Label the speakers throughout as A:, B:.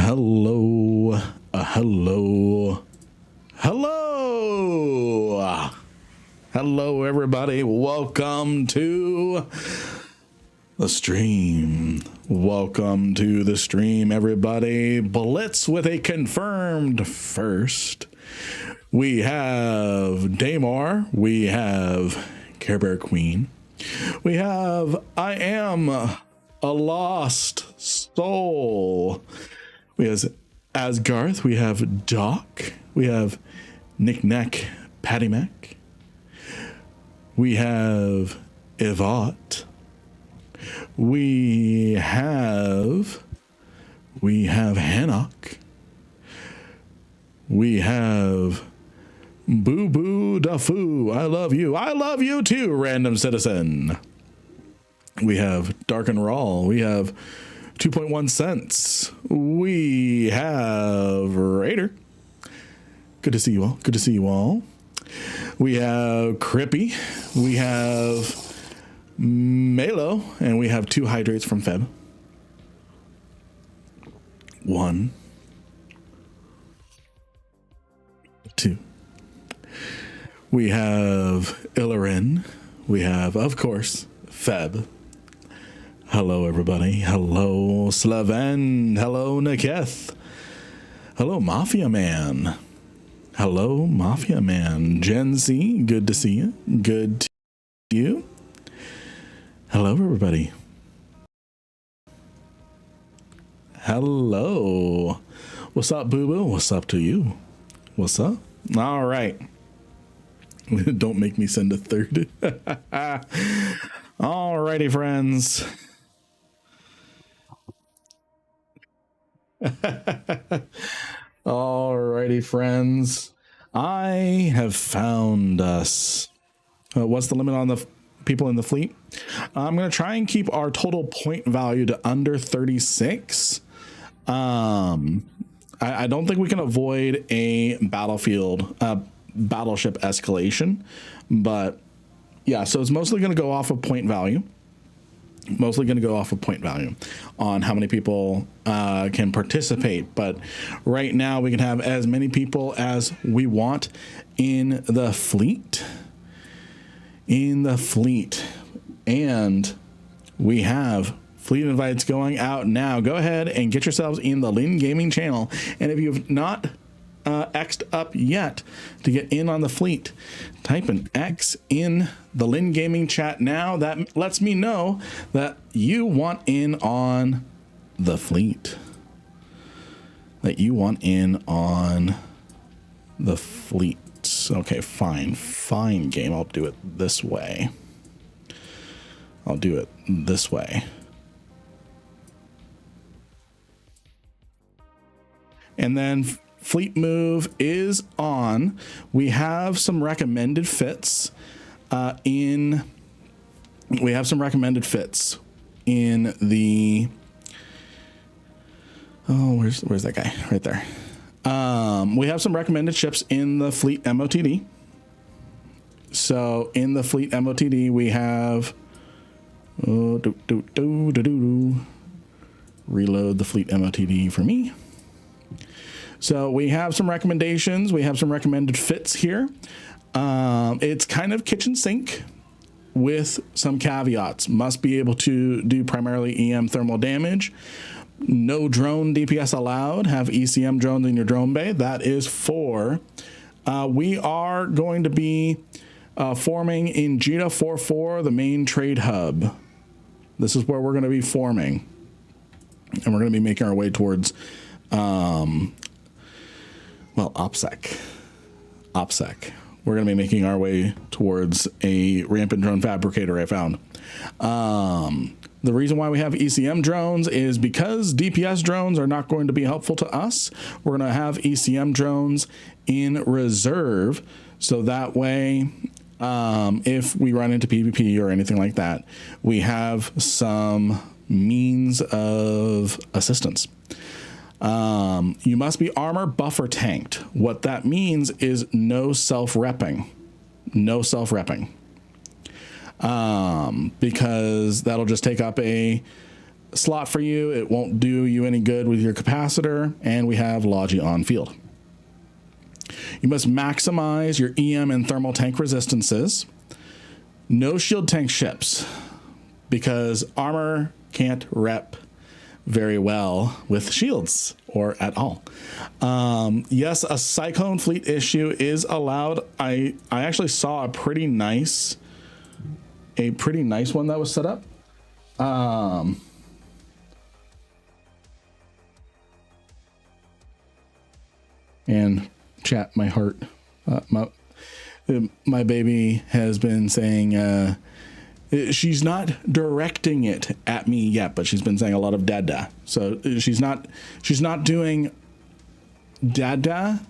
A: Hello, hello, everybody. Welcome to the stream. Welcome to the stream, everybody. Blitz with a confirmed first. We have Damar. We have Care Bear Queen. We have I Am a Lost Soul. We have Asgarth. We have Doc. We have Nick Nack Patty Mac. We have Yvette. We have Hannock. We have Boo Boo Da Foo. I love you. I love you too, random citizen. We have Dark and Raw. We have 2.1 cents. We have Raider. Good to see you all. Good to see you all. We have Crippy. We have Melo. And we have 2 hydrates from Feb. 1, 2. We have Illarin. We have, of course, Feb. Hello, everybody. Hello, Slaven. Hello, Niketh. Hello, Mafia Man. Hello, Mafia Man. Gen Z, good to see you. Good to see you. Hello, everybody. Hello. What's up, Boo Boo? What's up to you? What's up? All right. Don't make me send a third. All righty, friends. Alrighty, friends. I have found us. What's the limit on the people in the fleet? I'm going to try and keep our total point value to under 36. I don't think we can avoid a battleship escalation, but yeah, so it's mostly going to go off of point value. Mostly going to go off of point value on how many people can participate. But right now we can have as many people as we want in the fleet. And we have fleet invites going out now. Go ahead and get yourselves in the Lin Gaming channel. And if you've not X'd up yet to get in on the fleet, type an X in the Lin Gaming chat now. That lets me know that you want in on the fleet. Okay, fine game. I'll do it this way. And then fleet move is on. We have some recommended fits in the where's that guy right there. We have some recommended ships in the fleet MOTD. So in the fleet MOTD we have reload the fleet MOTD for me. So we have some recommendations. We have some recommended fits here. It's kind of kitchen sink with some caveats. Must be able to do primarily EM thermal damage. No drone DPS allowed. Have ECM drones in your drone bay. That is 4. We are going to be forming in Jita 44, the main trade hub. This is where we're going to be forming. And we're going to be making our way towards OPSEC. We're going to be making our way towards a rampant drone fabricator I found. The reason why we have ECM drones is because DPS drones are not going to be helpful to us. We're going to have ECM drones in reserve. So that way, if we run into PvP or anything like that, we have some means of assistance. You must be armor buffer tanked. What that means is no self-repping. Because that'll just take up a slot for you. It won't do you any good with your capacitor. And we have Logi on field. You must maximize your EM and thermal tank resistances. No shield tank ships, because armor can't rep very well with shields or at all. Yes, a cyclone fleet issue is allowed. I actually saw a pretty nice one that was set up. And chat, my heart, my baby has been saying, she's not directing it at me yet, but she's been saying a lot of dada. So she's not doing dada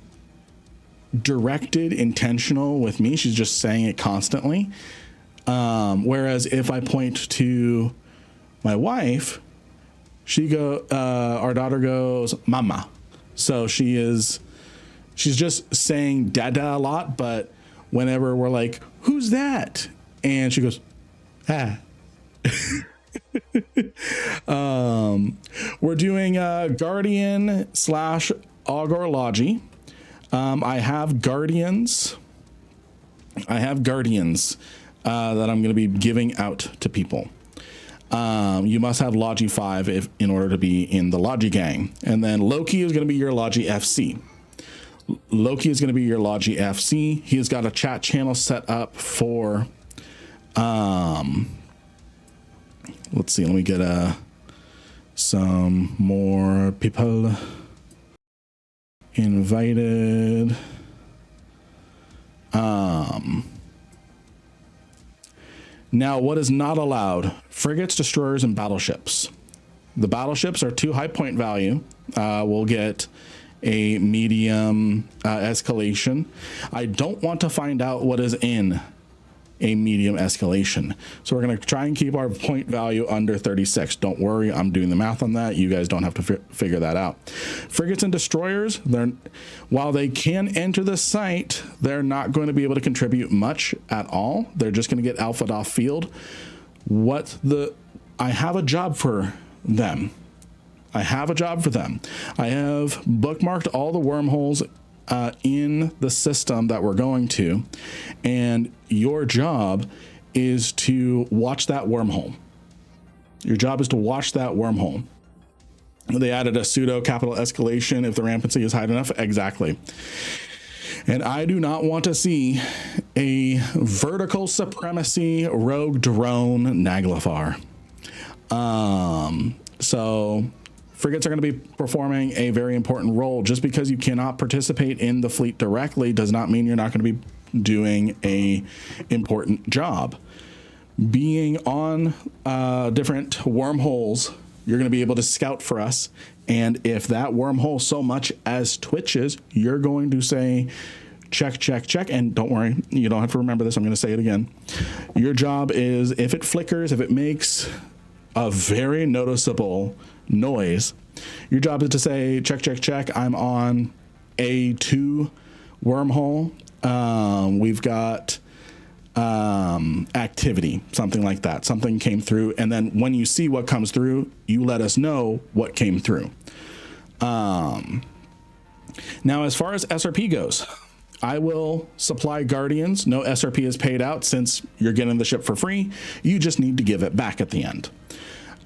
A: directed intentional with me. She's just saying it constantly. Whereas if I point to my wife, our daughter goes, mama. So she's just saying dada a lot, but whenever we're like, who's that? And she goes, ah. We're doing Guardian / Augor Logi. I have Guardians that I'm going to be giving out to people. You must have Logi 5 in order to be in the Logi gang. And then Loki is going to be your Logi FC. Loki is going to be your Logi FC. He's got a chat channel set up for, let's see, let me get some more people invited. Now, what is not allowed? Frigates, destroyers, and battleships. The battleships are 2 high point value. We'll get a medium escalation. I don't want to find out what is in a medium escalation. So we're going to try and keep our point value under 36. Don't worry, I'm doing the math on that. You guys don't have to figure that out. Frigates and destroyers, while they can enter the site, they're not going to be able to contribute much at all. They're just going to get alpha off field. I have a job for them. I have bookmarked all the wormholes in the system that we're going to, and your job is to watch that wormhole. Your job is to watch that wormhole. They added a pseudo capital escalation if the rampancy is high enough. Exactly. And I do not want to see a vertical supremacy rogue drone Naglfar. So frigates are going to be performing a very important role. Just because you cannot participate in the fleet directly does not mean you're not going to be doing a important job. Being on different wormholes, you're going to be able to scout for us. And if that wormhole so much as twitches, you're going to say, check, check, check. And don't worry, you don't have to remember this. I'm going to say it again. Your job is, if it flickers, if it makes a very noticeable noise, your job is to say, check, check, check. I'm on A2 wormhole. We've got activity, something like that. Something came through. And then when you see what comes through, you let us know what came through. Now, as far as SRP goes, I will supply Guardians. No SRP is paid out since you're getting the ship for free. You just need to give it back at the end.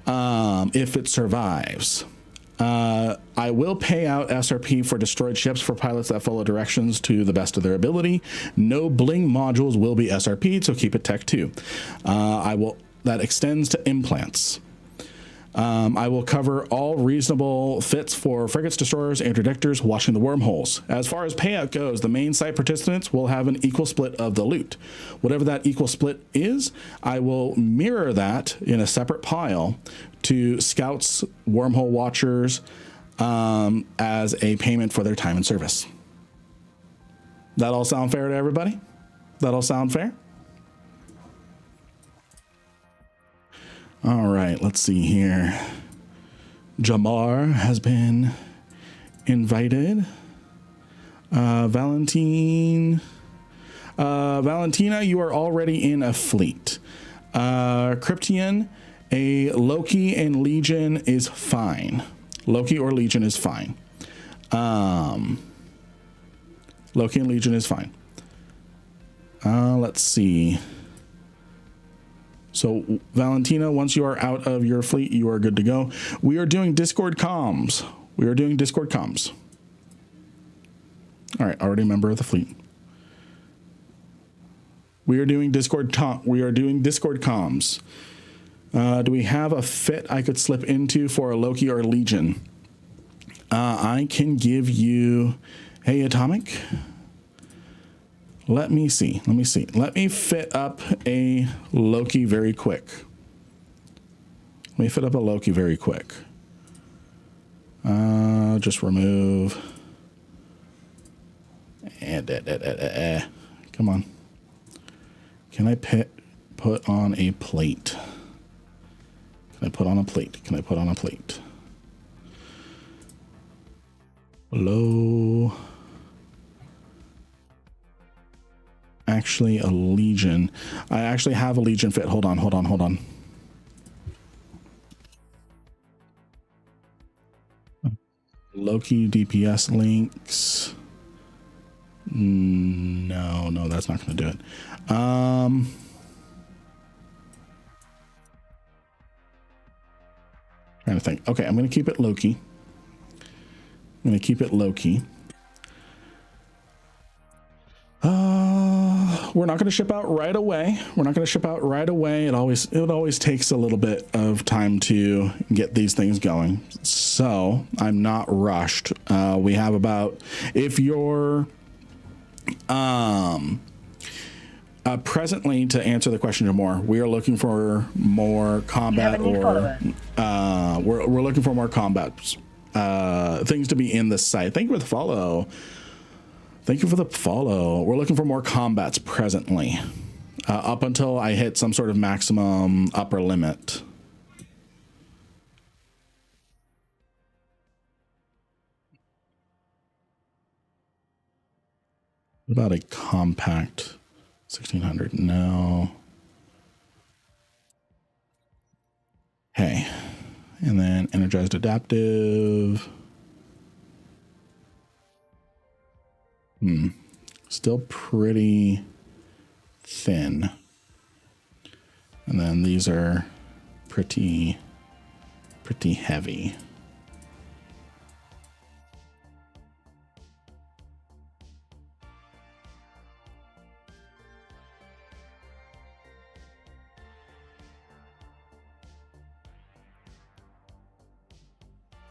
A: If it survives, I will pay out SRP for destroyed ships for pilots that follow directions to the best of their ability. No bling modules will be SRP'd, so keep it Tech 2. That extends to implants. I will cover all reasonable fits for frigates, destroyers, interdictors, watching the wormholes. As far as payout goes, the main site participants will have an equal split of the loot. Whatever that equal split is, I will mirror that in a separate pile to scouts, wormhole watchers, as a payment for their time and service. That all sound fair to everybody? That all sound fair? All right, let's see here. Jamar has been invited. Valentina, you are already in a fleet. Cryptian A Loki and Legion is fine. Loki or Legion is fine. Loki and Legion is fine. Let's see. So Valentina, once you are out of your fleet, you are good to go. We are doing Discord comms. We are doing Discord comms. All right, already a member of the fleet. We are doing Discord comms. Do we have a fit I could slip into for a Loki or Legion? I can give you, hey, Atomic. Let me see. Let me fit up a Loki very quick. Just remove. Come on. Can I put on a plate? Can I put on a plate? Hello. Actually, a Legion. I actually have a Legion fit. Hold on. Loki DPS links. No, that's not going to do it. Trying to think. Okay, I'm going to keep it Loki. We're not going to ship out right away. It always takes a little bit of time to get these things going. So I'm not rushed. We have about, if you're, presently, to answer the question more, we are looking for more combat, or we're looking for more combat things to be in the site. Thank you for the follow. We're looking for more combats presently, up until I hit some sort of maximum upper limit. What about a compact 1600? No. Hey, and then energized adaptive. Still pretty thin. And then these are pretty heavy.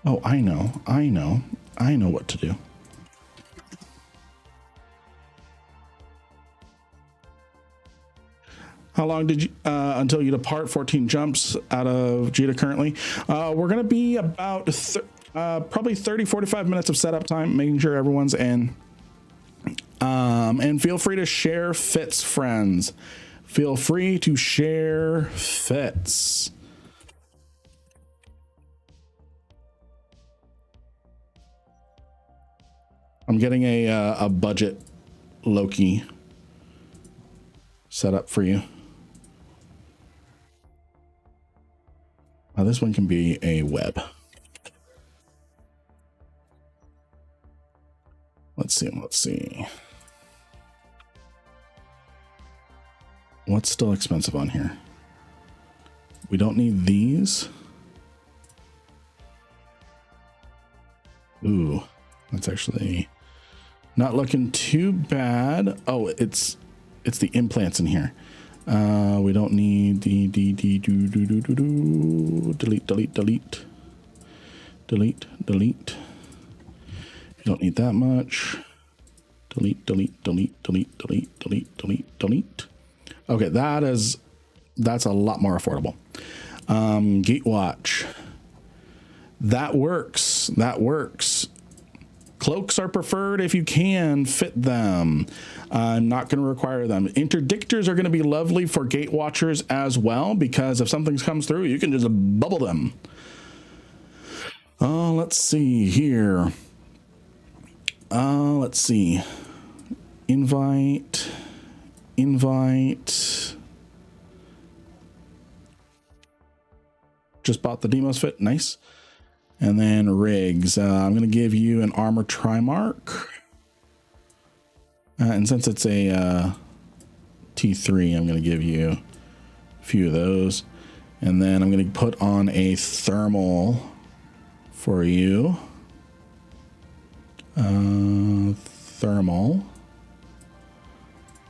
A: Oh, I know what to do. How long did you, until you depart? 14 jumps out of Jita currently. We're going to be about probably 30, 45 minutes of setup time, making sure everyone's in. And feel free to share fits, friends. Feel free to share fits. I'm getting a budget Loki set up for you. This one can be a web. Let's see. What's still expensive on here? We don't need these. Ooh, that's actually not looking too bad. Oh, it's the implants in here. We don't need the delete. You don't need that much. Delete. Okay, that's a lot more affordable. Gatewatch. That works. Cloaks are preferred if you can fit them. I'm not going to require them. Interdictors are going to be lovely for gate watchers as well, because if something comes through, you can just bubble them. Let's see here. Let's see. Invite. just bought the Demos fit. Nice. And then rigs. I'm going to give you an armor Trimark. And since it's a T3, I'm going to give you a few of those. And then I'm going to put on a thermal for you. Thermal.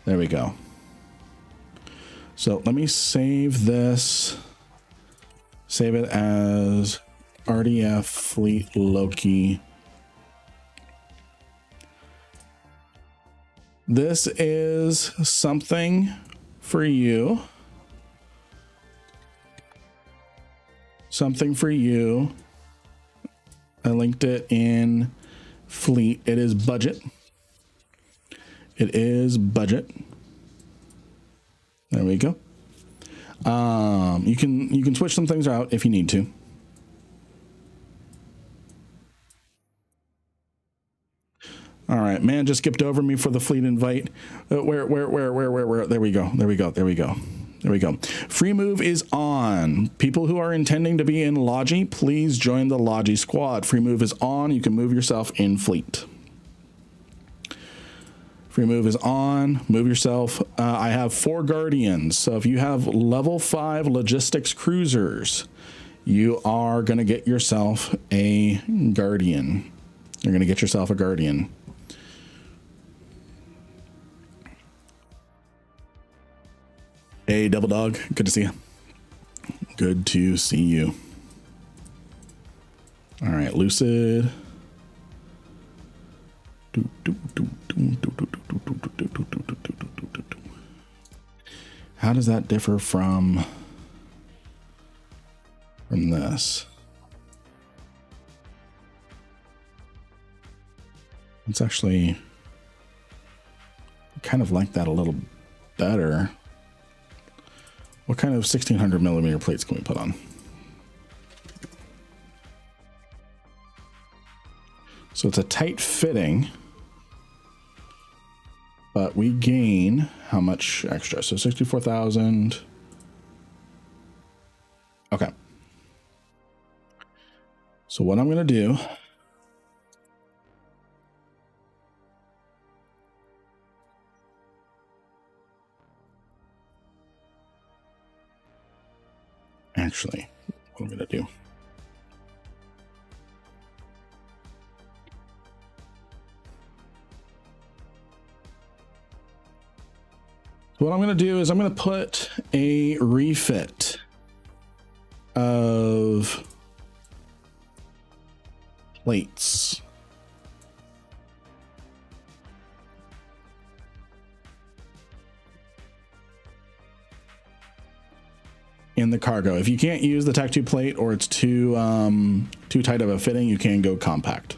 A: There we go. So let me save this. Save it as RDF Fleet Loki. This is something for you. Something for you. I linked it in Fleet. It is budget. It is budget. There we go. You can switch some things out if you need to. All right, man just skipped over me for the fleet invite. Where? There we go. Free move is on. People who are intending to be in Logi, please join the Logi squad. Free move is on. You can move yourself in fleet. Free move is on. Move yourself. I have 4 Guardians. So if you have level 5 logistics cruisers, you are going to get yourself a Guardian. You're going to get yourself a Guardian. Hey, Double Dog. Good to see you. Good to see you. All right, Lucid. How does that differ from this? It's actually kind of like that a little better. What kind of 1600 millimeter plates can we put on? So it's a tight fitting, but we gain how much extra? So 64,000. Okay. So what I'm going to do, actually, what I'm going to do. What I'm going to do is I'm going to put a refit of plates. In the cargo. If you can't use the Tech 2 plate or it's too tight of a fitting, you can go compact.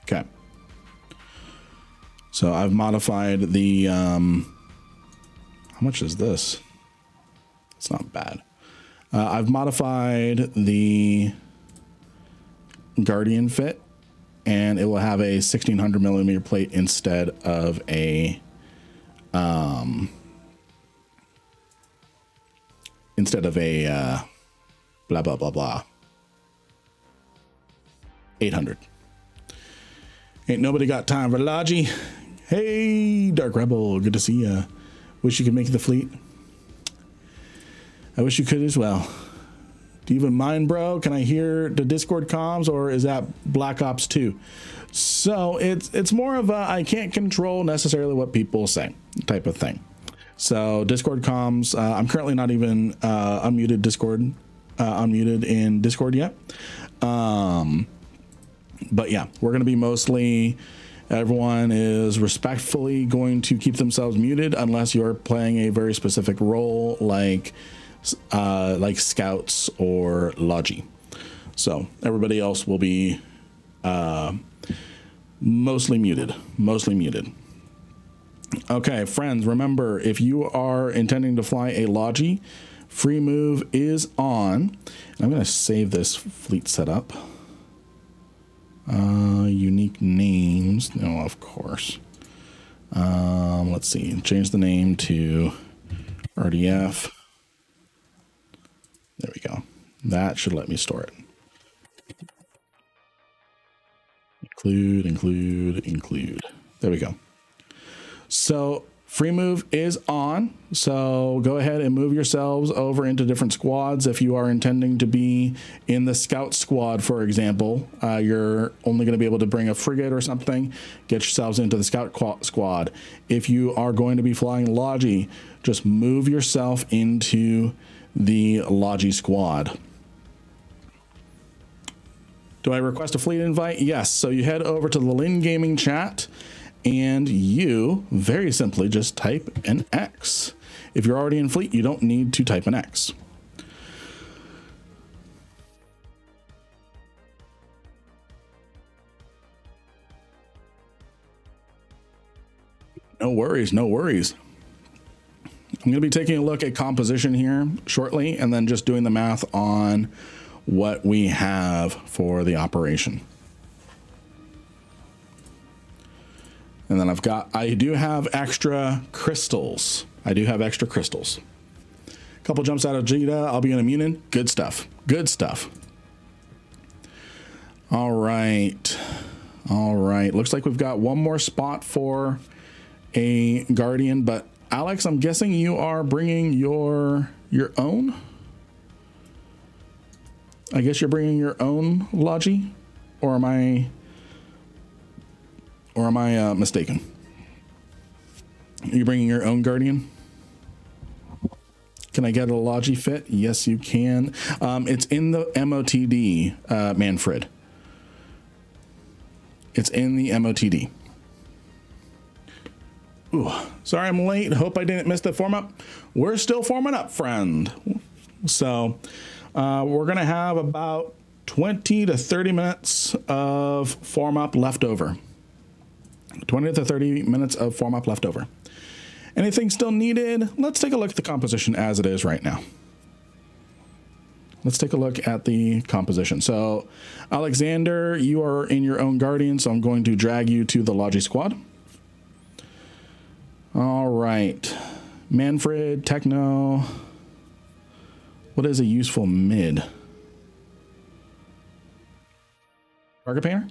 A: Okay. So I've modified the, how much is this? It's not bad. I've modified the Guardian fit, and it will have a 1600 millimeter plate instead of a, blah, blah, blah, blah. 800. Ain't nobody got time for Logi. Hey, Dark Rebel, good to see ya. Wish you could make the fleet. I wish you could as well. Do you even mind, bro? Can I hear the Discord comms, or is that Black Ops 2? So it's more of a I can't control necessarily what people say type of thing. So Discord comms, I'm currently not even unmuted in Discord yet. But yeah, we're going to be mostly, everyone is respectfully going to keep themselves muted unless you're playing a very specific role like scouts or Logi. So everybody else will be mostly muted. Okay, friends, remember, if you are intending to fly a Logi, free move is on. I'm going to save this fleet setup. Unique names. No, of course. Let's see. Change the name to RDF. There we go. That should let me store it. Include. There we go. So free move is on. So go ahead and move yourselves over into different squads. If you are intending to be in the scout squad, for example, you're only going to be able to bring a frigate or something. Get yourselves into the scout squad. If you are going to be flying Logi, just move yourself into the Logi squad. Do I request a fleet invite? Yes. So you head over to the Lin Gaming chat and you very simply just type an X. If you're already in fleet, you don't need to type an X. No worries, no worries. I'm going to be taking a look at composition here shortly and then just doing the math on what we have for the operation. And then I do have extra crystals. A couple jumps out of Jita. I'll be in a Munin. Good stuff. All right. Looks like we've got one more spot for a Guardian, but Alex, I'm guessing you are bringing your own? I guess you're bringing your own Logi, or am I mistaken? Are you bringing your own Guardian? Can I get a Logi fit? Yes, you can. It's in the MOTD, Manfred. It's in the MOTD. Ooh, sorry I'm late. Hope I didn't miss the form up. We're still forming up, friend. So we're going to have about 20 to 30 minutes of form up left over. 20 to 30 minutes of form up left over. Anything still needed? Let's take a look at the composition as it is right now. Let's take a look at the composition. So Alexander, you are in your own Guardian, so I'm going to drag you to the Logi squad. All right. Manfred, Techno. What is a useful mid? Target painter?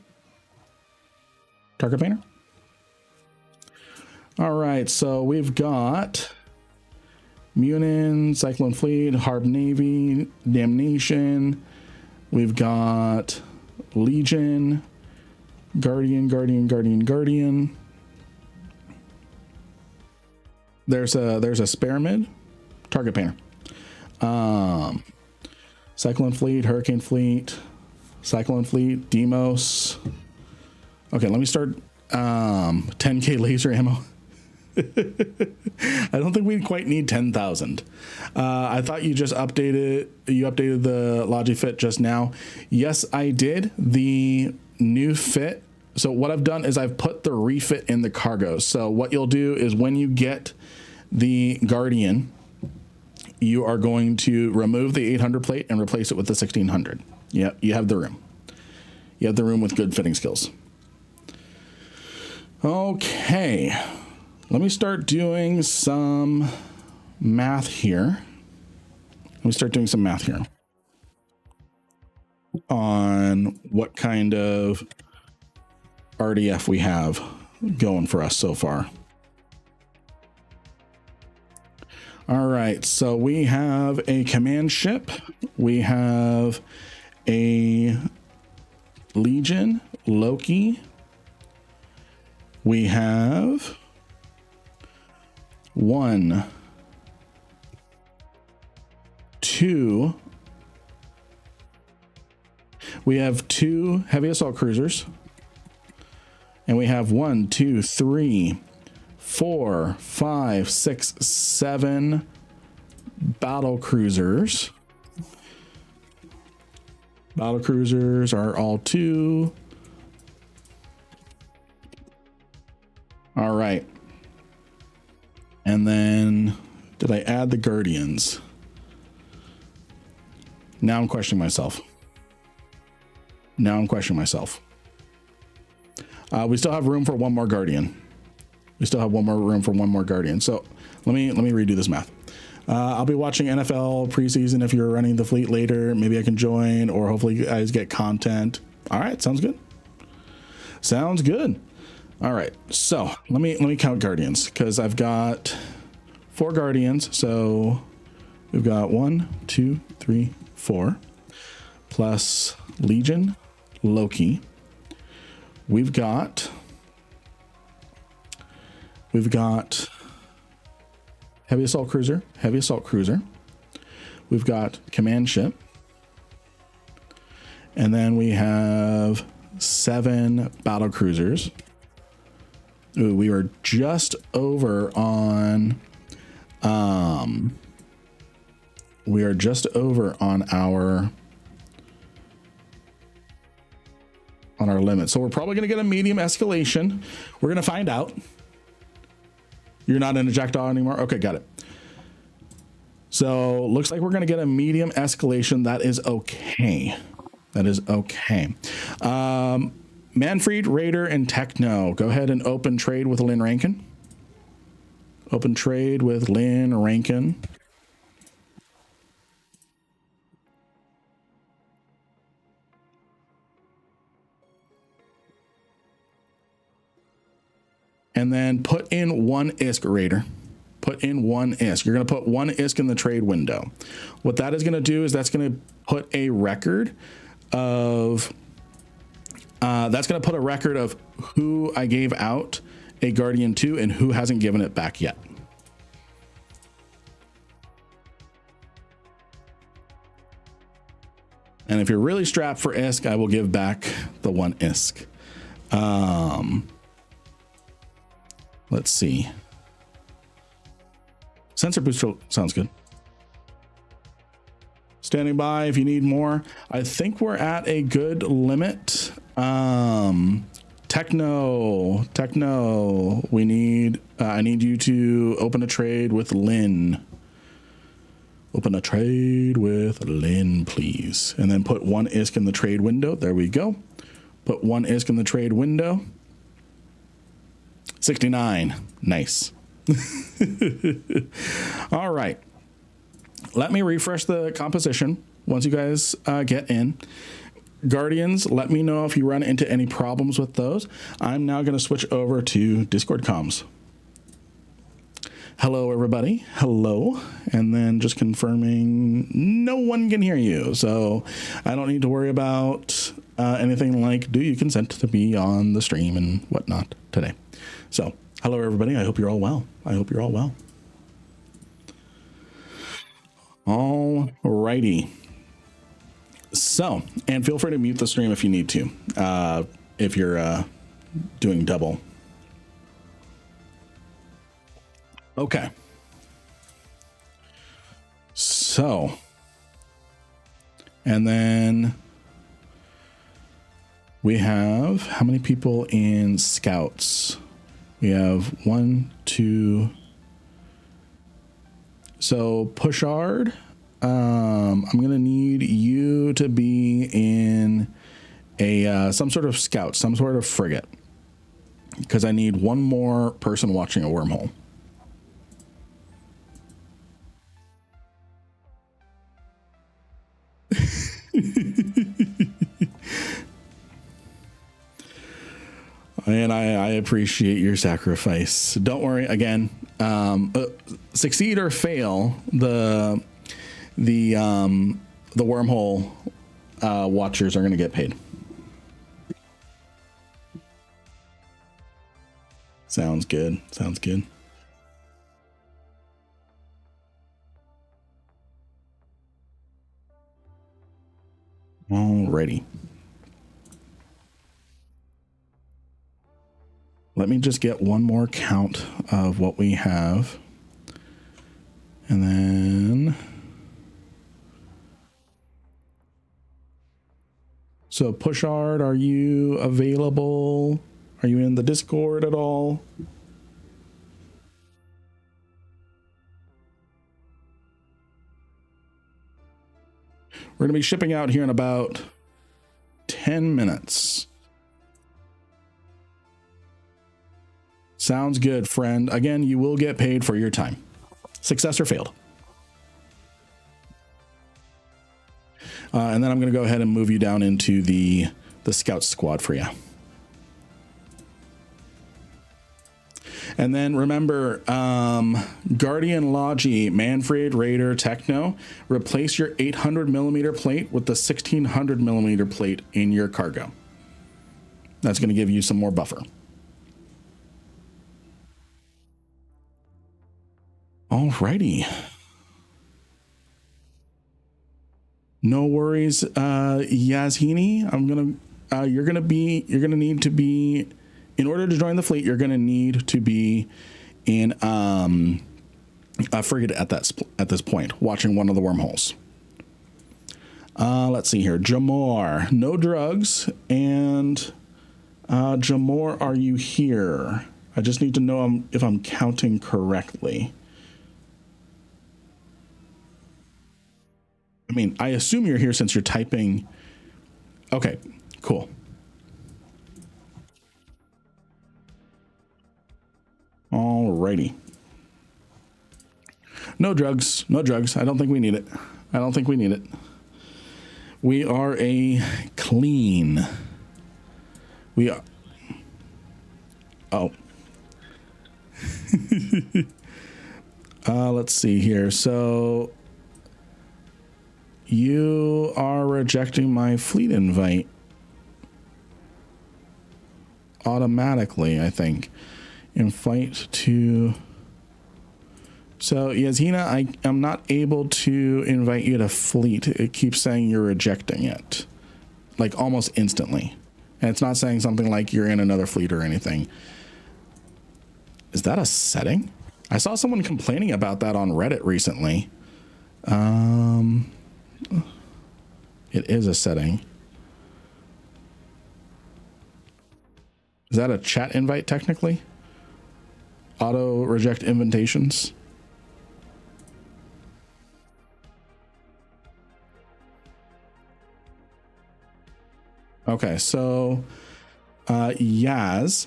A: All right, so we've got Munin, Cyclone Fleet, Harb Navy, Damnation. We've got Legion, Guardian. There's a spare mid, target painter. Cyclone Fleet, Hurricane Fleet, Cyclone Fleet, Demos. Okay, let me start 10K laser ammo. I don't think we quite need 10,000. I thought you just updated the Logi fit just now. Yes, I did. The new fit. So what I've done is I've put the refit in the cargo. So what you'll do is when you get the Guardian, you are going to remove the 800 plate and replace it with the 1600. Yeah, you have the room. You have the room with good fitting skills. Okay. Let me start doing some math here. On what kind of RDF we have going for us so far. All right, so we have a command ship. We have a Legion, Loki. We have 1, 2. We have 2 heavy assault cruisers. And we have 1, 2, 3, 4, 5, 6, 7 battle cruisers. Battle cruisers are all 2. All right. And then did I add the Guardians? Now I'm questioning myself. We still have room for one more Guardian. So let me redo this math. I'll be watching NFL preseason. If you're running the fleet later, maybe I can join, or hopefully you guys get content. All right, sounds good. Sounds good. All right, so let me count guardians, because I've got 4 guardians. So we've got 1, 2, 3, 4, plus Legion, Loki. We've got heavy assault cruiser. We've got command ship. And then we have 7 battle cruisers. Ooh, we are just over on our limit. So we're probably going to get a medium escalation. We're going to find out. You're not in a jackdaw anymore. Okay, got it. So looks like we're going to get a medium escalation. That is okay. That is okay. Manfred, Raider, and Techno. Go ahead and open trade with Lynn Rankin. Open trade with Lynn Rankin. And then put in 1 ISK, Raider. Put in 1 ISK. You're going to put 1 ISK in the trade window. What that is going to do is that's going to put a record of who I gave out a Guardian to and who hasn't given it back yet. And if you're really strapped for ISK, I will give back the 1 ISK. Let's see. Sensor booster sounds good. Standing by if you need more. I think we're at a good limit. Techno, we need, I need you to open a trade with Lynn. Open a trade with Lynn, please. And then put 1 ISK in the trade window. There we go. Put 1 ISK in the trade window. 69. Nice. All right. Let me refresh the composition once you guys get in. Guardians, let me know if you run into any problems with those. I'm now going to switch over to Discord comms. Hello, everybody. Hello. And then just confirming no one can hear you. So I don't need to worry about anything like, do you consent to be on the stream and whatnot today? So hello, everybody. I hope you're all well. All righty. So, and feel free to mute the stream if you need to, if you're doing double. Okay. So, and then we have how many people in scouts? We have 1, 2. So Pushard, I'm going to need you to be in a some sort of scout, some sort of frigate, because I need 1 more person watching a wormhole. And I appreciate your sacrifice. Don't worry. Again, succeed or fail, the wormhole watchers are going to get paid. Sounds good. Sounds good. Alrighty. Let me just get 1 more count of what we have. And then, so Pushard, are you available? Are you in the Discord at all? We're going to be shipping out here in about 10 minutes. Sounds good, friend. Again, you will get paid for your time. Success or failed. And then I'm going to go ahead and move you down into the scout squad for you. And then remember, Guardian, Logi, Manfred, Raider, Techno, replace your 800mm plate with the 1600mm plate in your cargo. That's going to give you some more buffer. Alrighty. No worries, Yazhini. You're gonna need to be, in order to join the fleet, you're gonna need to be in a frigate at this point, watching one of the wormholes. Let's see here. Jamor, no drugs, and Jamor, are you here? I just need to know if I'm counting correctly. I mean, I assume you're here since you're typing. Okay, cool. Alrighty. No drugs, no drugs. I don't think we need it. I don't think we need it. We are a clean. We are. Oh. Let's see here. So you are rejecting my fleet invite automatically, I think. Invite to. So Yazhina, I am not able to invite you to fleet. It keeps saying you're rejecting it, like almost instantly. And it's not saying something like you're in another fleet or anything. Is that a setting? I saw someone complaining about that on Reddit recently. It is a setting. Is that a chat invite technically? Auto reject invitations. Okay, so Yaz,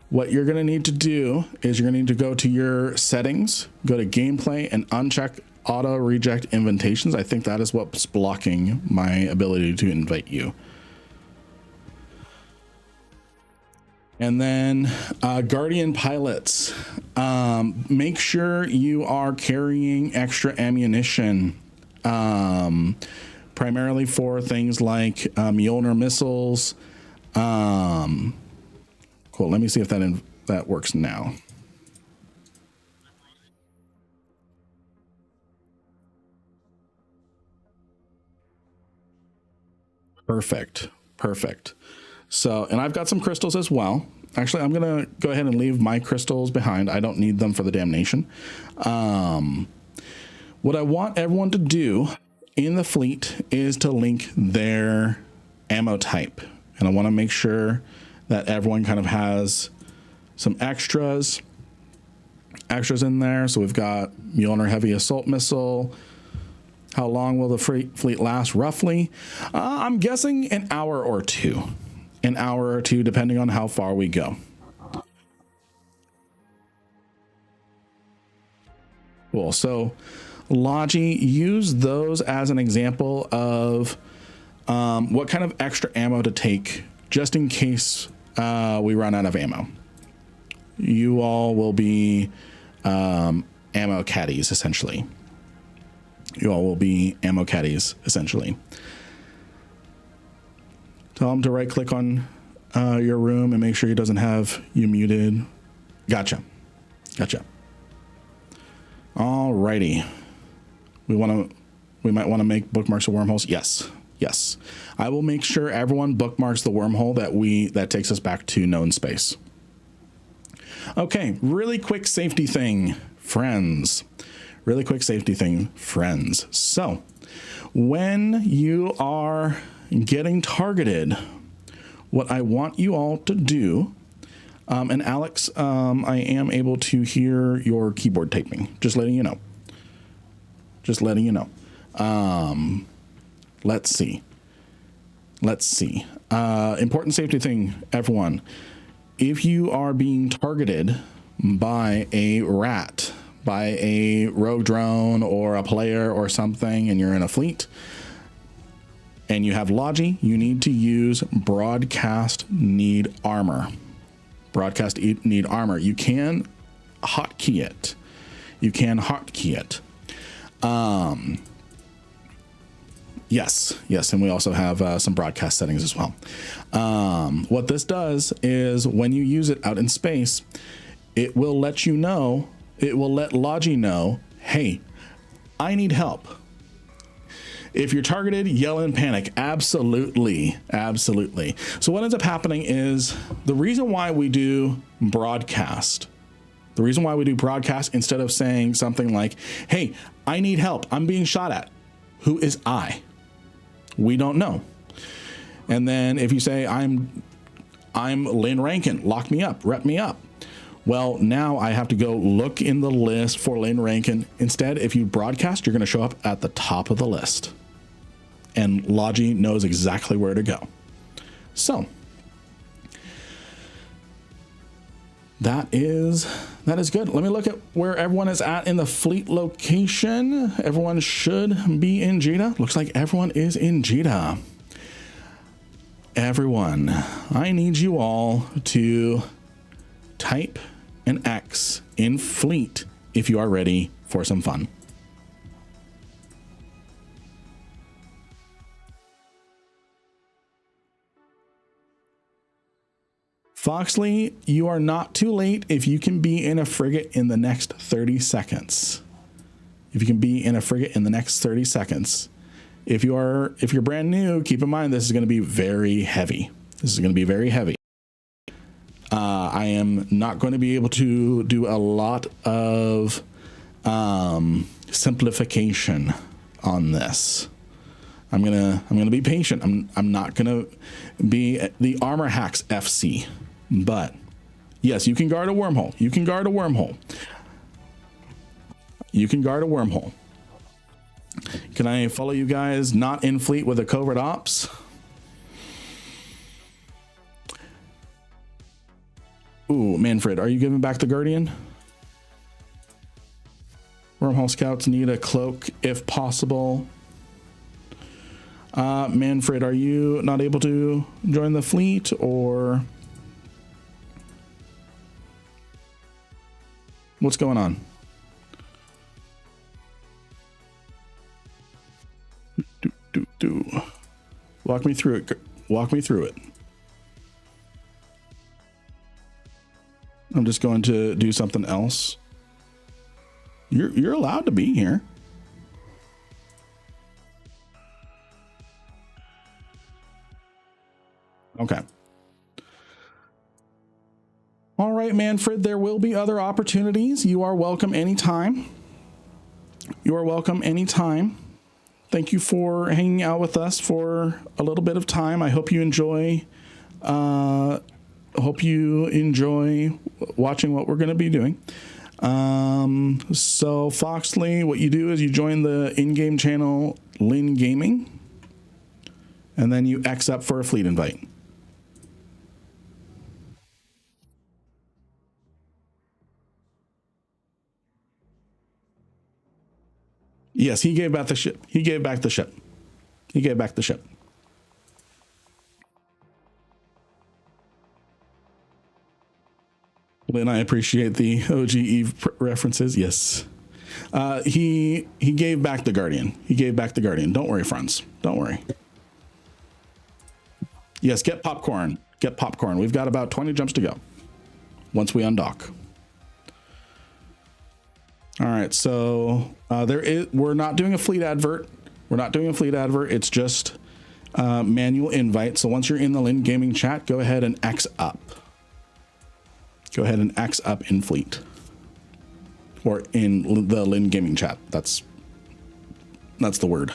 A: what you're gonna need to do is you're gonna need to go to your settings, go to gameplay, and uncheck auto reject invitations. I think that is what's blocking my ability to invite you. And then Guardian pilots, make sure you are carrying extra ammunition, primarily for things like Mjolnir missiles. Cool. Let me see if that works now. Perfect. Perfect. So, and I've got some crystals as well. Actually, I'm going to go ahead and leave my crystals behind. I don't need them for the damnation. What I want everyone to do in the fleet is to link their ammo type. And I want to make sure that everyone kind of has some extras in there. So we've got Mjolnir heavy assault missile. How long will the fleet last roughly? I'm guessing an hour or two. An hour or two, depending on how far we go. Cool. So Logi, use those as an example of what kind of extra ammo to take just in case we run out of ammo. You all will be ammo caddies, essentially. You all will be ammo caddies, essentially. Tell him to right click on your room and make sure he doesn't have you muted. Gotcha. Gotcha. Alrighty. We might want to make bookmarks of wormholes. Yes. Yes. I will make sure everyone bookmarks the wormhole that takes us back to known space. Okay. Really quick safety thing, friends. Really quick safety thing, friends. So when you are getting targeted, what I want you all to do, and Alex, I am able to hear your keyboard typing, just letting you know. Just letting you know. Let's see. Important safety thing, everyone. If you are being targeted by a rat, by a rogue drone or a player or something, and you're in a fleet and you have Logi, you need to use broadcast need armor. Broadcast need armor. You can hotkey it. You can hotkey it. Yes, and we also have some broadcast settings as well. What this does is when you use it out in space, it will let you know, it will let Logi know, hey, I need help. If you're targeted, yell and panic. Absolutely. So what ends up happening is the reason why we do broadcast, instead of saying something like, hey, I need help, I'm being shot at. Who is I? We don't know. And then if you say, I'm Lynn Rankin, lock me up, rep me up. Well, now I have to go look in the list for Lynn Rankin. Instead, if you broadcast, you're going to show up at the top of the list. And Logi knows exactly where to go. So that is good. Let me look at where everyone is at in the fleet location. Everyone should be in Jeddah. Looks like everyone is in Jeddah. Everyone, I need you all to type an X in fleet if you are ready for some fun. Foxley, you are not too late if you can be in a frigate in the next 30 seconds. If you can be in a frigate in the next 30 seconds. If you're brand new, keep in mind this is going to be very heavy. I am not going to be able to do a lot of simplification on this. I'm gonna be patient. I'm not gonna be the Armor Hacks FC. But yes, you can guard a wormhole. You can guard a wormhole. Can I follow you guys not in fleet with a covert ops? Ooh, Manfred, are you giving back the Guardian? Wormhole scouts need a cloak if possible. Manfred, are you not able to join the fleet, or what's going on? Walk me through it. Walk me through it. I'm just going to do something else. You're allowed to be here. Okay. All right, Manfred, there will be other opportunities. You are welcome anytime. Thank you for hanging out with us for a little bit of time. I hope you enjoy watching what we're going to be doing. So Foxley, what you do is you join the in-game channel Lin Gaming, and then you X up for a fleet invite. Yes, he gave back the ship. He gave back the ship. Lynn, I appreciate the OG Eve references. Yes. He gave back the Guardian. Don't worry, friends. Don't worry. Yes, get popcorn. We've got about 20 jumps to go once we undock. All right, so we're not doing a fleet advert. It's just manual invite. So once you're in the Lin Gaming chat, go ahead and X up. In fleet, or in the Lin Gaming chat. That's the word.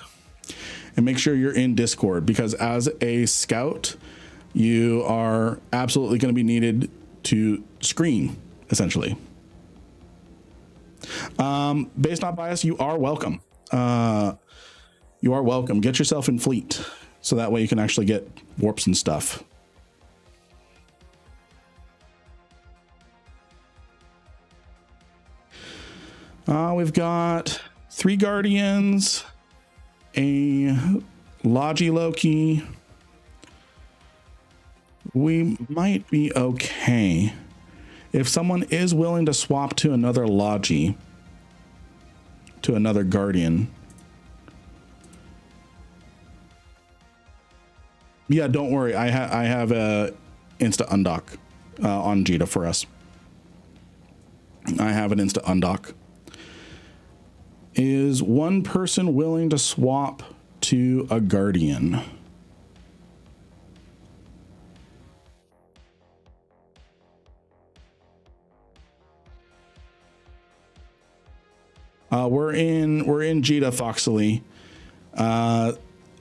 A: And make sure you're in Discord, because as a scout, you are absolutely going to be needed to screen, essentially. Based on bias, you are welcome. Get yourself in fleet, so that way you can actually get warps and stuff. We've got 3 Guardians, a Logi Loki. We might be okay. If someone is willing to swap to another Logi, to another Guardian. Yeah, don't worry. I have a insta undock on Jita for us. I have an insta undock. Is one person willing to swap to a Guardian? We're in Jita, Foxley.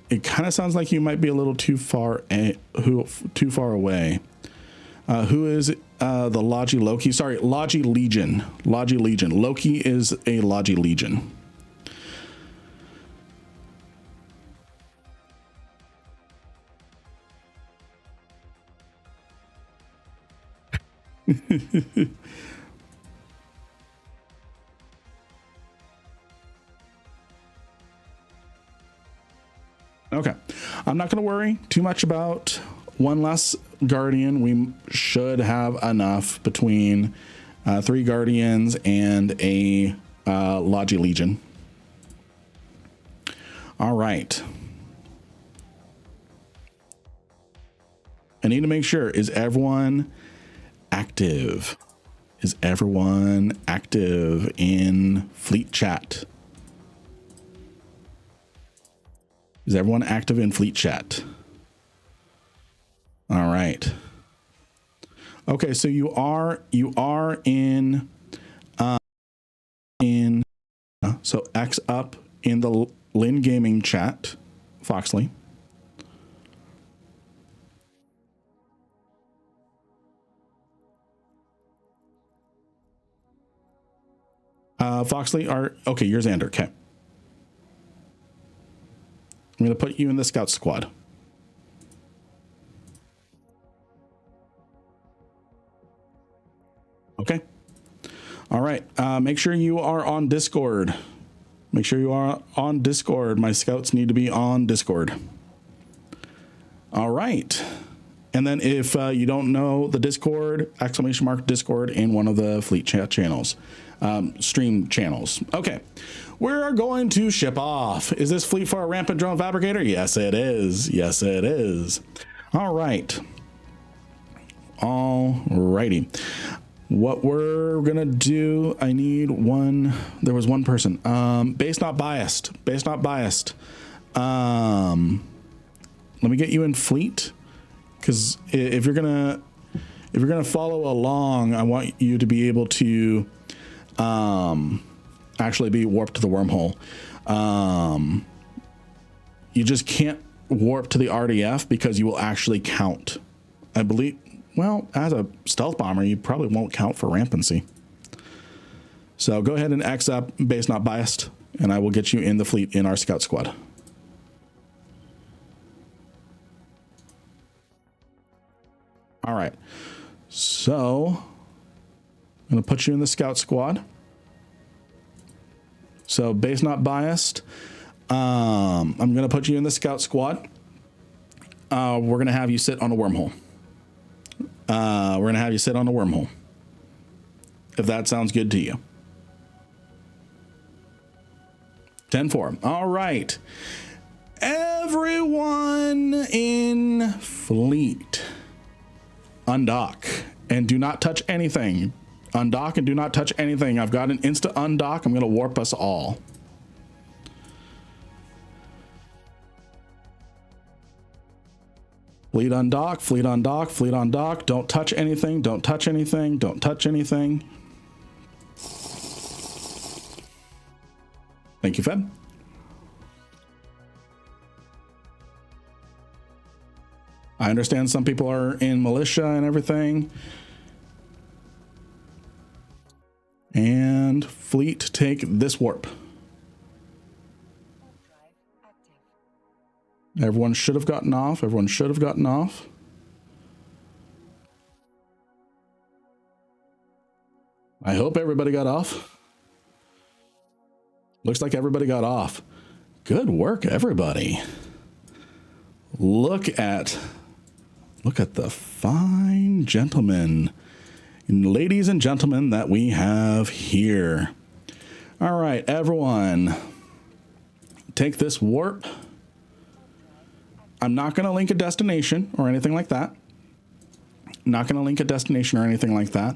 A: It kind of sounds like you might be a little too far away. Who is the Logi Loki? Sorry, Logi Legion. Logi Legion. Loki is a Logi Legion. Okay, I'm not going to worry too much about one less Guardian. We should have enough between 3 Guardians and a Logi Legion. All right. I need to make sure, is everyone active? Is everyone active in fleet chat? Is everyone active in fleet chat? All right. Okay, so you are in so X up in the Lin Gaming chat, Foxley. Foxley okay, you're Xander. Okay. I'm going to put you in the scout squad. Okay. All right. Make sure you are on Discord. Make sure you are on Discord. My scouts need to be on Discord. All right. And then if you don't know the Discord, ! Discord in one of the fleet chat channels, stream channels. Okay. We're going to ship off. Is this fleet for a rampant drone fabricator? Yes, it is. Yes, it is. All right. All righty. What we're gonna do, I need one. There was one person. Base not biased. Base not biased. Let me get you in fleet, because if you're gonna follow along, I want you to be able to actually be warped to the wormhole. You just can't warp to the RDF because you will actually count. I believe, well, as a stealth bomber, you probably won't count for rampancy. So go ahead and X up, base not biased, and I will get you in the fleet in our scout squad. All right. So I'm going to put you in the scout squad. So base not biased. I'm going to put you in the scout squad. We're going to have you sit on a wormhole. We're going to have you sit on a wormhole, if that sounds good to you. 10-4. All right. Everyone in fleet, undock and do not touch anything. Undock and do not touch anything. I've got an insta undock. I'm going to warp us all. Fleet undock, fleet undock, fleet undock. Don't touch anything. Don't touch anything. Don't touch anything. Thank you, Fed. I understand some people are in militia and everything. And fleet, take this warp. Everyone should have gotten off. Everyone should have gotten off. I hope everybody got off. Looks like everybody got off. Good work, everybody. Look at the fine gentlemen, ladies and gentlemen that we have here. All right, everyone, take this warp. I'm not going to link a destination or anything like that. Not going to link a destination or anything like that.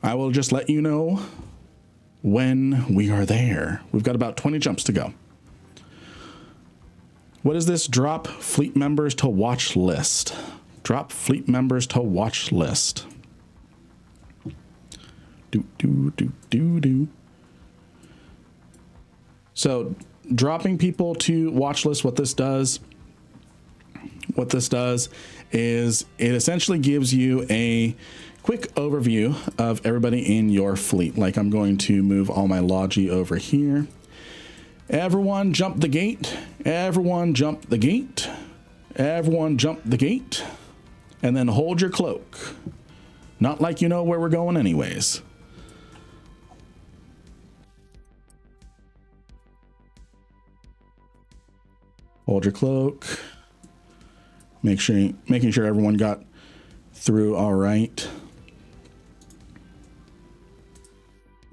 A: I will just let you know when we are there. We've got about 20 jumps to go. What is this? Drop fleet members to watch list. Drop fleet members to watch list. So dropping people to watch list, what this does is it essentially gives you a quick overview of everybody in your fleet. Like, I'm going to move all my Logi over here. Everyone jump the gate. Everyone jump the gate. Everyone jump the gate. And then hold your cloak. Not like you know where we're going anyways. Hold your cloak. Making sure everyone got through all right.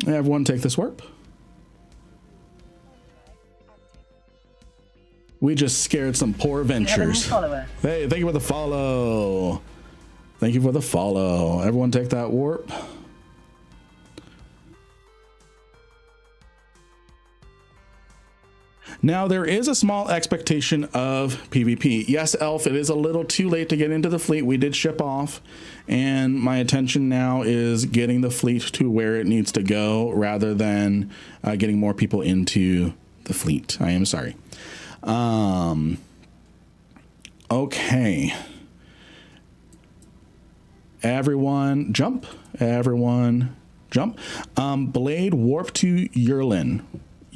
A: Everyone take this warp. We just scared some poor ventures. Hey, thank you for the follow. Thank you for the follow. Everyone take that warp. Now, there is a small expectation of PvP. Yes, Elf, it is a little too late to get into the fleet. We did ship off, and my attention now is getting the fleet to where it needs to go rather than getting more people into the fleet. I am sorry. Okay. Everyone jump. Everyone jump. Blade warp to Urlen.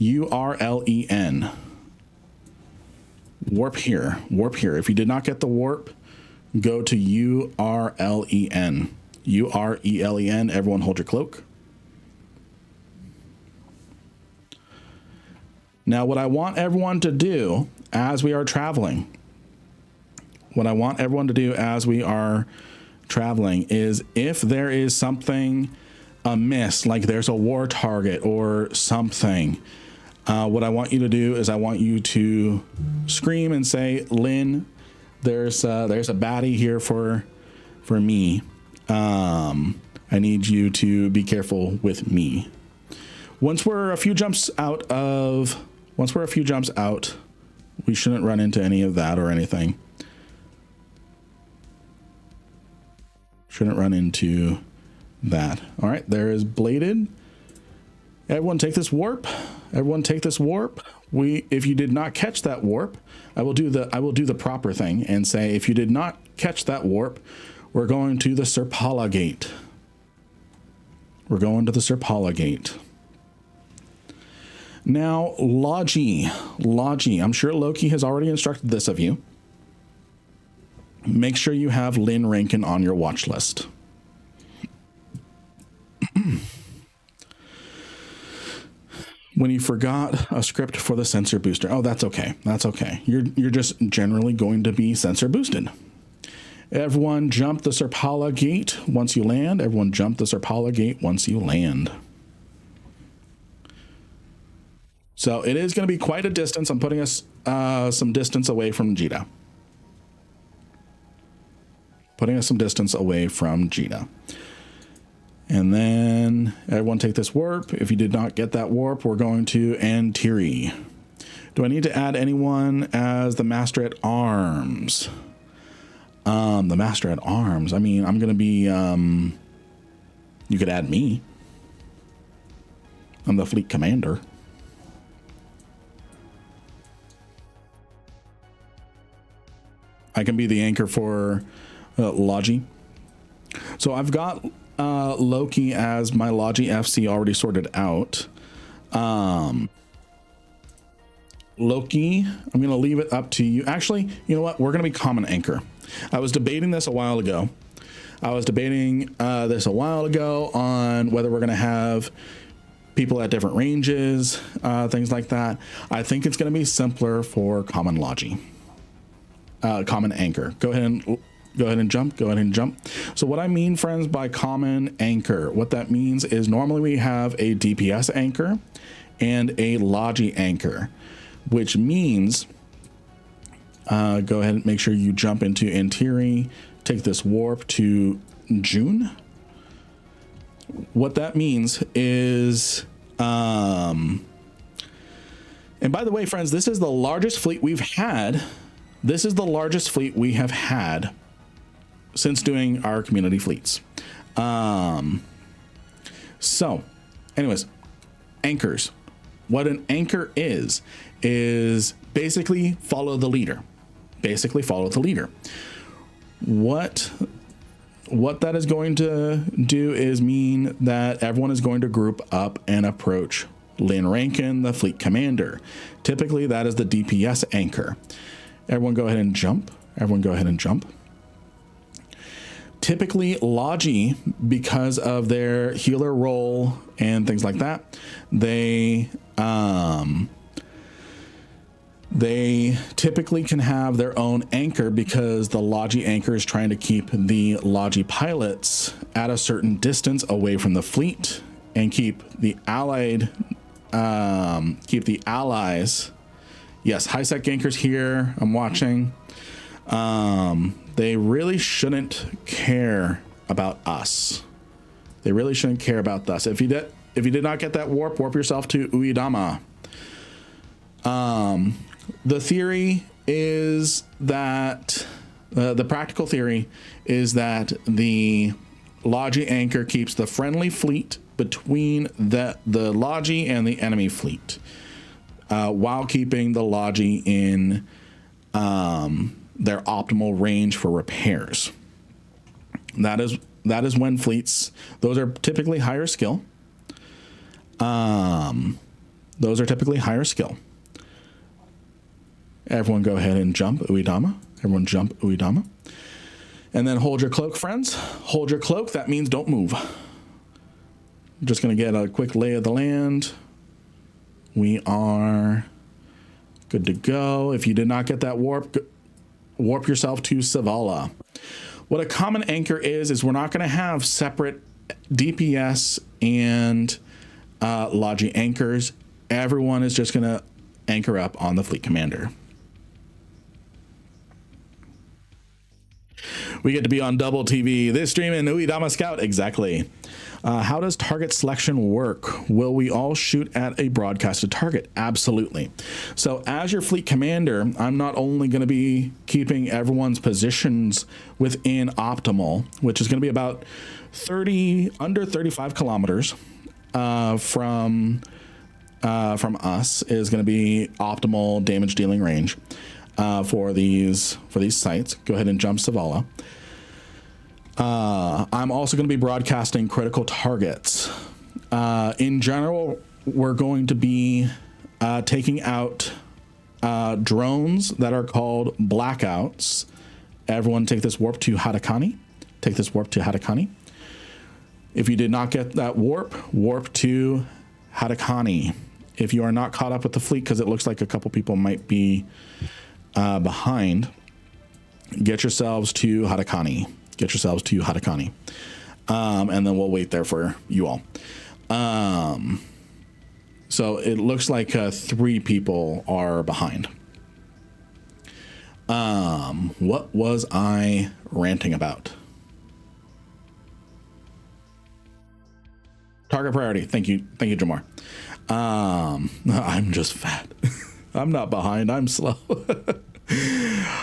A: URLEN. Warp here. Warp here. If you did not get the warp, go to URLEN. URELEN. Everyone hold your cloak. Now, what I want everyone to do as we are traveling, is if there is something amiss, like there's a war target or something, what I want you to do is I want you to scream and say, Lynn, there's a baddie here for me. I need you to be careful with me. Once we're a few jumps out, we shouldn't run into any of that or anything. Shouldn't run into that. All right, there is bladed. Everyone take this warp. Everyone take this warp. If you did not catch that warp, I will do the proper thing and say, if you did not catch that warp, we're going to the Serpala gate. We're going to the Serpala gate. Now, Logi. I'm sure Loki has already instructed this of you. Make sure you have Lynn Rankin on your watch list. When you forgot a script for the sensor booster. Oh, that's okay. That's okay. You're just generally going to be sensor boosted. Everyone jump the Serpala gate once you land. Everyone jump the Serpala gate once you land. So it is going to be quite a distance. I'm putting us some distance away from Jita. And then everyone take this warp. If you did not get that warp, we're going to Antiri. Do I need to add anyone as the Master at Arms? The Master at Arms. I mean, I'm going to be, you could add me. I'm the fleet commander. I can be the anchor for Logi. So I've got Loki as my Logi FC already sorted out. Loki, I'm going to leave it up to you. Actually, you know what? We're going to be common anchor. I was debating this a while ago. On whether we're going to have people at different ranges, things like that. I think it's going to be simpler for common logi, common anchor. Go ahead and jump. Go ahead and jump. So what I mean, friends, by common anchor, what that means is normally we have a DPS anchor and a logi anchor, which means go ahead and make sure you jump into Intiri, take this warp to June. What that means is, and by the way, friends, this is the largest fleet we've had. This is the largest fleet we have had since doing our community fleets. So anyways, anchors. What an anchor is basically follow the leader. Basically follow the leader. What that is going to do is mean that everyone is going to group up and approach Lynn Rankin, the fleet commander. Typically that is the DPS anchor. Everyone go ahead and jump. Everyone go ahead and jump. Typically logi, because of their healer role and things like that, they typically can have their own anchor, because the logi anchor is trying to keep the logi pilots at a certain distance away from the fleet and keep the allies. Yes, high sec gankers here. I'm watching. They really shouldn't care about us. They really shouldn't care about us. If you did not get that warp yourself to Uedama. The theory is that the practical theory is that the logi anchor keeps the friendly fleet between the logi and the enemy fleet, while keeping the logi in their optimal range for repairs. That is when fleets, those are typically higher skill. Those are typically higher skill. Everyone go ahead and jump Uedama. Everyone jump Uedama. And then hold your cloak, friends. Hold your cloak. That means don't move. I'm just going to get a quick lay of the land. We are good to go. If you did not get that warp yourself to Savala. What a common anchor is we're not going to have separate DPS and logi anchors. Everyone is just going to anchor up on the fleet commander. We get to be on double TV this stream in Uedama Scout. Exactly. How does target selection work? Will we all shoot at a broadcasted target? Absolutely. So as your fleet commander, I'm not only going to be keeping everyone's positions within optimal, which is going to be about under 35 kilometers from us is going to be optimal damage dealing range for these sites. Go ahead and jump Savala. I'm also going to be broadcasting critical targets. In general, we're going to be taking out drones that are called blackouts. Everyone take this warp to Hadakani. Take this warp to Hadakani. If you did not get that warp to Hadakani. If you are not caught up with the fleet, because it looks like a couple people might be behind, get yourselves to Hadakani. Get yourselves to Hadakani. And then we'll wait there for you all. So it looks like 3 people are behind. What was I ranting about? Target priority. Thank you, Jamar. I'm just fat. I'm not behind. I'm slow.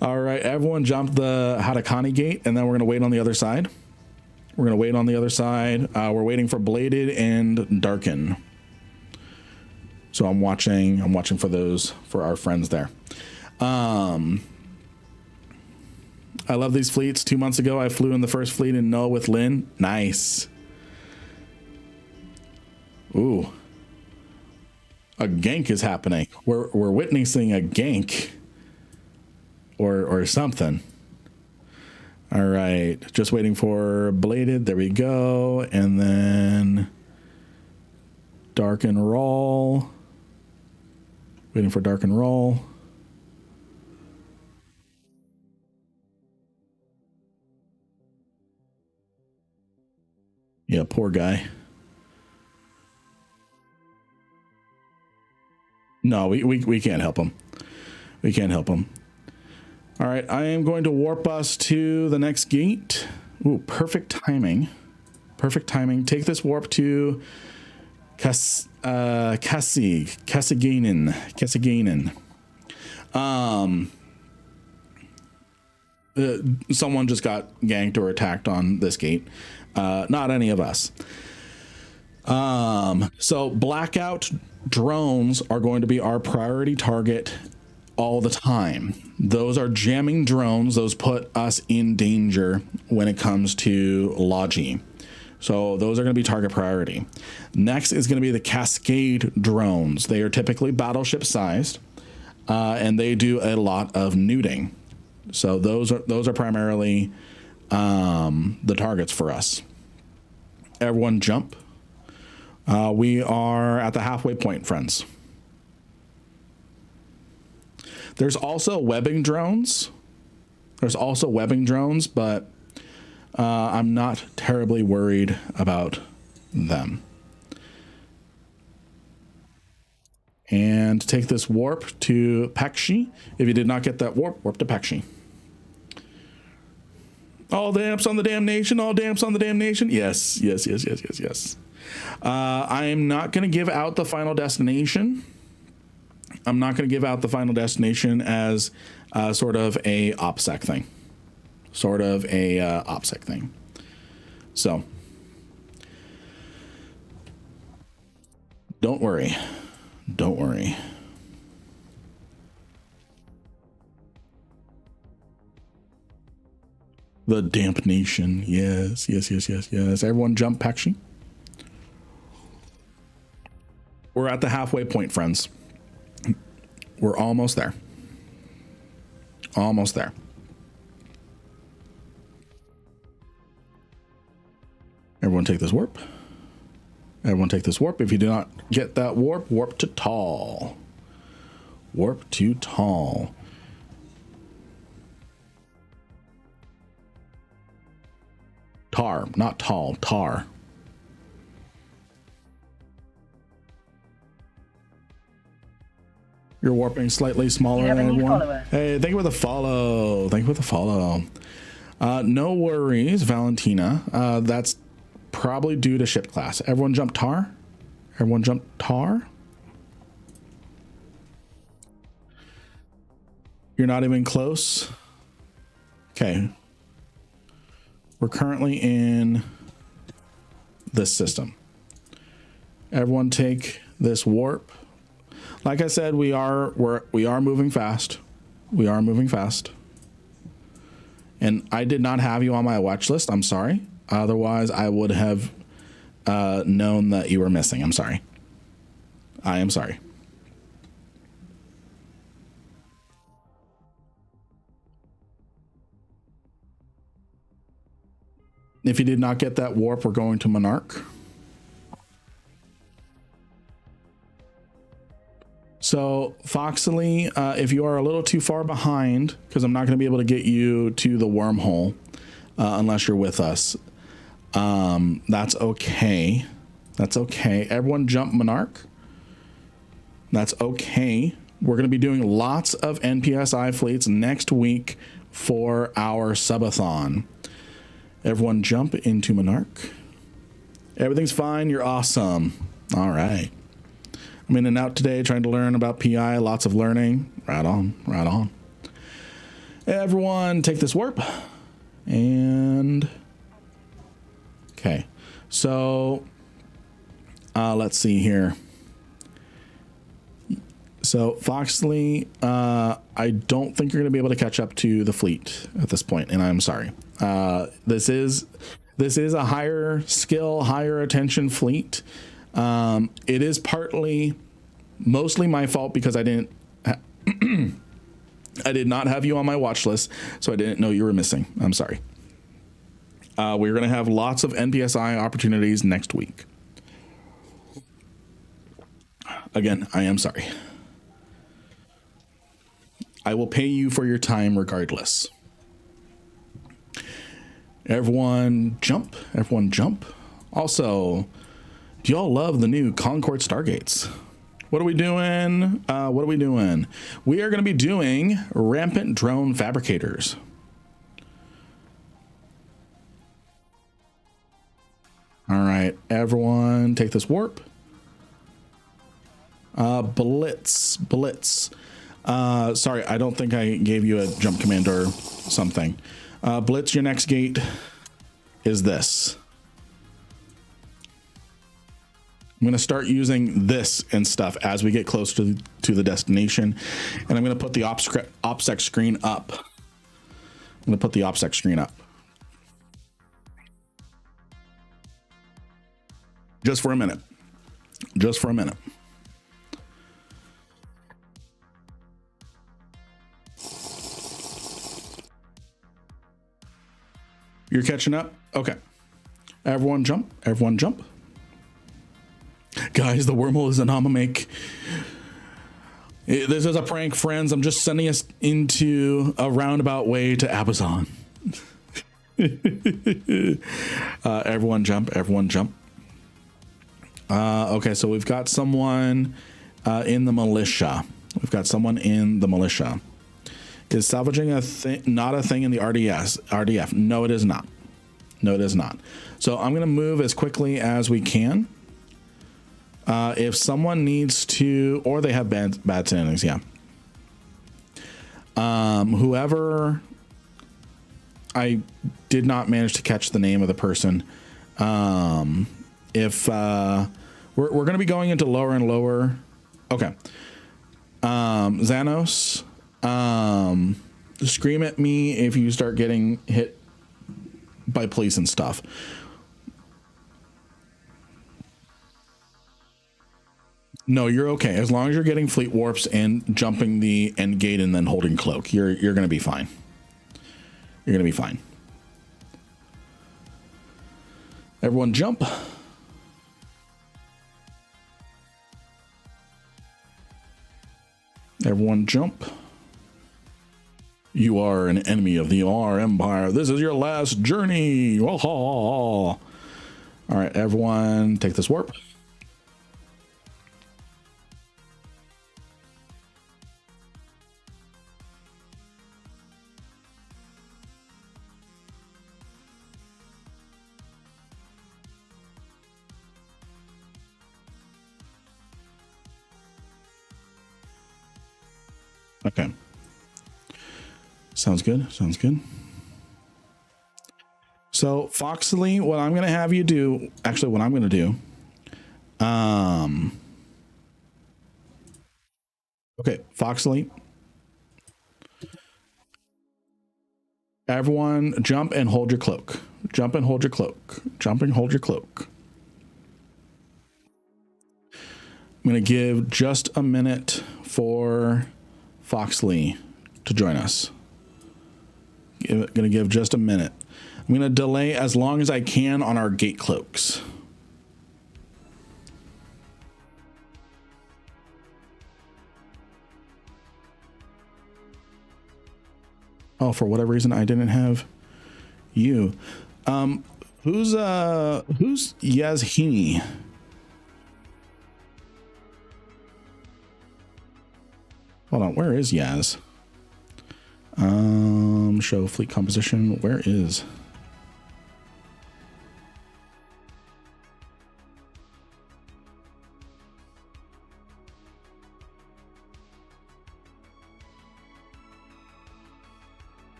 A: All right, everyone jump the Hadakani gate, and then we're going to wait on the other side. We're going to wait on the other side. We're waiting for Bladed and Darken. So I'm watching for those, for our friends there. I love these fleets. 2 months ago, I flew in the first fleet in Null with Lynn. Nice. Ooh. A gank is happening. We're witnessing a gank. Or something. All right, just waiting for Bladed. There we go. And then Dark and roll. Waiting for dark and roll. Yeah, poor guy. No, we can't help him. We can't help him. All right, I am going to warp us to the next gate. Ooh, perfect timing. Perfect timing. Take this warp to Cassigainen. Someone just got ganked or attacked on this gate. Not any of us. So blackout drones are going to be our priority target all the time. Those are jamming drones. Those put us in danger when it comes to Logi. So those are going to be target priority. Next is going to be the Cascade drones. They are typically battleship sized, and they do a lot of nuding. So those are primarily the targets for us. Everyone jump. We are at the halfway point, friends. There's also webbing drones. But I'm not terribly worried about them. And take this warp to Pekshi. If you did not get that warp to Pekshi. All damps on the damnation, all damps on the damnation. Yes. I am not going to give out the final destination. I'm not going to give out the final destination as sort of a OPSEC thing. So don't worry. The damp nation. Yes. Everyone jump, Pekshi. We're at the halfway point, friends. We're almost there. Everyone take this warp. If you do not get that warp, warp to tall. Tar, not tall, tar. You're warping slightly smaller than everyone. Hey, thank you for the follow. No worries, Valentina. That's probably due to ship class. Everyone jump tar. You're not even close. Okay. We're currently in this system. Everyone take this warp. Like I said, we are moving fast. And I did not have you on my watch list. I'm sorry. Otherwise, I would have known that you were missing. I'm sorry. I am sorry. If you did not get that warp, we're going to Monarch. So Foxley, if you are a little too far behind, because I'm not going to be able to get you to the wormhole unless you're with us, that's okay. Everyone jump Monarch. That's okay. We're going to be doing lots of NPSI fleets next week for our subathon. Everyone jump into Monarch. Everything's fine. You're awesome. All right. I'm in and out today trying to learn about PI. Lots of learning. Right on. Everyone take this warp. And okay. So let's see here. So Foxley, I don't think you're going to be able to catch up to the fleet at this point, and I'm sorry. This is a higher skill, higher attention fleet. It is mostly my fault because I did not have you on my watch list, so I didn't know you were missing. I'm sorry. We're going to have lots of NPSI opportunities next week. Again, I am sorry. I will pay you for your time regardless. Everyone jump. Everyone jump. Also, do y'all love the new Concord Stargates? What are we doing? What are we doing? We are going to be doing Rampant Drone Fabricators. All right, everyone take this warp. Blitz. Sorry, I don't think I gave you a jump command or something. Blitz, your next gate is this. I'm going to start using this and stuff as we get closer to the destination. And I'm going to put the OPSEC screen up. I'm going to put the OPSEC screen up. Just for a minute. Just for a minute. You're catching up? Okay. Everyone jump. Everyone jump. Guys, the wormhole is an Amamake. This is a prank, friends. I'm just sending us into a roundabout way to Abazon. Everyone jump. Everyone jump. Okay, so we've got someone in the militia. We've got someone in the militia. Is salvaging not a thing in the RDF? No, it is not. No, it is not. So I'm going to move as quickly as we can. If someone needs to, or they have bad standings, yeah. Whoever, I did not manage to catch the name of the person. If we're going to be going into lower and lower. Okay. Xanos, scream at me if you start getting hit by police and stuff. No, you're okay. As long as you're getting fleet warps and jumping the end gate and then holding cloak, you're going to be fine. You're going to be fine. Everyone jump. Everyone jump. You are an enemy of the R Empire. This is your last journey. All right, everyone take this warp. Okay. Sounds good. Sounds good. So Foxley, what I'm going to have you do, actually what I'm going to do, okay, Foxley, everyone jump and hold your cloak. Jump and hold your cloak. Jump and hold your cloak. I'm going to give just a minute for Foxley to join us. Going to give just a minute. I'm going to delay as long as I can on our gate cloaks. Oh, for whatever reason, I didn't have you. Who's Yazhini? Hold on, where is Yaz? Show fleet composition. Where is?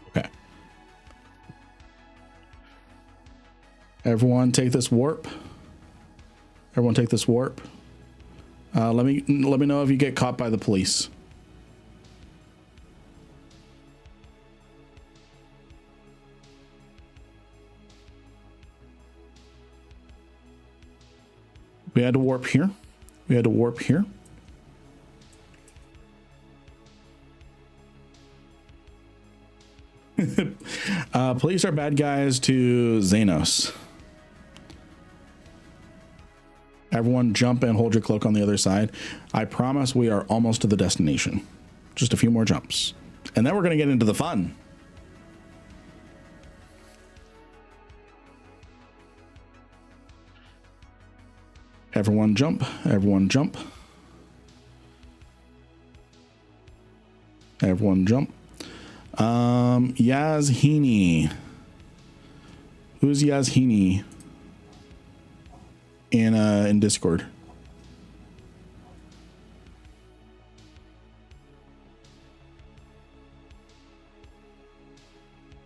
A: Okay. Everyone take this warp. Everyone take this warp. Let me know if you get caught by the police. We had to warp here. We had to warp here. Police are bad guys to Xanos. Everyone jump and hold your cloak on the other side. I promise we are almost to the destination. Just a few more jumps. And then we're going to get into the fun. Everyone jump. Everyone jump. Everyone jump. Yazhini. Who's Yazhini in Discord?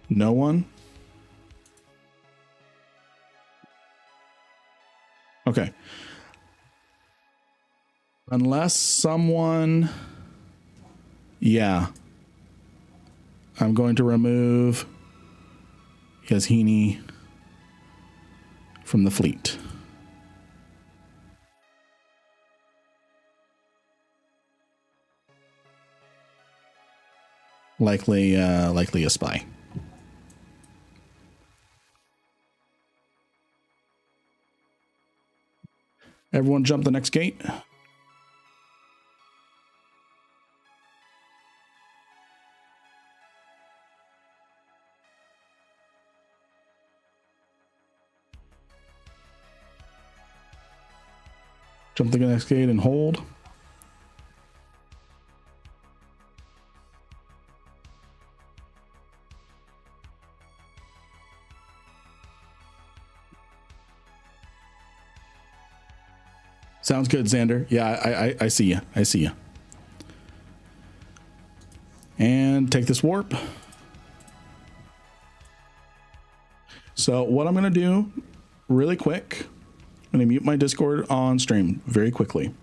A: No one? Okay. Unless someone... Yeah. I'm going to remove Yazhini from the fleet. Likely a spy. Everyone jump the next gate. Jump the next gate and hold. Sounds good, Xander. Yeah, I see you. I see you. And take this warp. So what I'm going to do really quick, I'm going to mute my Discord on stream very quickly.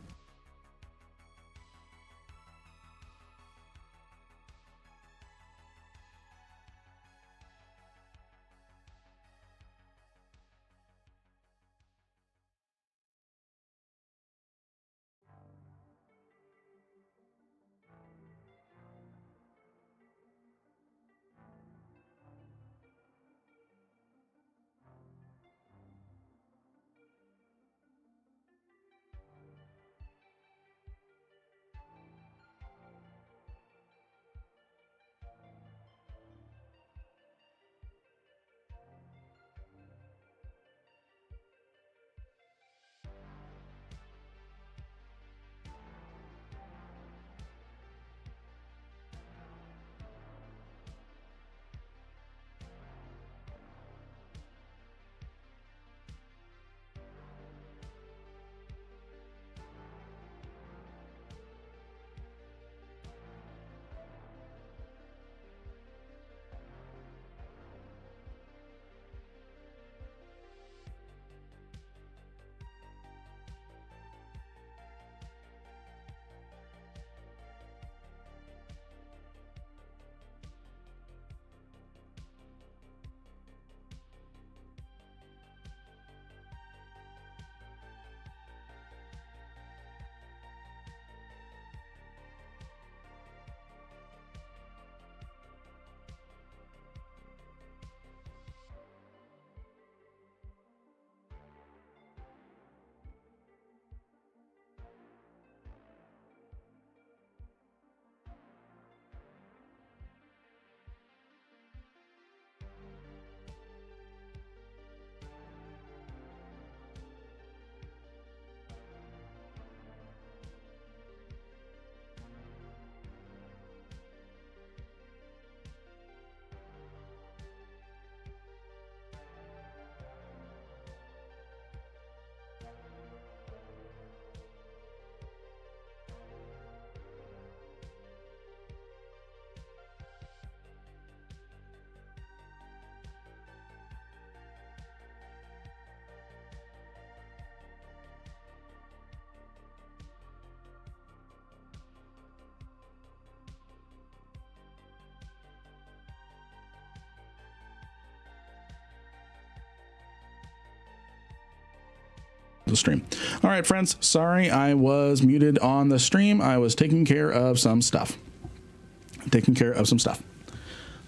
A: The stream. All right, friends, sorry I was muted on the stream. I was taking care of some stuff.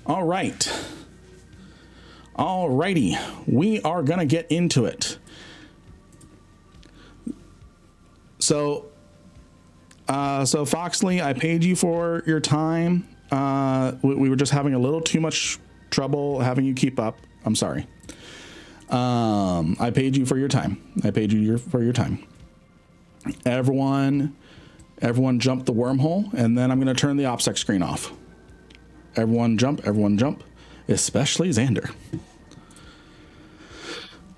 A: All right. All righty. We are going to get into it. So Foxley, I paid you for your time. We were just having a little too much trouble having you keep up. I'm sorry. I paid you for your time. I paid you for your time. Everyone jump the wormhole, and then I'm going to turn the OPSEC screen off. Everyone jump, especially Xander.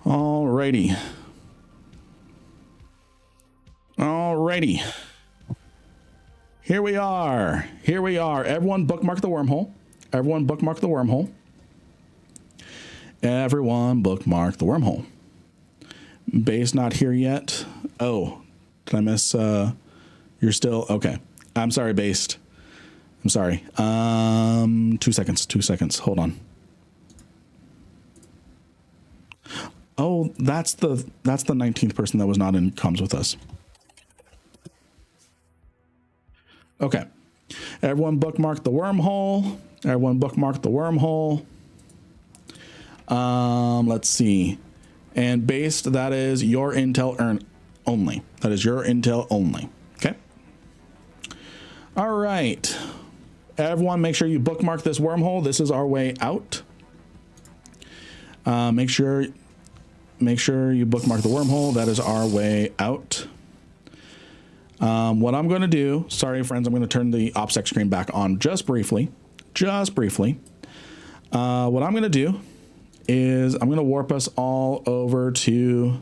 A: Alrighty. Here we are. Everyone bookmark the wormhole. Everyone bookmark the wormhole. Base not here yet. Oh, did I miss? You're still okay. I'm sorry, Based. I'm sorry. 2 seconds. Hold on. Oh, that's the 19th person that was not in comms with us. Okay. Everyone bookmark the wormhole. Let's see. And Based, that is your intel only. Okay. All right. Everyone, make sure you bookmark this wormhole. This is our way out. Make sure you bookmark the wormhole. That is our way out. What I'm going to do, sorry friends, I'm going to turn the OPSEC screen back on just briefly. What I'm going to do is I'm going to warp us all over to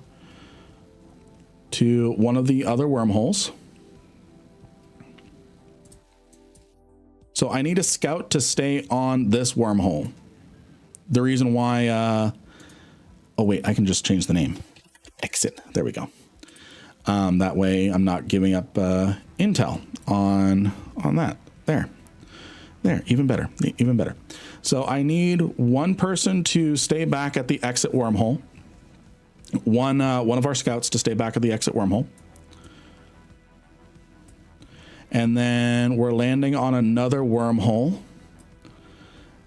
A: one of the other wormholes. So I need a scout to stay on this wormhole. The reason why, oh wait, I can just change the name. Exit, there we go. That way I'm not giving up intel on that. There, even better. So I need one person to stay back at the exit wormhole. One of our scouts to stay back at the exit wormhole. And then we're landing on another wormhole.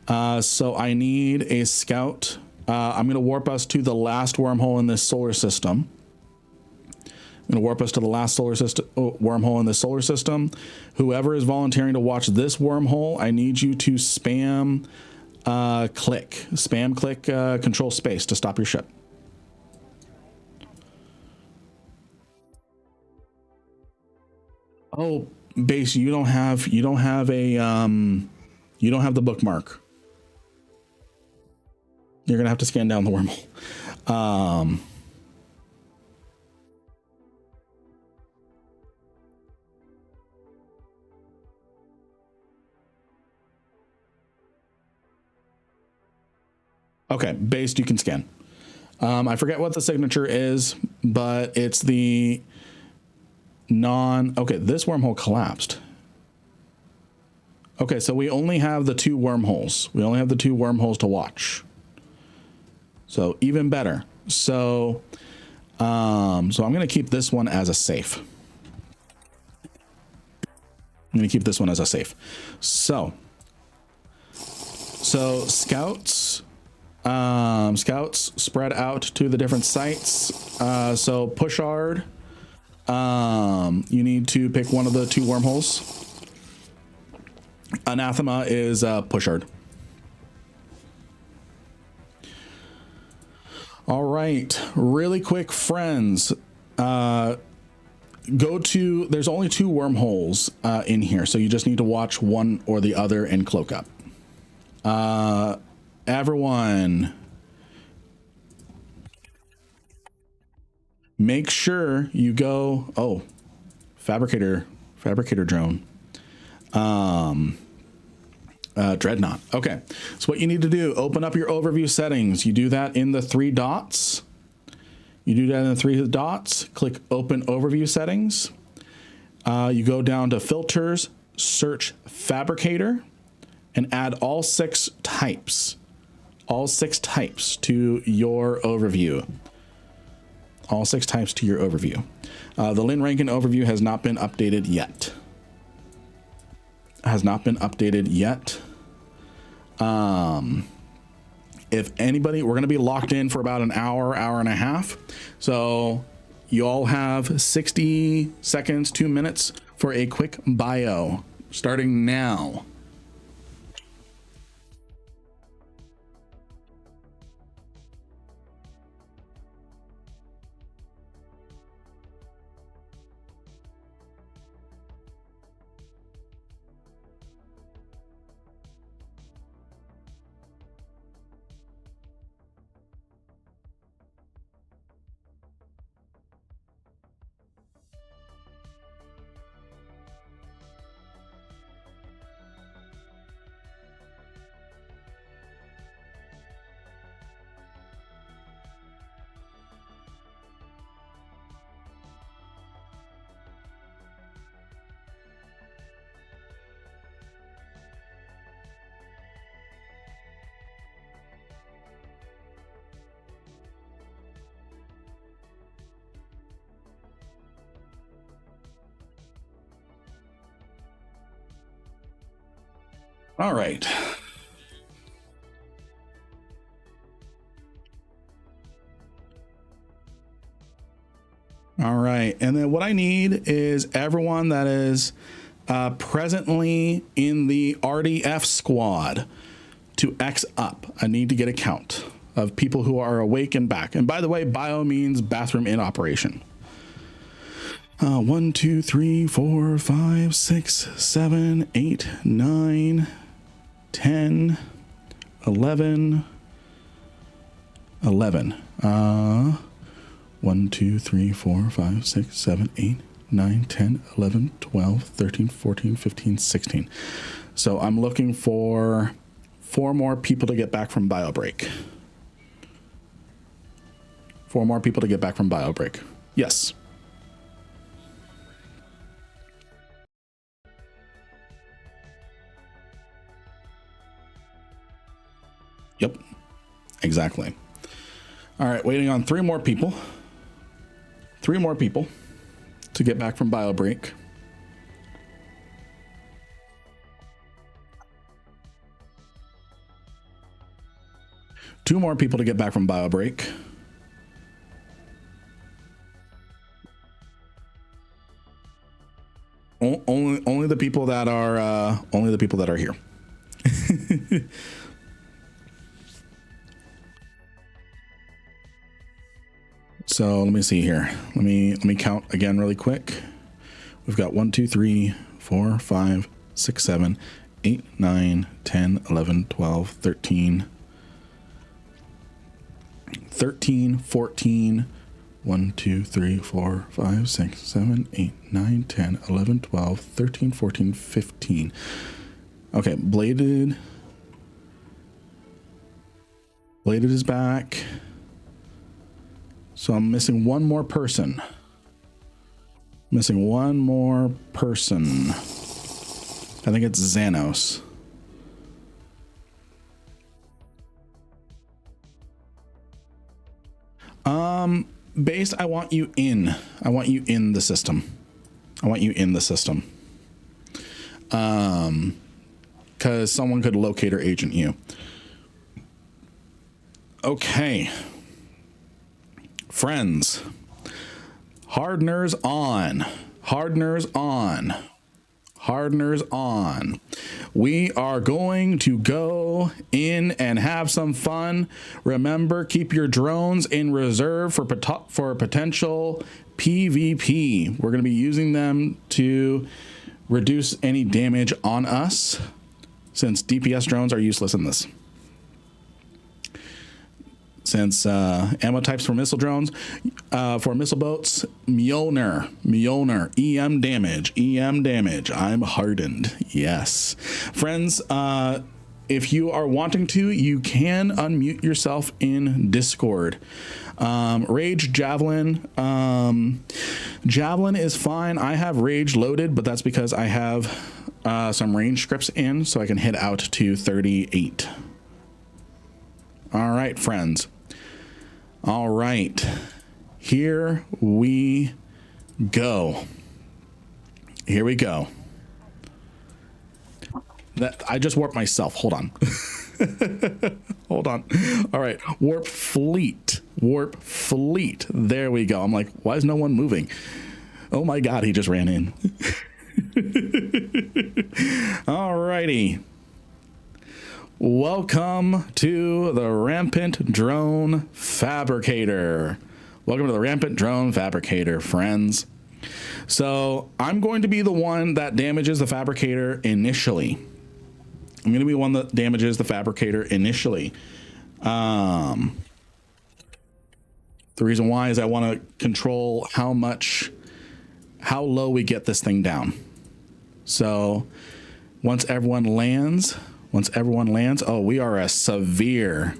A: So I need a scout. I'm going to warp us to the last wormhole in this solar system. Wormhole in this solar system. Whoever is volunteering to watch this wormhole, I need you to spam click control space to stop your ship. Oh, Base, you don't have the bookmark. You're gonna have to scan down the wormhole. Okay, Based, you can scan. I forget what the signature is, but it's the okay, this wormhole collapsed. Okay, so we only have the two wormholes. To watch. So even better. So I'm going to keep this one as a safe. So scouts spread out to the different sites. So Pushard, you need to pick one of the two wormholes. Anathema is Pushard. All right, really quick, friends. There's only two wormholes in here, so you just need to watch one or the other and cloak up. Everyone, make sure you go. Oh, fabricator drone. Dreadnought. Okay, so what you need to do, open up your overview settings. You do that in the three dots. Click open overview settings. You go down to filters, search fabricator, and add all six types to your overview. The Lynn Rankin overview has not been updated yet. If anybody, we're going to be locked in for about an hour and a half. So you all have 60 seconds, 2 minutes for a quick bio, starting now. All right. All right. And then what I need is everyone that is presently in the RDF squad to X up. I need to get a count of people who are awake and back. And by the way, bio means bathroom in operation. 1, 2, 3, 4, 5, 6, 7, 8, 9, 10, 11, 11. 1, 2, 3, 4, 5, 6, 7, 8, 9, 10, 11, 12, 13, 14, 15, 16. So I'm looking for 4 more people to get back from bio break. 4 more people to get back from bio break. Yes. Yep, exactly. All right, waiting on 3 more people. 3 more people to get back from bio break. Two more people to get back from bio break. Only the people that are here. So let me see here. Let me count again really quick. We've got 1, 2, 3, 4, 5, 6, 7, 8, 9, 10, 11, 12, 13, 14. 1, 2, 3, 4, 5, 6, 7, 8, 9, 10, 11, 12, 13, 14, 15. Okay, Bladed is back. So I'm missing one more person. I think it's Xanos. Based, I want you in the system. Because someone could locator agent you. Okay. Friends, hardeners on. We are going to go in and have some fun. Remember, keep your drones in reserve for potential PvP. We're going to be using them to reduce any damage on us, since DPS drones are useless in this. Since ammo types for missile drones, for missile boats, Mjolnir, EM damage. I'm hardened. Yes. Friends, if you are wanting to, you can unmute yourself in Discord. Rage Javelin. Javelin is fine. I have Rage loaded, but that's because I have some range scripts in, so I can hit out to 38. All right, friends. All right, here we go. That I just warped myself. Hold on. Hold on. All right, warp fleet. warp fleet. There we go. I'm like, why is no one moving? Oh my God, he just ran in. Alrighty. Welcome to the Rampant Drone Fabricator. Welcome to the Rampant Drone Fabricator, friends. So I'm going to be the one that damages the fabricator initially. I'm going to be one that damages the fabricator initially. The reason why is I want to control how low we get this thing down. So once everyone lands, oh, we are a severe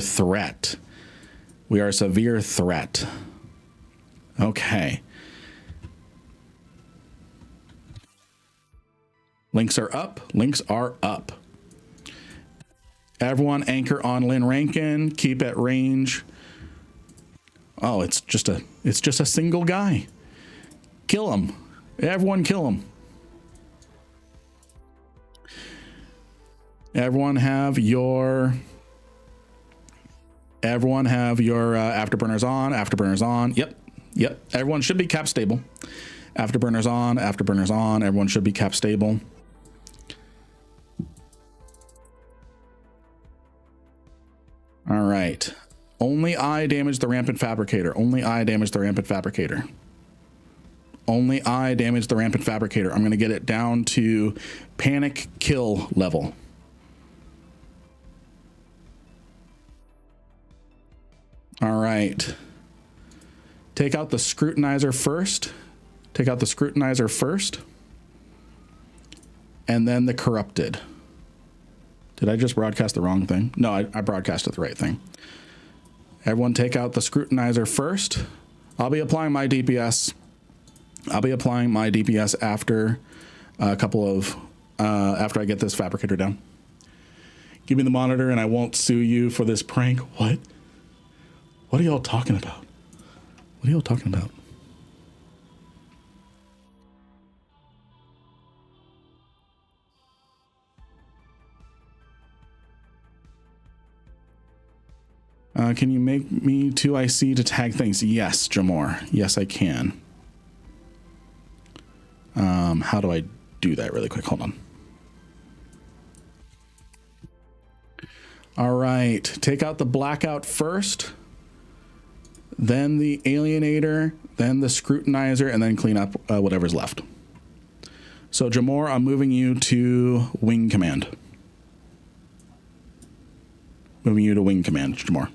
A: threat. We are a severe threat. Okay. Links are up. Everyone anchor on Lynn Rankin, keep at range. Oh, it's just a single guy. Kill him. Everyone kill him. Everyone have your afterburners on. Yep. Everyone should be cap stable. Afterburners on. Everyone should be cap stable. All right. Only I damage the Rampant Fabricator. Only I damage the Rampant Fabricator. I'm going to get it down to panic kill level. All right. Take out the scrutinizer first. And then the corrupted. Did I just broadcast the wrong thing? No, I broadcasted the right thing. Everyone take out the scrutinizer first. I'll be applying my DPS. After after I get this fabricator down. Give me the monitor and I won't sue you for this prank. What? What are y'all talking about? Can you make me 2IC to tag things? Yes, Jamor. Yes, I can. How do I do that really quick? Hold on. All right. Take out the blackout first, then the alienator, then the scrutinizer, and then clean up whatever's left. So Jamor, I'm moving you to wing command. Jamor.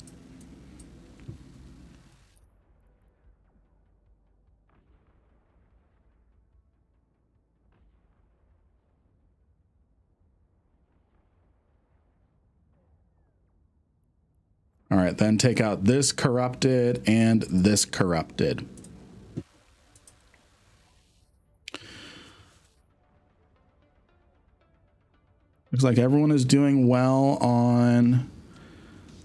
A: All right, then take out this corrupted and this corrupted. Looks like everyone is doing well on.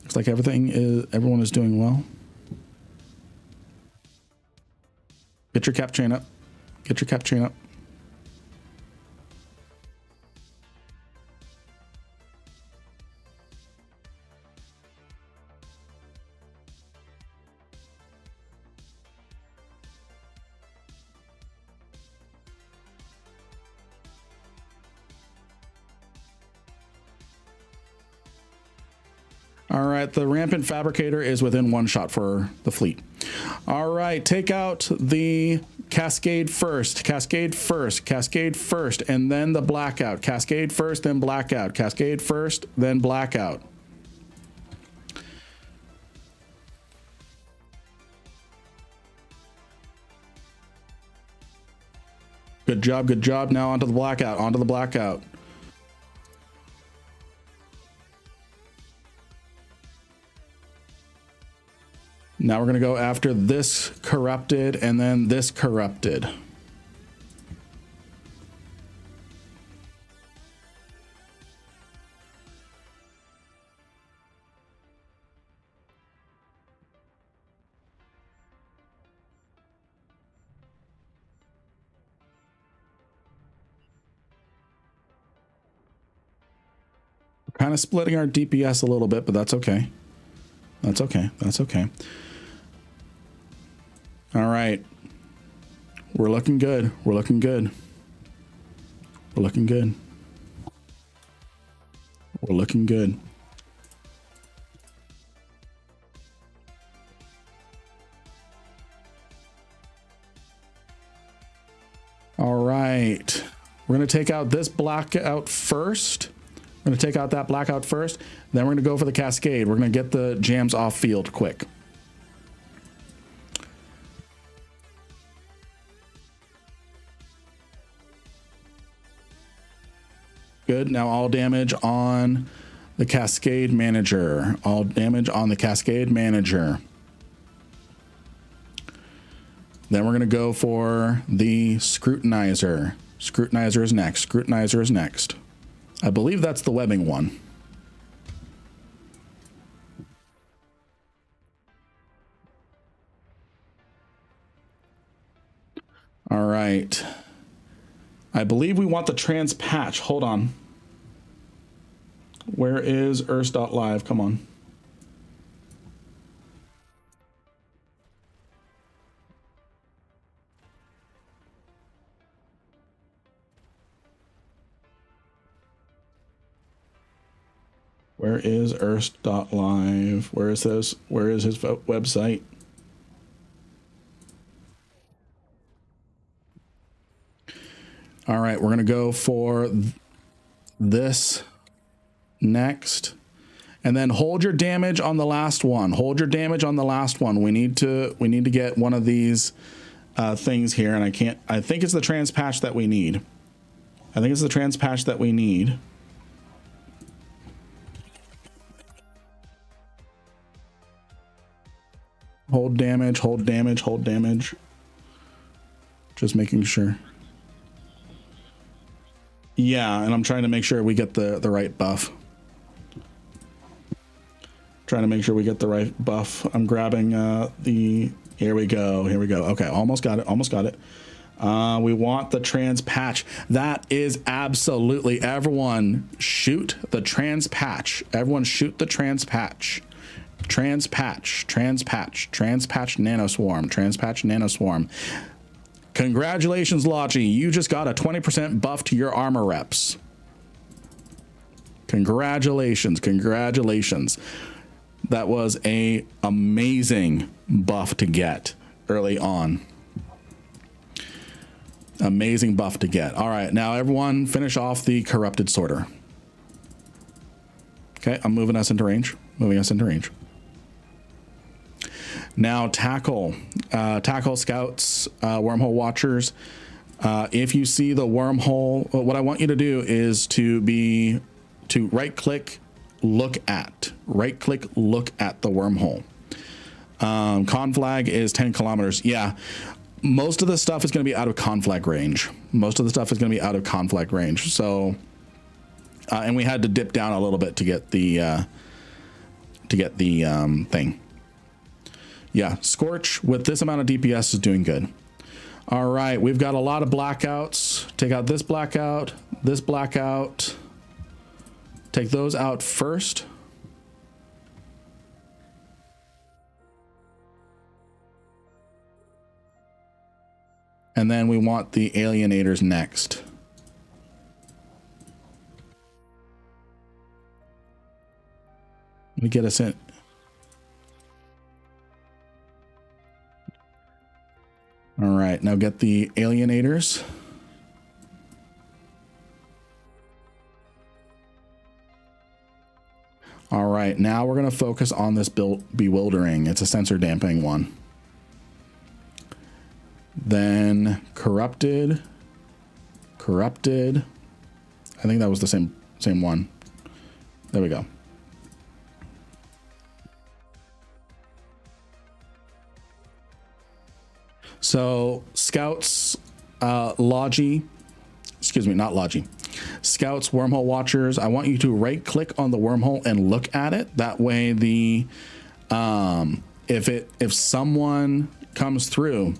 A: Looks like everyone is doing well. Get your cap chain up. All right, the Rampant Fabricator is within one shot for the fleet. All right, take out the Cascade first, and then the Blackout. Cascade first, then Blackout. Cascade first, then Blackout. Good job. Now onto the Blackout. Now we're going to go after this corrupted and then this corrupted. We're kind of splitting our DPS a little bit, but that's okay. That's okay. That's okay. All right. We're looking good. We're looking good. We're looking good. We're looking good. All right. We're going to take out this blackout first. We're going to take out that blackout first. Then we're going to go for the cascade. We're going to get the jams off field quick. Good. Now all damage on the cascade manager. All damage on the cascade manager. Then we're going to go for the scrutinizer. Scrutinizer is next. Scrutinizer is next. I believe that's the webbing one. All right. I believe we want the trans patch. Hold on. Where is ers.live? Come on. Where is ers.live? Where is this? Where is his website? All right, we're going to go for this next. And then hold your damage on the last one. Hold your damage on the last one. We need to get one of these things here, and I think it's the trans patch that we need. I think it's the trans patch that we need. Hold damage, hold damage, hold damage. Just making sure. Yeah, and I'm trying to make sure we get the right buff. Trying to make sure we get the right buff. I'm grabbing here we go. Here we go. Okay, almost got it. Almost got it. We want the trans patch. That is absolutely, everyone shoot the trans patch. Everyone shoot the trans patch. Trans patch, trans patch, trans patch nanoswarm, trans patch nanoswarm. Congratulations, Logi. You just got a 20% buff to your armor reps. Congratulations, congratulations. That was a amazing buff to get early on. Amazing buff to get. All right, now everyone finish off the corrupted sorter. Okay, I'm moving us into range. Moving us into range. Now tackle, tackle scouts, wormhole watchers. If you see the wormhole, what I want you to do is to right click, look at the wormhole. Con flag is 10 kilometers. Yeah. Most of the stuff is going to be out of conflag range. Most of the stuff is going to be out of conflag range. So, and we had to dip down a little bit to get the thing. Yeah, Scorch with this amount of DPS is doing good. All right, we've got a lot of blackouts. Take out this blackout, this blackout. Take those out first. And then we want the alienators next. Let me get us in. All right, now get the alienators. All right, now we're going to focus on this bewildering. It's a sensor damping one. Then corrupted. I think that was the same one. There we go. So scouts, Logi, excuse me, not Logi. Scouts, wormhole watchers, I want you to right click on the wormhole and look at it. That way the if someone comes through,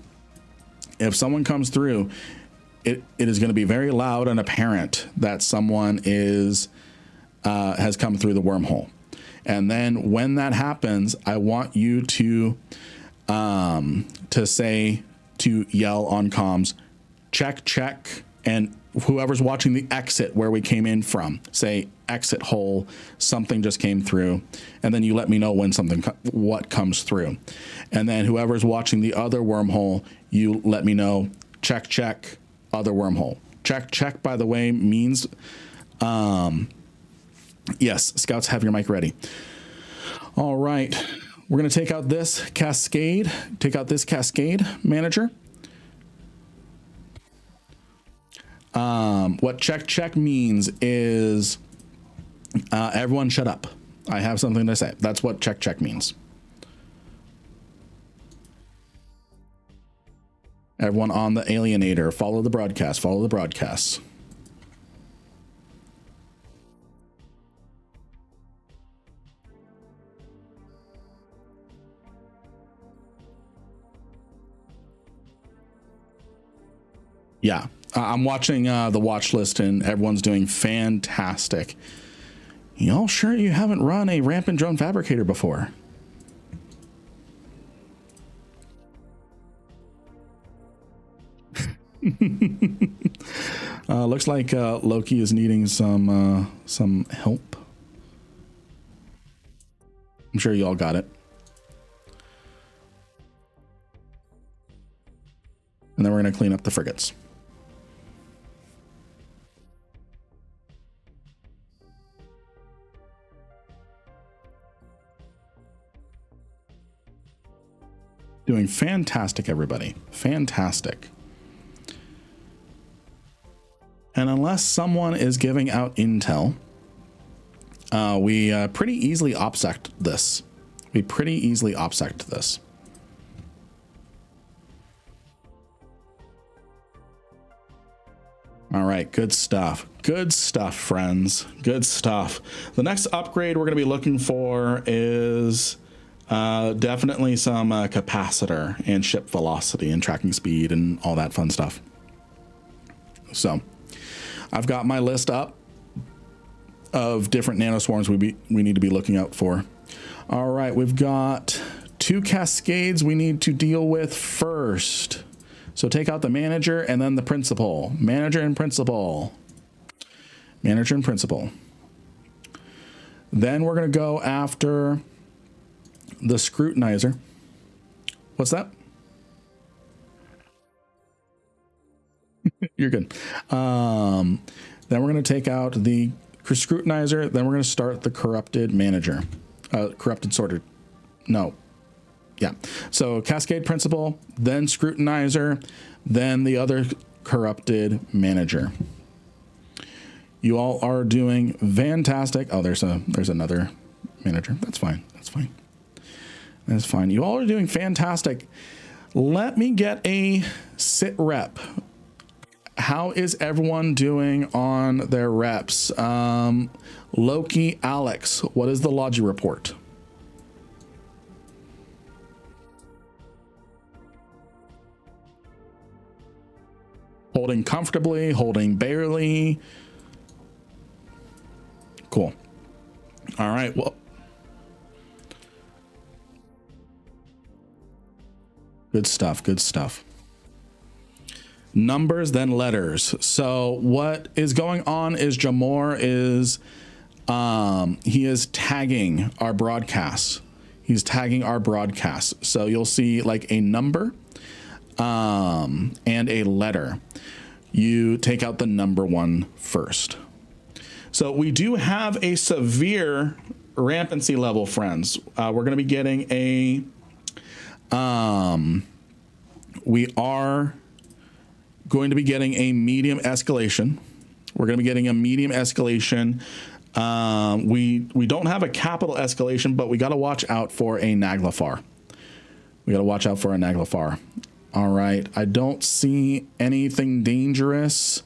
A: it is going to be very loud and apparent that someone has come through the wormhole. And then when that happens, I want you to yell on comms, check, check. And whoever's watching the exit where we came in from, say exit hole, something just came through. And then you let me know when what comes through. And then whoever's watching the other wormhole, you let me know, check, check, other wormhole. Check, check, by the way, means, yes, scouts, have your mic ready. All right. We're going to take out this cascade manager. What check, check means is, everyone shut up. I have something to say. That's what check, check means. Everyone on the alienator, follow the broadcast, follow the broadcast. Yeah, I'm watching the watch list and everyone's doing fantastic. Y'all sure you haven't run a rampant drone fabricator before? Looks like Loki is needing some help. I'm sure you all got it. And then we're going to clean up the frigates. Doing fantastic, everybody. Fantastic. And unless someone is giving out intel, we pretty easily OPSEC'd this. All right, good stuff. Good stuff, friends. Good stuff. The next upgrade we're going to be looking for is definitely some capacitor and ship velocity and tracking speed and all that fun stuff. So I've got my list up of different nanoswarms we need to be looking out for. All right, we've got 2 cascades we need to deal with first. So take out the manager and then the principal. Manager and principal. Manager and principal. Then we're going to go after the scrutinizer. What's that? You're good. Then we're going to take out the scrutinizer. Then we're going to start the corrupted manager. Corrupted sorter. No. Yeah. So cascade principal, then scrutinizer, then the other corrupted manager. You all are doing fantastic. Oh, there's another manager. That's fine. That's fine. That's fine. You all are doing fantastic. Let me get a sit rep. How is everyone doing on their reps? Loki, Alex, what is the Logi report? Holding comfortably, holding barely. Cool. All right. Well, good stuff. Good stuff. Numbers, then letters. So what is going on is Jamor is, he is tagging our broadcasts. He's tagging our broadcasts. So you'll see like a number, and a letter. You take out the number one first. So we do have a severe rampancy level, friends. We're going to be getting a, we are going to be getting a medium escalation. We're going to be getting a medium escalation. We don't have a capital escalation, but we got to watch out for a Naglfar. We got to watch out for a Naglfar. All right. I don't see anything dangerous.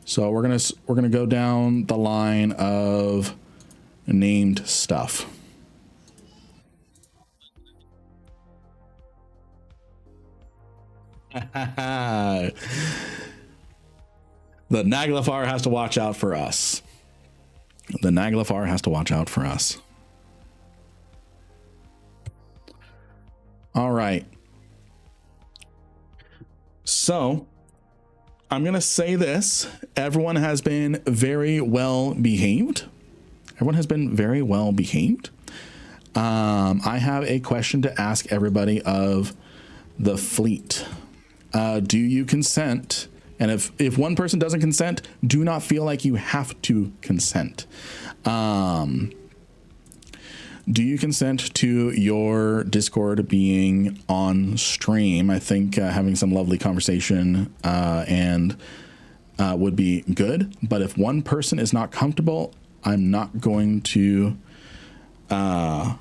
A: So we're going to go down the line of named stuff. The Naglfar has to watch out for us. The Naglfar has to watch out for us. All right. So I'm going to say this. Everyone has been very well behaved. Everyone has been very well behaved. I have a question to ask everybody of the fleet. Do you consent? And if one person doesn't consent, do not feel like you have to consent. Do you consent to your Discord being on stream? I think having some lovely conversation and would be good. But if one person is not comfortable, I'm not going to do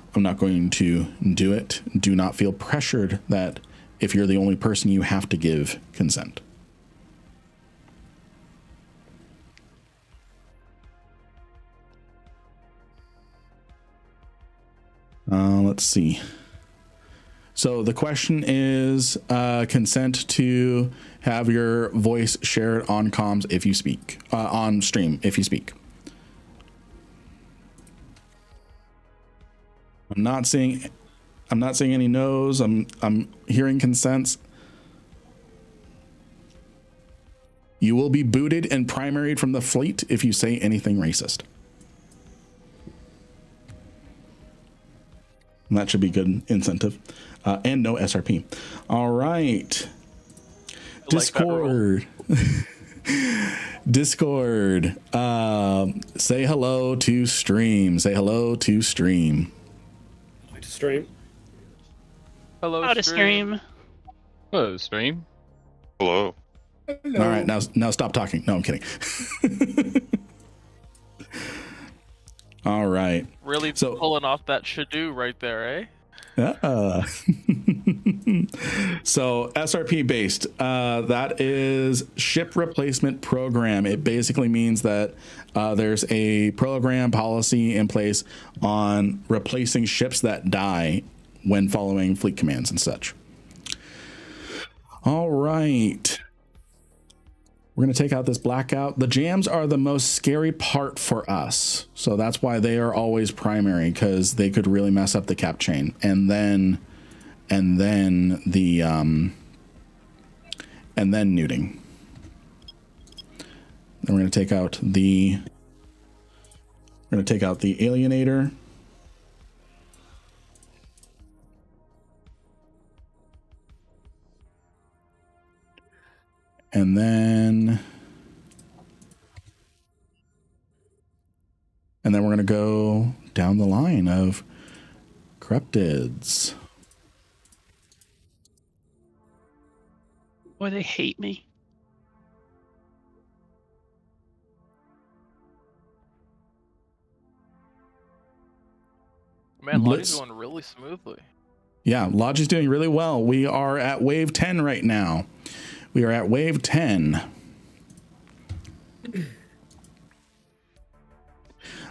A: it. Do not feel pressured that if you're the only person, you have to give consent. Let's see. So the question is consent to have your voice shared on comms if you speak, on stream if you speak. I'm not seeing any no's. I'm hearing consents. You will be booted and primaried from the fleet if you say anything racist. And that should be good incentive. And no SRP. All right. Discord. Discord. Say hello to stream. Say hello to stream.
B: Stream.
C: Hello to stream.
D: Hello, stream.
E: Hello.
A: Hello. All right, now stop talking. No, I'm kidding. All right.
C: Really pulling off that should-do right there, eh?
A: So SRP based, that is ship replacement program. It basically means that there's a program policy in place on replacing ships that die when following fleet commands and such. All right. We're going to take out this blackout. The jams are the most scary part for us. So that's why they are always primary, because they could really mess up the cap chain. And then neuting. Then we're going to take out the alienator. And then we're going to go down the line of corrupteds.
C: Boy, they hate me. Man, Logi's going really smoothly.
A: Yeah, Logi's doing really well. We are at wave 10 right now. We are at wave 10.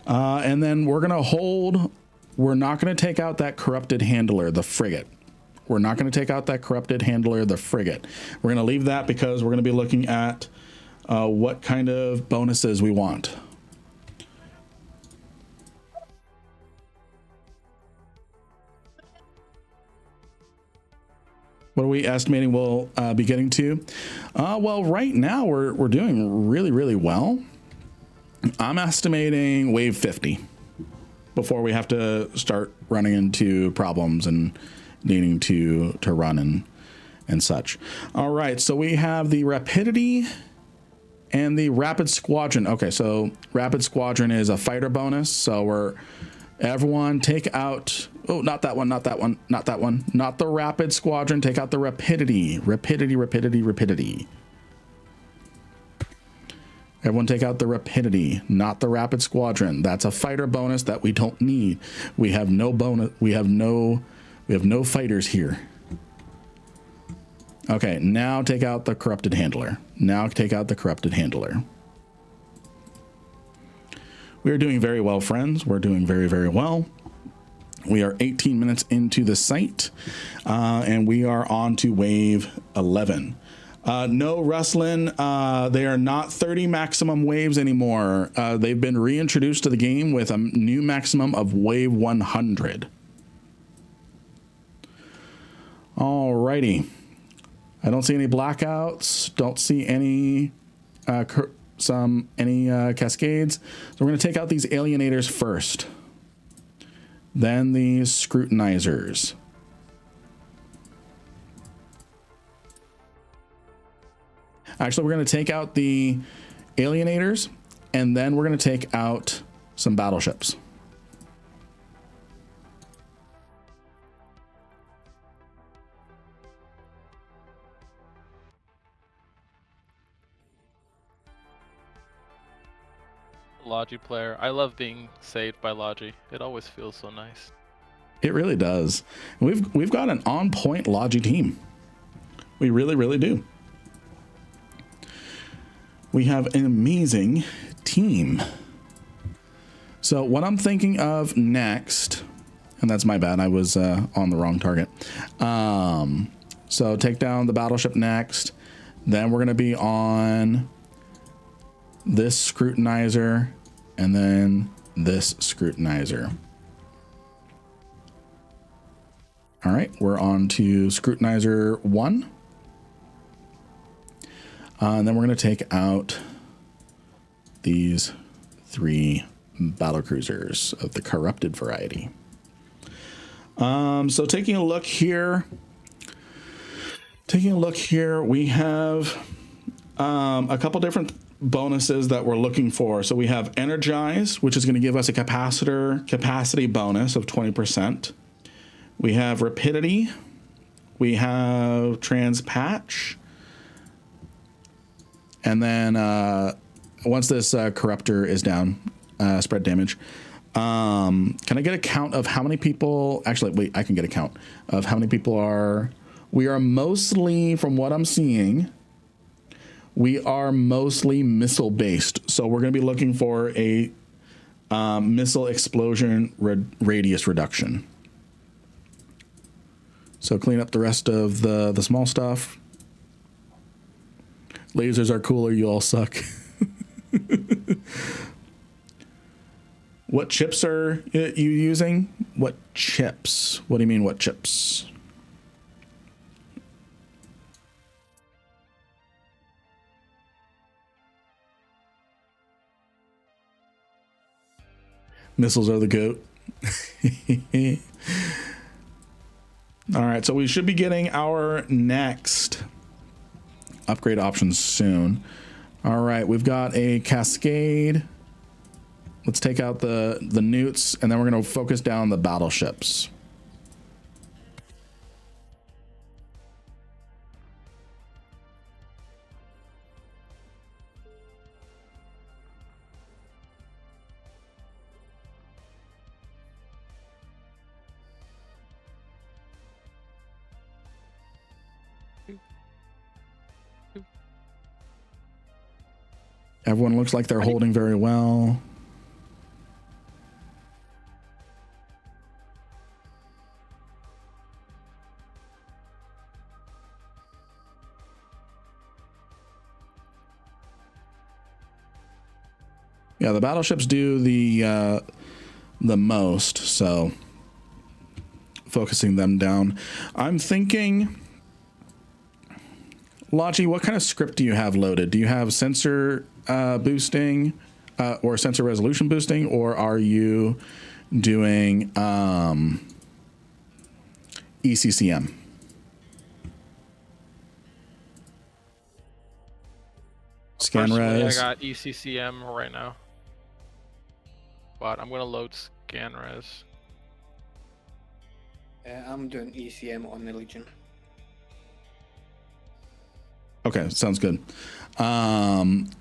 A: And then we're going to hold. We're not going to take out that corrupted handler, the frigate. We're not going to take out that corrupted handler, the frigate. We're going to leave that because we're going to be looking at what kind of bonuses we want. What are we estimating we'll be getting to? Well, right now we're doing really, really well. I'm estimating wave 50 before we have to start running into problems and needing to run and such. All right, so we have the rapidity and the rapid squadron. Okay, so rapid squadron is a fighter bonus. So everyone take out, oh, not that one, not that one, not that one, not the rapid squadron. Take out the rapidity. Everyone take out the rapidity, not the rapid squadron. That's a fighter bonus that we don't need. We have no bonus. We have no fighters here. Okay, now take out the corrupted handler. We are doing very well, friends. We're doing very, very well. We are 18 minutes into the site, and we are on to wave 11. No, Rustlin, they are not 30 maximum waves anymore. They've been reintroduced to the game with a new maximum of wave 100. Alrighty. I don't see any blackouts. Don't see any cascades. So we're going to take out these alienators first. Then these scrutinizers. Actually, we're going to take out the alienators, and then we're going to take out some battleships.
C: Logi player. I love being saved by Logi. It always feels so nice.
A: It really does. We've got an on-point Logi team. We really, really do. We have an amazing team. So what I'm thinking of next, and that's my bad, I was on the wrong target. So take down the battleship next. Then we're going to be on this scrutinizer and then this scrutinizer. All right, we're on to scrutinizer 1. And then we're going to take out these 3 battlecruisers of the corrupted variety. So taking a look here, we have a couple different bonuses that we're looking for. So we have Energize, which is going to give us a capacity bonus of 20%. We have Rapidity. We have Transpatch. And then once this corruptor is down, spread damage. Can I get a count of how many people? Actually, wait, I can get a count of how many people are. We are mostly, from what I'm seeing, we are mostly missile based. So we're going to be looking for a missile explosion radius reduction. So clean up the rest of the small stuff. Lasers are cooler, you all suck. What chips are you using? What chips? What do you mean, what chips? Missiles are the goat. All right, so we should be getting our next upgrade options soon. All right, we've got a cascade. Let's take out the newts, and then we're going to focus down the battleships. Everyone looks like they're holding very well. Yeah, the battleships do the most, so focusing them down. I'm thinking, Logi, what kind of script do you have loaded? Do you have sensor boosting or sensor resolution boosting, or are you doing ECCM? Scan res.
C: I got ECCM right now, but I'm gonna load scan res.
B: I'm doing ECM on the Legion.
A: Okay, sounds good.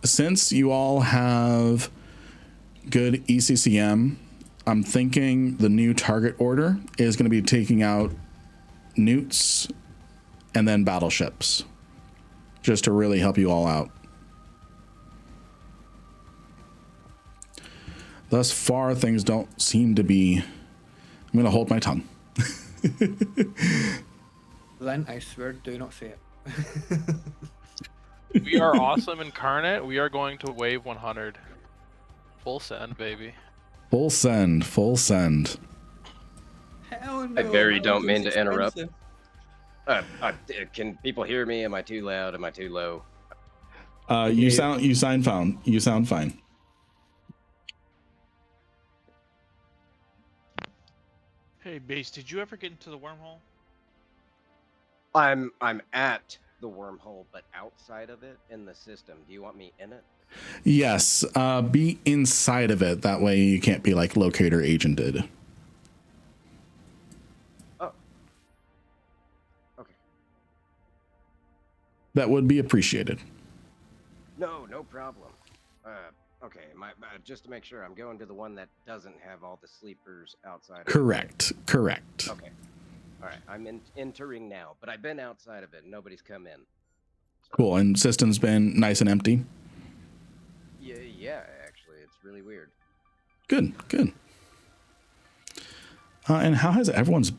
A: Since you all have good ECCM, I'm thinking the new target order is going to be taking out newts and then battleships, just to really help you all out. Thus far, things don't seem to be. I'm going to hold my tongue.
B: Len, I swear, do not say it.
C: We are awesome incarnate. We are going to wave 100. Full send, baby.
A: Full send, full send.
B: Hell no,
E: I very don't mean to interrupt. Can people hear me? Am I too loud? Am I too low?
A: You sound fine.
F: Hey, Base, did you ever get into the wormhole?
E: I'm at the wormhole, but outside of it in the system. Do you want me in it?
A: Yes, be inside of it. That way you can't be like locator agented.
E: Oh. Okay.
A: That would be appreciated.
E: No problem. Okay, just to make sure, I'm going to the one that doesn't have all the sleepers outside.
A: Correct.
E: Okay. All right, I'm entering now, but I've been outside of it. And nobody's come in. So.
A: Cool. And system's been nice and empty.
E: Yeah. Actually, it's really weird.
A: Good. And how has everyone's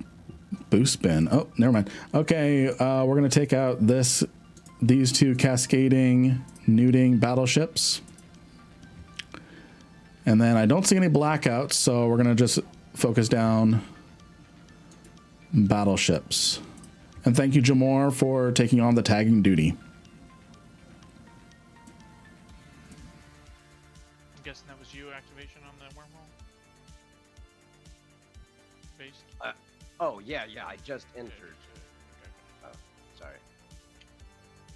A: boost been? Oh, never mind. Okay, we're gonna take out these two cascading nuding battleships. And then I don't see any blackouts, so we're gonna just focus down battleships. And thank you, Jamor, for taking on the tagging duty.
F: I'm guessing that was you activation on the wormhole? Base?
E: Oh, yeah, I just entered. Oh, sorry.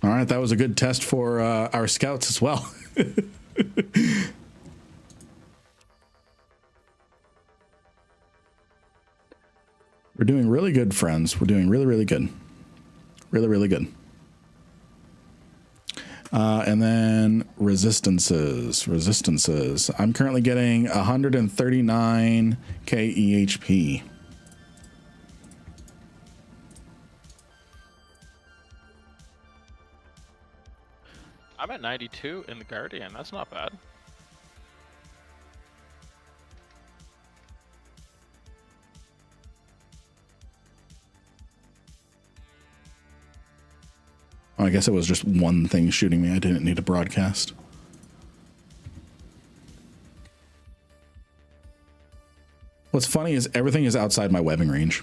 A: All right, that was a good test for our scouts as well. We're doing really good, friends. We're doing really good. Really good. And then resistances. I'm currently getting 139k EHP.
C: I'm at 92 in the Guardian. That's not bad.
A: I guess it was just one thing shooting me. I didn't need to broadcast. What's funny is everything is outside my webbing range.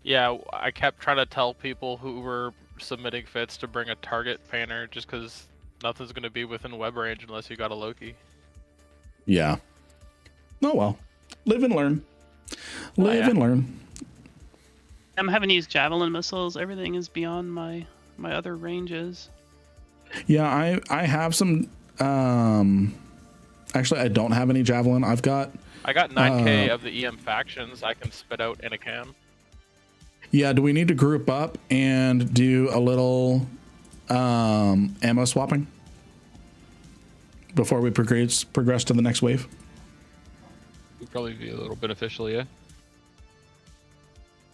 C: Yeah, I kept trying to tell people who were submitting fits to bring a target painter just because nothing's going to be within web range unless you got a Loki.
A: Yeah. Oh well. Live and learn. Live and learn.
G: I haven't used javelin missiles. Everything is beyond my other ranges.
A: Yeah, I have some. Actually, I don't have any javelin. I got
C: 9k of the EM factions I can spit out in a cam.
A: Yeah, do we need to group up and do a little ammo swapping before we progress to the next wave?
D: Would probably be a little beneficial, yeah.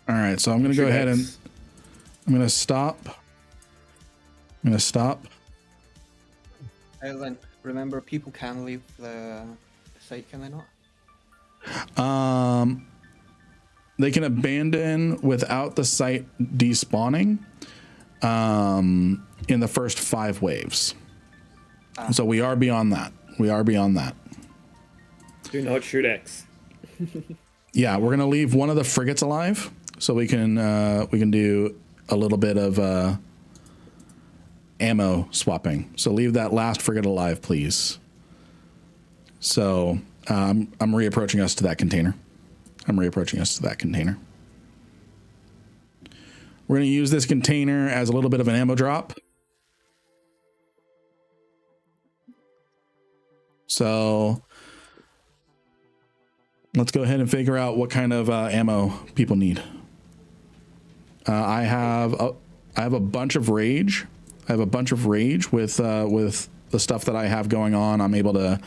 A: All right, so I'm going to go ahead and I'm going to stop.
B: Ellen, remember, people can leave the site, can they not?
A: They can abandon without the site despawning in the first 5 waves. So we are beyond that.
H: Do not shoot X.
A: Yeah, we're gonna leave one of the frigates alive, so we can do a little bit of ammo swapping. So leave that last frigate alive, please. So I'm reapproaching us to that container. We're going to use this container as a little bit of an ammo drop. So let's go ahead and figure out what kind of ammo people need. I have a bunch of rage. With the stuff that I have going on. I'm able to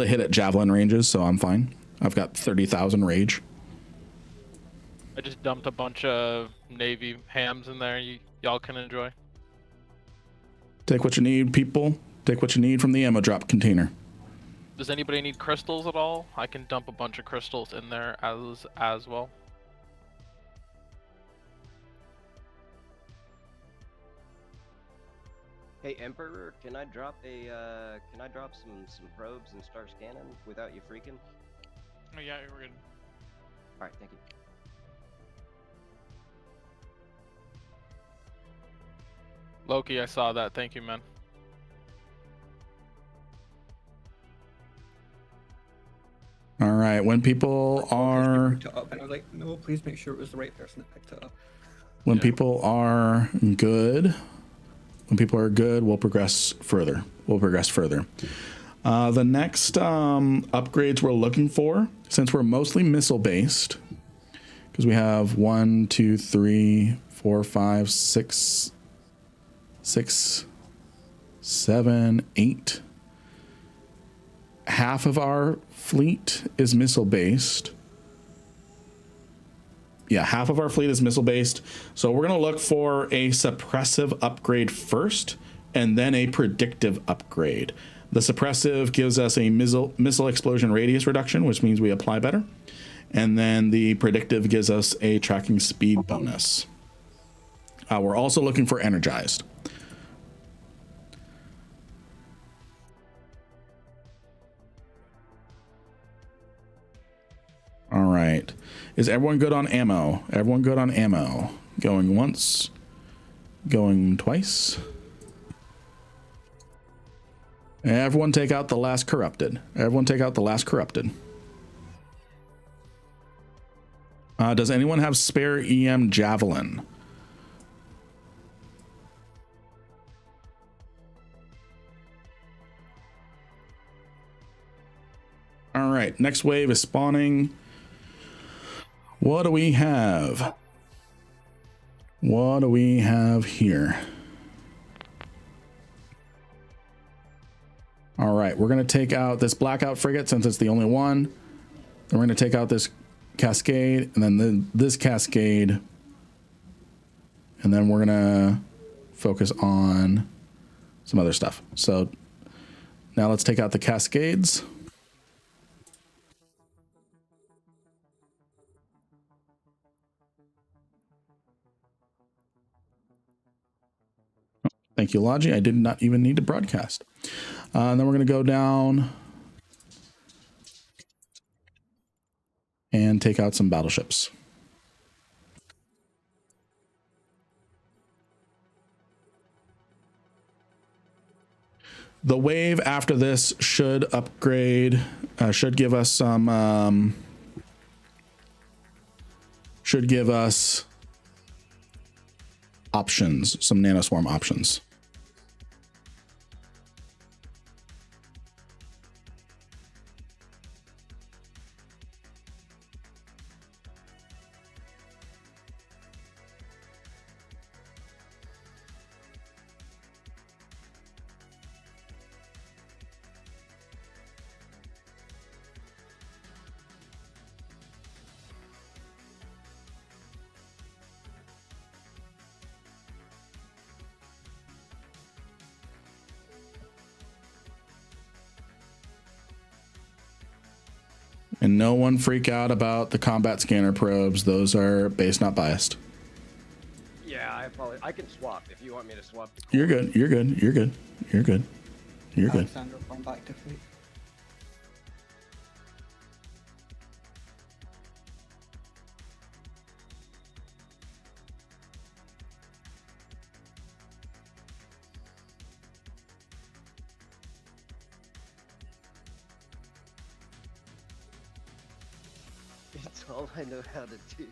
A: hit at javelin ranges, so I'm fine. I've got 30,000 rage.
C: I just dumped a bunch of Navy hams in there. Y'all can enjoy.
A: Take what you need, people. Take what you need from the ammo drop container.
C: Does anybody need crystals at all? I can dump a bunch of crystals in there as well.
E: Hey Emperor, can I drop some probes and start scanning without you freaking?
F: Oh yeah, we're good.
E: All right, thank you.
C: Loki, I saw that. Thank you, man.
A: All right. When people are
B: Picked it up, and I was like, no, please make sure it was the right person that picked it up.
A: when
C: Yeah.
A: people are good, we'll progress further. The next upgrades we're looking for, since we're mostly missile based, because we have 1, 2, 3, 4, 5, 6, 7, 8. Half of our fleet is missile based. Yeah, half of our fleet is missile based. So we're going to look for a suppressive upgrade first and then a predictive upgrade. The suppressive gives us a missile explosion radius reduction, which means we apply better. And then the predictive gives us a tracking speed bonus. We're also looking for energized. All right. Is everyone good on ammo? Everyone good on ammo? Going once, going twice. Everyone take out the last corrupted. Does anyone have spare EM javelin? All right. Next wave is spawning. What do we have? What do we have here? All right, we're going to take out this blackout frigate since it's the only one. Then we're going to take out this cascade and then this cascade. And then we're going to focus on some other stuff. So now let's take out the cascades. Thank you, Logi. I did not even need to broadcast. And then we're going to go down and take out some battleships. The wave after this should upgrade, should give us some, options, some nanoswarm options. And no one freak out about the combat scanner probes. Those are based, not biased.
E: Yeah, I apologize. I can swap if you want me to swap.
A: You're good. You're good. You're good. You're good. You're good.
B: Alexander, going back to fleet.
E: It's all I know how to do.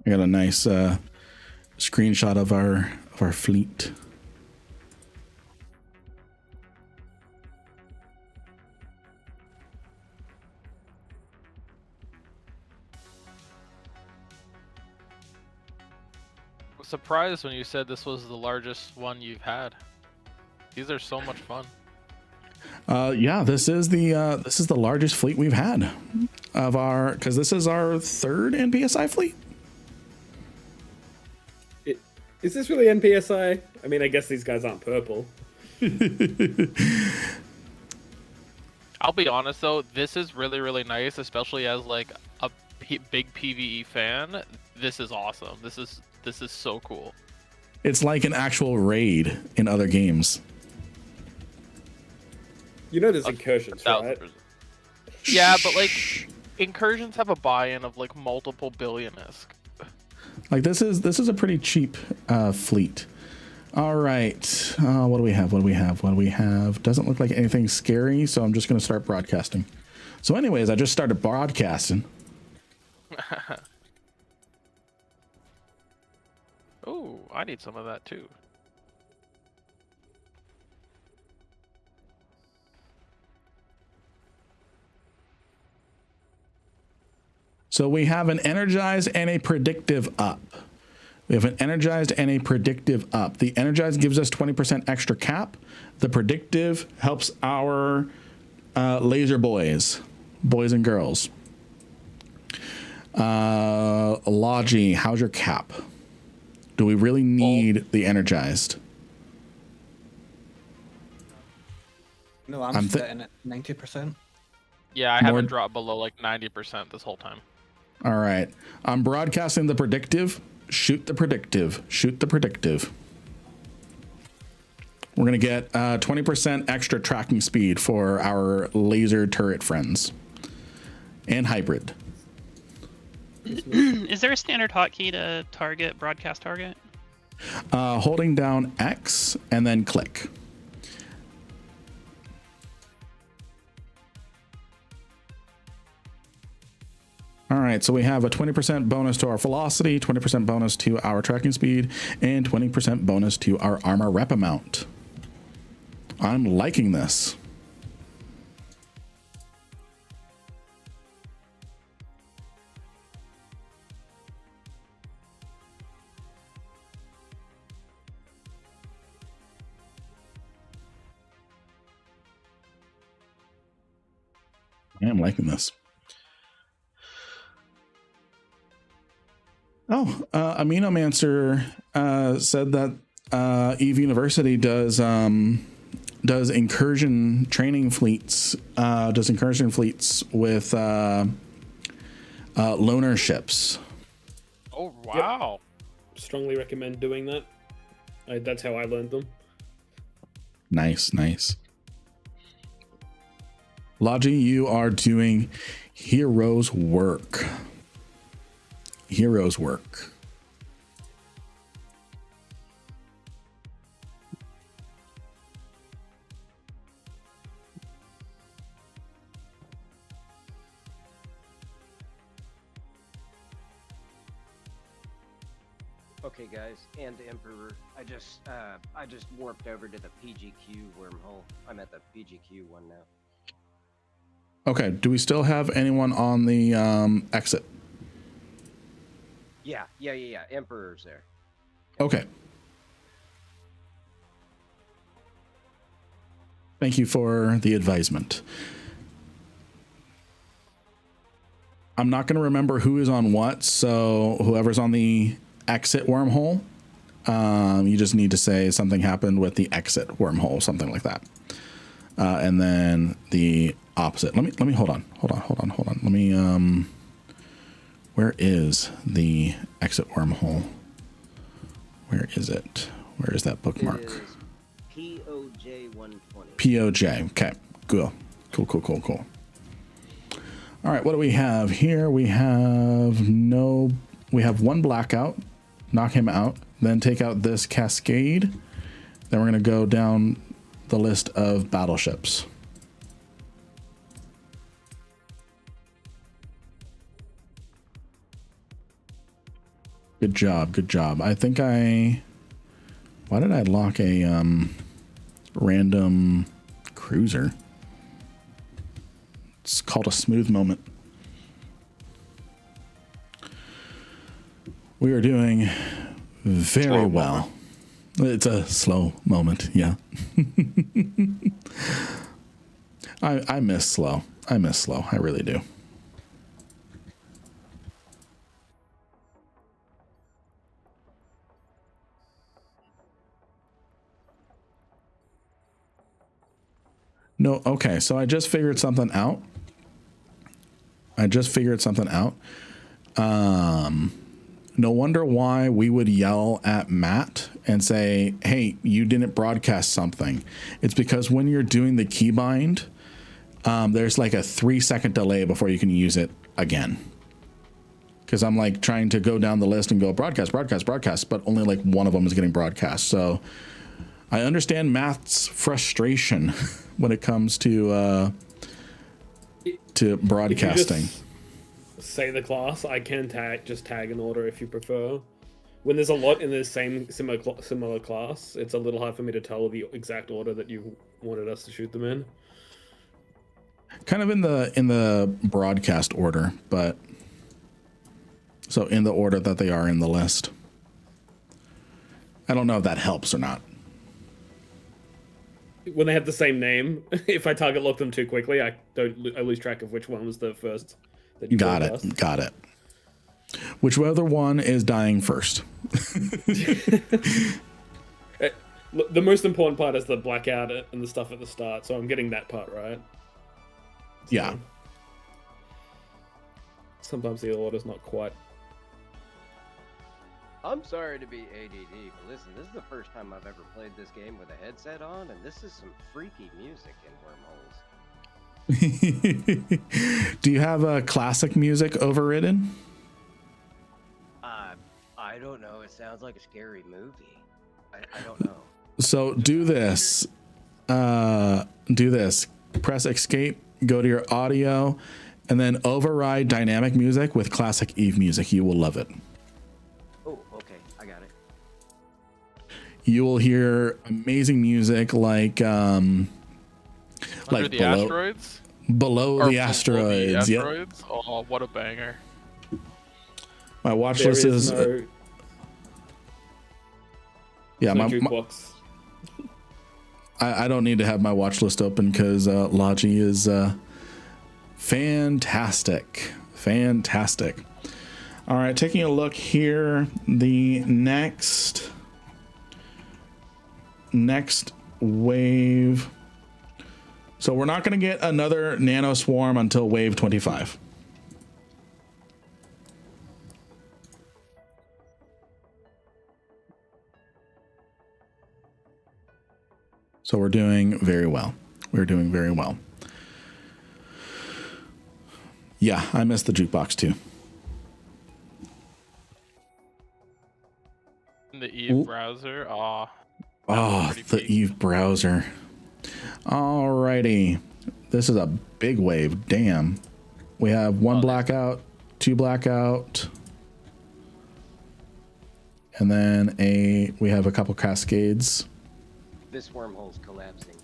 A: I got a nice screenshot of our fleet.
C: I was surprised when you said this was the largest one you've had. These are so much fun.
A: Yeah, this is the largest fleet we've had of our, because this is our third NPSI fleet.
H: Is this really NPSI? I mean, I guess these guys aren't purple.
C: I'll be honest though, this is really, really nice, especially as like a big PvE fan, this is awesome. This is so cool.
A: It's like an actual raid in other games.
H: You know there's incursions, right?
C: 1000%. Yeah, but like incursions have a buy-in of like multiple billion-esque.
A: Like this is a pretty cheap fleet. All right, what do we have? What do we have? What do we have? Doesn't look like anything scary, so I'm just gonna start broadcasting. So anyways, I just started broadcasting.
C: Oh, I need some of that too.
A: So we have an energized and a predictive up. We have an energized and a predictive up. The energized gives us 20% extra cap. The predictive helps our laser boys and girls. Logi, how's your cap? Do we really need the energized?
B: No, I'm sitting at 90%.
C: Yeah, I haven't dropped below like 90% this whole time.
A: All right. I'm broadcasting the predictive. Shoot the predictive. Shoot the predictive. We're going to get 20% extra tracking speed for our laser turret friends. And hybrid.
G: Is there a standard hotkey to target, broadcast target?
A: Holding down X and then click. All right, so we have a 20% bonus to our velocity, 20% bonus to our tracking speed, and 20% bonus to our armor rep amount. I'm liking this. I am liking this. Oh, Aminomancer said that Eve University does incursion training fleets, with loner ships.
C: Oh wow!
H: Yep. Strongly recommend doing that. That's how I learned them.
A: Nice, nice. Logi, you are doing heroes work. Heroes work.
E: Okay, guys, and Emperor, I just warped over to the PGQ wormhole. I'm at the PGQ one now.
A: Okay, do we still have anyone on the exit?
E: Yeah. Emperor's there.
A: Okay. Thank you for the advisement. I'm not going to remember who is on what, so whoever's on the exit wormhole, you just need to say something happened with the exit wormhole, something like that. And then the opposite. Let me hold on. Let me where is the exit wormhole? Where is it? Where is that bookmark?
E: It is POJ 120.
A: POJ. Okay. Cool. All right, what do we have here? We have one blackout. Knock him out. Then take out this cascade. Then we're going to go down the list of battleships. Good job. I think why did I lock a random cruiser? It's called a smooth moment. We are doing very well. It's a slow moment, yeah. I miss slow. I really do. No, okay, so I just figured something out. No wonder why we would yell at Matt and say, hey, you didn't broadcast something. It's because when you're doing the keybind, there's like a 3-second delay before you can use it again. Because I'm like trying to go down the list and go broadcast, but only like one of them is getting broadcast. So I understand Matt's frustration when it comes to broadcasting.
H: Say the class. I can just tag an order if you prefer. When there's a lot in the same similar class, it's a little hard for me to tell the exact order that you wanted us to shoot them in.
A: Kind of in the broadcast order, but so in the order that they are in the list. I don't know if that helps or not.
H: When they have the same name, if I target lock them too quickly, I lose track of which one was the first.
A: Got it. Whichever one is dying first.
H: The most important part is the blackout and the stuff at the start, so I'm getting that part right.
A: Yeah.
H: Sometimes the order's not quite.
E: I'm sorry to be ADD, but listen, this is the first time I've ever played this game with a headset on, and this is some freaky music in Wormholes.
A: Do you have classic music overridden?
E: I don't know. It sounds like a scary movie. I don't know.
A: So do this. Press escape, go to your audio, and then override dynamic music with classic Eve music. You will love it.
E: Oh, okay. I got it.
A: You will hear amazing music like
C: Under the
A: below,
C: asteroids?
A: below
C: Or
A: the asteroids. Yep.
C: asteroids? Oh, what a banger.
A: My watch
H: There
A: list is
H: no jukebox.
A: I don't need to have my watch list open because Logi is fantastic. All right, taking a look here, the next wave. So we're not going to get another nano swarm until wave 25. So we're doing very well. Yeah, I missed the jukebox too.
C: In the Eve browser. Oh,
A: the Eve browser. Alrighty. This is a big wave. Damn. We have one blackout, two blackout, and then we have a couple cascades.
E: This wormhole's collapsing.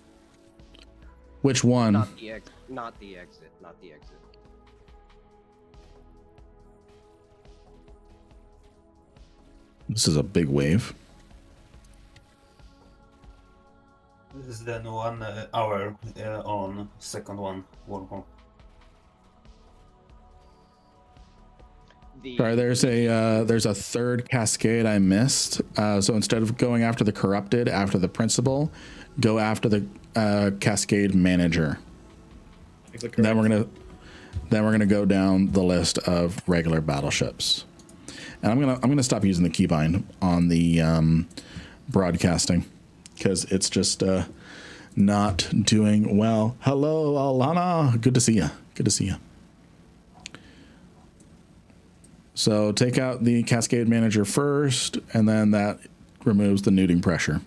A: Which one?
E: Not the exit.
A: This is a big wave.
I: This is then 1 hour on second one wormhole.
A: Sorry, there's a third cascade I missed. So instead of going after the corrupted, after the principal, go after the cascade manager. Then we're gonna go down the list of regular battleships, and I'm gonna stop using the keybind on the broadcasting because it's just not doing well. Hello, Alana. Good to see you. So take out the cascade manager first, and then that removes the nuding pressure.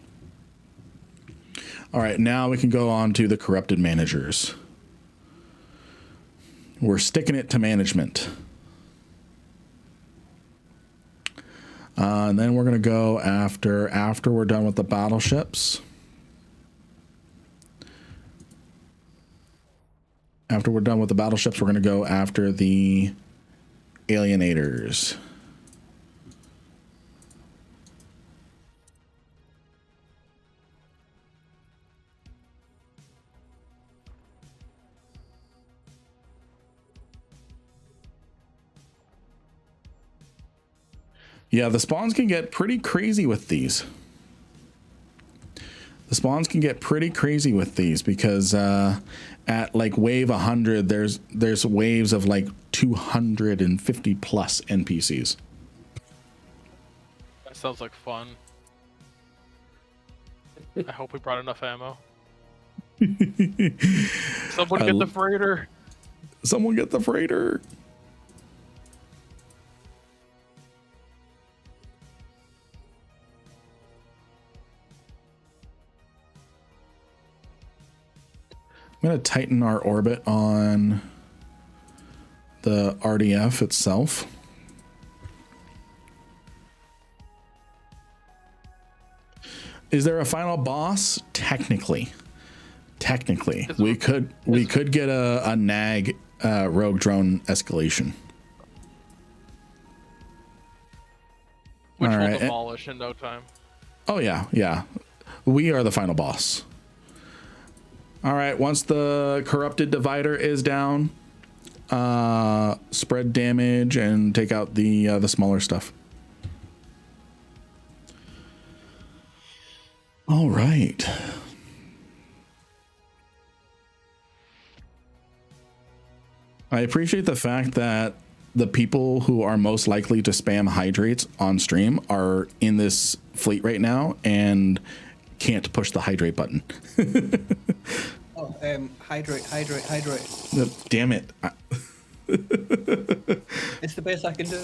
A: All right, now we can go on to the corrupted managers. We're sticking it to management. And then we're going to go after we're done with the battleships. After we're done with the battleships, we're going to go after the alienators. Yeah, the spawns can get pretty crazy with these. Because at like wave 100, there's waves of like 250 plus NPCs.
C: That sounds like fun. I hope we brought enough ammo. Someone get the freighter.
A: Someone get the freighter. I'm going to tighten our orbit on the RDF itself. Is there a final boss? Technically, we could get a nag rogue drone escalation.
C: Which
A: All
C: will
A: right.
C: demolish in no time.
A: Oh yeah. We are the final boss. All right, once the corrupted divider is down, spread damage and take out the smaller stuff. All right. I appreciate the fact that the people who are most likely to spam hydrates on stream are in this fleet right now and can't push the hydrate button.
B: Oh, hydrate.
A: Damn it.
B: It's the best I can do.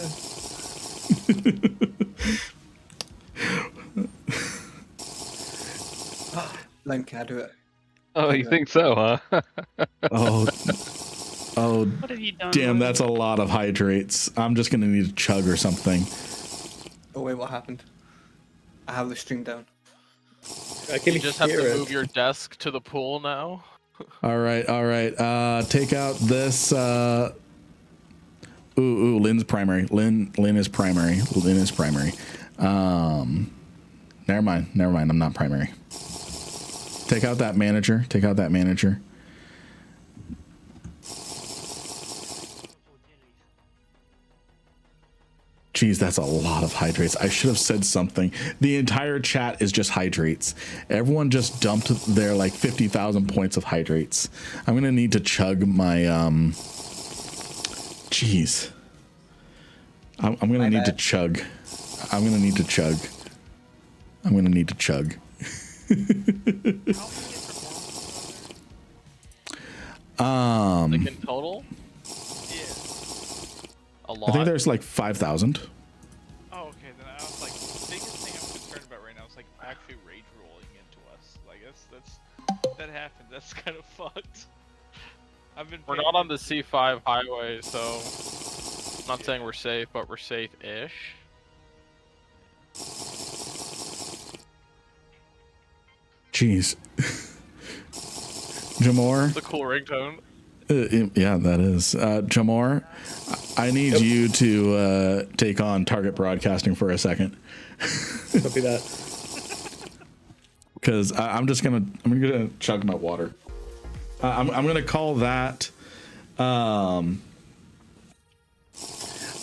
B: Len, can I do it?
D: Oh, you think so, huh?
A: Oh,
G: What have you done?
A: damn,
G: Lou?
A: that's a lot of hydrates. I'm just going to need to chug or something.
B: Oh wait, what happened? I have the stream down.
H: I can
C: You just have
H: hear
C: to
H: it.
C: move your desk to the pool now.
A: All right. Take out this. Ooh, Lynn's primary. Lynn is primary. Never mind. I'm not primary. Take out that manager. Jeez, that's a lot of hydrates. I should have said something. The entire chat is just hydrates. Everyone just dumped their like 50,000 points of hydrates. I'm gonna need to chug my Jeez. I'm gonna need to chug. I'm gonna need to chug.
C: Like in total?
F: Yeah.
C: A lot.
A: I think there's like 5,000.
F: Oh, okay. Then I was like, the biggest thing I'm concerned about right now is like actually rage rolling into us. Like that happened. That's kind of fucked.
C: We're not on the C5 highway, so I'm not saying we're safe, but we're safe-ish.
A: Jeez. Jamor.
C: It's a cool ringtone.
A: Yeah, that is. Jamor, I need you to take on target broadcasting for a second.
H: Copy that.
A: Because I'm gonna chug my water. I'm gonna call that. I'm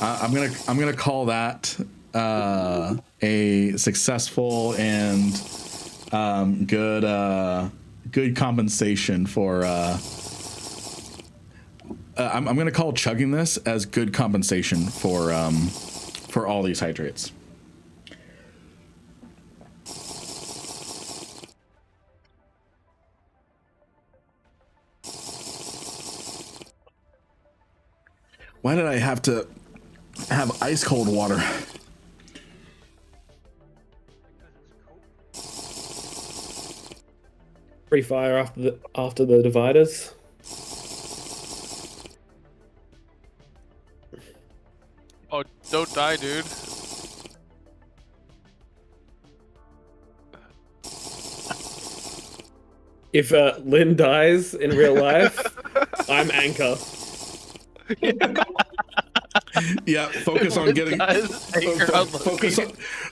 A: gonna call that a successful and good compensation for. I'm gonna call chugging this as good compensation for all these hydrates. Why did I have to have ice cold water?
H: Free fire after the dividers.
C: Oh, don't die, dude.
H: If Lynn dies in real life, I'm anchor.
A: Yeah, focus on getting.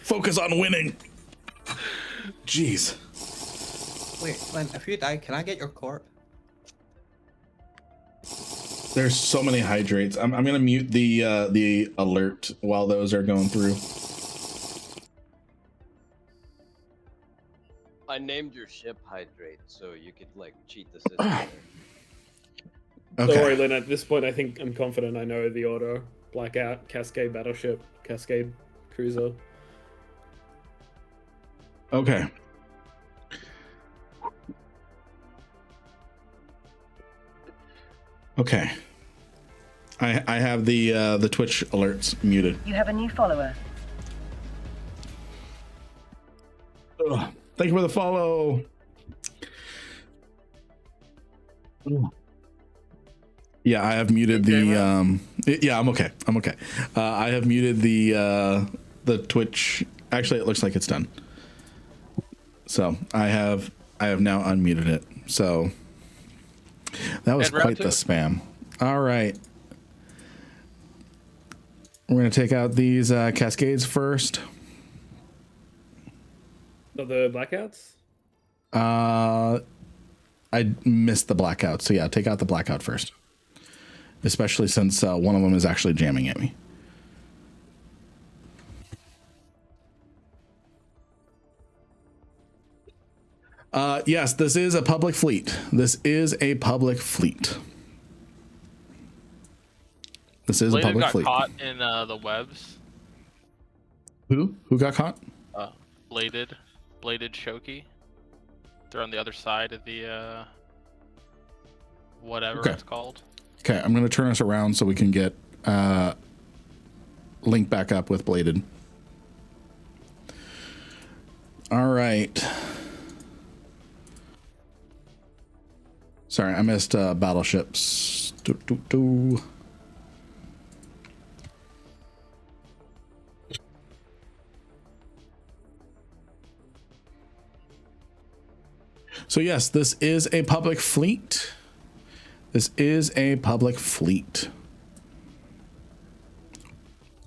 A: Focus on winning. Jeez.
B: Wait, Len, if you die, can I get your corp?
A: There's so many hydrates. I'm gonna mute the alert while those are going through.
E: I named your ship Hydrate, so you could like cheat the system.
H: Don't worry,
A: Okay.
H: Lynn. At this point, I think I'm confident I know the order. Blackout, Cascade Battleship, Cascade Cruiser.
A: Okay. Okay. I have the Twitch alerts muted.
J: You have a new follower.
A: Ugh. Thank you for the follow. Yeah, I have muted the yeah, I'm okay. I'm okay. I have muted the Twitch. Actually, it looks like it's done. So I have now unmuted it. So that was
C: And round
A: quite the
C: two.
A: spam. All right. We're going to take out these cascades first.
H: Oh, the blackouts?
A: I missed the blackout. So yeah, take out the blackout first. Especially since one of them is actually jamming at me. Yes, this is a public fleet. This is a public fleet. This is
C: Bladed
A: a public
C: got
A: fleet.
C: caught in the webs.
A: Who got caught?
C: Bladed Shoki. They're on the other side of the whatever
A: Okay.
C: it's called.
A: Okay, I'm going to turn us around so we can get Link back up with Bladed. All right. Sorry, I missed battleships. So yes, this is a public fleet. This is a public fleet.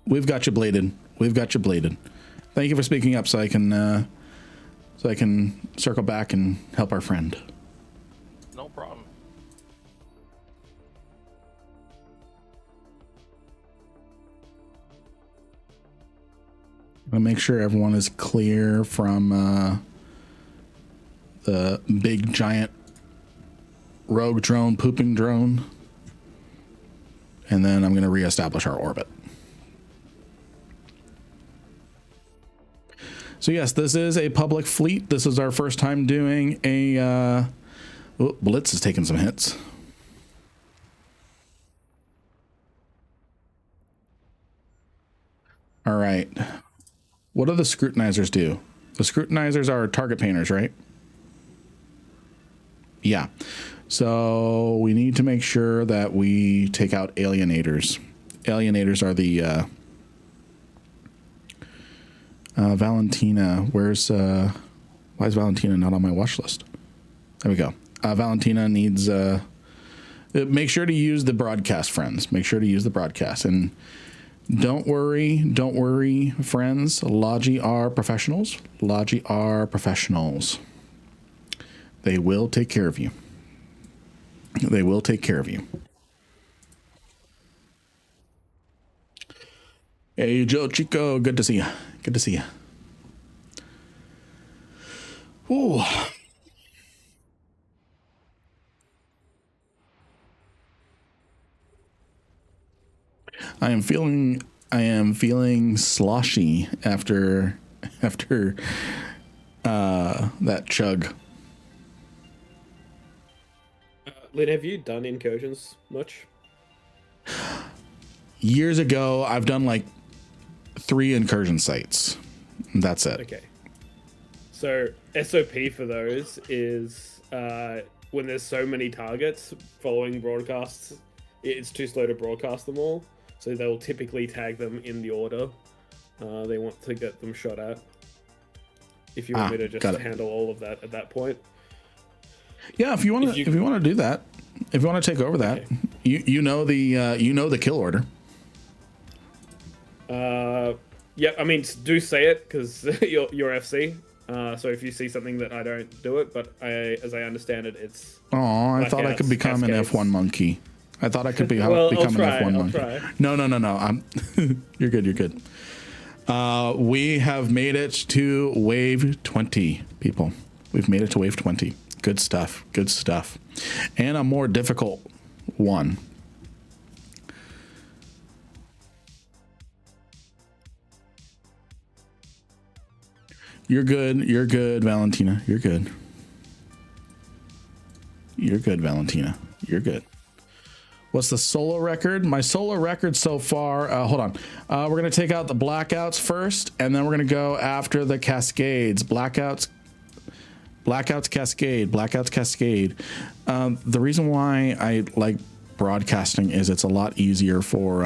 A: We've got you bladed. We've got you bladed. Thank you for speaking up so I can circle back and help our friend.
C: No problem.
A: I'll make sure everyone is clear from the big giant rogue drone, pooping drone. And then I'm going to reestablish our orbit. So yes, this is a public fleet. This is our first time doing a Blitz is taking some hits. All right. What do the scrutinizers do? The scrutinizers are target painters, right? Yeah. So we need to make sure that we take out alienators. Alienators are the Valentina. Where's why is Valentina not on my watch list? There we go. Valentina needs make sure to use the broadcast, friends. Make sure to use the broadcast. And don't worry, friends. Logi are professionals. Logi are professionals. They will take care of you. They will take care of you. Hey, Joe Chico, good to see you. Good to see you. Ooh. I am feeling sloshy after that chug.
H: Lynn, have you done incursions much?
A: Years ago, I've done like 3 incursion sites. That's it.
H: Okay. So SOP for those is when there's so many targets following broadcasts, it's too slow to broadcast them all. So they'll typically tag them in the order they want to get them shot at. If you want me to just handle all of that at that point.
A: Yeah, if you want to do that, if you want to take over that, okay. you know the kill order.
H: Yeah, I mean, do say it because you're FC. So if you see something that I don't do it, but as I understand it, it's.
A: Oh, I thought I could become an F1 monkey. I thought I could become an F1 monkey. No. I'm. You're good. You're good. We have made it to wave 20, people. We've made it to wave 20. Good stuff. Good stuff. And a more difficult 1. You're good. You're good, Valentina. You're good. You're good, Valentina. You're good. What's the solo record? My solo record so far, hold on. We're going to take out the blackouts first, and then we're going to go after the cascades. Blackouts, cascade, blackouts, cascade. The reason why I like broadcasting is it's a lot easier for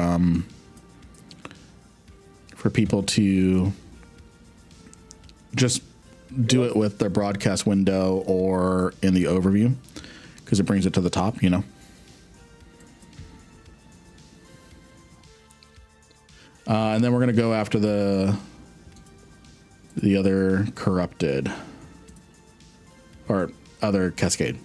A: people to just do it with their broadcast window or in the overview, because it brings it to the top, you know. And then we're going to go after the other corrupted or other cascade.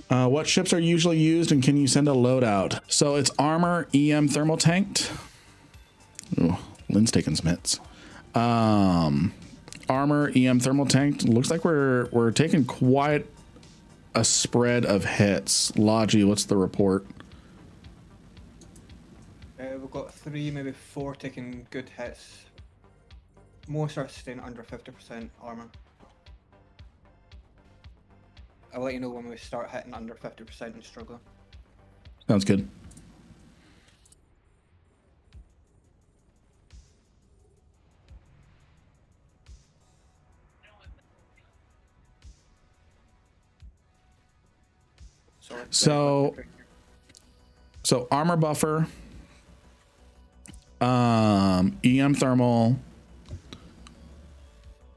A: What ships are usually used, and can you send a loadout? So it's armor, EM thermal tanked. Ooh, Lynn's taking some hits. Armor, EM thermal tanked. Looks like we're taking quite a spread of hits. Logi, what's the report?
B: We've got 3, maybe 4 taking good hits. Most are staying under 50% armor. I'll let you know when we start hitting under 50% and struggling.
A: Sounds good. So armor buffer, EM thermal,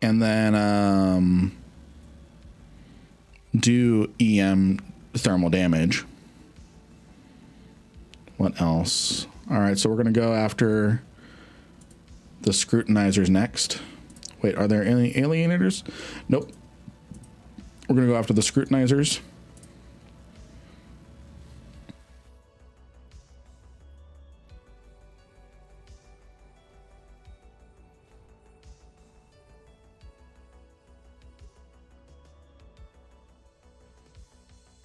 A: and then do EM thermal damage. What else? All right, so we're gonna go after the scrutinizers next. Wait, are there any alienators? Nope. We're gonna go after the scrutinizers.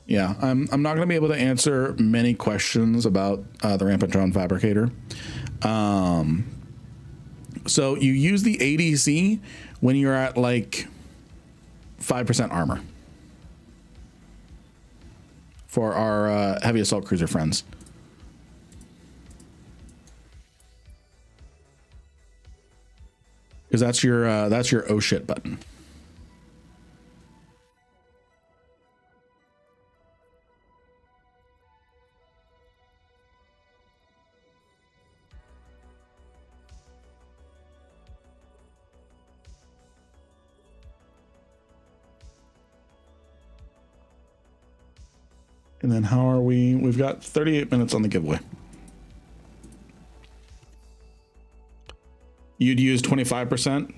A: Yeah, I'm not going to be able to answer many questions about the Rampant Drone Fabricator. So you use the ADC when you're at like 5% armor for our heavy assault cruiser friends. Because that's your oh shit button. And then how are we? We've got 38 minutes on the giveaway. You'd use 25%.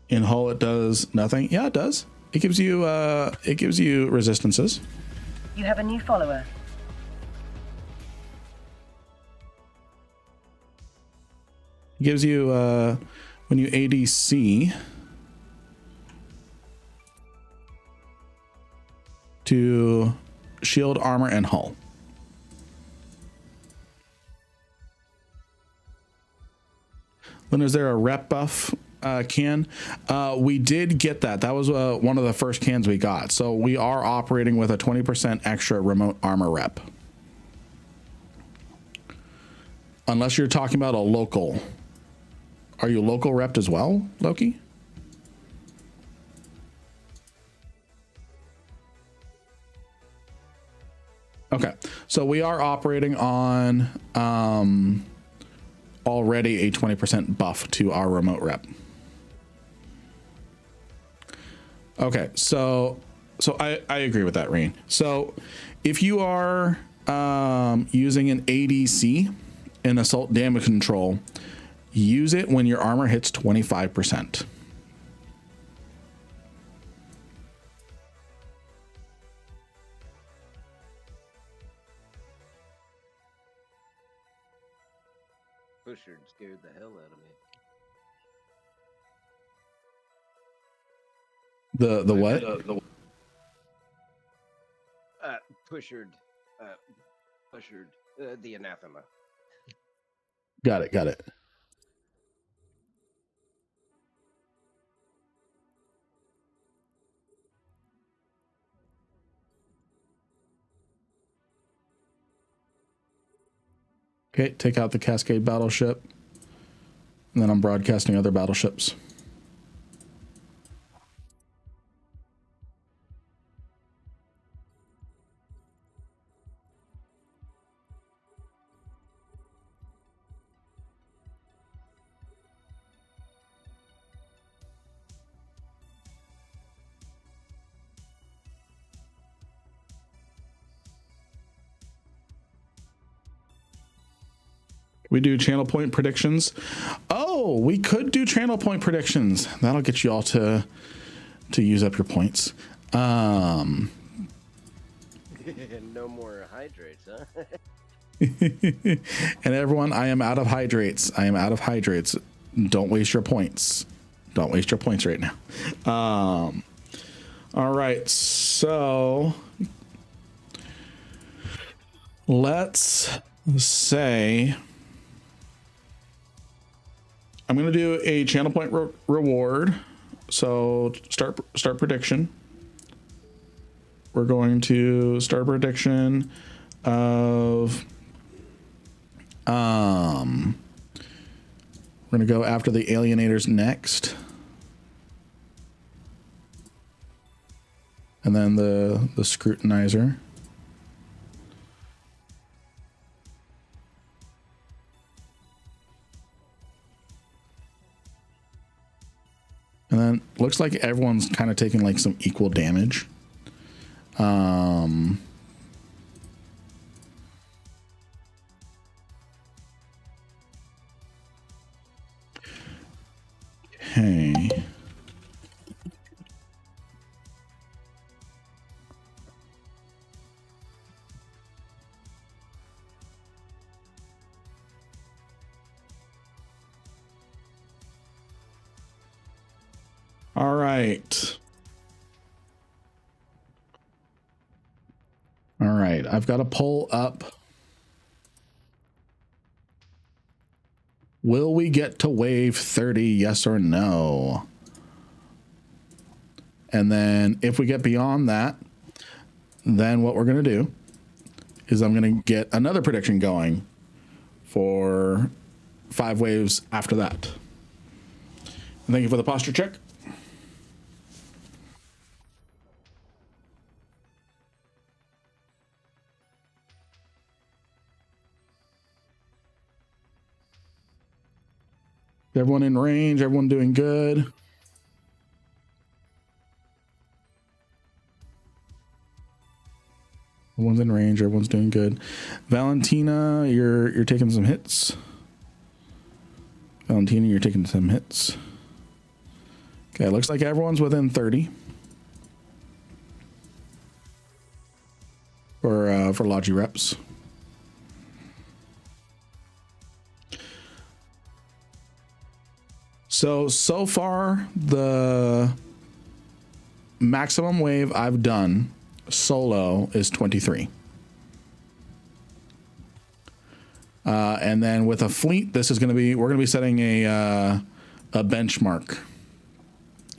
A: In hull, it does nothing. Yeah, it does. It gives you resistances.
J: You have a new follower.
A: It gives you when you ADC to shield, armor, and hull. Then is there a rep buff can? We did get that. That was one of the first cans we got. So we are operating with a 20% extra remote armor rep. Unless you're talking about a local. Are you local repped as well, Loki? Okay, so we are operating on already a 20% buff to our remote rep. Okay, so I agree with that, Rain. So if you are using an ADC in assault damage control, use it when your armor hits 25%.
E: Pusher scared the hell out of me.
A: The what?
E: pushered the anathema.
A: Got it. Got it. Okay, take out the Cascade battleship. And then I'm broadcasting other battleships. We do channel point predictions. Oh, we could do channel point predictions. That'll get you all to use up your points.
E: No more hydrates, huh?
A: And everyone, I am out of hydrates. I am out of hydrates. Don't waste your points. Don't waste your points right now. All right, so let's say I'm going to do a channel point reward. So start prediction. We're going to start prediction of we're going to go after the alienators next. And then the scrutinizer. And then looks like everyone's kind of taking like some equal damage. Okay. All right. All right. I've got to pull up. Will we get to wave 30? Yes or no? And then if we get beyond that, then what we're going to do is I'm going to get another prediction going for 5 waves after that. And thank you for the posture check. Everyone in range, everyone doing good. Everyone's in range, everyone's doing good. Valentina, you're taking some hits. Valentina, you're taking some hits. Okay, looks like everyone's within 30. For Logi reps. So far, the maximum wave I've done solo is 23. And then with a fleet, this is going to be, we're going to be setting a benchmark.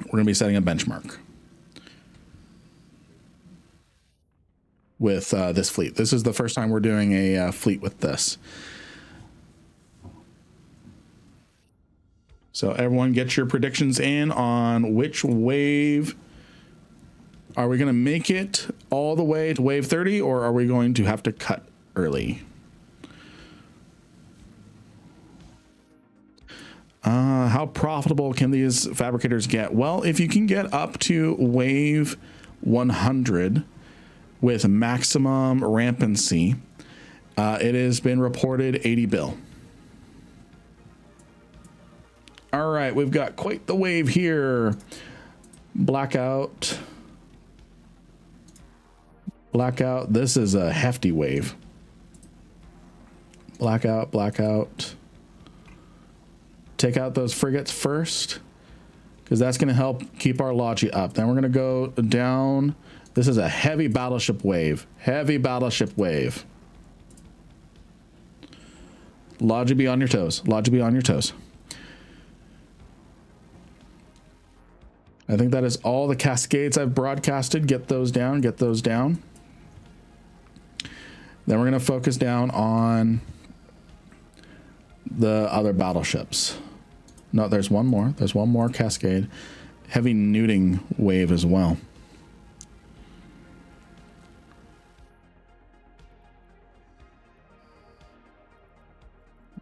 A: We're going to be setting a benchmark with this fleet. This is the first time we're doing a fleet with this. So everyone get your predictions in on which wave. Are we going to make it all the way to wave 30, or are we going to have to cut early? How profitable can these fabricators get? Well, if you can get up to wave 100 with maximum rampancy, it has been reported 80 bill. All right, we've got quite the wave here. Blackout. Blackout. This is a hefty wave. Blackout, blackout. Take out those frigates first, because that's going to help keep our Logi up. Then we're going to go down This is a heavy battleship wave. Heavy battleship wave. Logi, be on your toes. Logi, be on your toes. I think that is all the cascades I've broadcasted. Get those down. Get those down. Then we're going to focus down on the other battleships. No, there's one more. There's one more cascade. Heavy nuding wave as well.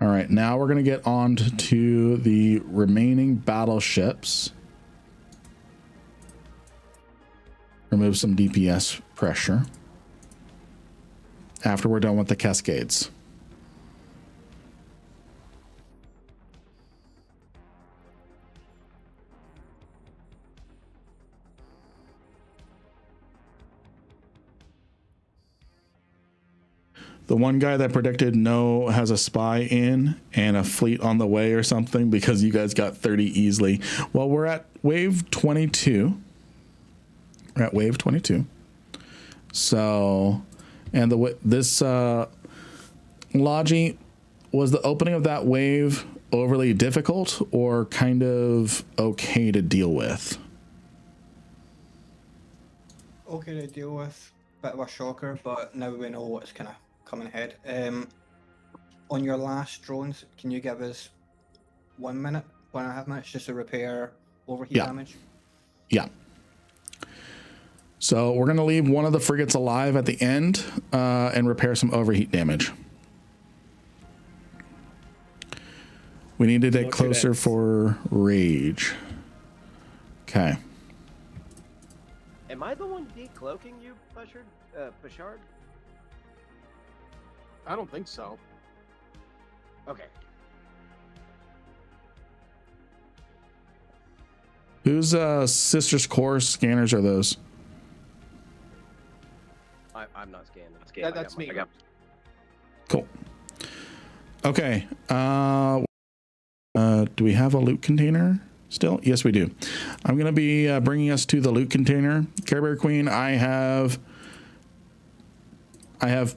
A: All right, now we're going to get on to the remaining battleships. Remove some DPS pressure after we're done with the cascades. The one guy that predicted no has a spy in and a fleet on the way or something because you guys got 30 easily. Well, we're at wave 22. We're at wave 22. So, and this Logi, was the opening of that wave overly difficult or kind of okay to deal with?
B: Okay to deal with. Bit of a shocker, but now we know what's kind of coming ahead. On your last drones, can you give us 1 minute, 1.5 minutes, just to repair overheat damage?
A: Yeah. So we're going to leave one of the frigates alive at the end and repair some overheat damage. We need to get closer for rage. Okay.
E: Am I the one decloaking you, Bashard?
K: I don't think so.
E: Okay.
A: Whose Sister's Core scanners are those?
E: I'm not scanning.
K: That's me.
A: Cool. Okay. Do we have a loot container still? Yes, we do. I'm going to be bringing us to the loot container. Care Bear Queen, I have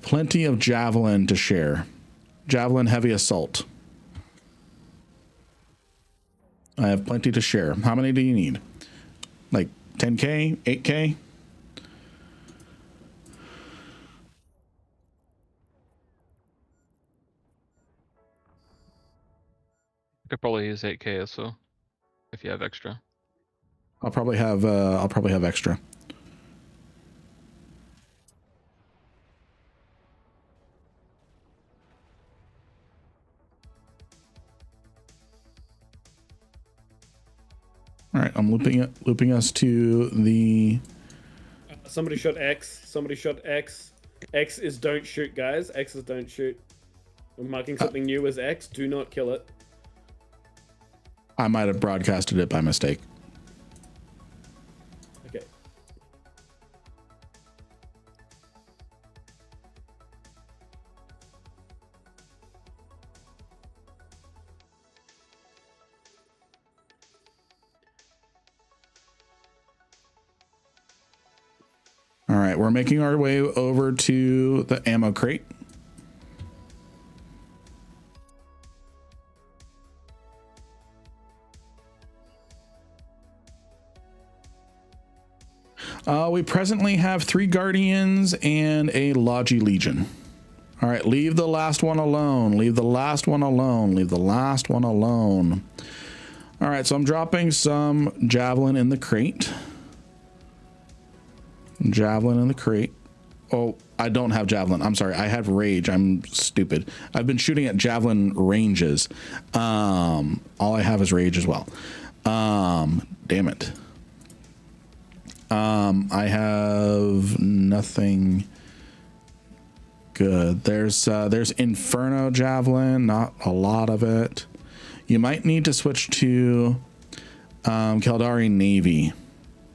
A: plenty of javelin to share. Javelin heavy assault. I have plenty to share. How many do you need? Like 10K, 8K?
D: Could probably use 8K so if you have extra.
A: I'll probably have extra. All right, I'm looping us to the.
H: Somebody shot X. Somebody shot X. X is don't shoot, guys. X is don't shoot. I'm marking something new as X. Do not kill it.
A: I might have broadcasted it by mistake.
H: Okay.
A: All right, we're making our way over to the ammo crate. We presently have 3 Guardians and a Logi Legion. All right, leave the last one alone. Leave the last one alone. Leave the last one alone. All right, so I'm dropping some Javelin in the crate. Javelin in the crate. Oh, I don't have Javelin. I'm sorry. I have Rage. I'm stupid. I've been shooting at Javelin ranges. All I have is Rage as well. Damn it. I have nothing good. There's Inferno Javelin, not a lot of it. You might need to switch to Caldari Navy,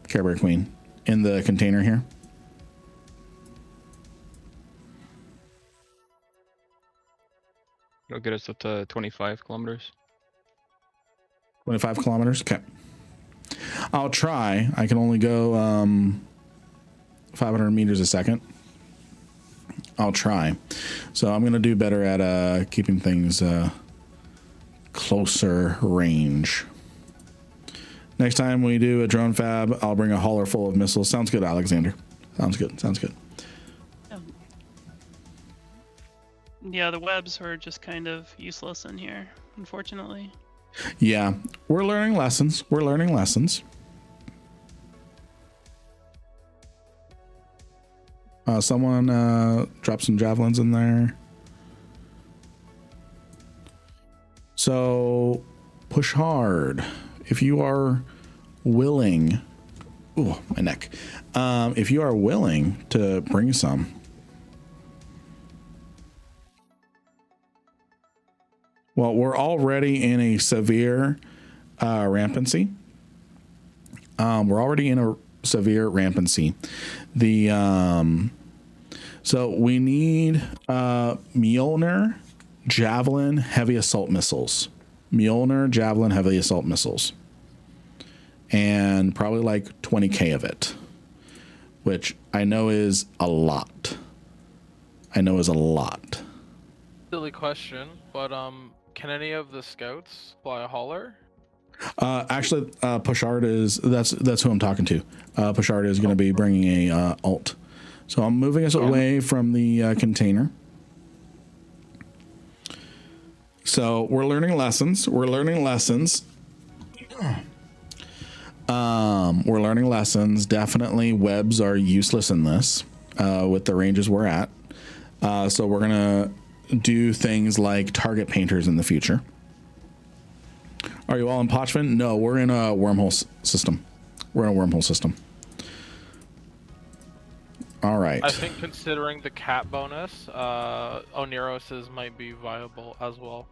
A: Care Bear Queen, in the container here.
D: It'll get us up to 25 kilometers.
A: 25 kilometers? Okay. I'll try. I can only go 500 meters a second. I'll try. So I'm gonna do better at keeping things closer range. Next time we do a drone fab, I'll bring a hauler full of missiles. Sounds good, Alexander. Sounds good. Sounds good.
G: Yeah, the webs were just kind of useless in here, unfortunately.
A: Yeah, we're learning lessons. We're learning lessons. Someone drop some javelins in there. So push hard. If you are willing, ooh, my neck. If you are willing to bring some. Well, we're already in a severe rampancy. We're already in a severe rampancy. So we need Mjolnir, Javelin, heavy assault missiles. Mjolnir, Javelin, heavy assault missiles. And probably like 20k of it, which I know is a lot.
C: Silly question, but can any of the scouts fly a hauler?
A: Actually, Pushard that's who I'm talking to. Pushard is going to be bringing a alt. So I'm moving us away from the container. So we're learning lessons. We're learning lessons. Definitely webs are useless in this with the ranges we're at. So we're going to do things like target painters in the future. Are you all in Pochman? No, we're in a wormhole system. All right.
C: I think considering the cat bonus, Oneros's might be viable as well.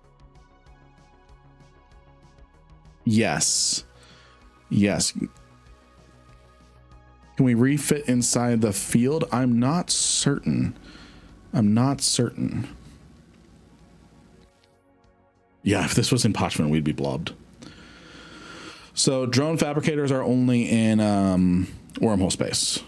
A: Yes. Can we refit inside the field? I'm not certain. Yeah, if this was in Pochman, we'd be blobbed. So drone fabricators are only in wormhole space.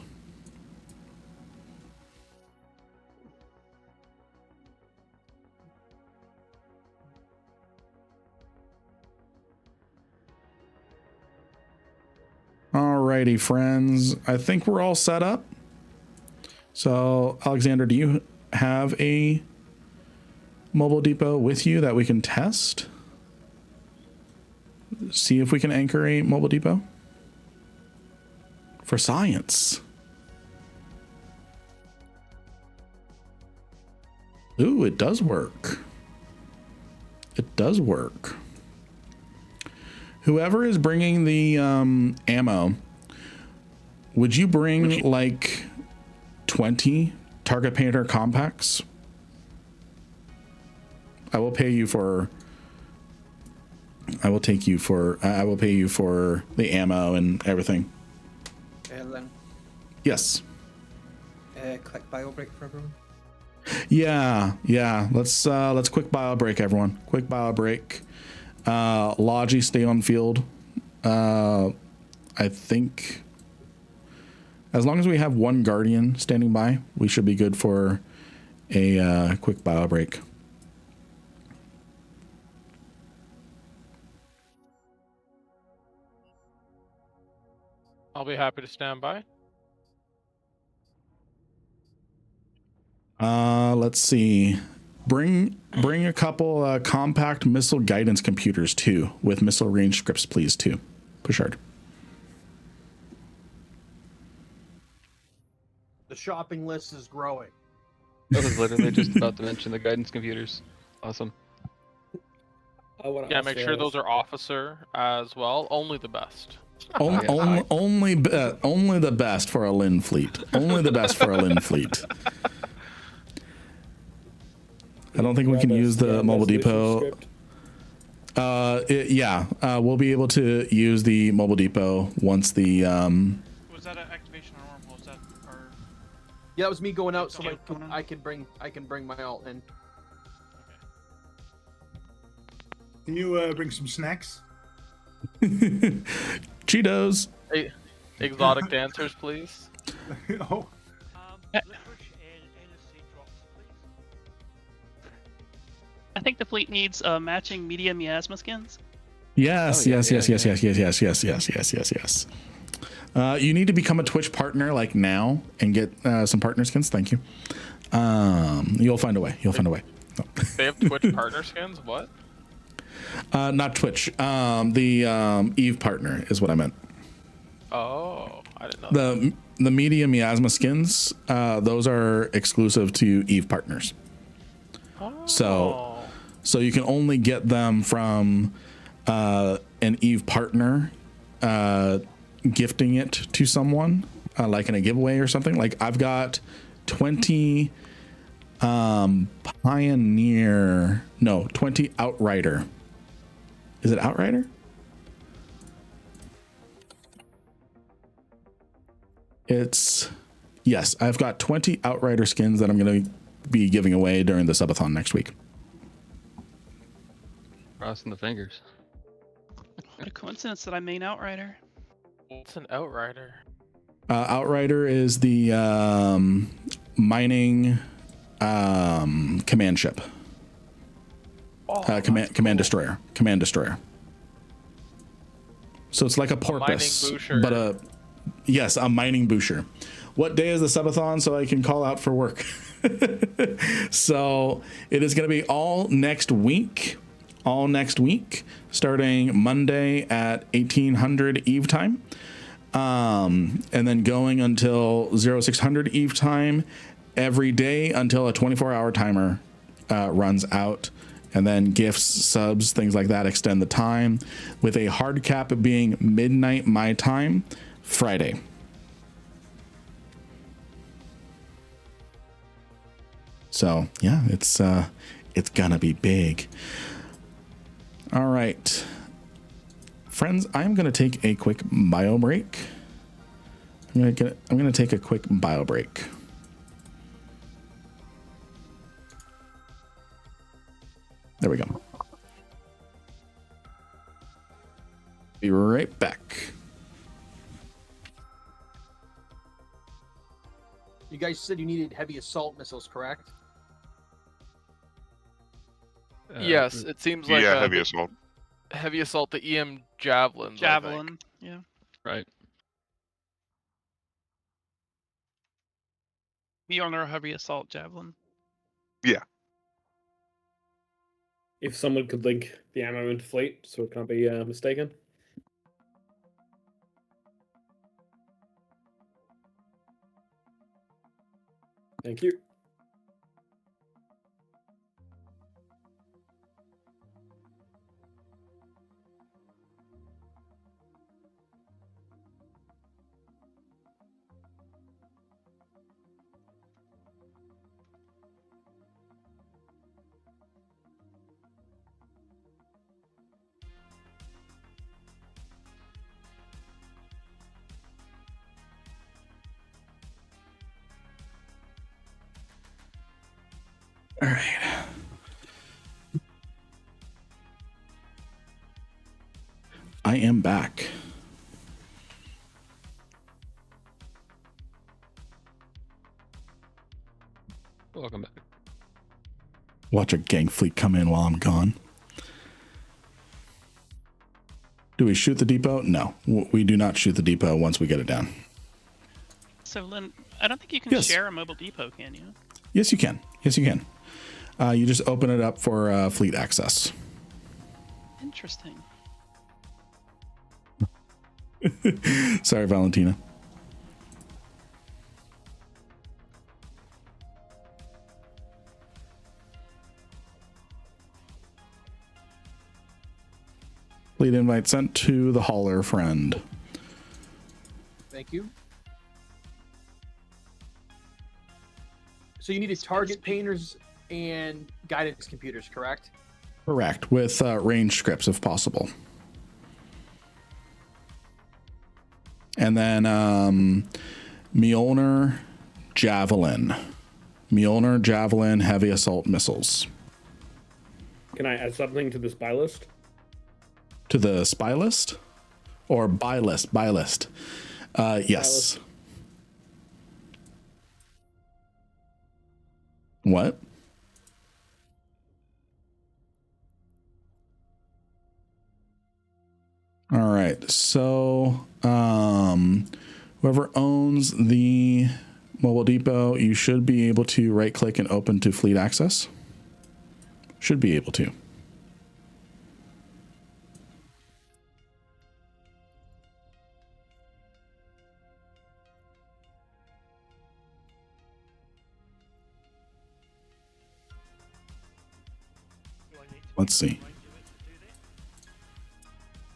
A: Alrighty, friends. I think we're all set up. So, Alexander, do you have a mobile depot with you that we can test? See if we can anchor a mobile depot for science. Ooh, it does work. Whoever is bringing the ammo, would you bring like 20 target painter compacts? I will pay you for the ammo and everything.
B: Lynn,
A: Yes.
B: quick bio break for everyone.
A: Yeah. Let's quick bio break, everyone. Quick bio break. Logi, stay on field. I think as long as we have one guardian standing by, we should be good for a quick bio break.
C: I'll be happy to stand by.
A: Let's see. Bring a couple compact missile guidance computers too, with missile range scripts, please, too. Pushard.
K: The shopping list is growing.
D: I was literally just about to mention the guidance computers. Awesome.
C: Yeah, make sure those are officer as well. Only the best.
A: Only the best for a Lin fleet. Only the best for a Lin fleet. I don't think we can use the mobile depot. We'll be able to use the mobile depot once the.
F: Was that an activation or was that our?
K: Yeah, that was me going out, so I can bring my alt in.
L: Can you bring some snacks?
A: Cheetos.
C: Hey, exotic dancers, please.
L: Oh,
G: I think the fleet needs matching media miasma skins.
A: Yes,
D: Oh, yeah,
A: yes,
D: yeah,
A: yes, yes, yes, yes, yes, yes, yes, yes, yes, yes. You need to become a Twitch partner like now and get some partner skins. Thank you. You'll find a way. You'll find a way. No.
C: They have Twitch partner skins? What?
A: Not Twitch. The Eve partner is what I meant.
C: Oh, I didn't know that.
A: The media miasma skins, those are exclusive to Eve partners. So you can only get them from an Eve partner gifting it to someone, like in a giveaway or something. Like I've got 20 Pioneer, no, 20 Outrider. Is it Outrider? Yes, I've got 20 Outrider skins that I'm going to be giving away during the subathon next week.
D: Crossing the fingers.
G: What a coincidence that I main Outrider.
C: What's an Outrider?
A: Outrider is the mining command ship. Command destroyer. Command destroyer. So it's like a porpoise, but a mining boucher. What day is the subathon so I can call out for work? So it is going to be all next week, starting Monday at 1800 Eve time, and then going until 0600 Eve time every day until a 24-hour timer runs out. And then gifts, subs, things like that extend the time, with a hard cap being midnight my time, Friday. So yeah, it's gonna be big. All right, friends, I'm gonna take a quick bio break. I'm gonna take a quick bio break. There we go. Be right back.
K: You guys said you needed heavy assault missiles, correct?
C: Yes, it seems like
M: heavy assault.
C: Heavy assault, the EM javelins.
G: Javelin, yeah.
D: Right.
G: We honor heavy assault javelin.
M: Yeah.
H: If someone could link the ammo into fleet, so it can't be mistaken. Thank you.
A: All right. I am back.
D: Welcome back.
A: Watch a gang fleet come in while I'm gone. Do we shoot the depot? No, we do not shoot the depot once we get it down.
G: So, Lynn, I don't think you can share a mobile depot, can you?
A: Yes, you can. Yes, you can. You just open it up for fleet access.
G: Interesting.
A: Sorry, Valentina. Fleet invite sent to the hauler friend.
K: Thank you. So you needed target painters and guidance computers, correct?
A: Correct, with range scripts if possible. And then Mjolnir Javelin. Mjolnir Javelin heavy assault missiles.
H: Can I add something to the spy list?
A: To the spy list? Or buy list? Buy list. Yes. What? All right. So, whoever owns the mobile depot, you should be able to right click and open to fleet access. Should be able to. Let's see.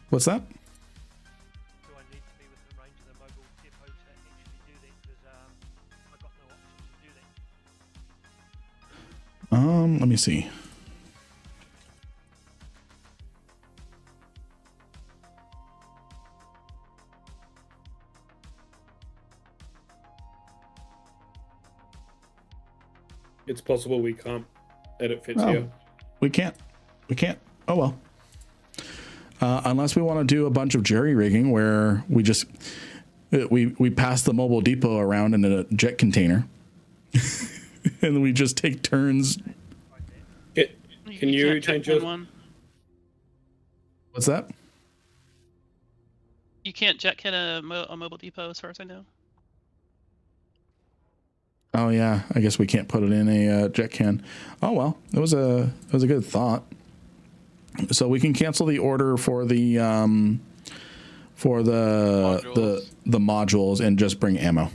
A: What's that? Let me see.
H: It's possible we can't edit fits
A: Oh,
H: here.
A: we can't. We can't. Oh well. Unless we want to do a bunch of jerry rigging where we just we pass the mobile depot around in a jet container, and we just take turns.
H: Can you change your
G: one?
A: What's that?
G: You can't jet kit a mobile depot, as far as I know.
A: Oh yeah, I guess we can't put it in a jet can. Oh well, it was a good thought. So we can cancel the order for the modules and just bring ammo.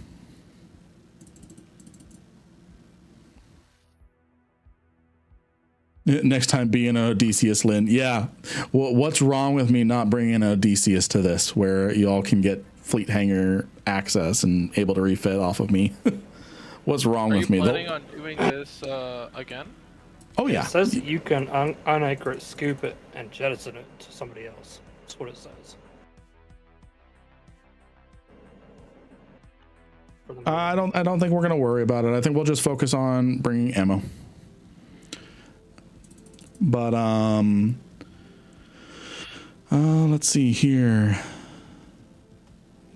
A: Next time be in a Odysseus, Lynn. Yeah. Well, what's wrong with me not bringing a Odysseus to this, where y'all can get fleet hangar access and able to refit off of me? What's wrong with me?
C: Are you planning on doing this again?
A: Oh yeah.
M: It says that you can unanchor it, scoop it, and jettison it to somebody else. That's what it says.
A: I don't think we're gonna worry about it. I think we'll just focus on bringing ammo. But let's see here.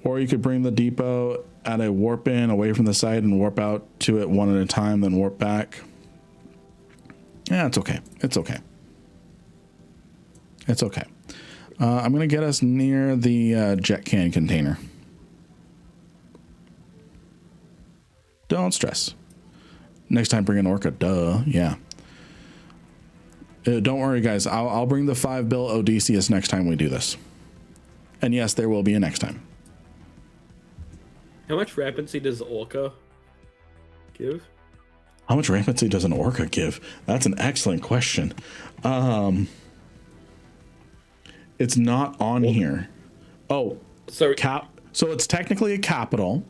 A: Or you could bring the depot at a warp in away from the site and warp out to it one at a time, then warp back. Yeah, it's okay. It's okay. It's okay. I'm gonna get us near the jet can container. Don't stress. Next time, bring an orca. Duh. Yeah. Don't worry, guys. I'll bring the 5 bill Odysseus next time we do this. And yes, there will be a next time.
H: How much rampancy does Orca give?
A: How much rampancy does an orca give? That's an excellent question. It's not on here. Oh,
H: so
A: So it's technically a capital,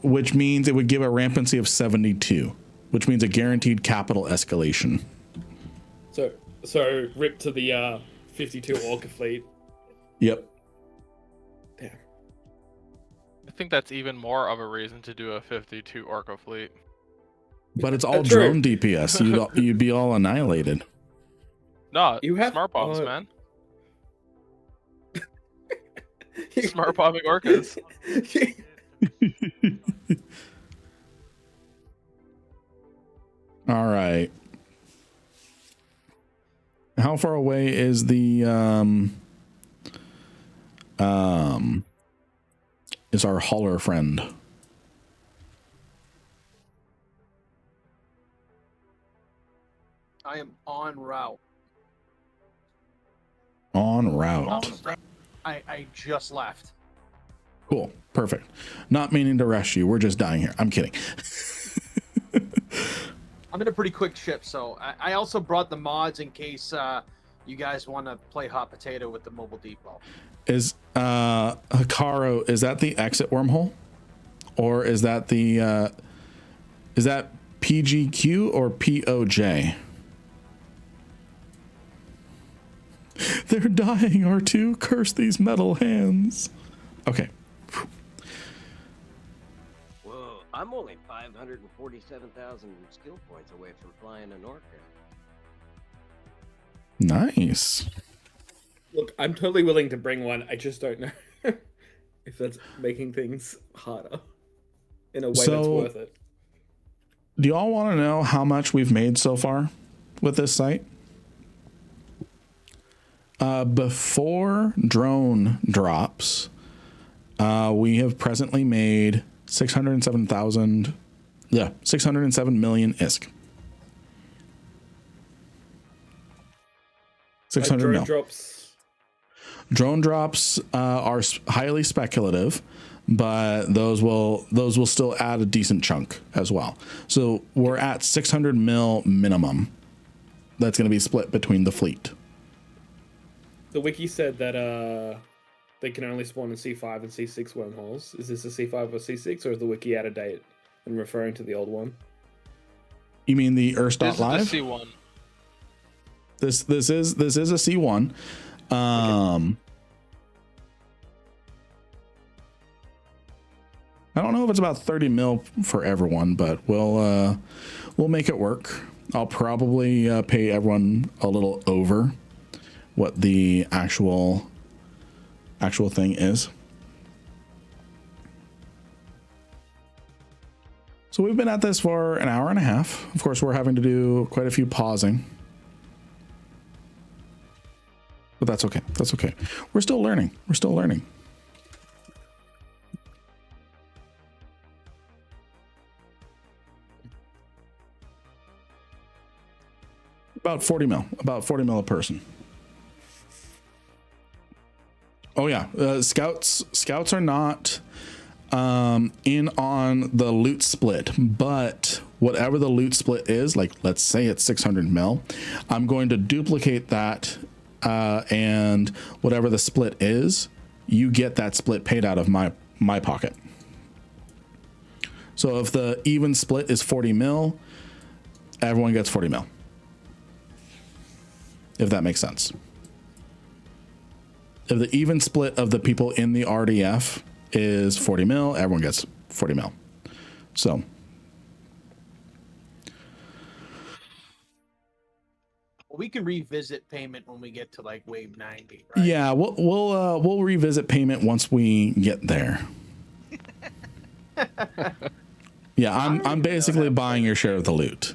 A: which means it would give a rampancy of 72. Which means a guaranteed capital escalation.
H: So rip to the 52 Orca fleet.
A: Yep.
H: Damn.
C: I think that's even more of a reason to do a 52 Orca fleet.
A: But it's all drone DPS. You'd be all annihilated.
C: No,
H: you have
C: smart bombs, man. Smart bombing orcas.
A: All right. How far away is the is our hauler friend?
K: I am en route.
A: En route.
K: I just left.
A: Cool. Perfect. Not meaning to rush you. We're just dying here. I'm kidding.
K: I'm in a pretty quick ship, so I also brought the mods in case you guys want to play hot potato with the mobile depot.
A: Is Hikaru, is that the exit wormhole? Or is that the is that PGQ or POJ? They're dying, R2. Curse these metal hands. Okay.
E: Whoa, I'm only 547,000 skill points away from flying an orca.
A: Nice.
H: Look, I'm totally willing to bring one. I just don't know if that's making things harder in a way that's worth it.
A: Do you all want to know how much we've made so far with this site? Before drone drops, we have presently made 607 million ISK. 600
H: drone
A: mil.
H: drops.
A: Drone drops are highly speculative, but those will still add a decent chunk as well. So we're at 600 mil minimum. That's going to be split between the fleet.
H: The wiki said that they can only spawn in C5 and C6 wormholes. Is this a C5 or C6, or is the wiki out of date and referring to the old one?
A: You mean the Urs.live?
C: This is the C1.
A: This is a C1. Okay. I don't know if it's about 30 mil for everyone, but we'll make it work. I'll probably pay everyone a little over what the actual thing is. So we've been at this for an hour and a half. Of course, we're having to do quite a few pausing. But that's okay. That's okay. We're still learning. We're still learning. About 40 mil. About 40 mil a person. Oh yeah. Scouts are not in on the loot split, but whatever the loot split is, like let's say it's 600 mil, I'm going to duplicate that, and whatever the split is, you get that split paid out of my pocket. So if the even split is 40 mil, everyone gets 40 mil. If that makes sense. If the even split of the people in the RDF is 40 mil, everyone gets 40 mil. So
K: we can revisit payment when we get to like wave 90, right?
A: yeah, we'll revisit payment once we get there. Yeah, I'm basically buying your share of the loot,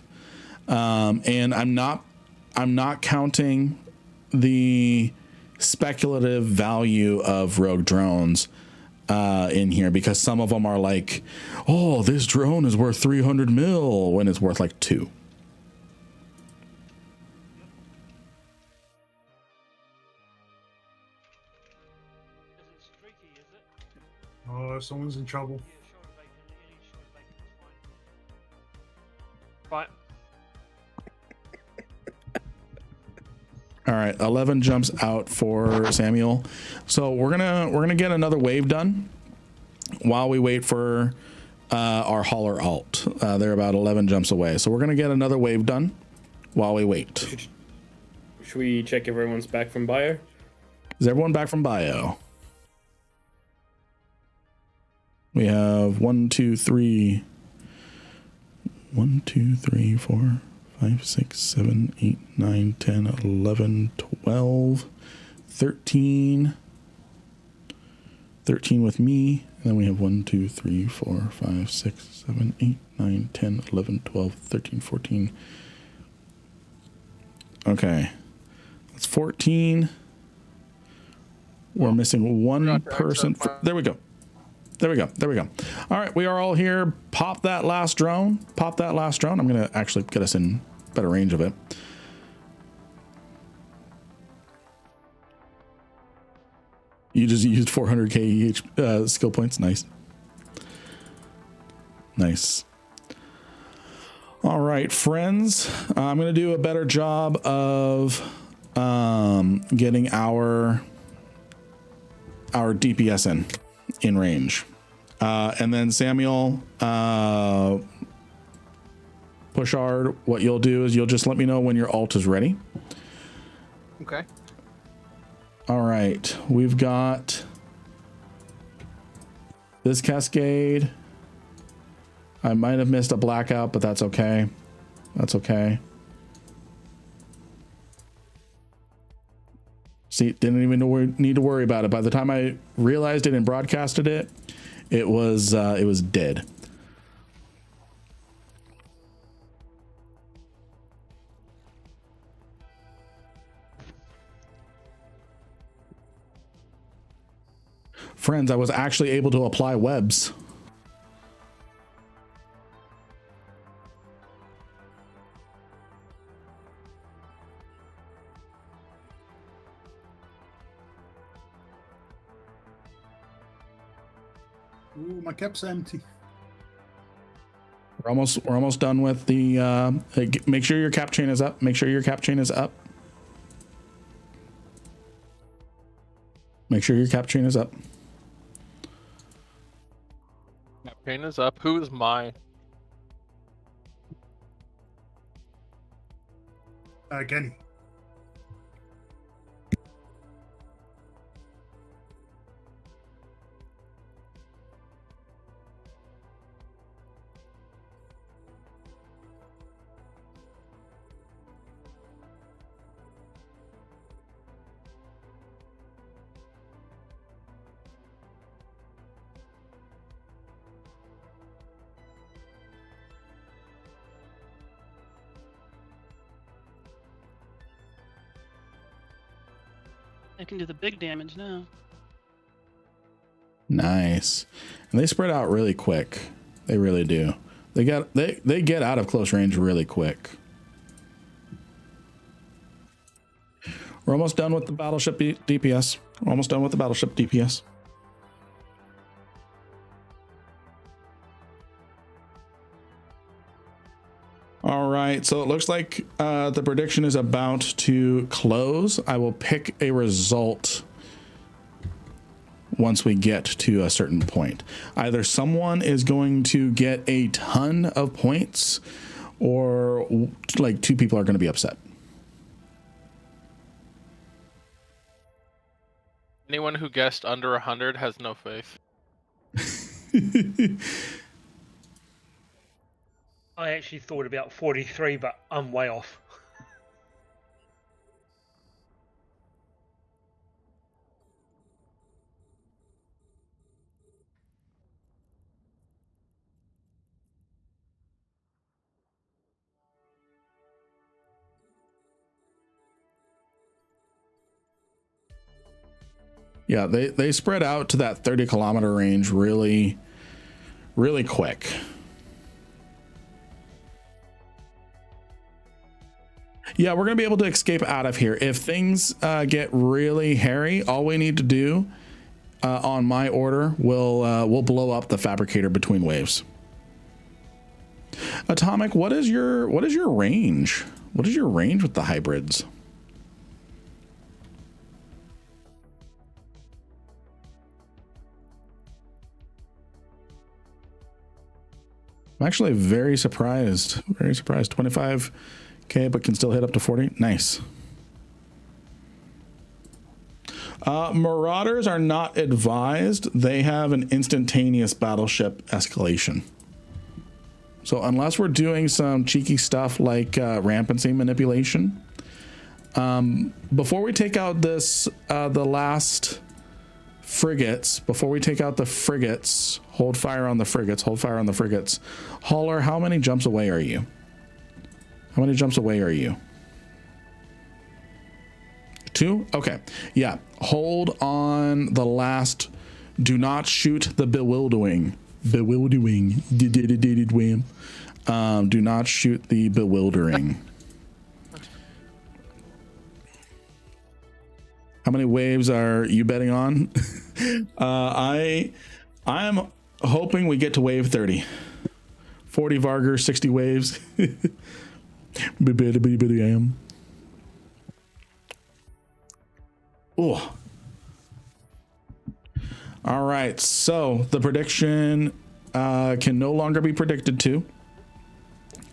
A: and I'm not counting the speculative value of rogue drones in here, because some of them are like, oh, this drone is worth 300 mil when it's worth like 2.
L: Oh, someone's in trouble.
M: Right.
A: All right, 11 jumps out for Samuel. So we're gonna get another wave done while we wait for our hauler alt. They're about 11 jumps away, so we're gonna get another wave done while we wait.
H: Should we check if everyone's back from bio?
A: Is everyone back from bio? We have 1, 2, 3, 4, 5, 6, 7, 8, 9, 10, 11, 12, 13. 13 with me. And then we have 1, 2, 3, 4, 5, 6, 7, 8, 9, 10, 11, 12, 13, 14. Okay. That's 14. We're missing one person. There we go. There we go. There we go. All right. We are all here. Pop that last drone. Pop that last drone. I'm going to actually get us in better range of it. You just used 400k skill points. Nice. Nice. All right, friends. I'm going to do a better job of getting our DPS in range. And then Samuel, Pushard, what you'll do is you'll just let me know when your ult is ready.
K: Okay.
A: All right, we've got this cascade. I might have missed a blackout, but that's okay. That's okay. See, didn't even need to worry about it. By the time I realized it and broadcasted it, it was dead. Friends, I was actually able to apply webs.
L: Ooh, my cap's empty.
A: We're almost done with the make sure your cap chain is up. Make sure your cap chain is up. Make sure your cap chain is up.
C: Pain is up. Who is mine?
L: Kenny.
G: I can do the big damage now.
A: Nice. And they spread out really quick. They really do. They get out of close range really quick. We're almost done with the battleship DPS. We're almost done with the battleship DPS. All right, so it looks like the prediction is about to close. I will pick a result once we get to a certain point. Either someone is going to get a ton of points, or like 2 people are going to be upset.
C: Anyone who guessed under 100 has no faith.
M: I actually thought about 43, but I'm way off.
A: Yeah, they spread out to that 30-kilometer range really, really quick. Yeah, we're going to be able to escape out of here. If things get really hairy, all we need to do on my order, we'll blow up the fabricator between waves. Atomic, what is your range? What is your range with the hybrids? I'm actually very surprised. Very surprised. 25K, but can still hit up to 40. Nice. Marauders are not advised. They have an instantaneous battleship escalation. So unless we're doing some cheeky stuff like rampancy manipulation, before we take out this, the last frigates, before we take out the frigates, hold fire on the frigates, hold fire on the frigates. Hauler, how many jumps away are you? How many jumps away are you? 2? Okay. Yeah. Hold on the last. Do not shoot the bewildering. Bewildering. Do not shoot the bewildering. How many waves are you betting on? I'm hoping we get to wave 30. 40 Vargers, 60 waves. Oh. All right, so the prediction can no longer be predicted to,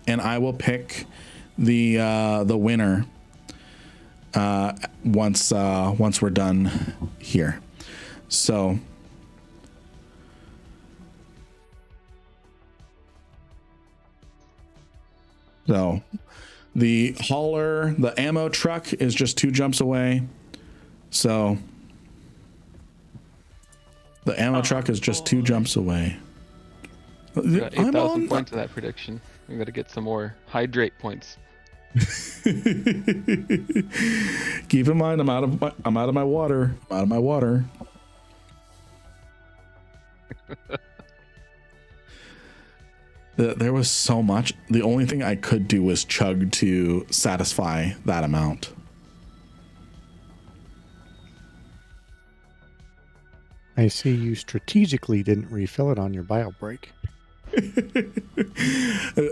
A: and I will pick the winner once we're done here. So the hauler, the ammo truck is just 2 jumps away. So the ammo truck is just 2 jumps away.
D: We got 8,000 points of that prediction. We got to get some more hydrate points.
A: Keep in mind, I'm out of my water. I'm out of my water. There was so much. The only thing I could do was chug to satisfy that amount.
N: I see you strategically didn't refill it on your bio break.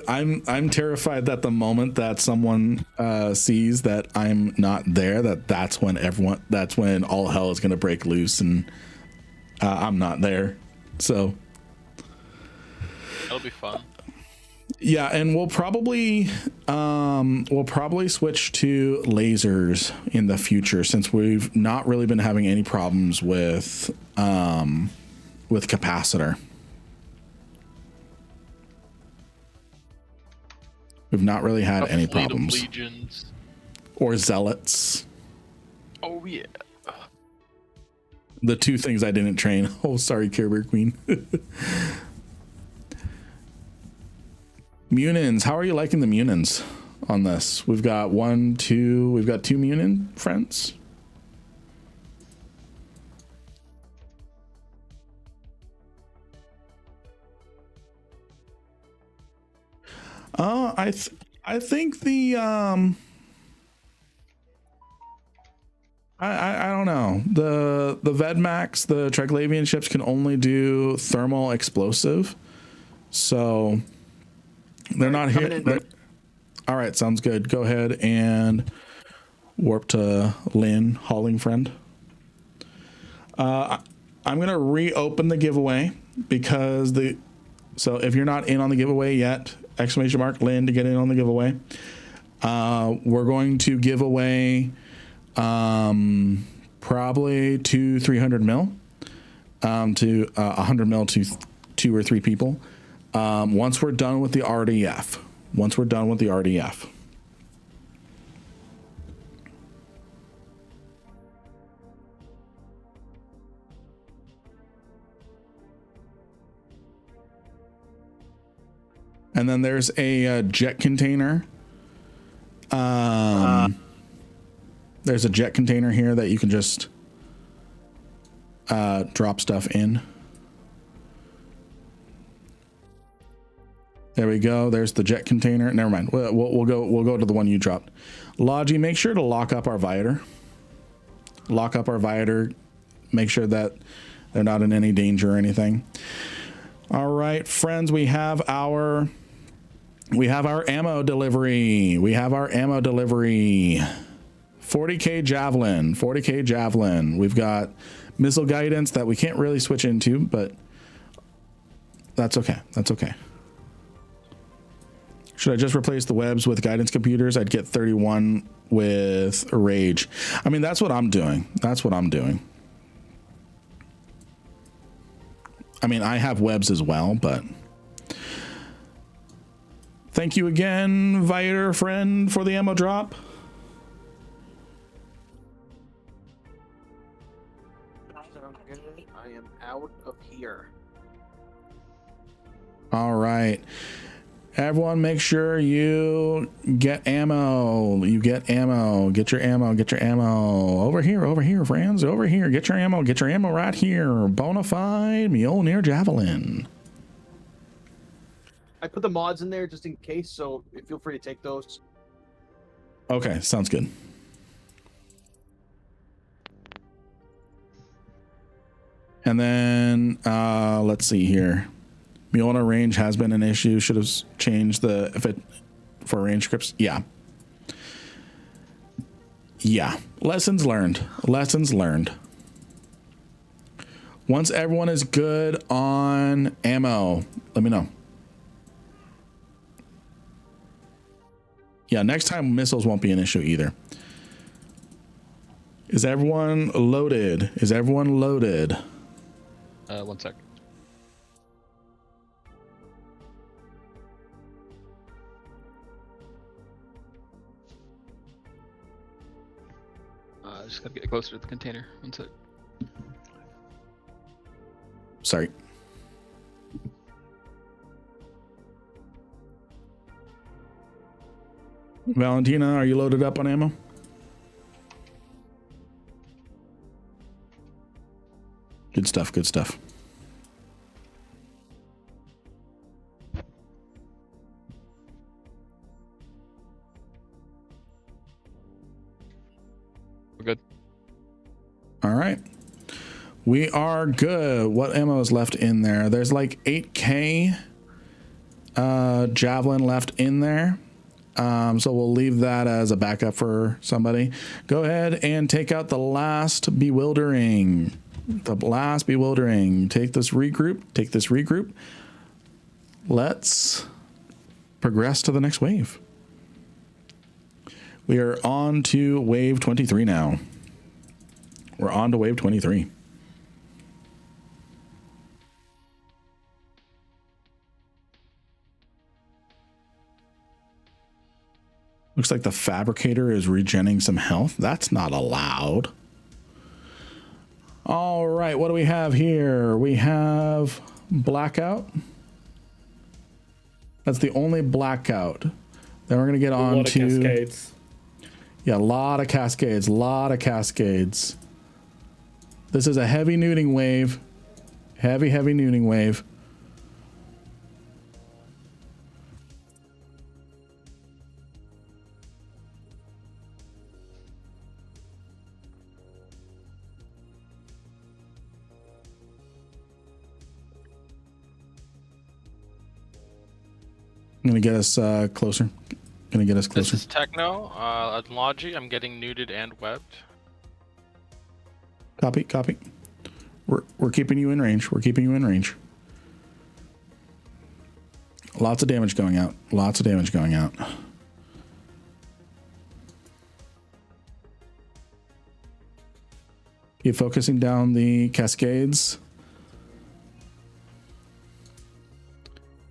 A: I'm terrified that the moment that someone sees that I'm not there, that's when all hell is going to break loose, and I'm not there. So
C: that'll be fun.
A: Yeah, and we'll probably switch to lasers in the future, since we've not really been having any problems with capacitor. We've not really had any problems.
C: Legions.
A: Or zealots.
C: Oh yeah.
A: The two things I didn't train. Oh, sorry, Care Bear Queen. Munins, how are you liking the Munins on this? We've got we've got two Munin friends. I think the I don't know, the Vedmax, the Triglavian ships can only do thermal explosive, so they're not here. All right, sounds good. Go ahead and warp to Lynn, hauling friend. I'm gonna reopen the giveaway because so if you're not in on the giveaway yet, ! Lynn to get in on the giveaway. We're going to give away probably 300 mil to 100 mil to 2 or 3 people. Once we're done with the RDF. And then there's a jet container. There's a jet container here that you can just drop stuff in. There we go. There's the jet container. Never mind. We'll go to the one you dropped. Logi, make sure to lock up our Viator. Lock up our Viator. Make sure that they're not in any danger or anything. All right, friends, we have our ammo delivery. 40k javelin. We've got missile guidance that we can't really switch into, but that's okay. Should I just replace the webs with guidance computers? I'd get 31 with rage. I mean, that's what I'm doing. I mean, I have webs as well, but thank you again, Viator friend, for the ammo drop.
K: I am out of here.
A: All right. Everyone, make sure you get ammo. Get your ammo. Over here, friends. Over here. Get your ammo right here. Bonafide Mjolnir Javelin.
K: I put the mods in there just in case, so feel free to take those.
A: Okay, sounds good. And then let's see here. Mjolnir range has been an issue. Should have changed for range scripts. Yeah. Lessons learned. Once everyone is good on ammo, let me know. Yeah, next time missiles won't be an issue either. Is everyone loaded?
D: One sec. Just gotta get closer to the container. One sec.
A: Sorry. Valentina, are you loaded up on ammo? Good stuff.
D: We're good.
A: All right. We are good. What ammo is left in there? There's like 8K javelin left in there. So we'll leave that as a backup for somebody. Go ahead and take out the last bewildering. The last bewildering. Take this regroup. Take this regroup. Let's progress to the next wave. We are on to wave 23 now. We're on to wave 23. Looks like the Fabricator is regenerating some health. That's not allowed. All right, what do we have here? We have Blackout. That's the only Blackout. Then we're going to get on to...
H: Cascades.
A: Yeah, a lot of Cascades. A lot of Cascades. This is a heavy nooning wave. Heavy nooning wave. I'm gonna get us closer. Gonna get us closer.
C: This is Techno. At Logi, I'm getting nuded and webbed.
A: Copy, copy. We're keeping you in range. We're keeping you in range. Lots of damage going out. Lots of damage going out. Keep focusing down the cascades.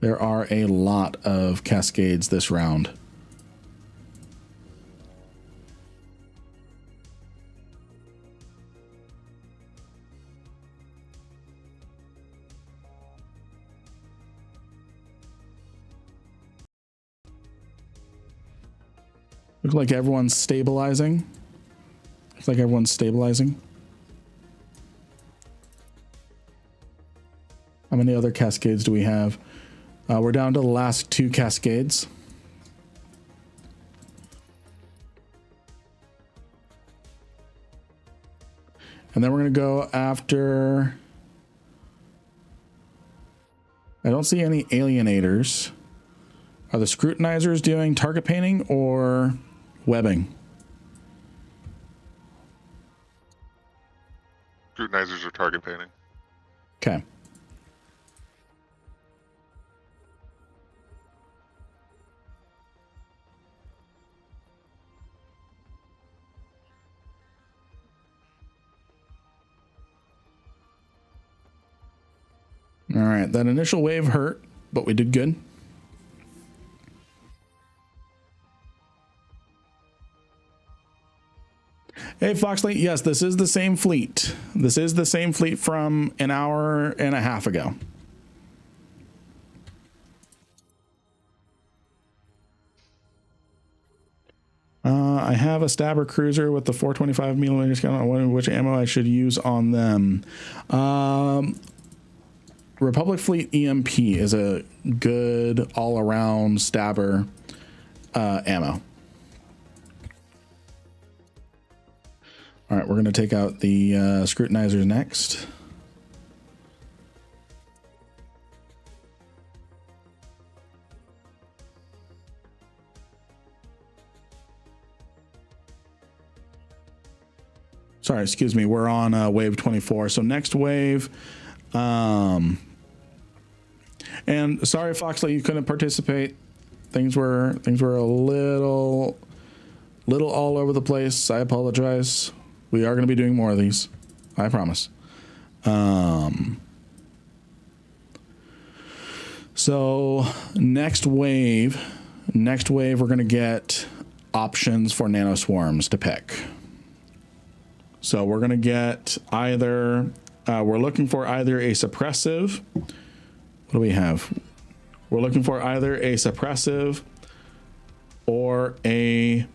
A: There are a lot of cascades this round. Looks like everyone's stabilizing. Looks like everyone's stabilizing. How many other cascades do we have? We're down to the last 2 cascades. And then we're going to go after... I don't see any alienators. Are the scrutinizers doing target painting or webbing?
O: Scrutinizers are target painting.
A: Okay. All right, that initial wave hurt, but we did good. Hey, Foxley, yes, this is the same fleet. This is the same fleet from an hour and a half ago. I have a Stabber cruiser with the 425 millimeters. I don't know which ammo I should use on them. Republic Fleet EMP is a good all-around Stabber ammo. All right, we're going to take out the scrutinizers next. Sorry, excuse me. We're on wave 24. So next wave. And sorry, Foxley, you couldn't participate. Things were a little all over the place. I apologize. We are going to be doing more of these. I promise. So next wave, we're going to get options for nanoswarms to pick. So we're going to get either, we're looking for either a suppressive. What do we have? We're looking for either a suppressive or a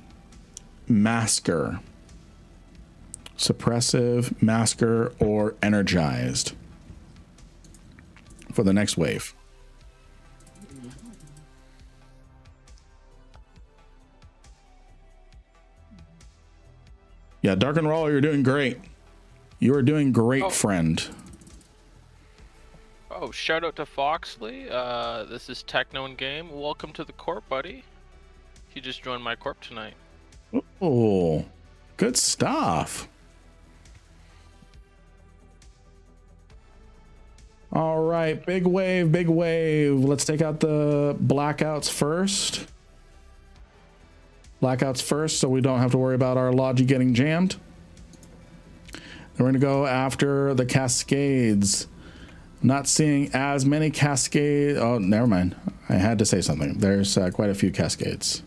A: masker. Suppressive, masker, or energized for the next wave. Yeah, Dark and Roll, you're doing great. You are doing great, friend.
C: Oh, shout out to Foxley. This is Techno in Game. Welcome to the Corp, buddy. You just joined my Corp tonight.
A: Oh, good stuff. All right, big wave, big wave. Let's take out the blackouts first. Blackouts first, so we don't have to worry about our Logi getting jammed. Then we're gonna go after the cascades. Not seeing as many cascades. Oh, never mind. I had to say something. There's quite a few cascades.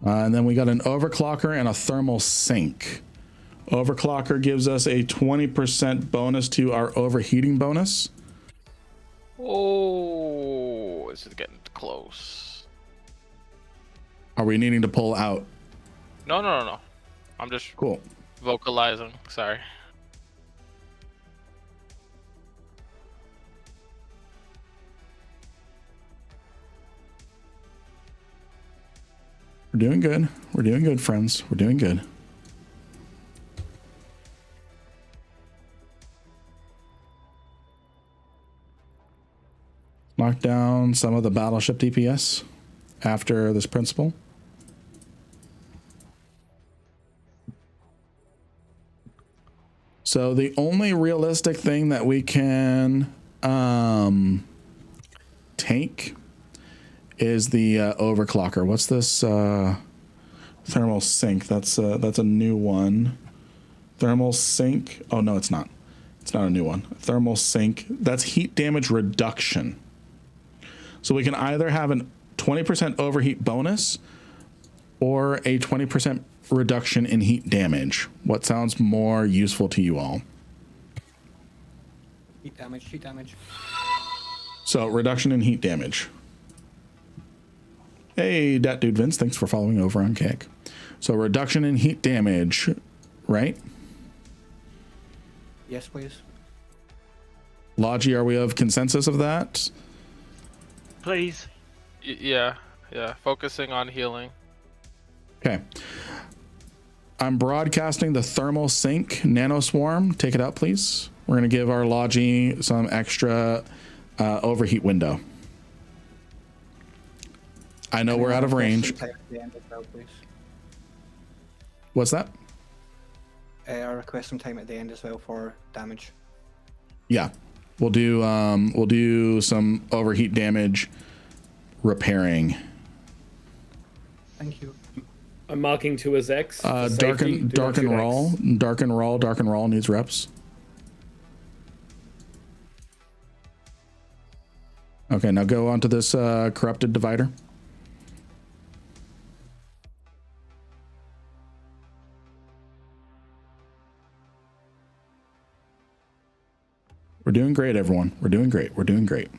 A: And then we got an overclocker and a thermal sink. Overclocker gives us a 20% bonus to our overheating bonus.
C: Oh, this is getting close.
A: Are we needing to pull out?
C: No. I'm just
A: cool
C: vocalizing. Sorry.
A: We're doing good. We're doing good, friends. We're doing good. Knock down some of the battleship DPS after this principle. So the only realistic thing that we can take is the overclocker. What's this thermal sink? That's a new one. Thermal sink. Oh no, it's not. It's not a new one. Thermal sink. That's heat damage reduction. So we can either have a 20% overheat bonus or a 20% reduction in heat damage. What sounds more useful to you all?
B: Heat damage, heat damage.
A: So reduction in heat damage. Hey, Dat Dude Vince, thanks for following over on Kick. So reduction in heat damage, right?
B: Yes, please.
A: Logi, are we of consensus of that?
M: Please.
C: Yeah. Focusing on healing.
A: Okay. I'm broadcasting the thermal sink nano swarm. Take it out, please. We're going to give our Logi some extra overheat window. I know we're out of range. What's that?
B: I request some time at the end as well for damage.
A: Yeah, we'll do some overheat damage repairing.
B: Thank you.
H: I'm marking 2 as X.
A: Dark and roll needs reps. Okay, now go on to this corrupted divider. We're doing great, everyone. We're doing great. We're doing great.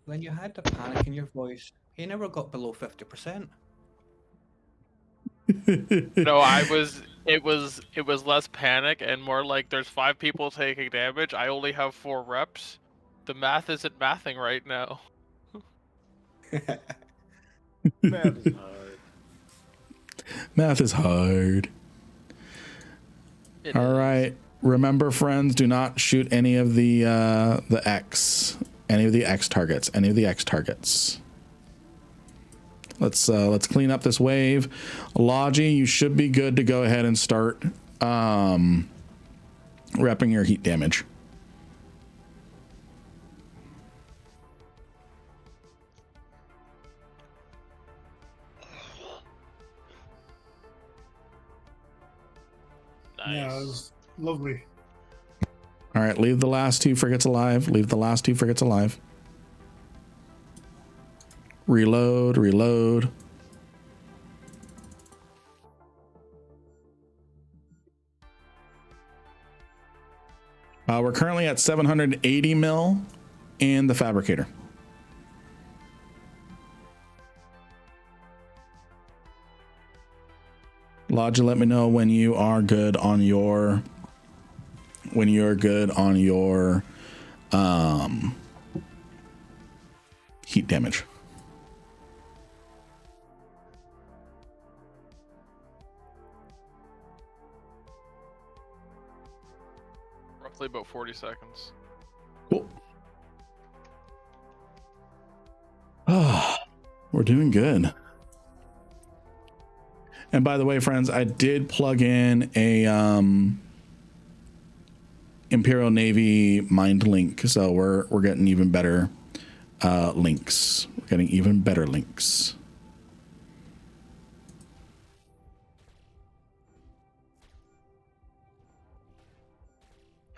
B: When you had the panic in your voice, he never got below 50%.
C: No, it was less panic and more like there's 5 people taking damage. I only have 4 reps. The math isn't mathing right now.
K: Math is hard.
A: Math is hard. All right. Remember, friends, do not shoot any of the X, any of the X targets, any of the X targets. Let's clean up this wave. Logi, you should be good to go ahead and start repping your heat damage.
C: Nice.
L: Yeah, it was lovely.
A: All right, leave the last 2 frigates alive. Leave the last 2 frigates alive. Reload, reload. We're currently at 780 mil in the Fabricator. Lodge, let me know when you are good on your heat damage.
C: Roughly about 40 seconds.
A: Cool. We're doing good. And by the way, friends, I did plug in a Imperial Navy mind link, so we're getting even better links. We're getting even better links.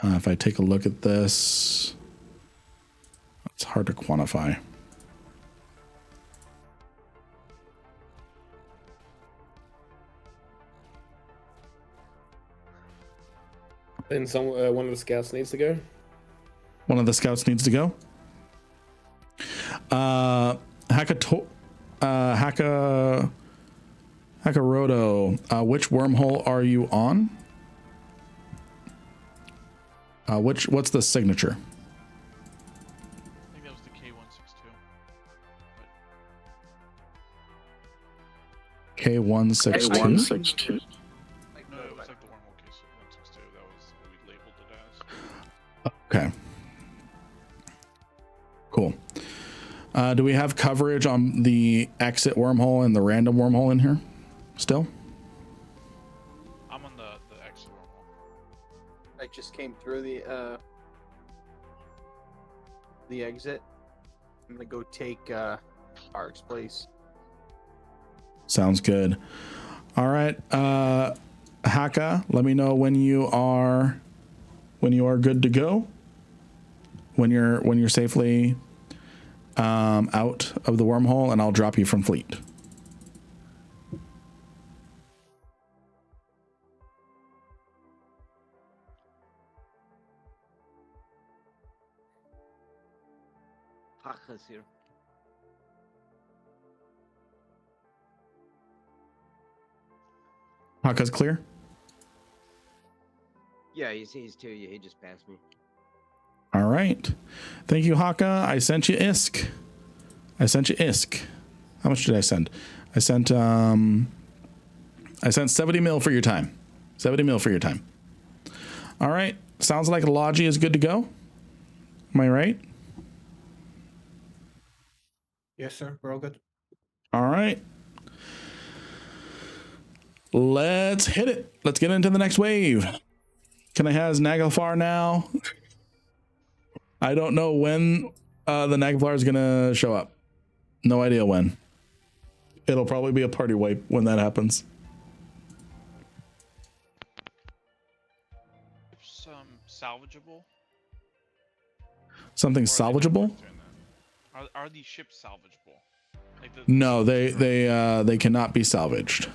A: If I take a look at this, it's hard to quantify.
H: Then one of the scouts needs to go.
A: One of the scouts needs to go. Hakaroto, which wormhole are you on? What's the signature?
F: I think that was the K162.
A: K162.
F: No, it was like the wormhole K162. That was what we labeled it as.
A: Okay. Cool. Do we have coverage on the exit wormhole and the random wormhole in here still?
F: I'm on the exit wormhole.
K: I just came through the exit. I'm gonna go take Ark's place.
A: Sounds good. All right. Haka, let me know when you are good to go. When you're safely out of the wormhole, and I'll drop you from fleet.
E: Haka's here.
A: Haka's clear?
E: Yeah, he's to you. He just passed me.
A: All right. Thank you, Haka. I sent you ISK. How much did I send? I sent 70 mil for your time. 70 mil for your time. All right. Sounds like Logi is good to go. Am I right?
B: Yes, sir. We're all good.
A: All right. Let's hit it. Let's get into the next wave. Can I have Naglfar now? I don't know when the Naglfar is going to show up. No idea when. It'll probably be a party wipe when that happens.
F: Some salvageable.
A: Something salvageable?
F: Are these ships salvageable? Like
A: No, they cannot be salvaged.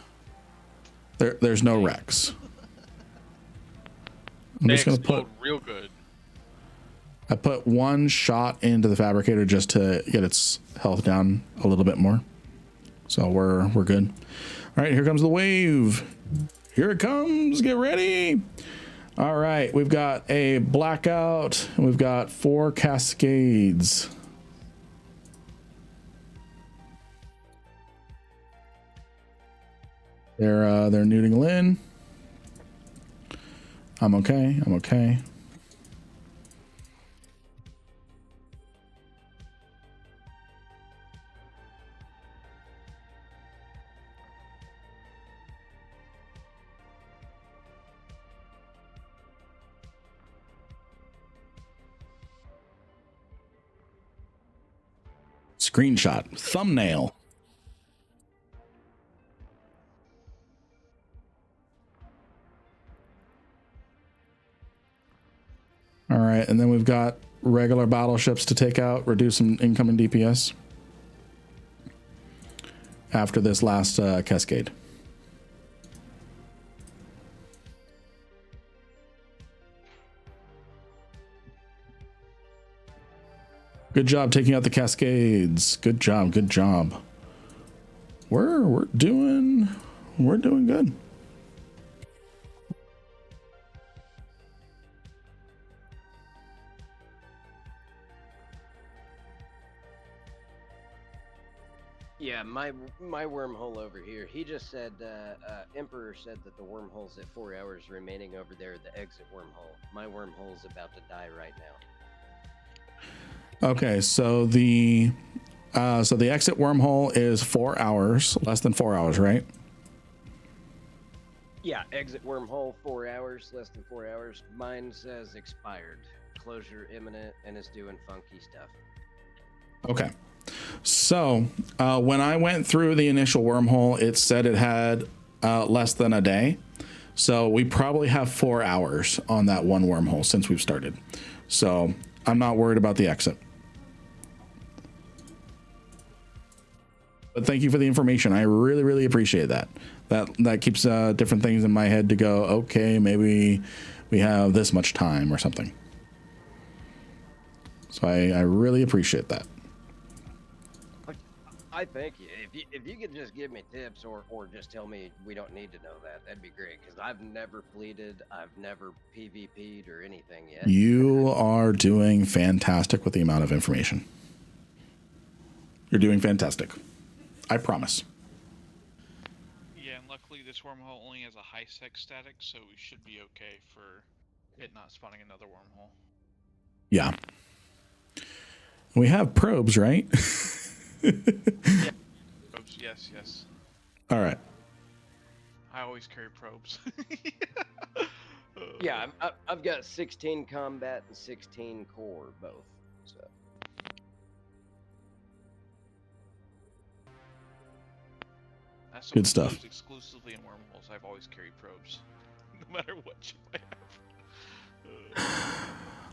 A: There's no wrecks. I'm
C: They
A: just gonna put
C: real good.
A: I put one shot into the Fabricator just to get its health down a little bit more. So we're good. All right, here comes the wave. Here it comes. Get ready. All right, we've got a blackout and we've got 4 cascades. They're neuting Lynn. I'm okay. I'm okay. Screenshot. Thumbnail. All right, and then we've got regular battleships to take out, reduce some incoming DPS after this last cascade. Good job taking out the cascades. Good job. Good job. We're doing good.
E: Yeah, my wormhole over here. He just said, Emperor said that the wormhole's at 4 hours remaining over there, the exit wormhole. My wormhole's about to die right now.
A: Okay, so the exit wormhole is 4 hours, less than 4 hours, right?
E: Yeah, exit wormhole, 4 hours, less than 4 hours. Mine says expired, closure imminent, and is doing funky stuff.
A: Okay. So when I went through the initial wormhole, it said it had less than a day. So we probably have 4 hours on that one wormhole since we've started. So I'm not worried about the exit. But thank you for the information. I really, really appreciate that. That keeps different things in my head to go, okay, maybe we have this much time or something. So I really appreciate that.
E: I thank you. If you could just give me tips or just tell me we don't need to know that, that'd be great. Because I've never fleeted, I've never PvP'd or anything yet.
A: You are doing fantastic with the amount of information. You're doing fantastic. I promise.
F: Yeah, and luckily this wormhole only has a high sec static, so we should be okay for it not spawning another wormhole.
A: Yeah. We have probes, right?
F: Yeah. Probes, yes.
A: All right.
F: I always carry probes.
E: Yeah, I've got 16 combat and 16 core both. So.
F: That's
A: Good stuff.
F: Used exclusively in wormholes, I've always carried probes, no matter what ship I have.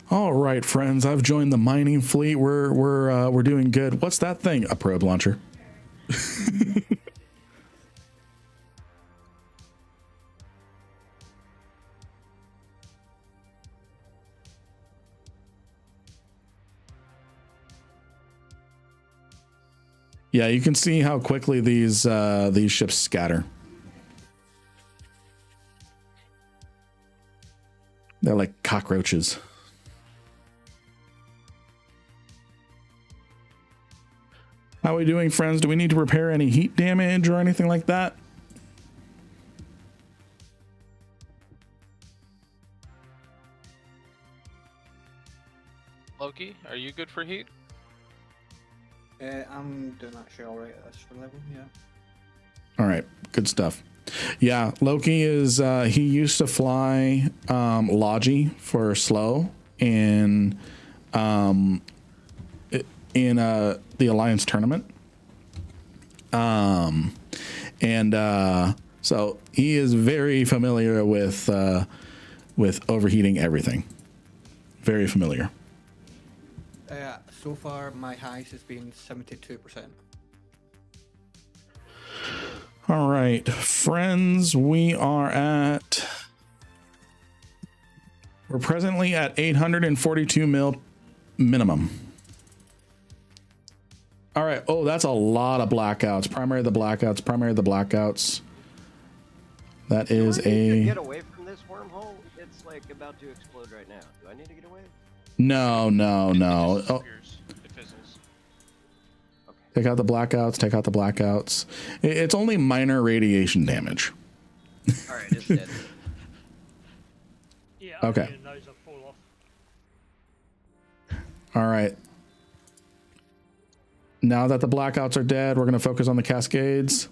A: All right, friends. I've joined the mining fleet. We're doing good. What's that thing? A probe launcher. Yeah, you can see how quickly these ships scatter. They're like cockroaches. How are we doing, friends? Do we need to repair any heat damage or anything like that?
C: Loki, are you good for heat?
B: I'm doing actually all right at this level, yeah.
A: All right, good stuff. Yeah, Loki is he used to fly Logi for slow in the Alliance tournament. So he is very familiar with overheating everything. Very familiar.
B: So far, my highest has been 72%.
A: All right, friends, we're presently at 842 mil minimum. All right. Oh, that's a lot of blackouts. Primary the blackouts. That is
E: Do I need to get away from this wormhole? It's like about to explode right now. Do I need to get away?
A: No. Oh.
F: It fizzles.
A: Take out the blackouts. It's only minor radiation damage.
E: All right, it's dead.
M: Yeah.
A: Okay.
M: Those will fall off.
A: All right. Now that the blackouts are dead, we're going to focus on the cascades.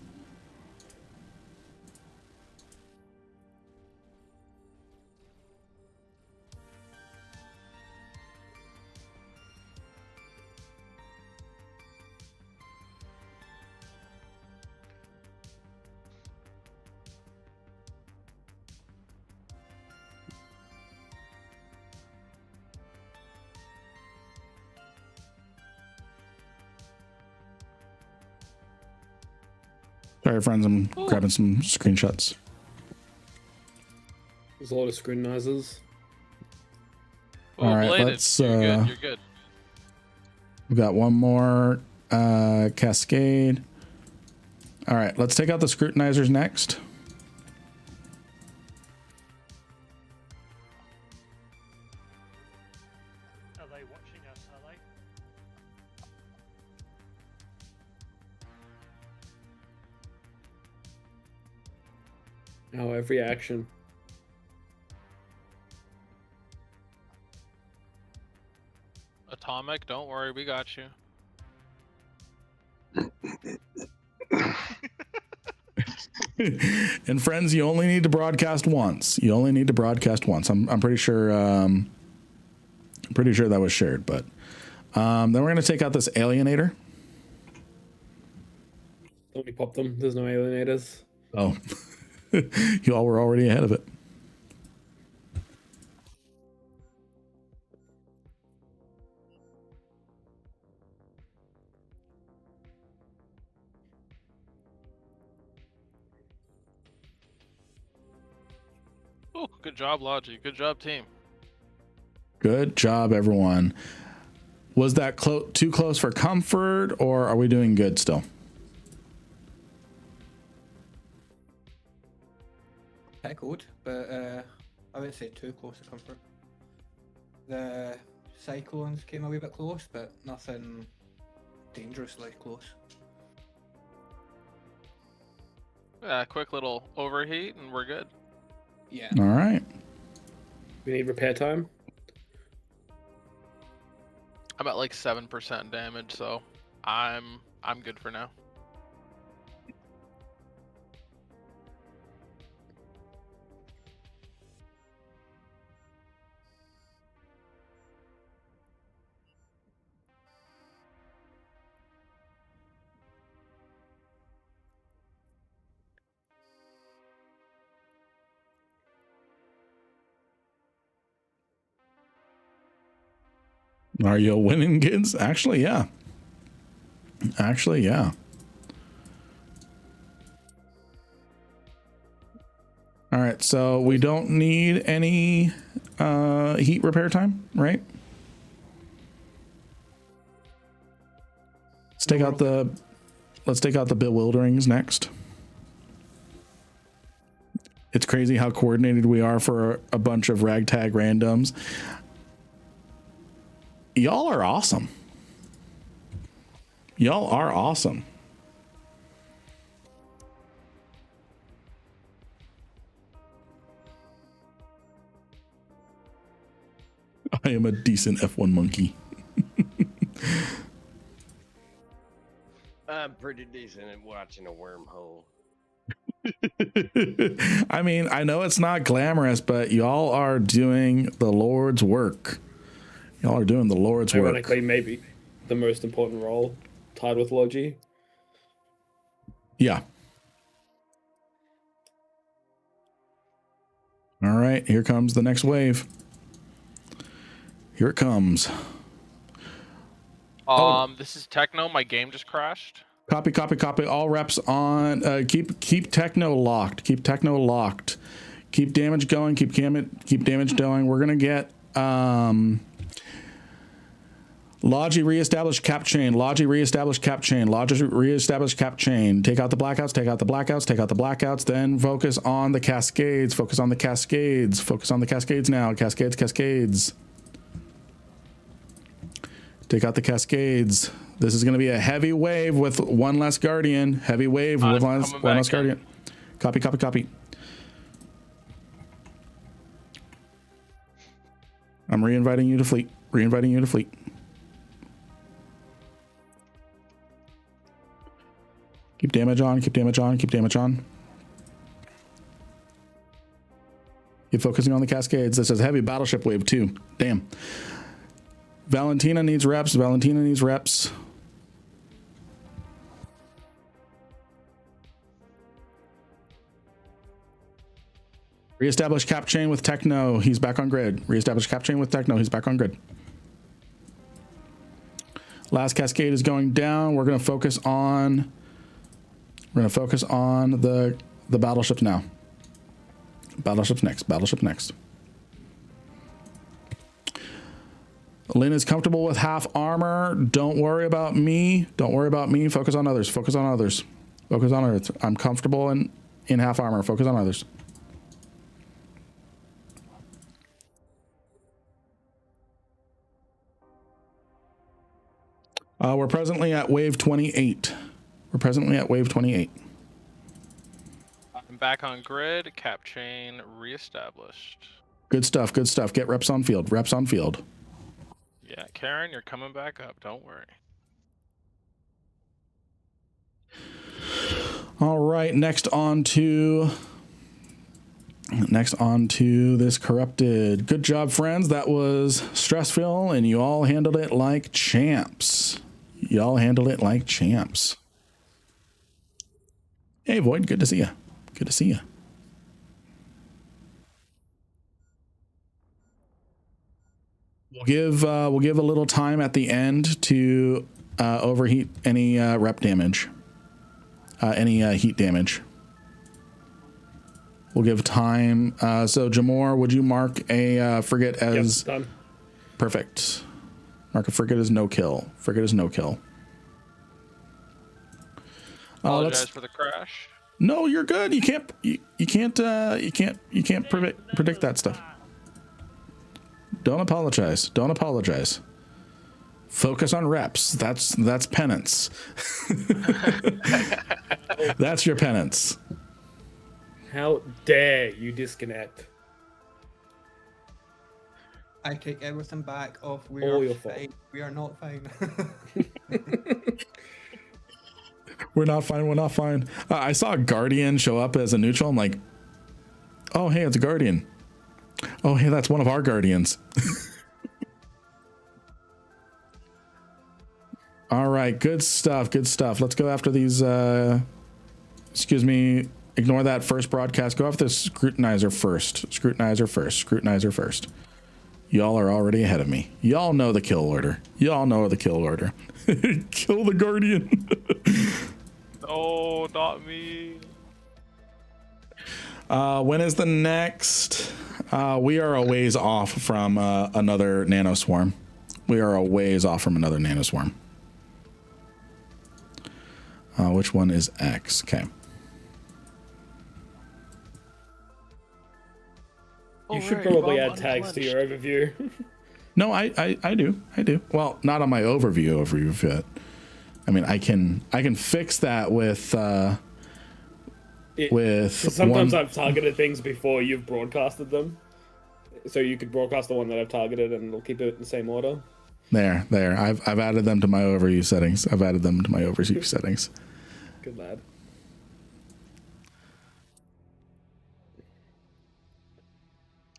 A: Sorry, friends, I'm grabbing some screenshots.
H: There's a lot of scrutinizers.
A: All right, let's.
C: You're good.
A: We've got one more cascade. All right, let's take out the scrutinizers next.
M: Are they watching us, are they?
H: Oh, every action.
C: Atomic, don't worry, we got you.
A: And friends, you only need to broadcast once. You only need to broadcast once. I'm pretty sure. I'm pretty sure that was shared. But then we're gonna take out this alienator.
H: Don't we pop them? There's no alienators.
A: Oh, you all were already ahead of it.
C: Oh, good job, Logi. Good job, team.
A: Good job, everyone. Was that too close for comfort, or are we doing good still?
B: Good, but I wouldn't say too close to comfort. The cyclones came a wee bit close, but nothing dangerously close.
C: Yeah, quick little overheat and we're good.
B: Yeah.
A: All right.
H: We need repair time.
C: I'm at like 7% damage, so I'm good for now.
A: Are you winning, kids? Actually, yeah. Actually, yeah. All right, so we don't need any heat repair time, right? Let's take out the bewilderings next. It's crazy how coordinated we are for a bunch of ragtag randoms. Y'all are awesome. Y'all are awesome. I am a decent F1 monkey.
E: I'm pretty decent at watching a wormhole.
A: I mean, I know it's not glamorous, but y'all are doing the Lord's work. Y'all are doing the Lord's work.
H: Ironically, maybe the most important role, tied with Logi.
A: Yeah. All right, here comes the next wave. Here it comes.
C: This is Techno. My game just crashed.
A: Copy, copy, copy. All reps on. Keep Techno locked. Keep Techno locked. Keep damage going. Keep damage going. We're gonna get Logi reestablish cap chain. Logi reestablish cap chain. Logi reestablish cap chain. Take out the blackouts. Take out the blackouts. Take out the blackouts. Then focus on the cascades. Focus on the cascades. Focus on the cascades now. Cascades. Cascades. Take out the cascades. This is going to be a heavy wave with one less guardian. Heavy wave with one less guardian. Copy, copy, copy. I'm re-inviting you to fleet. Re-inviting you to fleet. Keep damage on, keep damage on, keep damage on. Keep focusing on the cascades. This is heavy battleship wave 2. Damn. Valentina needs reps. Valentina needs reps. Reestablish cap chain with Techno. He's back on grid. Reestablish cap chain with Techno. He's back on grid. Last cascade is going down. We're going to focus on the battleships now. Battleships next. Battleship next. Lynn is comfortable with half armor. Don't worry about me. Don't worry about me. Focus on others. Focus on others. Focus on others. I'm comfortable in half armor. Focus on others. We're presently at wave 28. We're presently at wave 28.
C: I'm back on grid. Cap chain reestablished.
A: Good stuff. Good stuff. Get reps on field. Reps on field.
C: Yeah, Karen, you're coming back up. Don't worry.
A: All right. Next on to this corrupted. Good job, friends. That was stressful, and you all handled it like champs. Y'all handled it like champs. Hey, Void. Good to see you. Good to see you. We'll give a little time at the end to overheat any rep damage, any heat damage. We'll give time. So Jamor, would you mark a frigate as
H: done?
A: Perfect? Mark a frigate as no kill. Frigate is no kill.
C: Apologize for the crash.
A: No, you're good. You can't predict that stuff. Don't apologize. Don't apologize. Focus on reps. That's penance. That's your penance.
H: How dare you disconnect?
B: I take everything back off. We
H: All
B: are
H: your fault.
B: fine. We are not fine.
A: We're not fine. We're not fine. I saw a Guardian show up as a neutral. I'm like, oh, hey, it's a Guardian. Oh, hey, that's one of our Guardians. All right. Good stuff. Good stuff. Let's go after these. Excuse me. Ignore that first broadcast. Go after the scrutinizer first. Scrutinizer first. Scrutinizer first. Y'all are already ahead of me. Y'all know the kill order. Y'all know the kill order. Kill the Guardian.
C: No, not me.
A: When is the next? We are a ways off from another nanoswarm. We are a ways off from another nanoswarm. Which one is X? Okay.
H: You should probably add tags to your overview.
A: No, I do. I do. Well, not on my overview yet. I mean, I can fix that with
H: sometimes I've targeted things before you've broadcasted them, so you could broadcast the one that I've targeted and it'll keep it in the same order.
A: There. I've added them to my overview settings.
H: Good lad.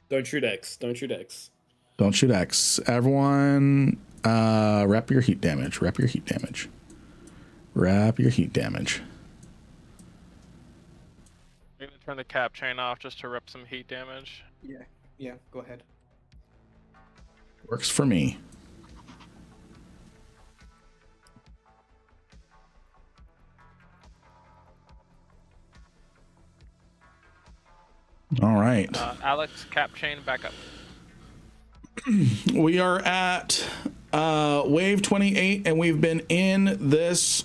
H: Don't shoot X. Don't shoot X.
A: Don't shoot X. Everyone, rep your heat damage. Rep your heat damage. Wrap your heat damage.
C: I'm gonna turn the cap chain off just to rip some heat damage.
B: Yeah, go ahead.
A: Works for me. All right.
C: Alex, cap chain back up.
A: We are at wave 28, and we've been in this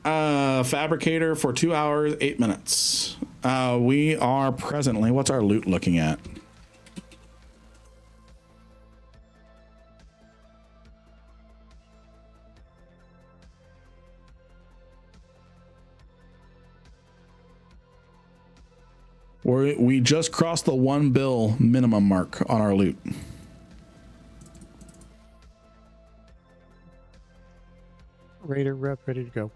A: fabricator for 2 hours, 8 minutes. We are presently, what's our loot looking at? We just crossed the 1 bill minimum mark on our loot.
N: Raider rep ready to go.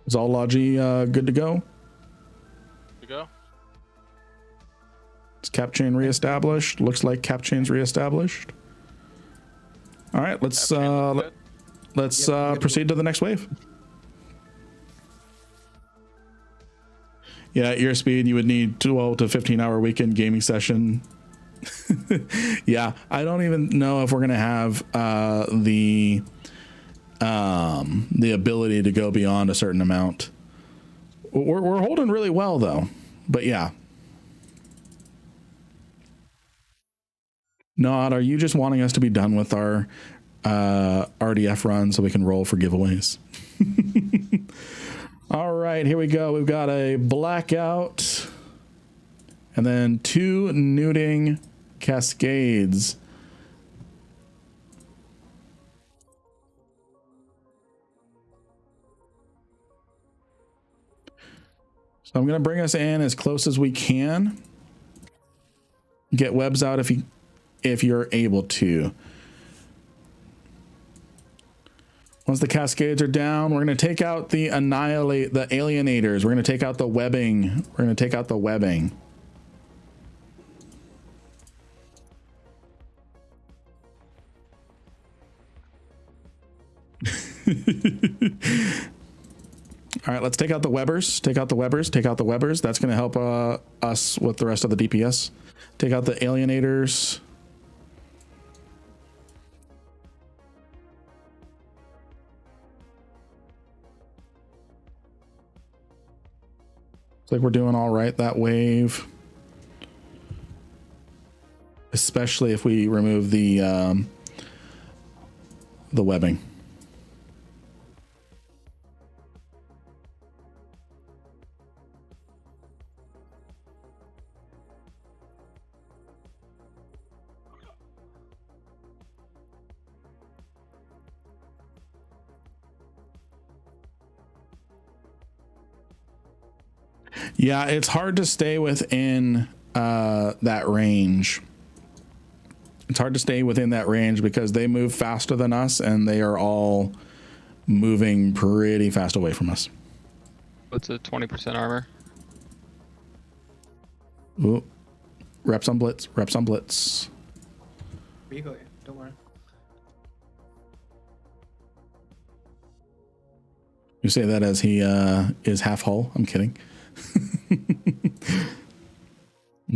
A: Is all Logi good to go?
C: To go.
A: Is cap chain reestablished? Looks like cap chain's reestablished. All right, let's proceed to the next wave. Yeah, at your speed, you would need 12 to 15-hour weekend gaming session. Yeah, I don't even know if we're gonna have the ability to go beyond a certain amount. We're holding really well though, but yeah. Nod, are you just wanting us to be done with our RDF run so we can roll for giveaways? All right, here we go. We've got a blackout and then 2 nuding cascades. So I'm going to bring us in as close as we can. Get webs out if you're able to. Once the cascades are down, we're going to take out the alienators. We're going to take out the webbing. We're going to take out the webbing. All right, let's take out the webbers. Take out the webbers. Take out the webbers. That's going to help us with the rest of the DPS. Take out the alienators. Looks like we're doing all right that wave. Especially if we remove the webbing. Yeah, it's hard to stay within that range. It's hard to stay within that range because they move faster than us and they are all moving pretty fast away from us.
D: What's a 20% armor?
A: Ooh. Reps on blitz. Reps on blitz.
B: We got you. Don't worry.
A: You say that as he is half hull. I'm kidding.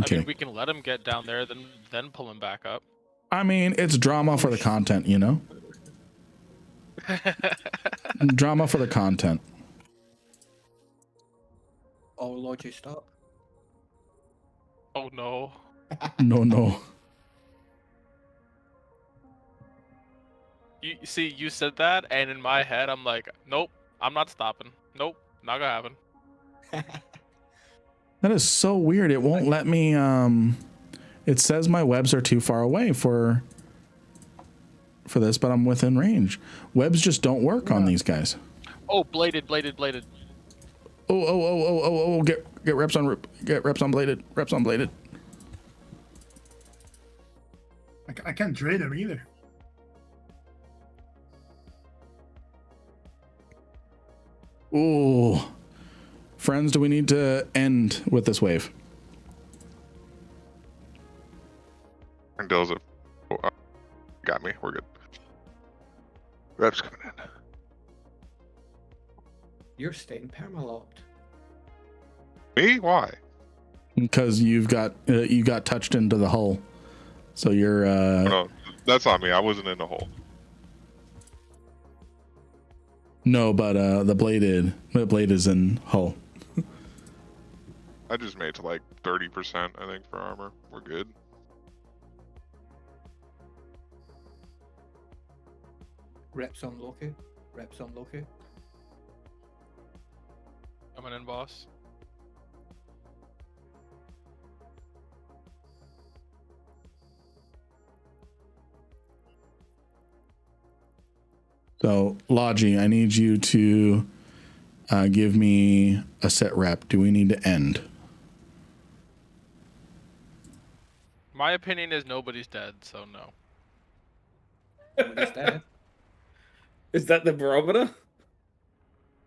C: I mean, we can let him get down there, then pull him back up.
A: I mean, it's drama for the content, you know? Drama for the content.
B: Oh, Lord, you stop.
C: Oh, no.
A: No.
C: You see, you said that, and in my head, I'm like, nope, I'm not stopping. Nope, not gonna happen.
A: That is so weird. It won't let me, it says my webs are too far away for this, but I'm within range. Webs just don't work on these guys.
C: Oh, bladed.
A: Oh, get reps on bladed. Reps on bladed.
L: I can't trade him either.
A: Ooh. Friends, do we need to end with this wave?
O: Dills it. Oh, got me. We're good. Reps coming in.
B: You're staying permalocked.
O: Me? Why?
A: Because you got touched into the hull, so you're.
O: No, that's on me. I wasn't in the hole.
A: No, but the blade is in hull.
O: I just made it to like 30%, I think, for armor. We're good.
B: Reps on Loki. Reps on Loki.
C: Coming in, boss.
A: So, Logi, I need you to give me a set rep. Do we need to end?
C: My opinion is nobody's dead, so no.
B: Nobody's dead.
H: Is that the barometer?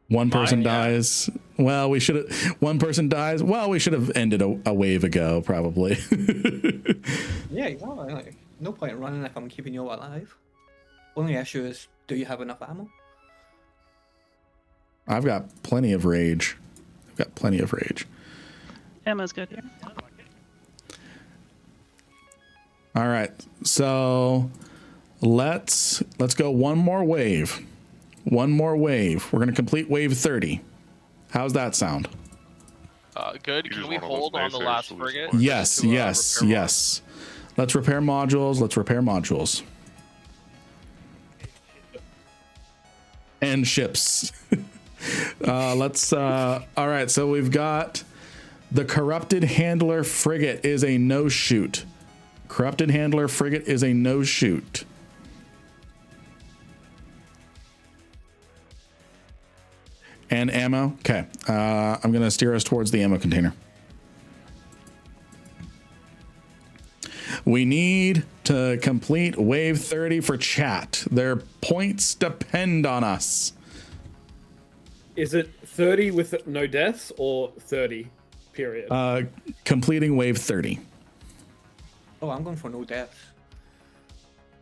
A: One person dies. Well, we should have. One person dies. Well, we should have ended a wave ago, probably.
B: Yeah, exactly. Like, no point in running if I'm keeping you alive. Only issue is, do you have enough ammo?
A: I've got plenty of rage.
G: Ammo's good here.
A: All right, so let's go one more wave. We're gonna complete wave 30. How's that sound?
C: Good. Can we hold on the last frigate?
A: Yes. Let's repair modules. Let's repair modules. And ships. All right, so we've got the Corrupted Handler Frigate is a no-shoot. Corrupted Handler Frigate is a no-shoot. And ammo. Okay. I'm going to steer us towards the ammo container. We need to complete wave 30 for chat. Their points depend on us.
H: Is it 30 with no deaths or 30 period?
A: Completing wave 30.
B: Oh, I'm going for no deaths.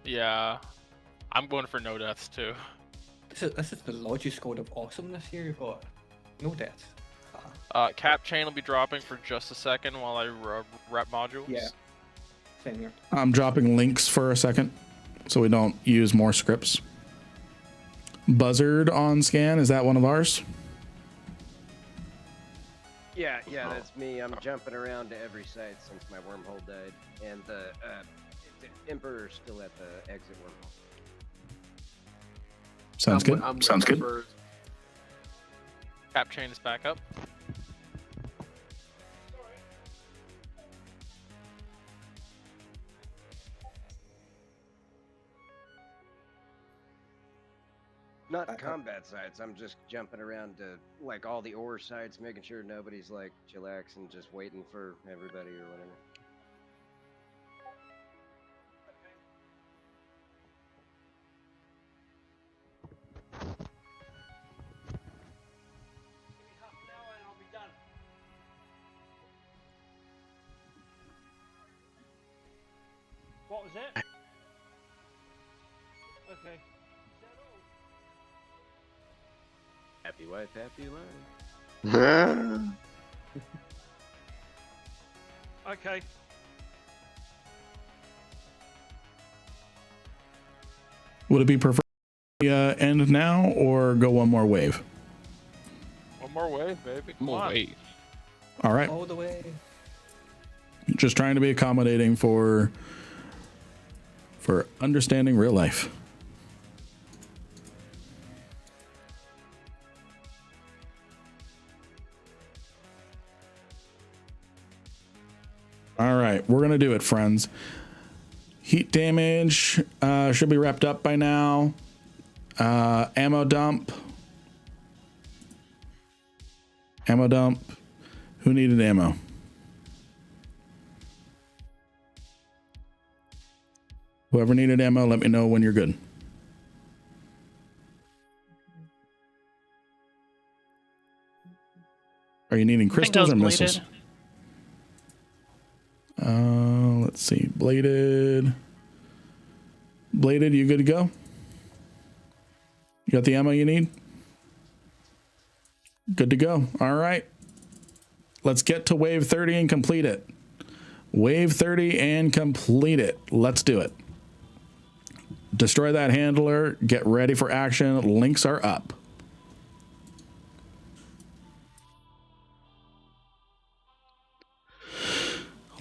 C: Yeah, I'm going for no deaths too.
B: This is the Logiscode of awesomeness here. You've got no deaths.
C: Cap chain will be dropping for just a second while I rep modules.
B: Yeah. Same here.
A: I'm dropping links for a second so we don't use more scripts. Buzzard on scan, is that one of ours?
E: Yeah, that's me. I'm jumping around to every site since my wormhole died, and the Emperor's still at the exit wormhole.
A: Sounds good. Sounds good.
C: Cap chain is back up.
E: Not combat sites. I'm just jumping around to like all the ore sites, making sure nobody's like chillaxing, just waiting for everybody or whatever.
M: What was it? Okay.
E: Happy wife, happy life.
M: Okay.
A: Would it be preferred end now or go one more wave?
C: One more wave, baby. Come
D: More
C: on.
D: wave.
A: All right.
B: All the way.
A: Just trying to be accommodating for understanding real life. All right, we're gonna do it, friends. Heat damage should be wrapped up by now. Ammo dump. Ammo dump. Who needed ammo? Whoever needed ammo, let me know when you're good. Are you needing crystals or missiles? Let's see. Bladed. Bladed, you good to go? You got the ammo you need? Good to go. All right. Let's get to wave 30 and complete it. Wave 30 and complete it. Let's do it. Destroy that handler. Get ready for action. Links are up.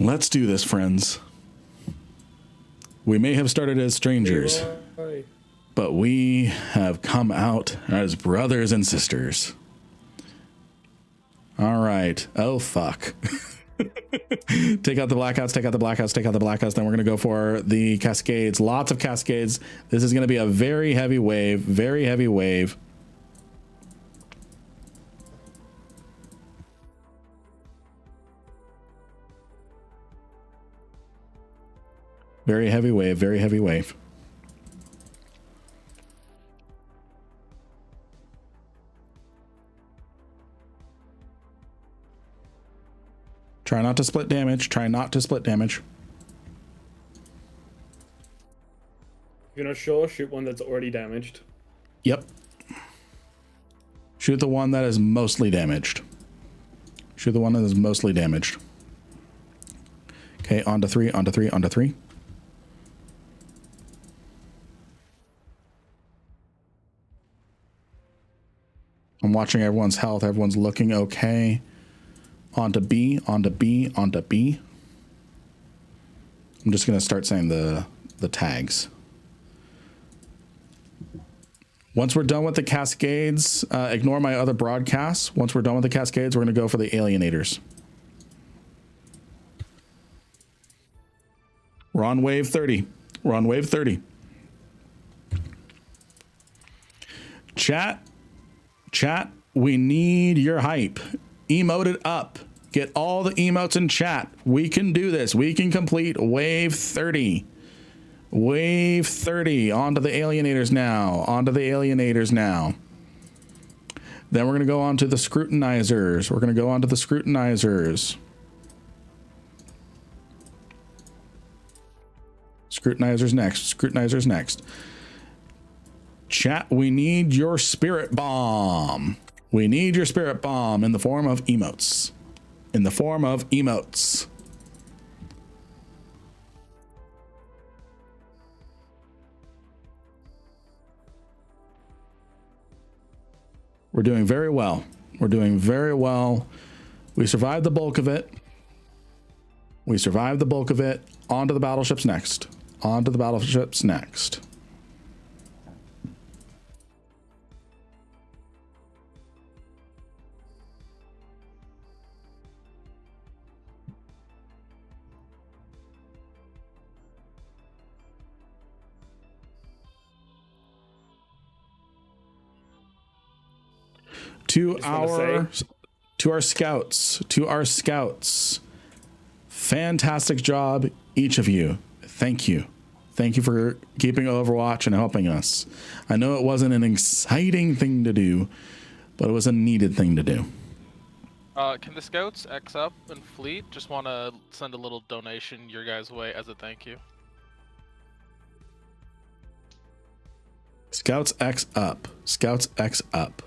A: Let's do this, friends. We may have started as strangers, but we have come out as brothers and sisters. All right. Oh, fuck. Take out the blackouts, take out the blackouts, take out the blackouts. Then we're going to go for the cascades. Lots of cascades. This is going to be a very heavy wave. Very heavy wave. Very heavy wave. Very heavy wave. Try not to split damage. Try not to split damage.
H: If you're not sure, shoot one that's already damaged.
A: Yep. Shoot the one that is mostly damaged. Shoot the one that is mostly damaged. Okay, on to 3, on to 3, on to 3. I'm watching everyone's health. Everyone's looking okay. On to B, on to B, on to B. I'm just gonna start saying the tags. Once we're done with the cascades, ignore my other broadcasts. Once we're done with the cascades, we're gonna go for the alienators. We're on wave 30. We're on wave 30. Chat, we need your hype. Emote it up. Get all the emotes in chat. We can do this. We can complete wave 30. Wave 30. Onto the alienators now. Onto the alienators now. Then we're going to go on to the scrutinizers. We're going to go on to the scrutinizers. Scrutinizers next. Scrutinizers next. Chat, we need your spirit bomb. We need your spirit bomb in the form of emotes. In the form of emotes. We're doing very well. We're doing very well. We survived the bulk of it. We survived the bulk of it. On to the battleships next. On to the battleships next. To our scouts, fantastic job, each of you. Thank you for keeping Overwatch and helping us. I know it wasn't an exciting thing to do, but it was a needed thing to do.
C: Can the scouts X up and fleet? Just want to send a little donation your guys' way as a thank you.
A: Scouts X up. Scouts X up.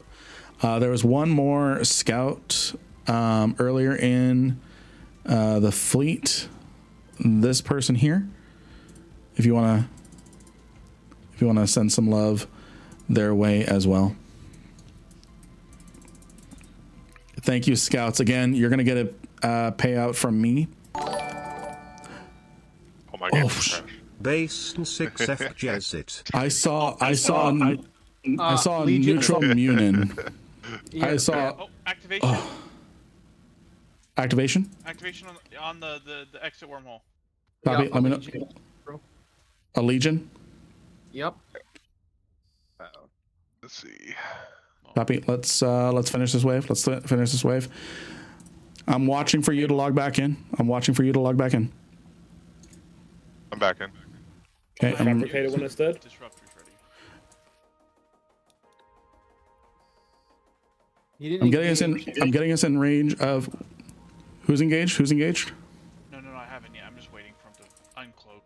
A: There was one more scout earlier in the fleet. This person here. If you wanna send some love their way as well. Thank you, scouts. Again, you're gonna get a payout from me.
O: Oh my god.
P: Base 6F Jezzit.
A: I saw a
K: Legion.
A: neutral Munin.
K: Yeah.
A: I saw
F: activation.
A: Activation.
F: Activation on the exit wormhole.
A: Bobby, let me know. A Legion.
K: Yep.
O: Let's see.
A: Copy. Let's finish this wave. Let's finish this wave. I'm watching for you to log back in. I'm watching for you to log back in.
O: I'm back in.
A: Okay.
H: Fabricator when it's dead.
A: I'm getting us in range of who's engaged. Who's engaged?
F: No, I haven't yet. I'm just waiting for him to uncloak.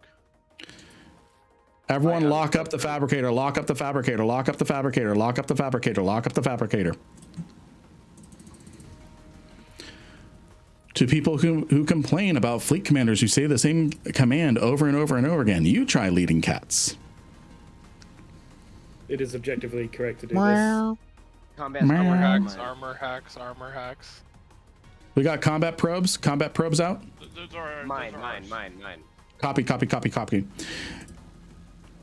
A: Everyone lock up the fabricator. Lock up the fabricator. Lock up the fabricator. Lock up the fabricator. Lock up the fabricator. To people who complain about fleet commanders who say the same command over and over and over again, you try leading cats.
H: It is objectively correct to do
A: Wow.
E: Combat
C: Armor hacks.
A: We got combat probes. Combat probes out.
E: Mine.
A: Copy.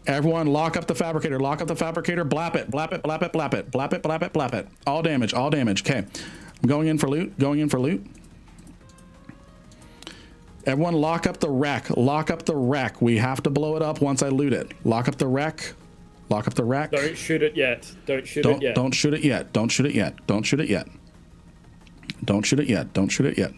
A: Everyone lock up the fabricator. Lock up the fabricator. Blap it. Blap it. Blap it. Blap it. Blap it. Blap it. Blap it. All damage. All damage. Okay. I'm going in for loot. Going in for loot. Everyone lock up the wreck. Lock up the wreck. We have to blow it up once I loot it. Lock up the wreck. Lock up the wreck.
H: Don't shoot it yet. Don't shoot it yet.
A: Don't shoot it yet. Don't shoot it yet. Don't shoot it yet. Don't shoot it yet. Don't shoot it yet.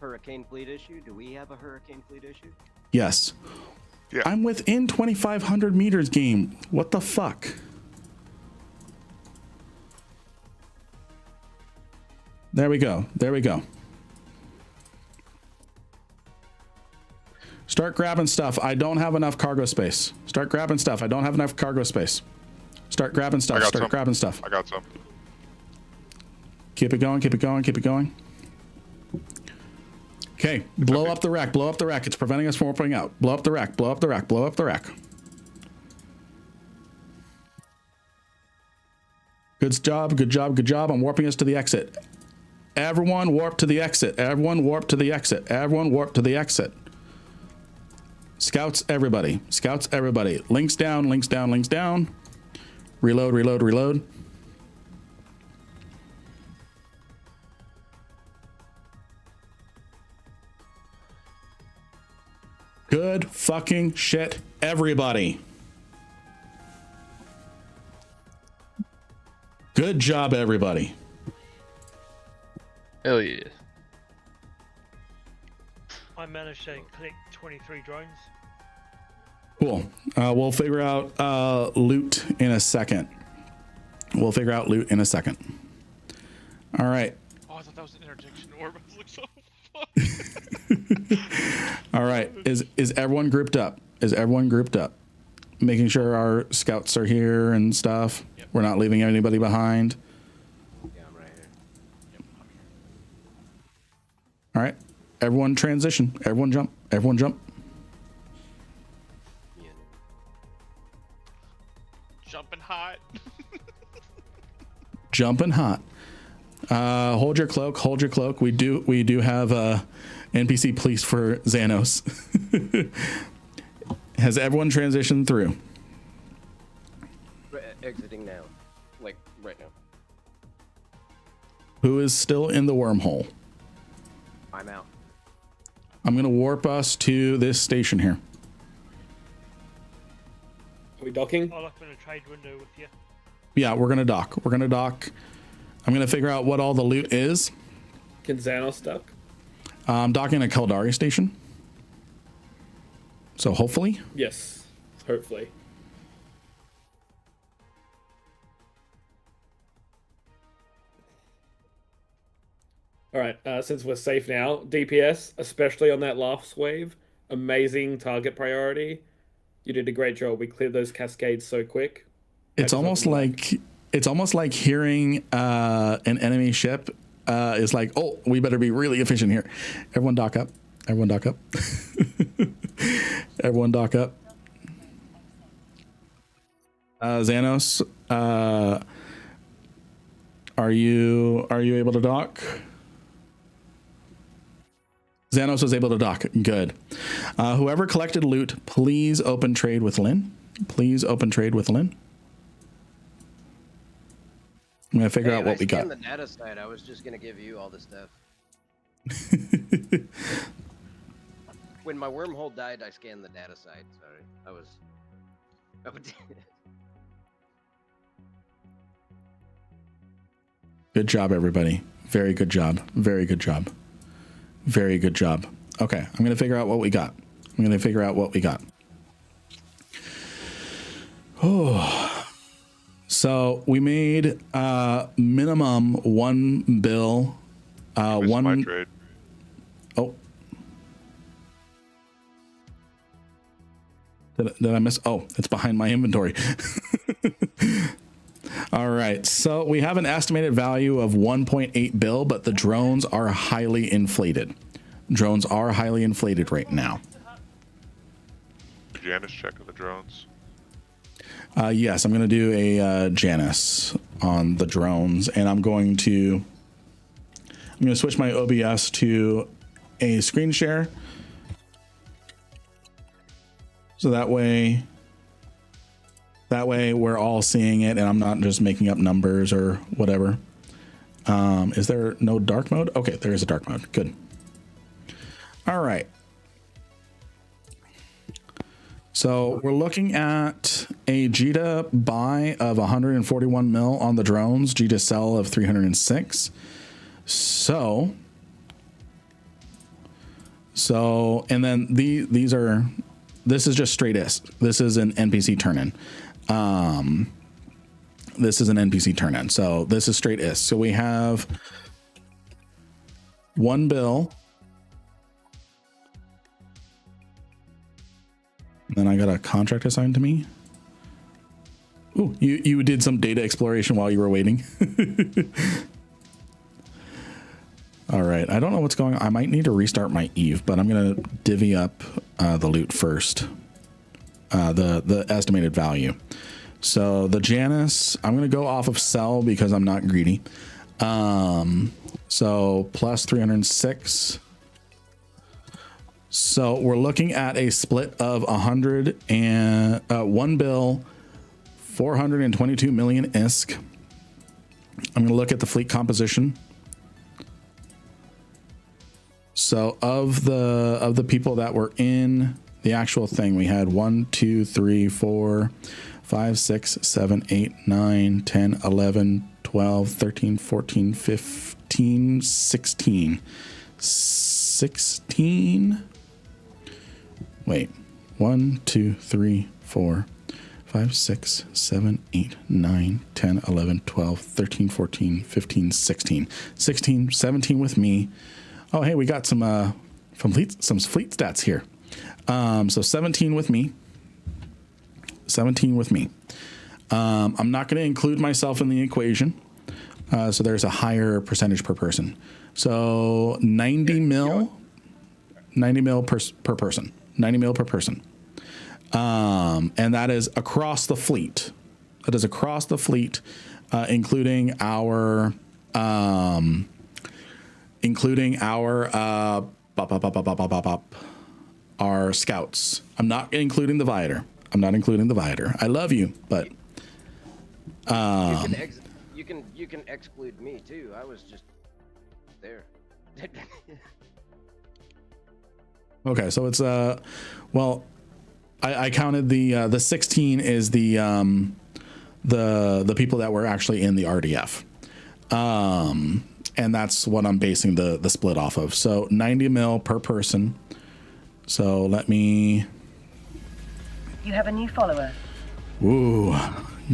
E: Hurricane fleet issue? Do we have a hurricane fleet issue?
A: Yes.
O: Yeah.
A: I'm within 2,500 meters game. What the fuck? There we go. There we go. Start grabbing stuff. I don't have enough cargo space. Start grabbing stuff. I don't have enough cargo space. Start grabbing stuff. Start grabbing stuff.
O: I got some.
A: Keep it going. Keep it going. Keep it going. Okay. Blow up the wreck. Blow up the wreck. It's preventing us from opening out. Blow up the wreck. Blow up the wreck. Blow up the wreck. Good job. Good job. Good job. I'm warping us to the exit. Everyone warp to the exit. Everyone warp to the exit. Everyone warp to the exit. Scouts, everybody. Scouts, everybody. Links down, links down, links down. Reload, reload, reload. Good fucking shit, everybody. Good job, everybody.
D: Hell yeah.
M: I managed to click 23 drones.
A: Cool. We'll figure out loot in a second. We'll figure out loot in a second. All right.
F: Oh, I thought that was an interdiction orb. I was like, so
A: All right. Is everyone grouped up? Is everyone grouped up? Making sure our scouts are here and stuff. Yep. We're not leaving anybody behind.
E: Yeah, I'm right here.
F: Yep, I'm here.
A: All right. Everyone transition. Everyone jump. Everyone jump.
E: Yeah.
F: Jumping hot.
A: Jumping hot. Hold your cloak. Hold your cloak. We do have NPC police for Xanos. Has everyone transitioned through?
E: Exiting now, like right now.
A: Who is still in the wormhole?
E: I'm out.
A: I'm gonna warp us to this station here.
H: Are we docking?
M: I'll open a trade window with you.
A: Yeah, we're gonna dock. We're gonna dock. I'm gonna figure out what all the loot is.
H: Can Xanos dock?
A: I'm docking a Keldari station. So hopefully.
H: Yes, hopefully. All right, since we're safe now, DPS, especially on that last wave, amazing target priority. You did a great job. We cleared those cascades so quick.
A: It's almost like hearing an enemy ship is like, oh, we better be really efficient here. Everyone dock up. Everyone dock up. Everyone dock up. Xanos, are you able to dock? Xanos was able to dock. Good. Whoever collected loot, please open trade with Lynn. Please open trade with Lynn. I'm gonna figure out what we got.
E: On the data side, I was just gonna give you all the stuff. When my wormhole died, I scanned the data side. Sorry, I was.
A: Good job, everybody. Very good job. Very good job. Very good job. Okay, I'm gonna figure out what we got. Oh, so we made minimum one bill.
O: My trade.
A: Oh, did I miss? Oh, it's behind my inventory. All right, so we have an estimated value of 1.8 bill, but the drones are highly inflated. Drones are highly inflated right now.
O: Janus check of the drones.
A: Yes, I'm going to do a Janus on the drones, and I'm going to switch my OBS to a screen share, so that way we're all seeing it, and I'm not just making up numbers or whatever. Is there no dark mode? Okay, there is a dark mode. Good. All right. So we're looking at a Jita buy of 141 mil on the drones, Jita sell of 306. So, and then this is just straight S. This is an NPC turn-in. This is an NPC turn-in. So this is straight S. So we have one bill. Then I got a contract assigned to me. Ooh, you did some data exploration while you were waiting. All right, I don't know what's going on. I might need to restart my Eve, but I'm gonna divvy up the loot first. The estimated value. So the Janus, I'm gonna go off of sell because I'm not greedy. So plus 306. So we're looking at a split of 1 bill, 422 million ISK. I'm going to look at the fleet composition. So of the people that were in the actual thing, we had 1, 2, 3, 4, 5, 6, 7, 8, 9, 10, 11, 12, 13, 14, 15, 16. 16. Wait. 1, 2, 3, 4, 5, 6, 7, 8, 9, 10, 11, 12, 13, 14, 15, 16. 16, 17 with me. Oh, hey, we got some fleet stats here. So 17 with me. 17 with me. I'm not going to include myself in the equation. So there's a higher percentage per person. So 90 mil per person. 90 mil per person. And that is across the fleet. That is across the fleet, including our scouts. I'm not including the Viator. I love you, but
E: you can exclude me too. I was just there.
A: Okay, so it's well, I counted the 16 is the people that were actually in the RDF. And that's what I'm basing the split off of. So 90 mil per person. So let me.
J: You have a new follower.
A: Ooh,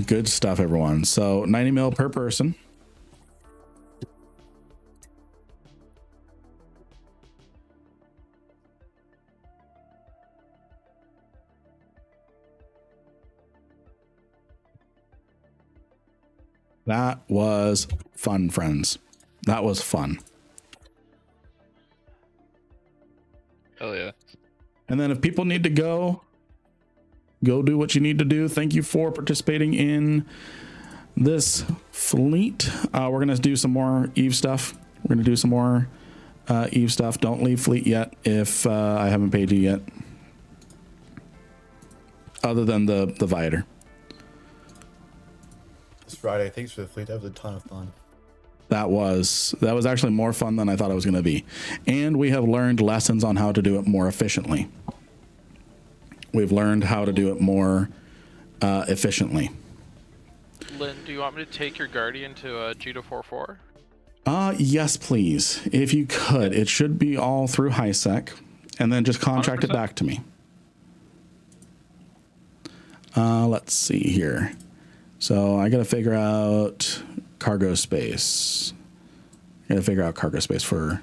A: good stuff, everyone. So 90 mil per person. That was fun, friends. That was fun.
D: Hell yeah.
A: And then if people need to go do what you need to do. Thank you for participating in this fleet. We're going to do some more Eve stuff. We're going to do some more Eve stuff. Don't leave fleet yet if I haven't paid you yet. Other than the Viator.
Q: It's Friday. Thanks for the fleet. That was a ton of fun.
A: That was actually more fun than I thought it was going to be. And we have learned lessons on how to do it more efficiently. We've learned how to do it more efficiently.
C: Lynn, do you want me to take your Guardian to a G244?
A: Yes, please. If you could. It should be all through HiSec, and then just contract 100%. It back to me. Let's see here. So I got to figure out cargo space. I got to figure out cargo space for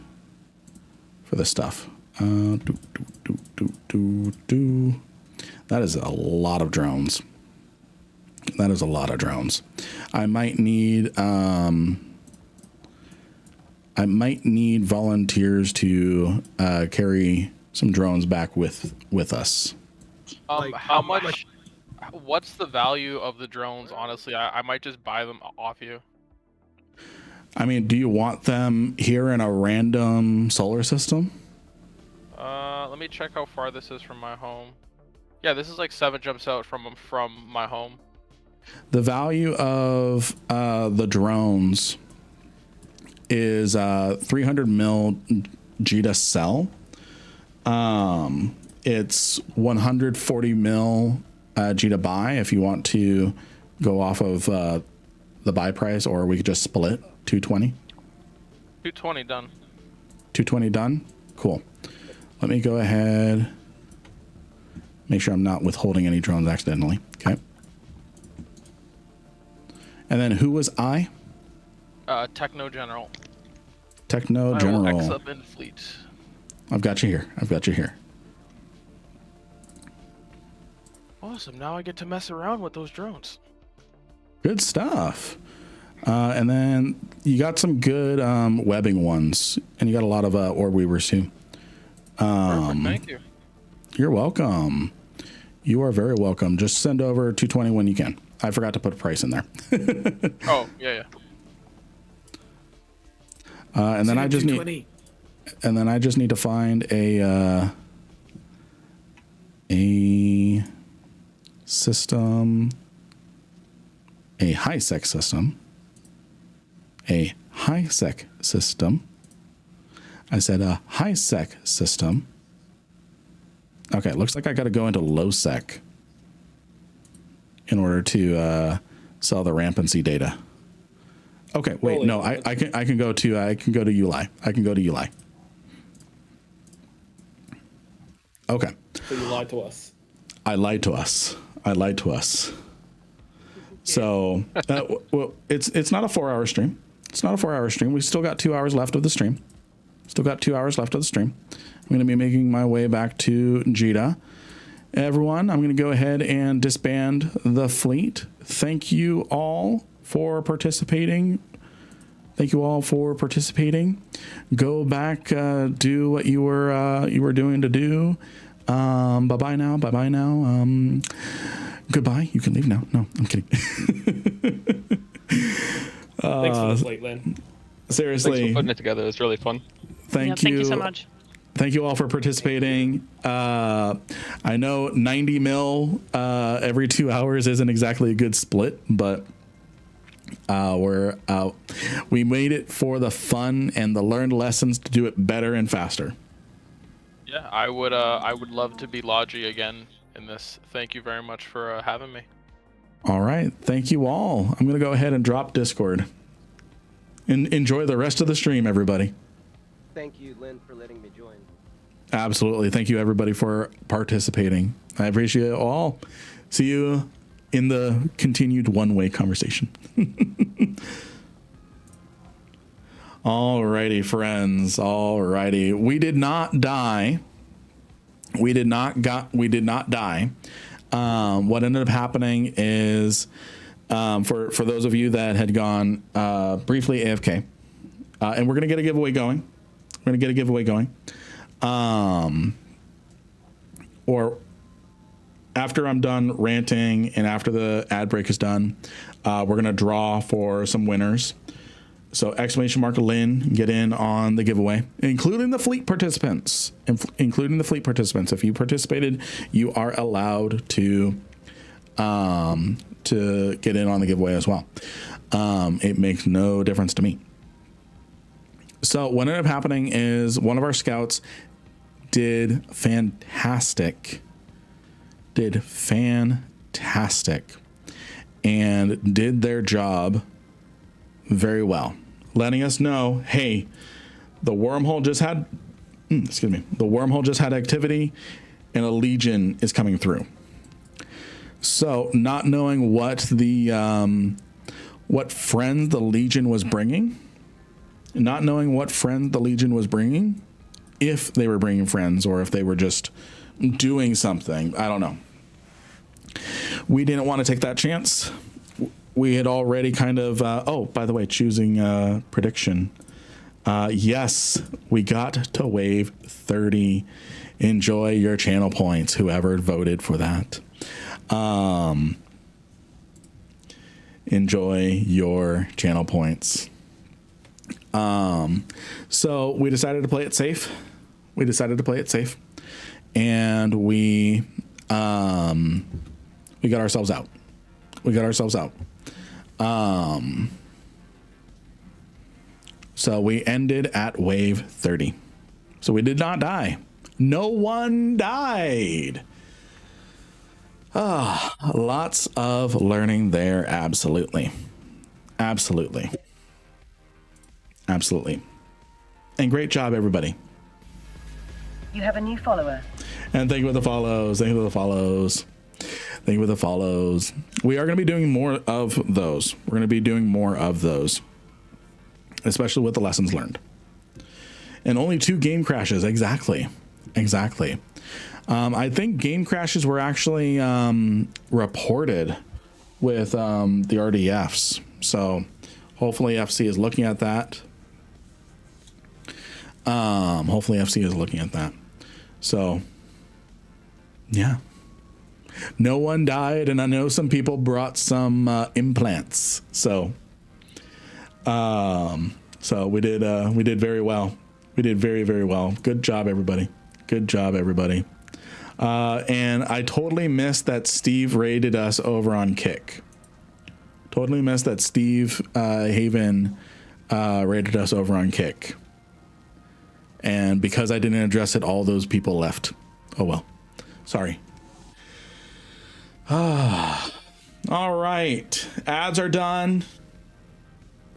A: this stuff. That is a lot of drones. That is a lot of drones. I might need volunteers to carry some drones back with us.
C: How much? What's the value of the drones? Honestly, I might just buy them off you.
A: I mean, do you want them here in a random solar system?
C: Let me check how far this is from my home. Yeah, this is like 7 jumps out from my home.
A: The value of the drones is 300 mil G to sell. It's 140 mil G to buy if you want to go off of the buy price, or we could just split 220.
C: 220 done.
A: 220 done? Cool. Let me go ahead. Make sure I'm not withholding any drones accidentally. Okay. And then who was I?
C: Techno General.
A: Techno General.
C: I will X up in fleet.
A: I've got you here.
C: Awesome. Now I get to mess around with those drones.
A: Good stuff. And then you got some good webbing ones, and you got a lot of orb weavers too.
C: Perfect. Thank you.
A: You're welcome. You are very welcome. Just send over 220 when you can. I forgot to put a price in there.
C: Oh, yeah.
A: And then I just need, to find a system, a high-sec system, a high-sec system. I said a high-sec system. Okay, it looks like I got to go into low-sec in order to sell the rampancy data. Okay, wait, no, I can go to ULI. I can go to ULI. Okay.
H: So you lied to us.
A: I lied to us. So, well, it's not a 4-hour stream. It's not a 4-hour stream. We still got 2 hours left of the stream. I'm going to be making my way back to Jita. Everyone, I'm going to go ahead and disband the fleet. Thank you all for participating. Go back, do what you were doing to do. Bye-bye now. Goodbye. You can leave now. No, I'm kidding.
H: Thanks for the fleet, Lynn.
A: Seriously.
D: Thanks for putting it together. It was really fun.
A: Thank
G: you so much.
A: Thank you all for participating. I know 90 mil every 2 hours isn't exactly a good split, but we made it for the fun and the learned lessons to do it better and faster.
C: Yeah, I would love to be Logi again in this. Thank you very much for having me.
A: All right, thank you all. I'm gonna go ahead and drop Discord. And enjoy the rest of the stream, everybody.
E: Thank you, Lynn, for letting me join.
A: Absolutely. Thank you, everybody, for participating. I appreciate it all. See you in the continued one-way conversation. Alrighty, friends. Alrighty. We did not die. We did not die. What ended up happening is, for those of you that had gone briefly AFK, and we're gonna get a giveaway going. Or after I'm done ranting and after the ad break is done, we're gonna draw for some winners. So !Lynn, get in on the giveaway, including the fleet participants. If you participated, you are allowed to get in on the giveaway as well. It makes no difference to me. So what ended up happening is one of our scouts did fantastic, and did their job very well, letting us know, hey, the wormhole just had activity and a legion is coming through. So not knowing what friend the legion was bringing, if they were bringing friends or if they were just doing something, I don't know. We didn't want to take that chance. We had already kind of, oh, by the way, choosing prediction. Yes, we got to wave 30. Enjoy your channel points, whoever voted for that. Enjoy your channel points. So we decided to play it safe. And we got ourselves out. So we ended at wave 30. So we did not die. No one died. Lots of learning there. Absolutely. And great job, everybody.
J: You have a new follower.
A: And thank you for the follows. We are going to be doing more of those. Especially with the lessons learned. And only 2 game crashes. Exactly. I think game crashes were actually reported with the RDFs. So hopefully FC is looking at that. So yeah. No one died, and I know some people brought some implants. So So we did very well. We did very, very well. Good job, everybody. Good job, everybody. And I totally missed that Steve raided us over on Kick. Totally missed that Steve Haven raided us over on Kick. And because I didn't address it, all those people left. Oh well. Sorry. All right. Ads are done.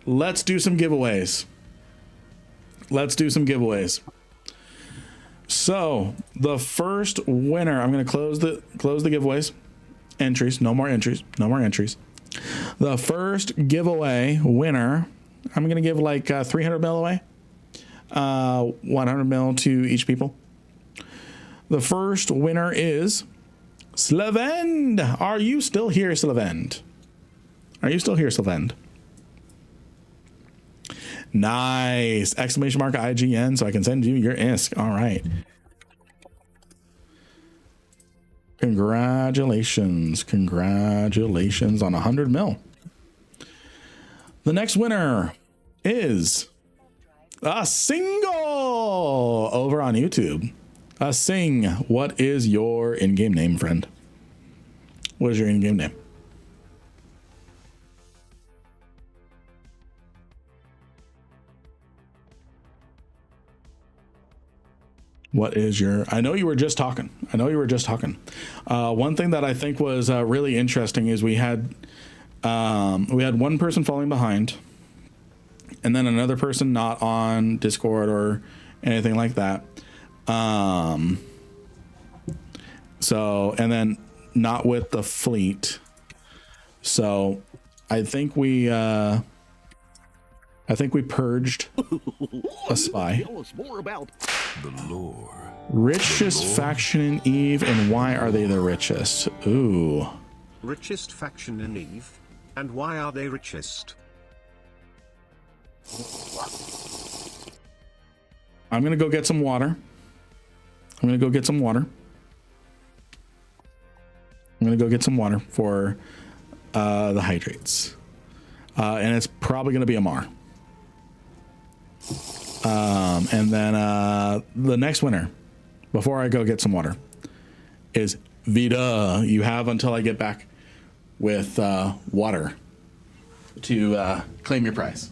A: Let's do some giveaways. Let's do some giveaways. So the first winner, I'm going to close the giveaways. Entries. No more entries. No more entries. The first giveaway winner, I'm going to give like 300 mil away. 100 mil to each people. The first winner is Slavend. Are you still here, Slavend? Are you still here, Slavend? Nice. Exclamation mark IGN so I can send you your ISK. All right. Congratulations. Congratulations on 100 mil. The next winner is a single over on YouTube. A sing. What is your in-game name, friend? What is your in-game name? What is your, I know you were just talking. I know you were just talking. One thing that I think was really interesting is we had one person falling behind and then another person not on Discord or anything like that. So, and then not with the fleet. So I think we purged a spy.
P: Tell us more about the lore.
A: Richest faction in Eve, and why are they the richest? Ooh.
P: Richest faction in Eve, and why are they richest?
A: I'm gonna go get some water. I'm gonna go get some water for the hydrates. And it's probably gonna be a Mar. And then the next winner, before I go get some water, is Vida. You have until I get back with water to claim your prize.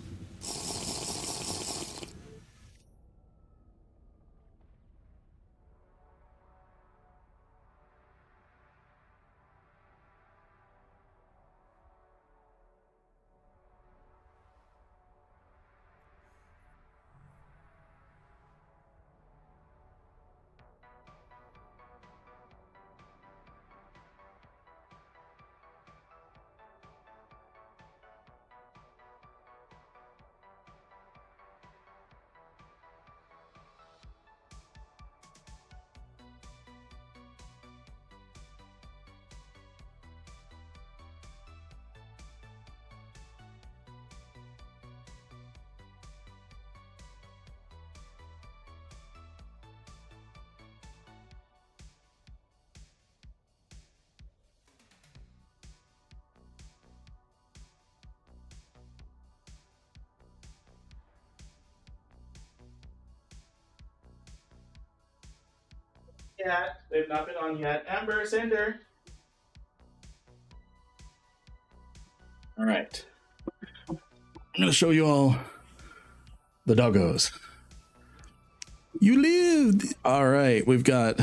A: Yet. They've not been on yet. Amber, Cinder. All right. I'm going to show you all the doggos. You lived. All right. We've got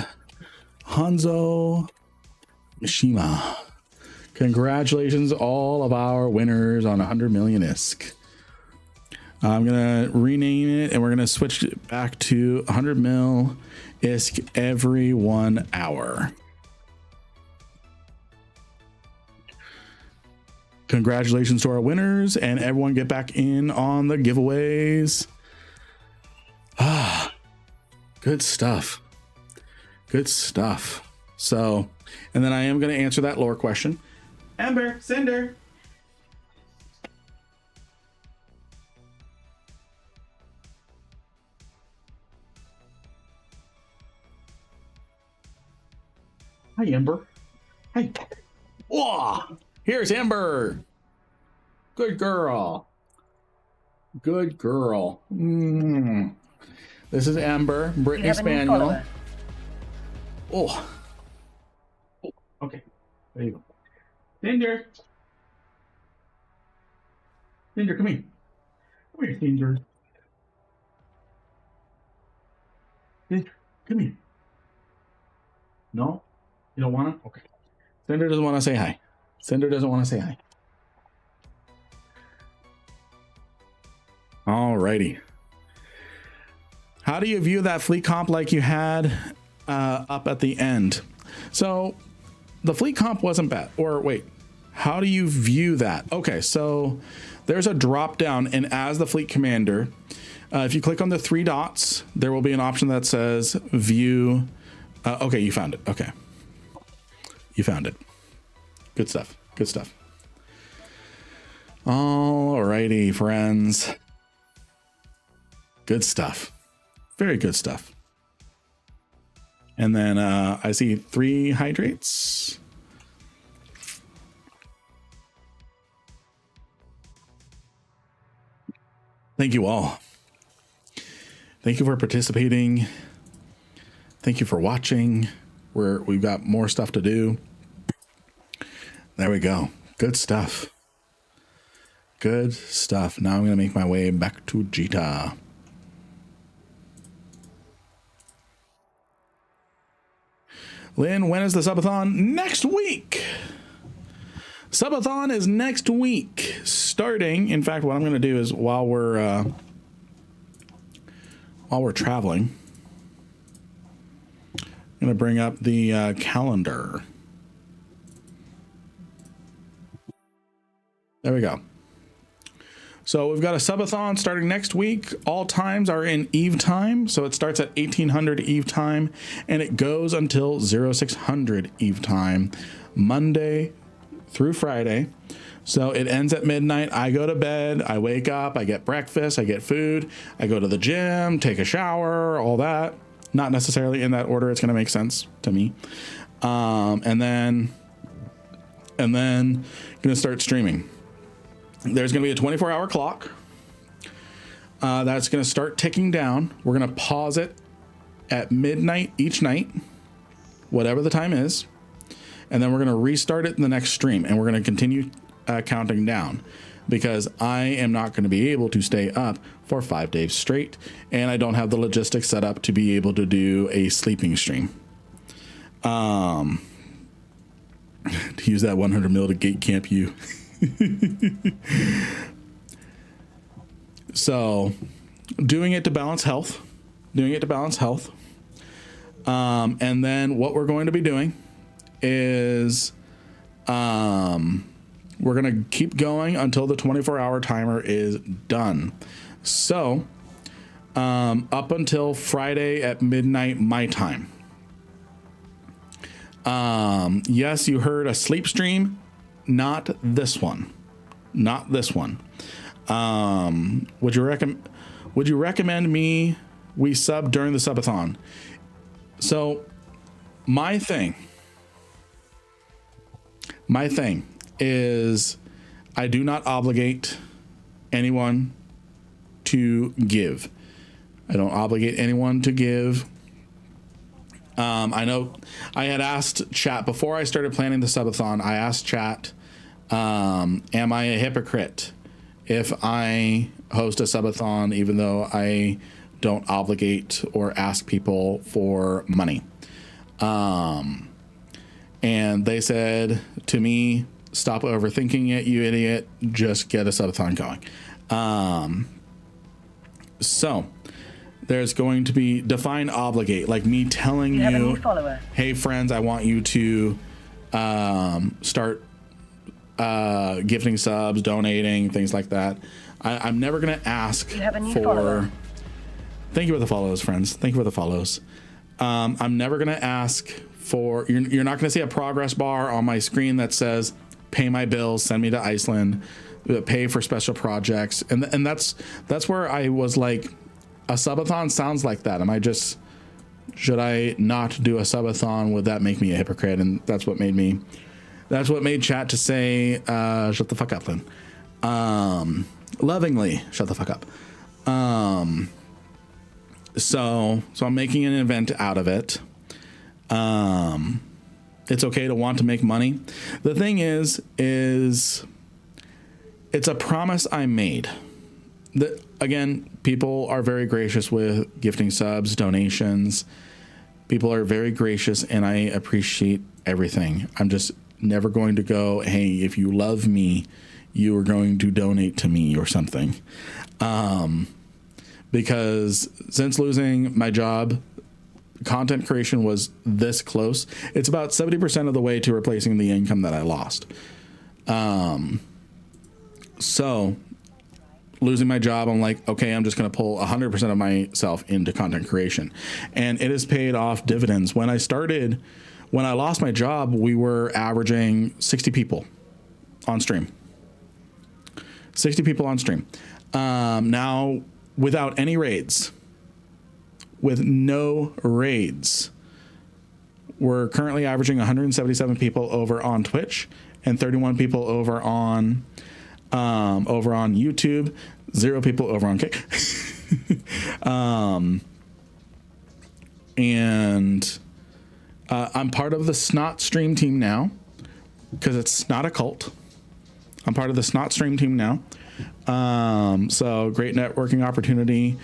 A: Hanzo Mishima. Congratulations, all of our winners on 100 million ISK. I'm going to rename it and we're going to switch it back to 100 mil ISK every 1 hour. Congratulations to our winners and everyone get back in on the giveaways. Ah, good stuff. Good stuff. So, and then I am going to answer that lore question. Amber, Cinder. Hi, Amber. Hey. Whoa! Here's Amber. Good girl. Good girl. This is Amber, Brittany Spaniel. Oh. Okay. There you go. Cinder. Cinder, come here. Come here, Cinder. Cinder, come here. No? You don't want to? Okay. Cinder doesn't want to say hi. Cinder doesn't want to say hi. Alrighty. How do you view that fleet comp like you had up at the end? So the fleet comp wasn't bad. Or wait, how do you view that? Okay, so there's a drop down, and as the fleet commander, if you click on the 3 dots, there will be an option that says view. Okay, you found it. Okay. You found it. Good stuff. Good stuff. Alrighty, friends. Good stuff. Very good stuff. And then I see 3 hydrates. Thank you all. Thank you for participating. Thank you for watching. We've got more stuff to do. There we go. Good stuff. Good stuff. Now I'm going to make my way back to Jita. Lynn, when is the subathon? Next week. Subathon is next week. Starting, in fact, what I'm going to do is while we're traveling, I'm going to bring up the calendar. There we go. So we've got a subathon starting next week. All times are in Eve time. So it starts at 1800 Eve time and it goes until 0600 Eve time, Monday through Friday. So it ends at midnight. I go to bed, I wake up, I get breakfast, I get food, I go to the gym, take a shower, all that. Not necessarily in that order. It's going to make sense to me. And then going to start streaming. There's going to be a 24-hour clock that's going to start ticking down. We're going to pause it at midnight each night, whatever the time is. And then we're going to restart it in the next stream. And we're going to continue counting down because I am not going to be able to stay up for 5 days straight. And I don't have the logistics set up to be able to do a sleeping stream. To use that 100 mil to gate camp you. So doing it to balance health, and then what we're going to be doing is we're going to keep going until the 24-hour timer is done. So up until Friday at midnight my time. Yes, you heard a sleep stream. Not this one. Not this one. Would you recommend we sub during the subathon? So my thing is I do not obligate anyone to give. I don't obligate anyone to give. I know I had asked chat before I started planning the subathon. I asked chat, am I a hypocrite if I host a subathon even though I don't obligate or ask people for money? And they said to me, stop overthinking it, you idiot. Just get a subathon going. So there's going to be define obligate, like me telling you, hey friends, I want you to start gifting subs, donating, things like that. I'm never going to ask for. Thank you for the follows, friends. Thank you for the follows. I'm never going to ask for. You're not going to see a progress bar on my screen that says pay my bills, send me to Iceland, pay for special projects, and that's where I was like, a subathon sounds like that. Should I not do a subathon? Would that make me a hypocrite? And that's what made chat to say, shut the fuck up, Lynn. lovingly, shut the fuck up. So I'm making an event out of it. It's okay to want to make money. The thing is it's a promise I made. Again, people are very gracious with gifting subs, donations. People are very gracious, and I appreciate everything. I'm just never going to go, hey, if you love me, you are going to donate to me or something. Because since losing my job, content creation was this close. It's about 70% of the way to replacing the income that I lost. So losing my job, I'm like, okay, I'm just going to pull 100% of myself into content creation. And it has paid off dividends. When I lost my job, we were averaging 60 people on stream. 60 people on stream. Now, without any raids, with no raids, we're currently averaging 177 people over on Twitch and 31 people over on YouTube, 0 people over on Kick. And I'm part of the Snot stream team now because it's not a cult. I'm part of the Snot stream team now. So great networking opportunity.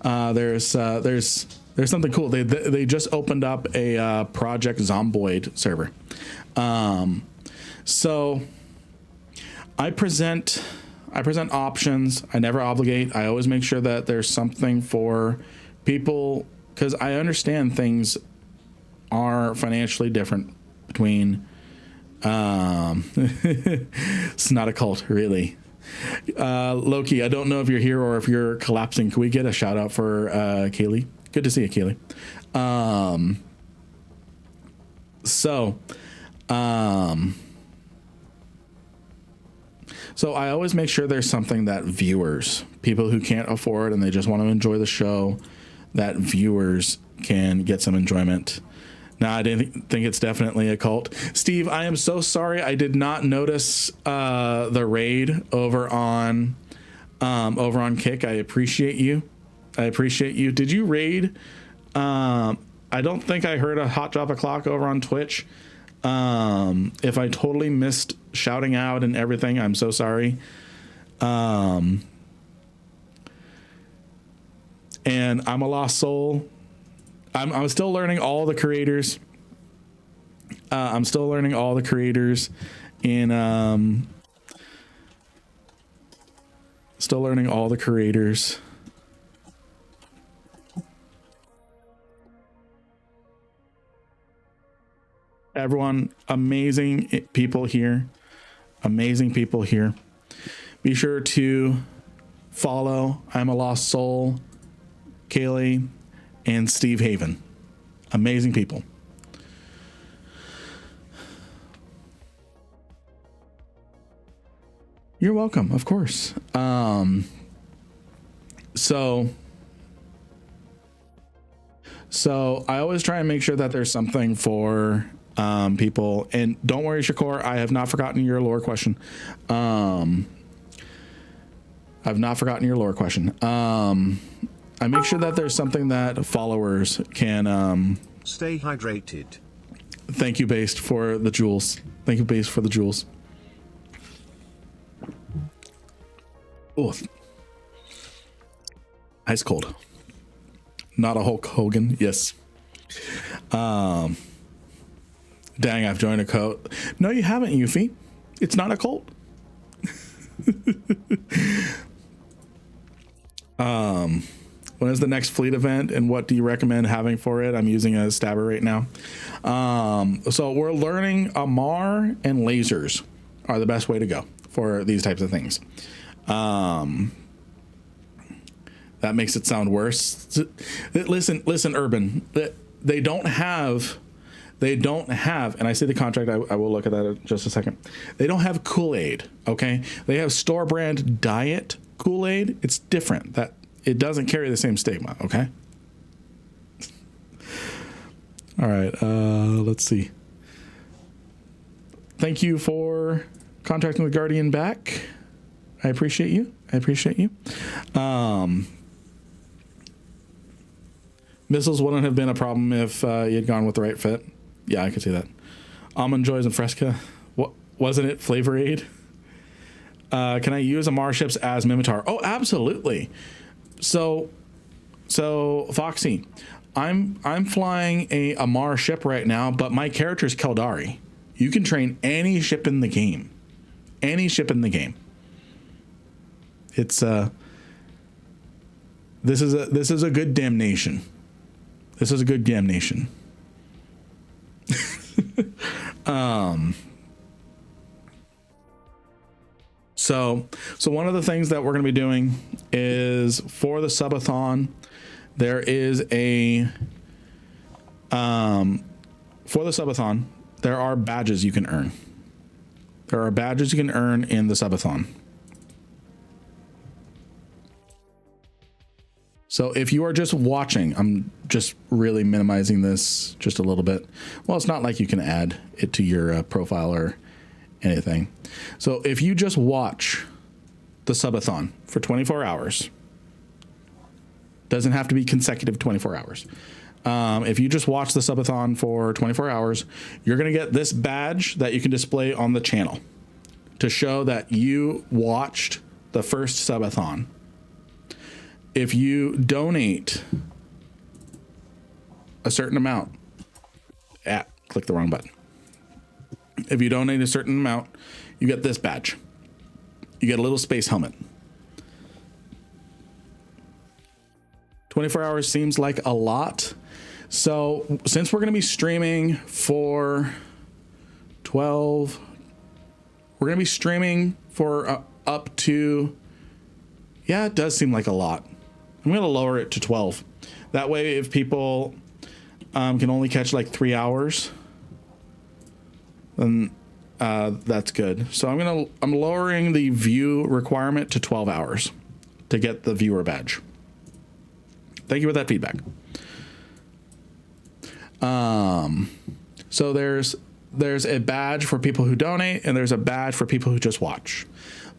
A: There's something cool. They just opened up a Project Zomboid server. So I present options. I never obligate. I always make sure that there's something for people, because I understand things are financially different between. It's not a cult, really. Loki, I don't know if you're here or if you're collapsing. Can we get a shout out for Kaylee? Good to see you, Kaylee. So I always make sure there's something that viewers, people who can't afford and they just want to enjoy the show, that viewers can get some enjoyment. Now, I didn't think it's definitely a cult. Steve, I am so sorry. I did not notice the raid over on Kick. I appreciate you. Did you raid? I don't think I heard a hot drop o'clock over on Twitch. If I totally missed shouting out and everything, I'm so sorry. And I'm a lost soul. I'm still learning all the creators. I'm still learning all the creators in still learning all the creators. Everyone, amazing people here. Amazing people here. Be sure to follow I'm a Lost Soul, Kaylee, and Steve Haven. Amazing people. You're welcome, of course. So I always try and make sure that there's something for people. And don't worry, Shakur, I have not forgotten your lore question. I've not forgotten your lore question. I make sure that there's something that followers can
P: stay hydrated.
A: Thank you, Based, for the jewels. Thank you, Based, for the jewels. Oh, ice cold. Not a Hulk Hogan. Yes. Dang, I've joined a cult. No, you haven't, Yuffie. It's not a cult. When is the next fleet event and what do you recommend having for it? I'm using a stabber right now. So we're learning Amar and lasers are the best way to go for these types of things. That makes it sound worse. Listen, Urban, they don't have, and I see the contract, I will look at that in just a second. They don't have Kool-Aid, okay? They have store brand diet Kool-Aid. It's different. That it doesn't carry the same stigma, okay? All right, let's see. Thank you for contracting the Guardian back. I appreciate you. I appreciate you. Missiles wouldn't have been a problem if you had gone with the right fit. Yeah, I could see that. Almond Joys and Fresca. What wasn't it? Flavor Aid. Can I use Amar ships as Mimitar? Oh, absolutely. So Foxy, I'm flying a Amar ship right now, but my character is Keldari. You can train any ship in the game. Any ship in the game. It's this is a good damnation. This is a good damnation. So one of the things that we're going to be doing is for the subathon, there is a for the subathon, there are badges you can earn. There are badges you can earn in the subathon. So if you are just watching, I'm just really minimizing this just a little bit. Well, it's not like you can add it to your profile or anything. So if you just watch the subathon for 24 hours, doesn't have to be consecutive 24 hours. If you just watch the subathon for 24 hours, you're going to get this badge that you can display on the channel to show that you watched the first subathon. If you donate a certain amount, click the wrong button. If you donate a certain amount, you get this badge. You get a little space helmet. 24 hours seems like a lot. So since we're going to be streaming for 12, we're going to be streaming for up to, yeah, it does seem like a lot. I'm going to lower it to 12. That way, if people can only catch like 3 hours, then that's good. So I'm lowering the view requirement to 12 hours to get the viewer badge. Thank you for that feedback. So there's a badge for people who donate, and there's a badge for people who just watch.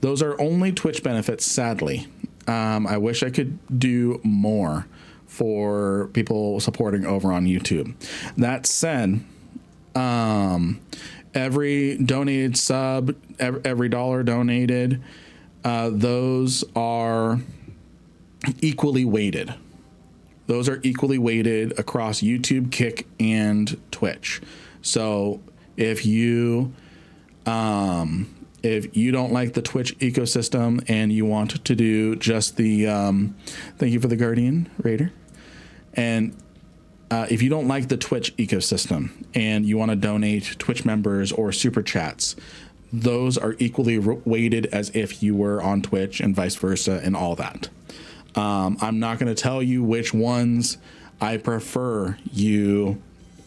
A: Those are only Twitch benefits, sadly. I wish I could do more for people supporting over on YouTube. That said, every donated sub, every dollar donated, those are equally weighted. Those are equally weighted across YouTube, Kick, and Twitch. So if you don't like the Twitch ecosystem and you want to do just the thank you for the Guardian Raider, and if you don't like the Twitch ecosystem and you want to donate Twitch members or super chats, those are equally weighted as if you were on Twitch, and vice versa, and all that. I'm not going to tell you which ones I prefer you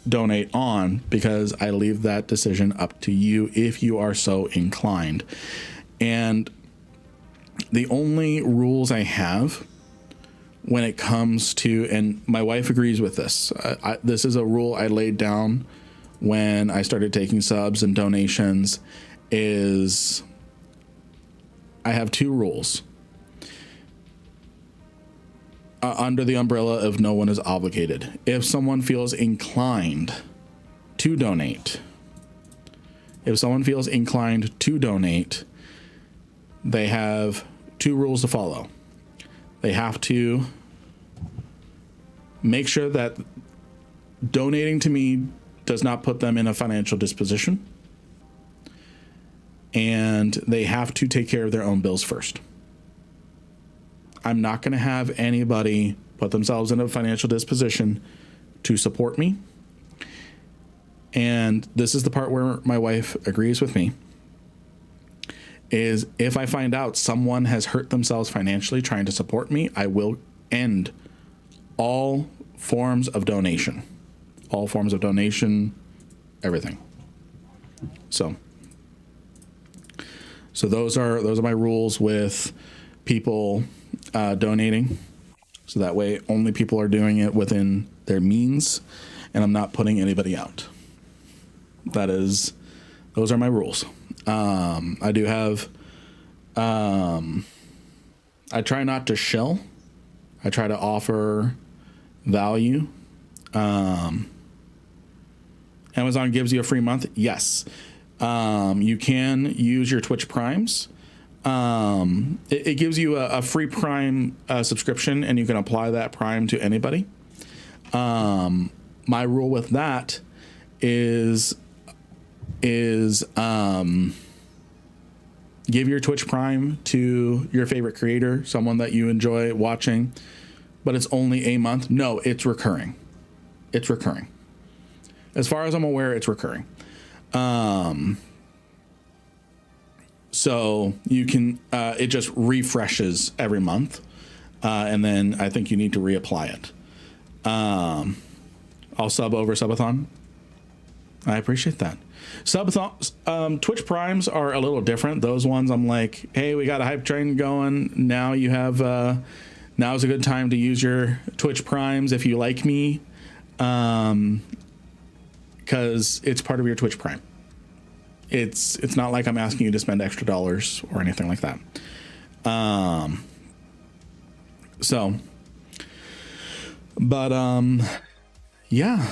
A: donate on, because I leave that decision up to you if you are so inclined. And the only rules I have when it comes to, and my wife agrees with this, this is a rule I laid down when I started taking subs and donations, is I have two rules. Under the umbrella of no one is obligated. If someone feels inclined to donate, they have two rules to follow. They have to make sure that donating to me does not put them in a financial disposition, and they have to take care of their own bills first. I'm not going to have anybody put themselves in a financial disposition to support me. And this is the part where my wife agrees with me, is if I find out someone has hurt themselves financially trying to support me, I will end all forms of donation. All forms of donation, everything. So those are my rules with people donating, so that way only people are doing it within their means, and I'm not putting anybody out. Those are my rules. I do have I try not to shill. I try to offer value. Amazon gives you a free month. Yes. You can use your Twitch Primes. It gives you a free Prime subscription, and you can apply that Prime to anybody. My rule with that is give your Twitch Prime to your favorite creator, someone that you enjoy watching, but it's only a month. No, it's recurring. It's recurring. As far as I'm aware, it's recurring. So you can, it just refreshes every month. And then I think you need to reapply it. I'll sub over Subathon. I appreciate that. Subathon, Twitch Primes are a little different. Those ones I'm like, hey, we got a hype train going. Now you have, now's a good time to use your Twitch Primes if you like me. Because it's part of your Twitch Prime. It's not like I'm asking you to spend extra dollars or anything like that. Yeah.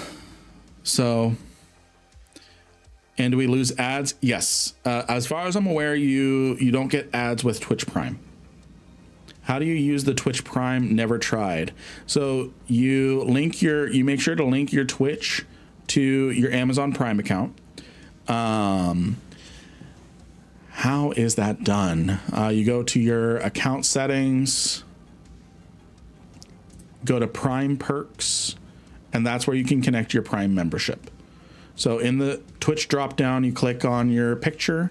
A: So, and do we lose ads? Yes. As far as I'm aware, you don't get ads with Twitch Prime. How do you use the Twitch Prime? Never tried. So you make sure to link your Twitch to your Amazon Prime account. How is that done? You go to your account settings, go to Prime Perks, and that's where you can connect your Prime membership. So in the Twitch drop down, you click on your picture,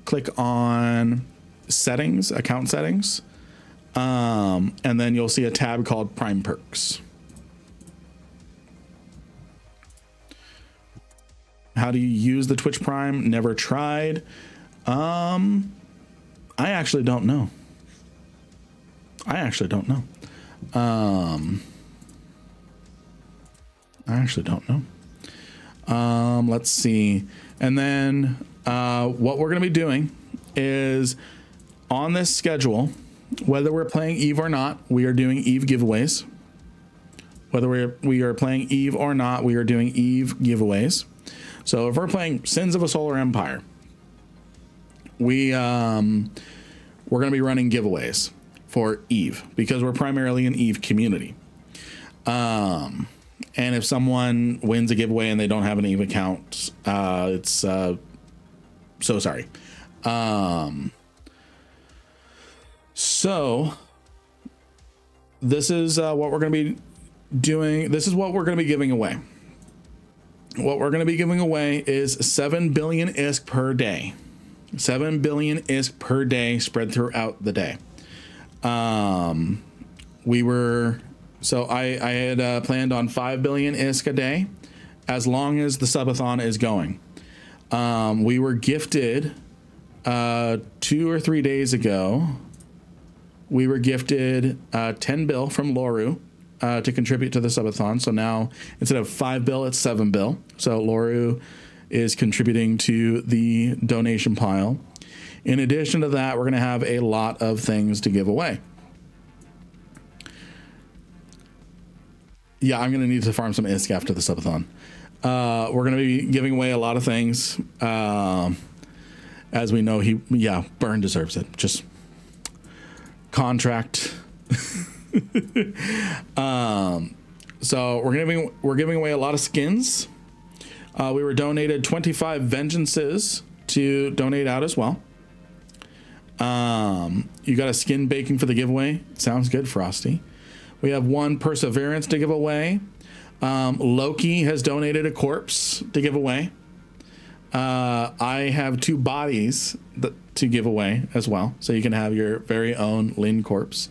A: click on settings, account settings, and then you'll see a tab called Prime Perks. How do you use the Twitch Prime? Never tried. I actually don't know. Let's see. And then what we're going to be doing is on this schedule, whether we're playing Eve or not, we are doing Eve giveaways. Whether we are playing Eve or not, we are doing Eve giveaways. So if we're playing Sins of a Solar Empire, we're going to be running giveaways for Eve because we're primarily an Eve community. And if someone wins a giveaway and they don't have an Eve account, it's so sorry. So this is what we're going to be doing. This is what we're going to be giving away. What we're going to be giving away is 7 billion ISK per day. 7 billion ISK per day spread throughout the day. I had planned on 5 billion ISK a day as long as the subathon is going. We were gifted 2 or 3 days ago. We were gifted 10 bill from Loru to contribute to the subathon. So now instead of 5 bill, it's 7 bill. So Loru is contributing to the donation pile. In addition to that, we're going to have a lot of things to give away. Yeah, I'm going to need to farm some ISK after the subathon. We're going to be giving away a lot of things. As we know, Burn deserves it. Just contract. So we're giving away a lot of skins. We were donated 25 vengeances to donate out as well. You got a skin baking for the giveaway. Sounds good, Frosty. We have 1 perseverance to give away. Loki has donated a corpse to give away. I have 2 bodies to give away as well. So you can have your very own Lynn corpse.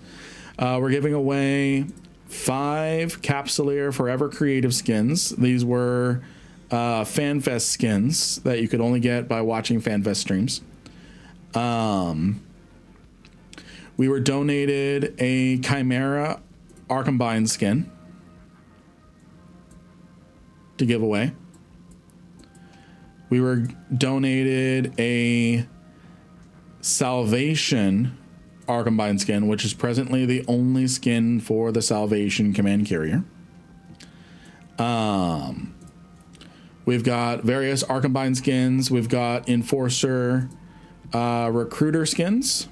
A: We're giving away 5 Capsuleer Forever Creative skins. These were FanFest skins that you could only get by watching FanFest streams. We were donated a Chimera Arcumbind skin to give away. We were donated a Salvation Arcombine skin, which is presently the only skin for the Salvation Command Carrier. We've got various Arcombine skins. We've got Enforcer Recruiter skins.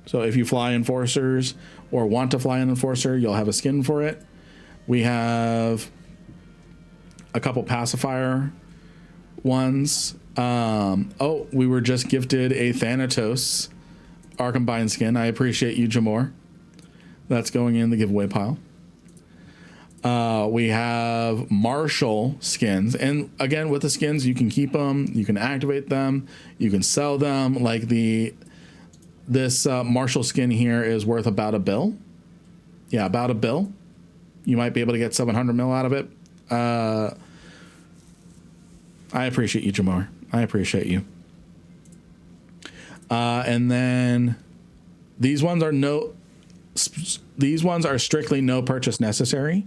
A: So if you fly Enforcers or want to fly an Enforcer, you'll have a skin for it. We have a couple Pacifier ones. Oh, we were just gifted a Thanatos Arcombine skin. I appreciate you, Jamor. That's going in the giveaway pile. We have Marshall skins, and again, with the skins, you can keep them, you can activate them, you can sell them. Like this Marshall skin here is worth about $1 bill. Yeah, about $1 bill. You might be able to get 700 mil out of it. I appreciate you, Jamar. I appreciate you. And then these ones are strictly no purchase necessary.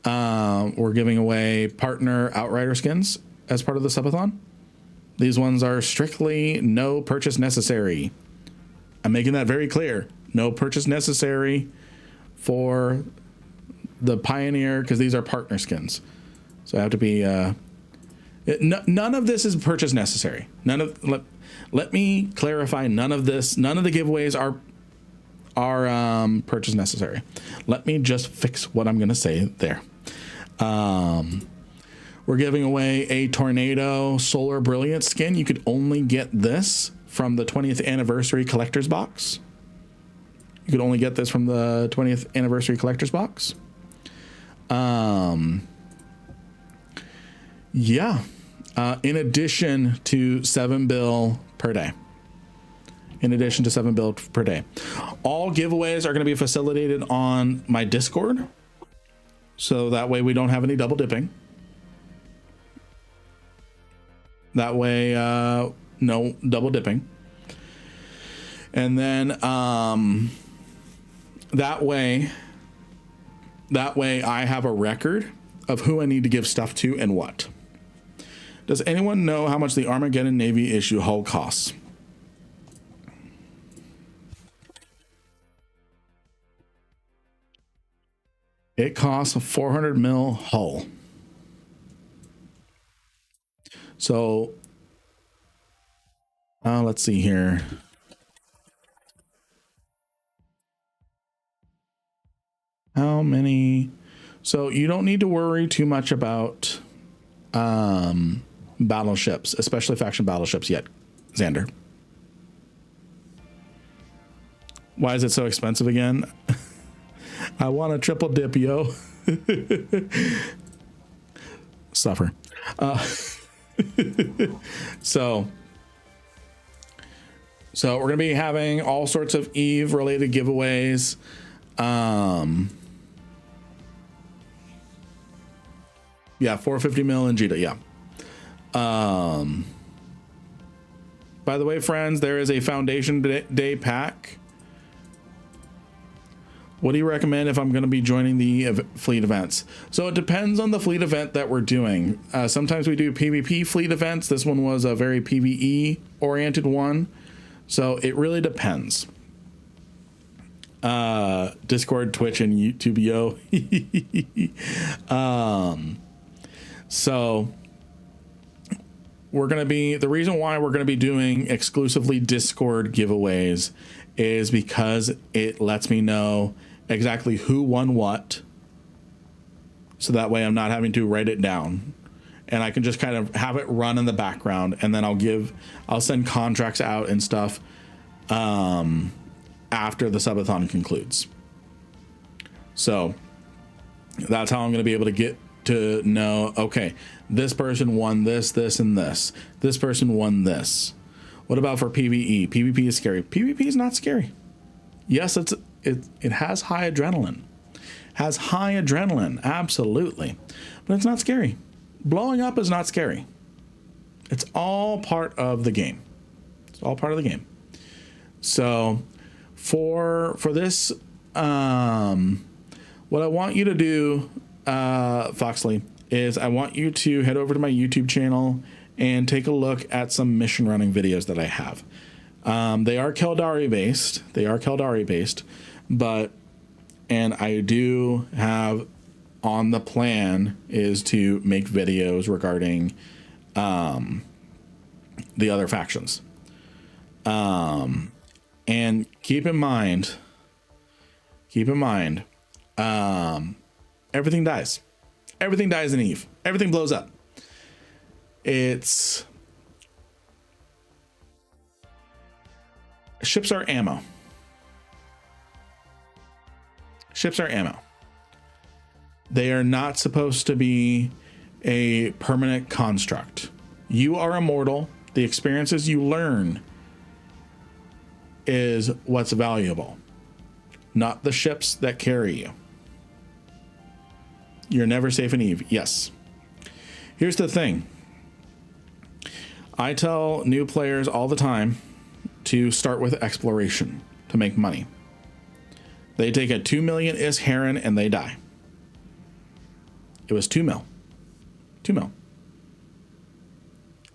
A: We're giving away partner Outrider skins as part of the subathon. These ones are strictly no purchase necessary. I'm making that very clear. No purchase necessary for the Pioneer, because these are partner skins. So I have to be... none of this is purchase necessary. Let me clarify. None of the giveaways are purchase necessary. Let me just fix what I'm going to say there. We're giving away a Tornado Solar Brilliance skin. You could only get this from the 20th anniversary collector's box. You could only get this from the 20th anniversary collector's box. Yeah. In addition to 7 bill per day. In addition to 7 bill per day. All giveaways are going to be facilitated on my Discord. So that way we don't have any double dipping. That way, no double dipping. And then that way I have a record of who I need to give stuff to and what. Does anyone know how much the Armageddon Navy issue hull costs? It costs a 400 mil hull. So, let's see here. How many? So you don't need to worry too much about battleships, especially faction battleships yet, Xander. Why is it so expensive again? I want a triple dip, yo. Suffer. So we're going to be having all sorts of Eve related giveaways. Yeah, 450 mil in Jita. Yeah. By the way, friends, there is a Foundation Day pack. What do you recommend if I'm going to be joining the fleet events? So it depends on the fleet event that we're doing. Sometimes we do PvP fleet events. This one was a very PvE oriented one. So it really depends. Discord, Twitch, and YouTube, yo. So we're going to be, the reason why we're going to be doing exclusively Discord giveaways is because it lets me know exactly who won what. So that way I'm not having to write it down, and I can just kind of have it run in the background, and then I'll send contracts out and stuff after the subathon concludes. So that's how I'm going to be able to get to know, okay, this person won this, this, and this. This person won this. What about for PvE? PvP is scary. PvP is not scary. Yes, it has high adrenaline. Has high adrenaline, absolutely. But it's not scary. Blowing up is not scary. It's all part of the game. It's all part of the game. So for this, what I want you to do, Foxley, is I want you to head over to my YouTube channel and take a look at some mission running videos that I have. They are Keldari based. And I do have on the plan is to make videos regarding the other factions. And keep in mind, everything dies. Everything dies in Eve. Everything blows up. Ships are ammo. Ships are ammo. They are not supposed to be a permanent construct. You are immortal. The experiences you learn is what's valuable, not the ships that carry you. You're never safe in Eve. Yes. Here's the thing. I tell new players all the time to start with exploration to make money. They take a 2 million IS Heron and they die. It was 2 mil. 2 mil.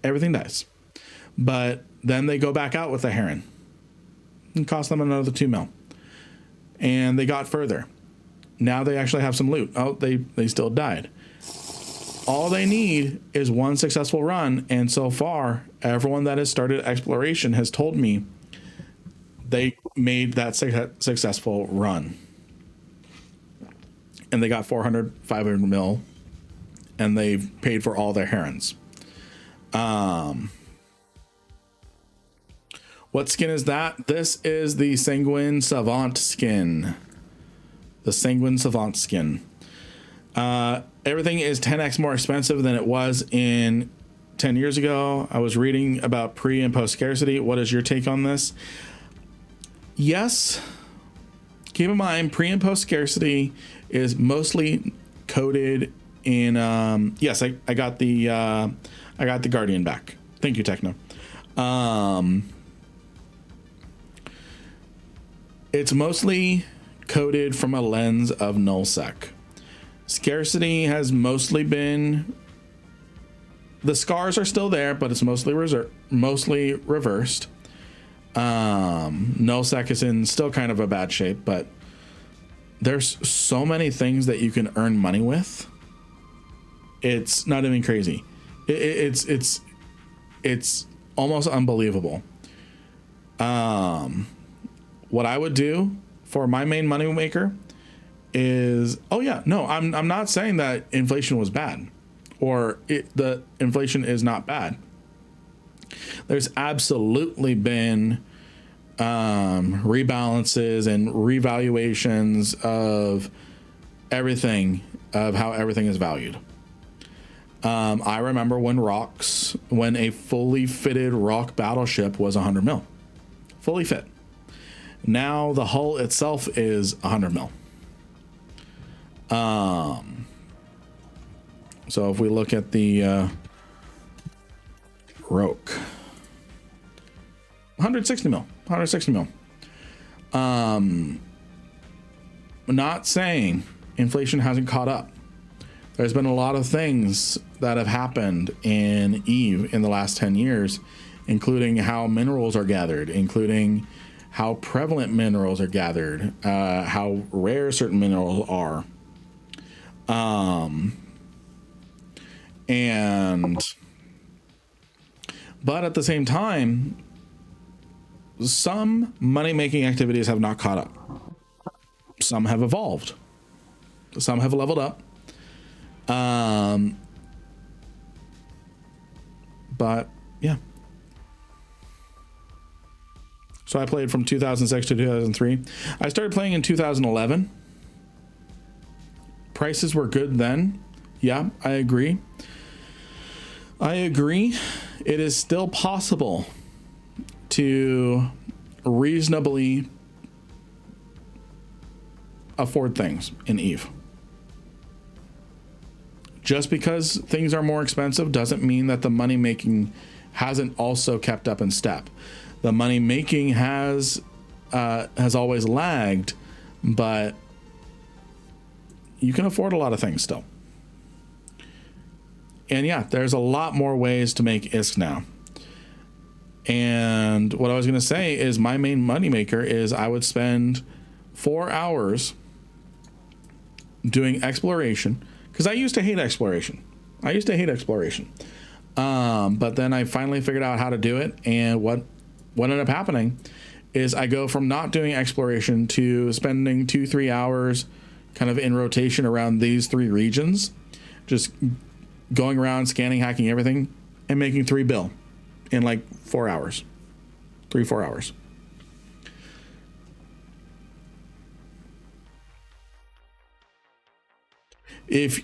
A: Everything dies. But then they go back out with the Heron. It cost them another 2 mil. And they got further. Now they actually have some loot. Oh, they still died. All they need is one successful run. And so far, everyone that has started exploration has told me they made that successful run. And they got 400, 500 mil. And they've paid for all their herons. What skin is that? This is the Sanguine Savant skin. The Sanguine Savant skin. Everything is 10x more expensive than it was in 10 years ago. I was reading about pre and post scarcity. What is your take on this? Yes. Keep in mind, pre and post scarcity is mostly coded in. Yes, I got the Guardian back. Thank you, Techno. It's mostly coded from a lens of nullsec. Scarcity has mostly been. The scars are still there, but it's mostly reversed. Nullsec is in still kind of a bad shape, but there's so many things that you can earn money with. It's not even crazy. It's almost unbelievable. What I would do for my main money maker is, I'm not saying that inflation was bad or the inflation is not bad. There's absolutely been rebalances and revaluations of everything, of how everything is valued. I remember when a fully fitted rock battleship was 100 mil, fully fit. Now the hull itself is 100 mil. So if we look at the Roke, 160 mil. Not saying inflation hasn't caught up. There's been a lot of things that have happened in Eve in the last 10 years, including how minerals are gathered, including how prevalent minerals are gathered, how rare certain minerals are. But at the same time, some money-making activities have not caught up. Some have evolved. Some have leveled up. But yeah. So I played from 2006 to 2003. I started playing in 2011. Prices were good then. Yeah, I agree. It is still possible to reasonably afford things in Eve. Just because things are more expensive doesn't mean that the money making hasn't also kept up in step. The money making has always lagged, but you can afford a lot of things still. And yeah, there's a lot more ways to make ISK now. And what I was going to say is my main moneymaker is I would spend 4 hours doing exploration, because I used to hate exploration. But then I finally figured out how to do it. And what ended up happening is I go from not doing exploration to spending 2-3 hours kind of in rotation around these 3 regions, just going around, scanning, hacking everything, and making 3 bill in like 4 hours, 3-4 hours. If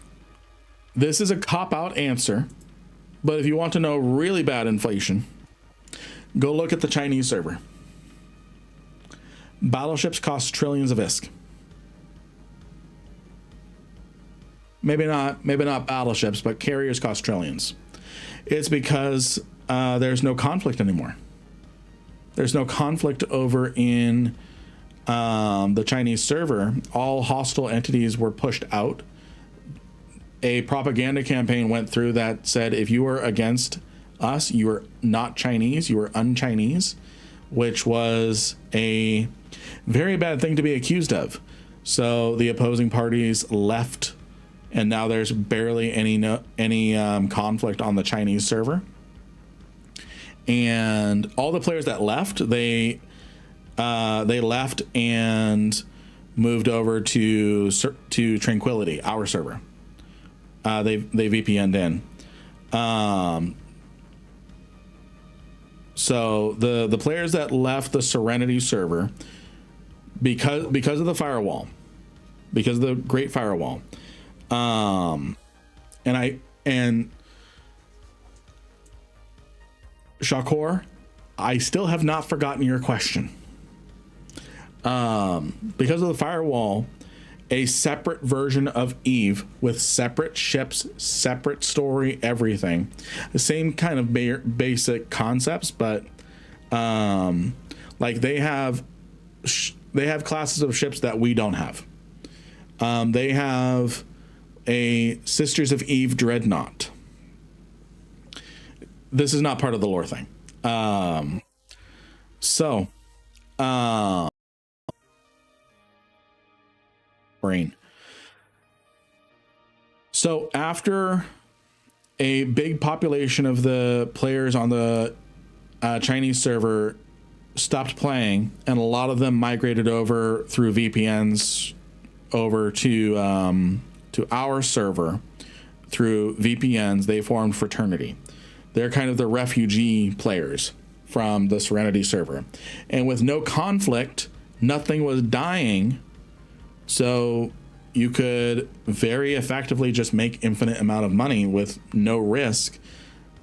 A: this is a cop-out answer, but if you want to know really bad inflation, go look at the Chinese server. Battleships cost trillions of ISK. Maybe not battleships, but carriers cost trillions. It's because there's no conflict anymore. There's no conflict over in the Chinese server. All hostile entities were pushed out. A propaganda campaign went through that said, if you were against us, you were not Chinese, you were un-Chinese, which was a very bad thing to be accused of. So the opposing parties left, and now there's barely any conflict on the Chinese server. And all the players that left, they left and moved over to Tranquility, our server. They VPN'd in. So the players that left the Serenity server because of the firewall, because of the Great Firewall, and Shakur, I still have not forgotten your question. Because of the firewall, a separate version of Eve with separate ships, separate story, everything, the same kind of basic concepts, but like they have classes of ships that we don't have. They have a Sisters of Eve dreadnought. This is not part of the lore thing. Brain. So after a big population of the players on the Chinese server stopped playing, and a lot of them migrated over through VPNs over to our server through VPNs, they formed Fraternity. They're kind of the refugee players from the Serenity server. And with no conflict, nothing was dying, so you could very effectively just make infinite amount of money with no risk.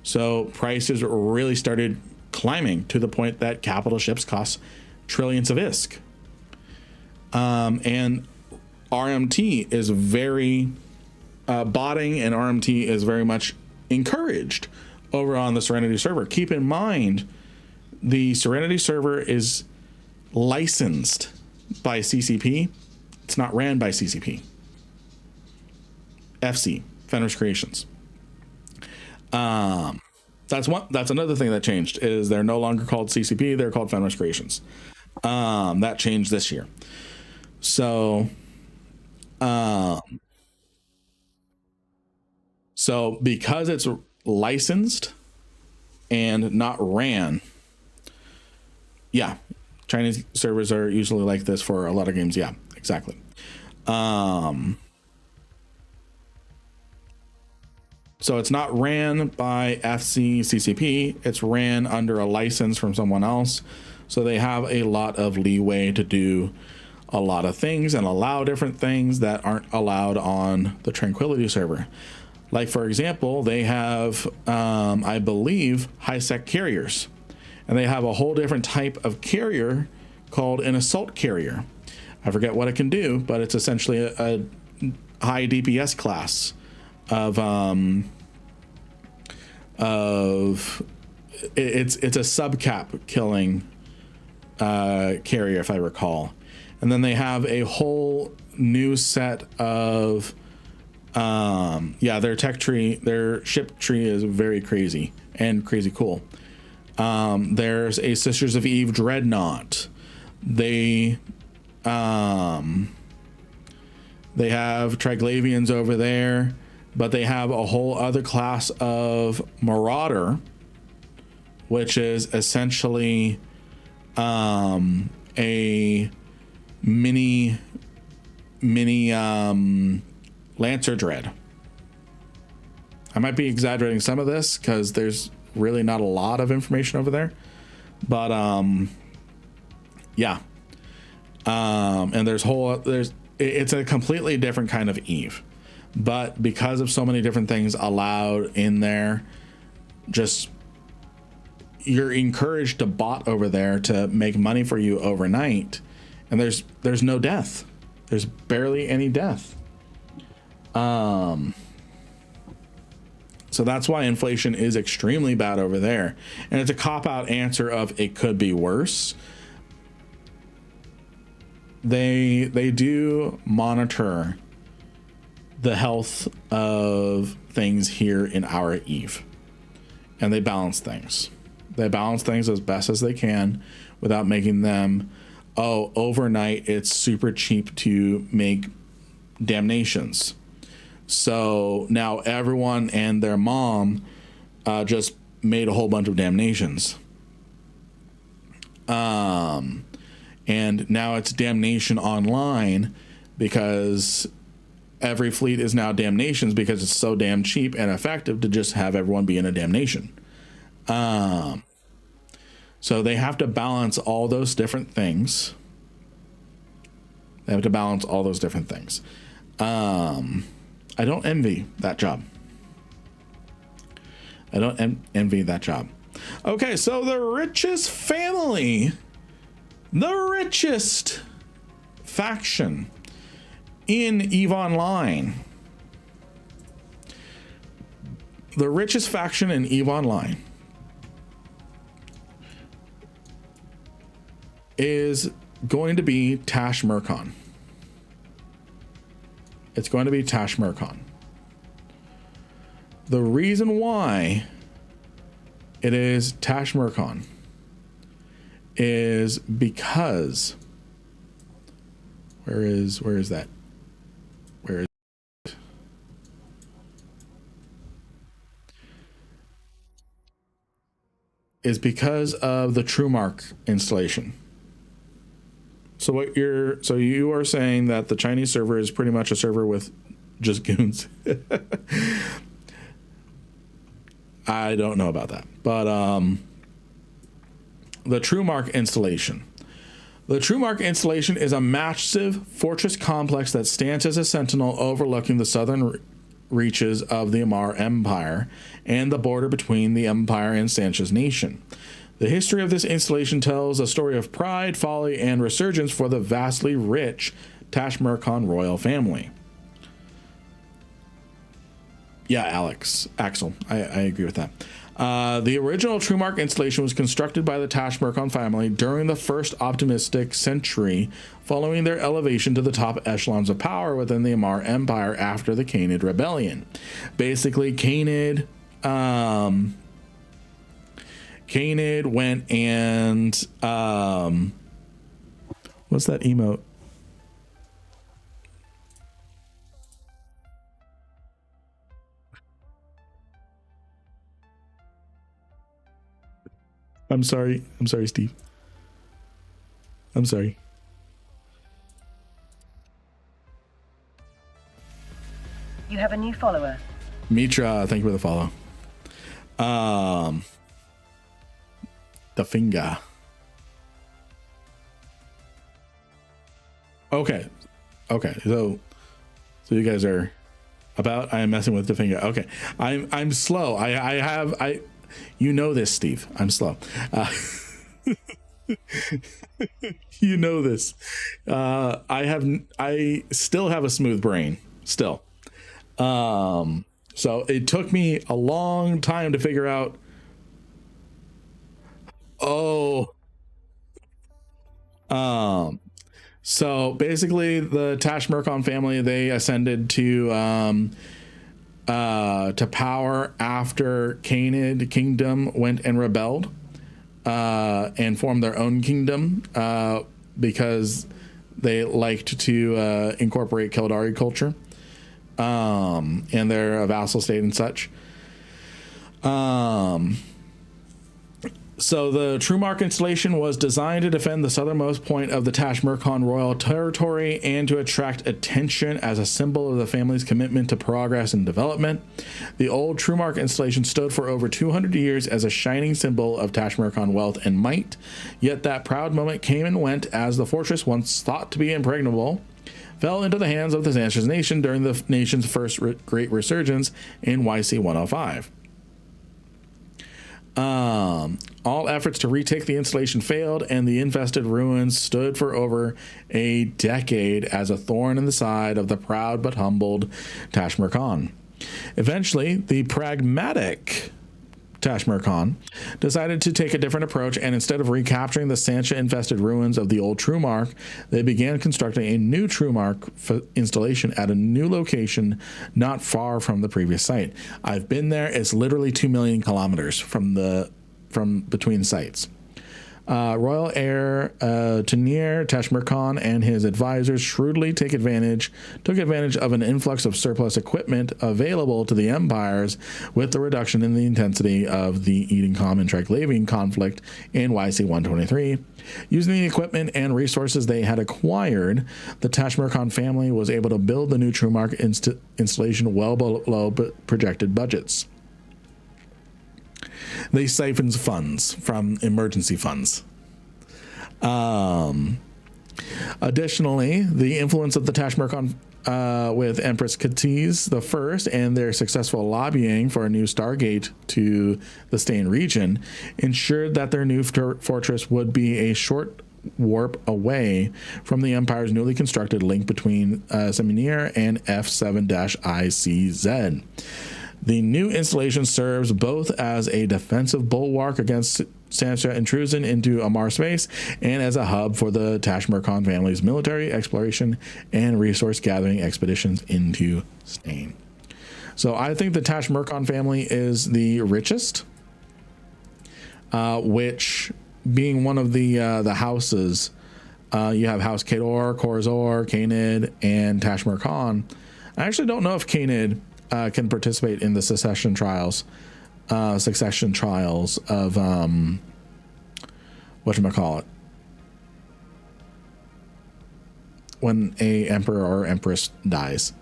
A: So prices really started climbing to the point that capital ships cost trillions of ISK. And RMT is very botting, and RMT is very much encouraged over on the Serenity server. Keep in mind, the Serenity server is licensed by CCP. It's not ran by CCP. FC, Fenris Creations. That's another thing that changed, is they're no longer called CCP, they're called Fenris Creations. That changed this year. So because it's licensed and not ran, yeah, Chinese servers are usually like this for a lot of games. Yeah, exactly. So it's not ran by FC CCP, it's ran under a license from someone else. So they have a lot of leeway to do a lot of things and allow different things that aren't allowed on the Tranquility server. Like, for example, they have, I believe, high-sec carriers. And they have a whole different type of carrier called an assault carrier. I forget what it can do, but it's essentially a high DPS class of it's a subcap killing carrier, if I recall. And then they have a whole new set of their tech tree, their ship tree is very crazy and crazy cool. There's a Sisters of Eve Dreadnought. They have Triglavians over there, but they have a whole other class of Marauder, which is essentially a mini Lancer Dread. I might be exaggerating some of this because there's really not a lot of information over there, but yeah. And it's a completely different kind of Eve, but because of so many different things allowed in there, just you're encouraged to bot over there to make money for you overnight, and there's no death. There's barely any death. So that's why inflation is extremely bad over there, and it's a cop-out answer of it could be worse. They do monitor the health of things here in our Eve, and they balance things. They balance things as best as they can without making them, oh, overnight it's super cheap to make damnations. So now everyone and their mom just made a whole bunch of damnations. And now it's damnation online because every fleet is now damnations because it's so damn cheap and effective to just have everyone be in a damnation. So they have to balance all those different things. I don't envy that job. Envy that job. Okay, so the richest family, the richest faction in EVE Online. The richest faction in EVE Online is going to be Tash Murkon. It's going to be Tash Murkon. The reason why it is Tash Murkon is because where is that? Where is it? Is because of the TrueMark installation. So you are saying that the Chinese server is pretty much a server with just goons. I don't know about that, but the TrueMark installation. The TrueMark installation is a massive fortress complex that stands as a sentinel overlooking the southern reaches of the Amar Empire and the border between the Empire and Sanchez Nation. The history of this installation tells a story of pride, folly, and resurgence for the vastly rich Tash Murkon royal family. Yeah, Axel, I agree with that. The original TrueMark installation was constructed by the Tash Murkon family during the first optimistic century, following their elevation to the top echelons of power within the Amar Empire after the Khanid Rebellion. Basically, Khanid went and what's that emote? I'm sorry, Steve. I'm sorry.
J: You have a new follower.
A: Mitra, thank you for the follow. The finger. Okay. So you guys are about. I am messing with the finger. Okay. I'm slow. I you know this, Steve. I'm slow. You know this. I still have a smooth brain. Still. So it took me a long time to figure out. So basically the Tash Murkon family, they ascended to power after Khanid Kingdom went and rebelled. and formed their own kingdom because they liked to incorporate Keldari culture, and they're a vassal state and such. So the Truemark installation was designed to defend the southernmost point of the Tashmerkan royal territory and to attract attention as a symbol of the family's commitment to progress and development. The old Truemark installation stood for over 200 years as a shining symbol of Tashmerkan wealth and might, yet that proud moment came and went as the fortress, once thought to be impregnable, fell into the hands of the Sanchez nation during the nation's first great resurgence in YC 105. All efforts to retake the installation failed, and the infested ruins stood for over a decade as a thorn in the side of the proud but humbled Tashmerkan. Eventually, the pragmatic Tashmerkan decided to take a different approach, and instead of recapturing the Sancha-infested ruins of the old Truemark, they began constructing a new Truemark installation at a new location not far from the previous site. I've been there. It's literally 2 million kilometers from between sites. Royal heir Tanir Tashmerkan and his advisors shrewdly took advantage of an influx of surplus equipment available to the empires with the reduction in the intensity of the Eden-Com and Triglavian conflict in YC 123. Using the equipment and resources they had acquired, the Tashmerkan family was able to build the new Truemark installation well below projected budgets. They siphoned funds from emergency funds. Additionally, the influence of the Tashmerkan with Empress Katiz I and their successful lobbying for a new Stargate to the Stain region ensured that their new fortress would be a short warp away from the Empire's newly constructed link between Seminir and F7-ICZ. The new installation serves both as a defensive bulwark against Sancha intrusion into Amar space and as a hub for the Tashmerkan family's military exploration and resource gathering expeditions into Stain. So I think the Tashmerkan family is the richest, which being one of the houses, you have House Kador, Korzor, Kanid, and Tashmerkan. I actually don't know if Kanid can participate in the succession trials of whatchamacallit, when a emperor or empress dies.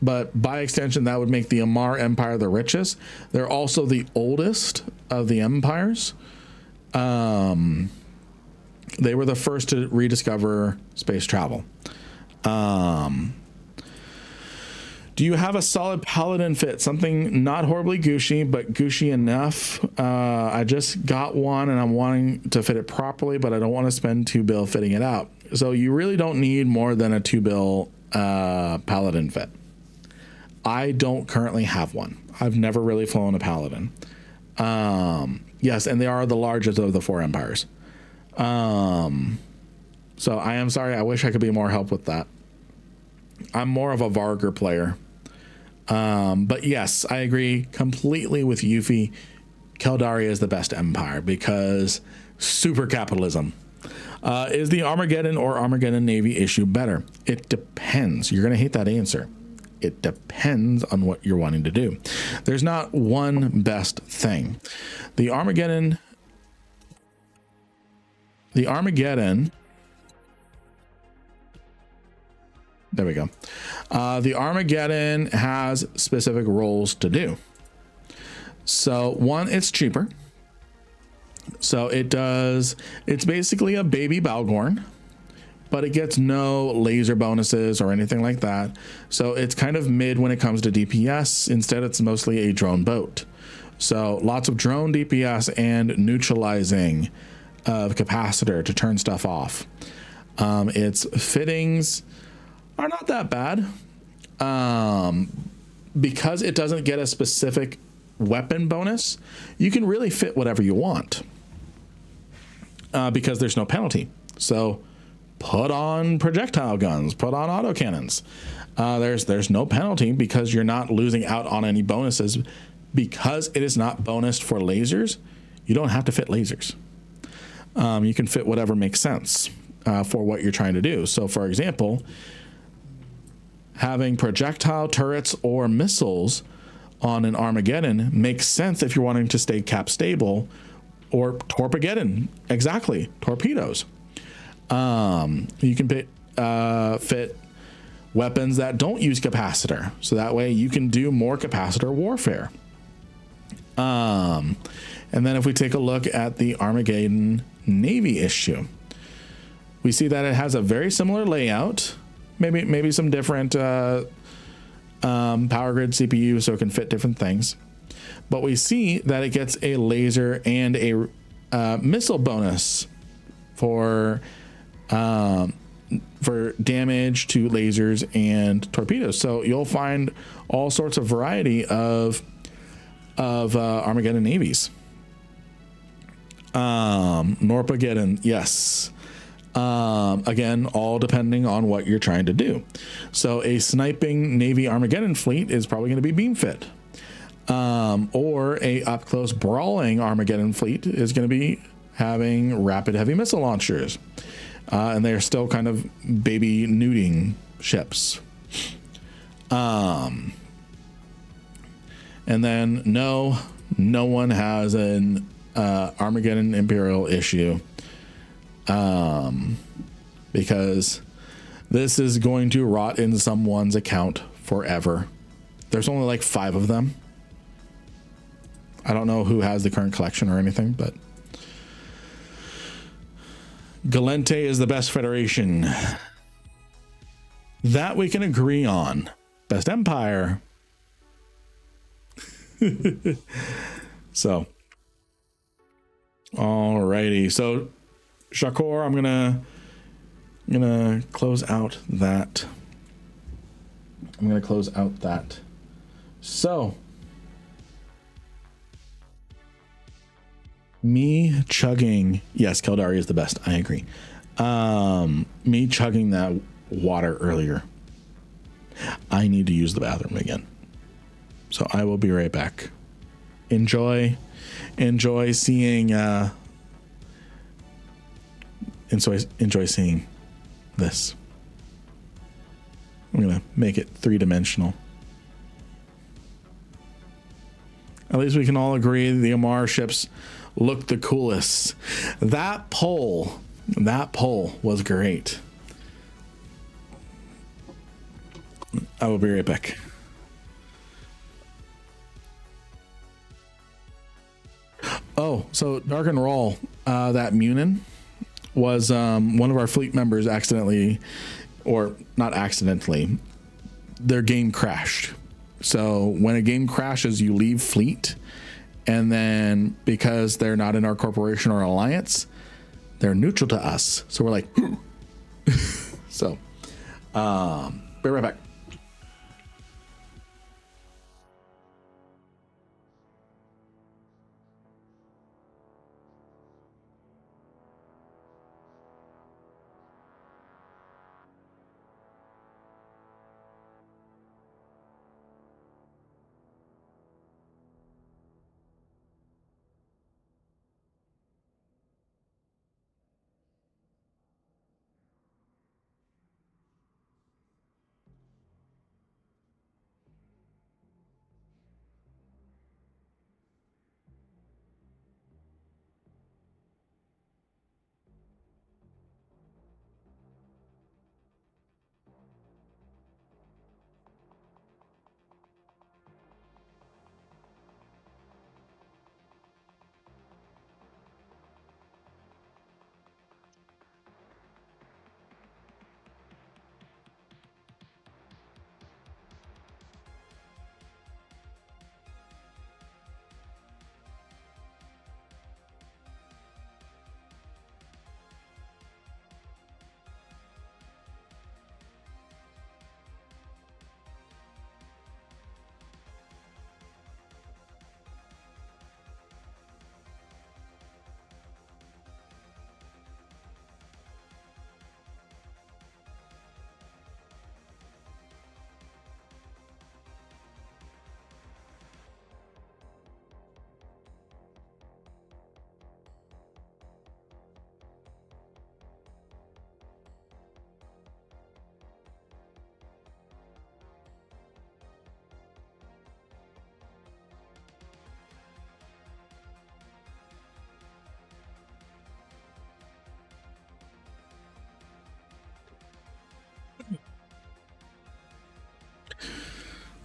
A: But by extension, that would make the Amar Empire the richest. They're also the oldest of the empires. They were the first to rediscover space travel. Do you have a solid paladin fit? Something not horribly Gucci, but Gucci enough. I just got one and I'm wanting to fit it properly, but I don't want to spend 2 bill fitting it out. So you really don't need more than a 2 bill paladin fit. I don't currently have one. I've never really flown a paladin. Yes, and they are the largest of the 4 empires. So I am sorry. I wish I could be more help with that. I'm more of a Vargur player. But yes, I agree completely with Yuffie. Keldari is the best empire because super capitalism. Is the Armageddon or Armageddon Navy issue better? It depends. You're going to hate that answer. It depends on what you're wanting to do. There's not one best thing. The Armageddon. There we go. The Armageddon has specific roles to do. So one, it's cheaper. So it's basically a baby Balgorn, but it gets no laser bonuses or anything like that. So it's kind of mid when it comes to DPS. Instead, it's mostly a drone boat. So lots of drone DPS and neutralizing of capacitor to turn stuff off. Its fittings are not that bad, because it doesn't get a specific weapon bonus. You can really fit whatever you want, because there's no penalty. So put on projectile guns, put on autocannons. There's no penalty because you're not losing out on any bonuses because it is not bonused for lasers, you don't have to fit lasers. You can fit whatever makes sense for what you're trying to do. So, for example, having projectile turrets or missiles on an Armageddon makes sense if you're wanting to stay cap stable, or Torpegeddon, exactly, torpedoes. You can fit weapons that don't use capacitor, so that way you can do more capacitor warfare. And then if we take a look at the Armageddon Navy issue, we see that it has a very similar layout, maybe some different power grid CPU, so it can fit different things. But we see that it gets a laser and a missile bonus for damage to lasers and torpedoes. So you'll find all sorts of variety of Armageddon navies. Norpageddon, yes. Again, all depending on what you're trying to do. So a sniping Navy Armageddon fleet is probably going to be beam fit. Or a up close brawling Armageddon fleet is going to be having rapid heavy missile launchers. And they're still kind of baby nuding ships. And then no one has an Armageddon Imperial issue, because this is going to rot in someone's account forever. There's only like 5 of them. I don't know who has the current collection or anything, but Galente is the best federation. That we can agree on. Best empire. So, alrighty. So, Shakor, I'm gonna close out that. So, me chugging, yes, Keldari is the best. I agree. Me chugging that water earlier. I need to use the bathroom again. So I will be right back. Enjoy seeing enjoy seeing this. I'm gonna make it 3-dimensional. At least we can all agree the Amar ships look the coolest. That poll was great. I will be right back. Oh, so Dark and Roll, that Munin was one of our fleet members accidentally, or not accidentally, their game crashed. So when a game crashes, you leave fleet, and then because they're not in our corporation or alliance, they're neutral to us. So we're like, so be right back.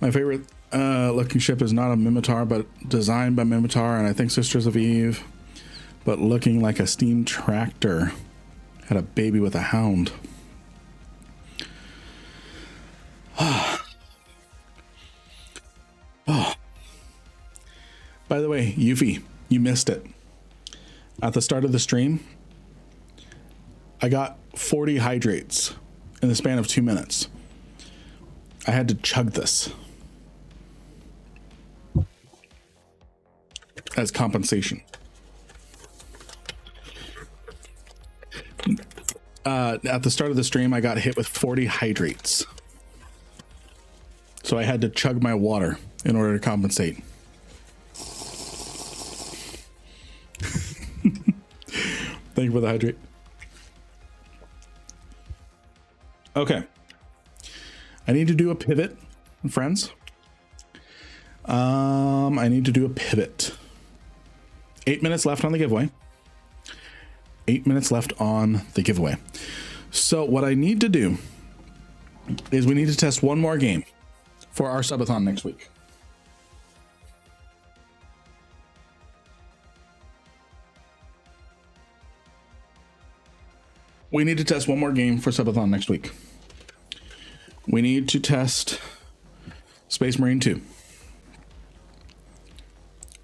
A: My favorite looking ship is not a Mimitar, but designed by Mimitar, and I think Sisters of Eve, but looking like a steam tractor. Had a baby with a hound. Oh. By the way, Yuffie, you missed it. At the start of the stream, I got 40 hydrates in the span of 2 minutes. I had to chug this as compensation. At the start of the stream, I got hit with 40 hydrates. So I had to chug my water in order to compensate. Thank you for the hydrate. Okay. I need to do a pivot, friends. I need to do a pivot. 8 minutes left on the giveaway. 8 minutes left on the giveaway. So what I need to do is we need to test one more game for our subathon next week. We need to test one more game for subathon next week. We need to test Space Marine 2.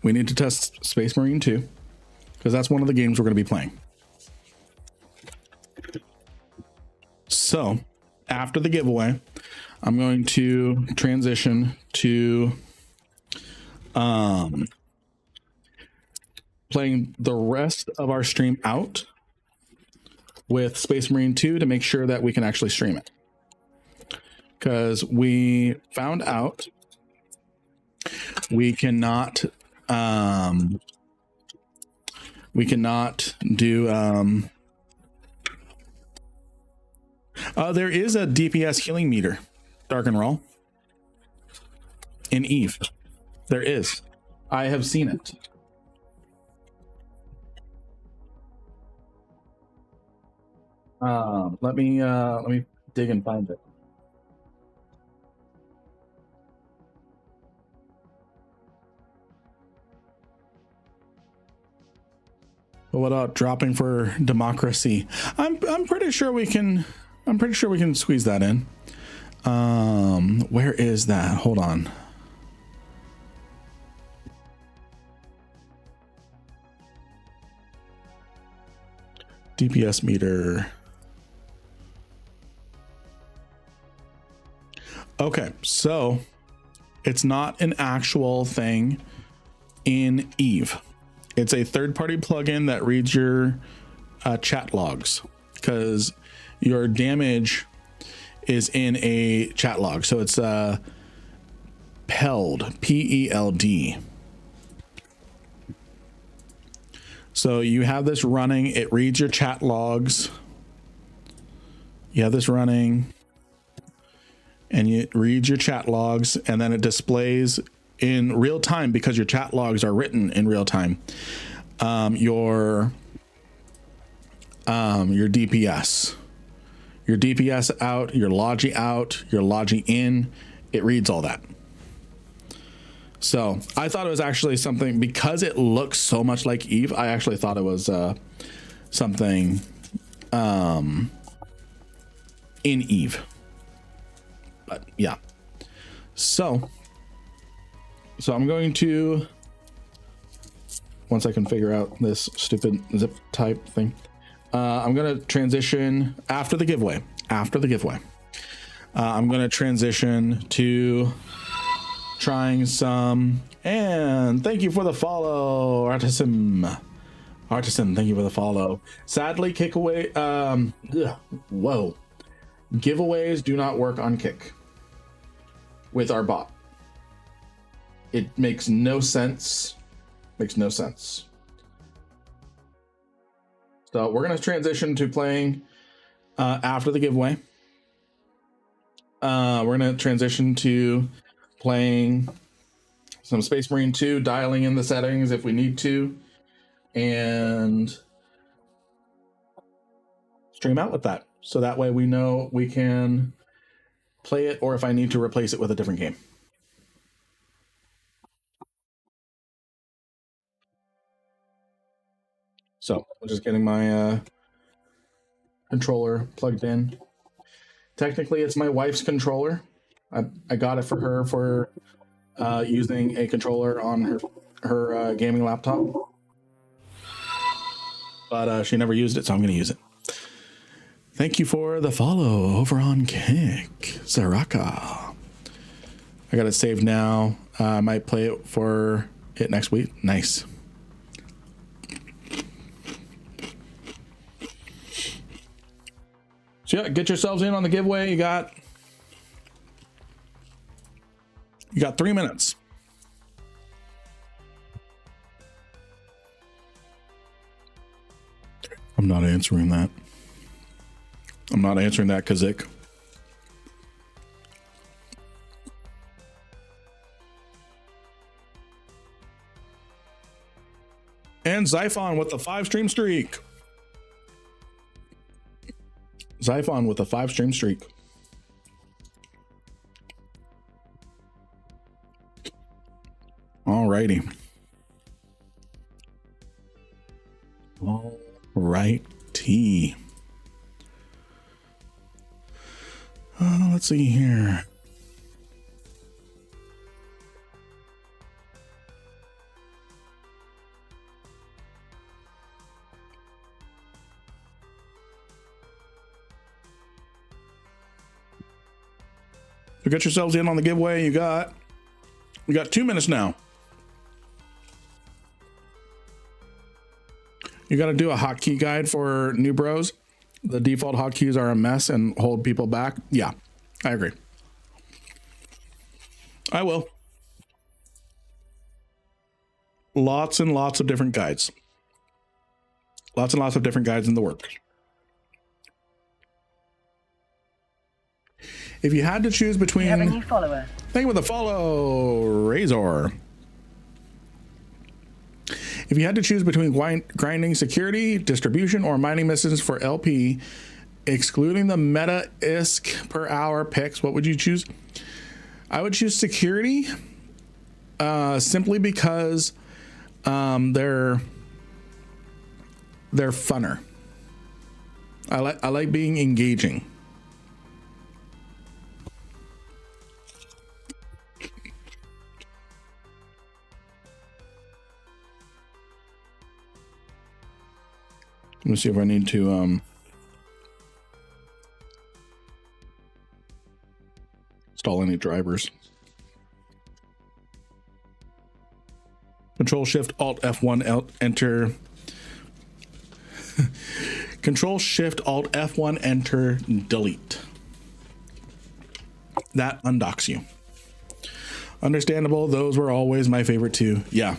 A: We need to test Space Marine 2 because that's one of the games we're going to be playing. So after the giveaway, I'm going to transition to playing the rest of our stream out with Space Marine 2 to make sure that we can actually stream it. Because we found out we cannot do there is a DPS healing meter, Dark and Raw, in Eve. There is. I have seen it. Let me dig and find it. What about dropping for democracy? I'm pretty sure we can. I'm pretty sure we can squeeze that in. Where is that? Hold on. DPS meter. Okay, so it's not an actual thing in Eve. It's a third-party plugin that reads your chat logs because your damage is in a chat log. So it's PELD, P-E-L-D. So you have this running. It reads your chat logs. You have this running. And it reads your chat logs. And then it displays in real time, because your chat logs are written in real time, your DPS. Your DPS out, your Logi out, your Logi in. It reads all that. So I thought it was actually something, because it looks so much like Eve, I actually thought it was something in Eve. But yeah. So I'm going to, once I can figure out this stupid zip type thing, I'm going to transition after the giveaway. I'm going to transition to trying some, and thank you for the follow, Artisan, thank you for the follow. Sadly, giveaways do not work on Kick with our bot. It makes no sense. So we're going to transition to playing after the giveaway. We're going to transition to playing some Space Marine 2, dialing in the settings if we need to, and stream out with that. So that way we know we can play it, or if I need to replace it with a different game. So I'm just getting my controller plugged in. Technically, it's my wife's controller. I got it for her for using a controller on her gaming laptop. But she never used it, so I'm going to use it. Thank you for the follow over on Kick. Zaraka. I got it saved now. I might play it for it next week. Nice. So yeah, get yourselves in on the giveaway. You got 3 minutes. I'm not answering that. I'm not answering that, Kazik. And Zyphon with the 5-stream streak. Zyphon with a 5-stream streak. Alrighty. Alrighty. Let's see here. So get yourselves in on the giveaway. You got 2 minutes now. You got to do a hotkey guide for new bros. The default hotkeys are a mess and hold people back. Yeah, I agree. I will. Lots and lots of different guides. Lots and lots of different guides in the works. If you had to choose between...
J: You have a new follower.
A: Thank you for the follow, Razor. If you had to choose between grinding security, distribution, or mining missions for LP, excluding the meta ISK per hour picks, what would you choose? I would choose security, simply because they're funner. I like being engaging. Let me see if I need to install any drivers. Control Shift Alt F1 enter. Control Shift Alt F1 enter delete. That undocks you. Understandable. Those were always my favorite too. Yeah.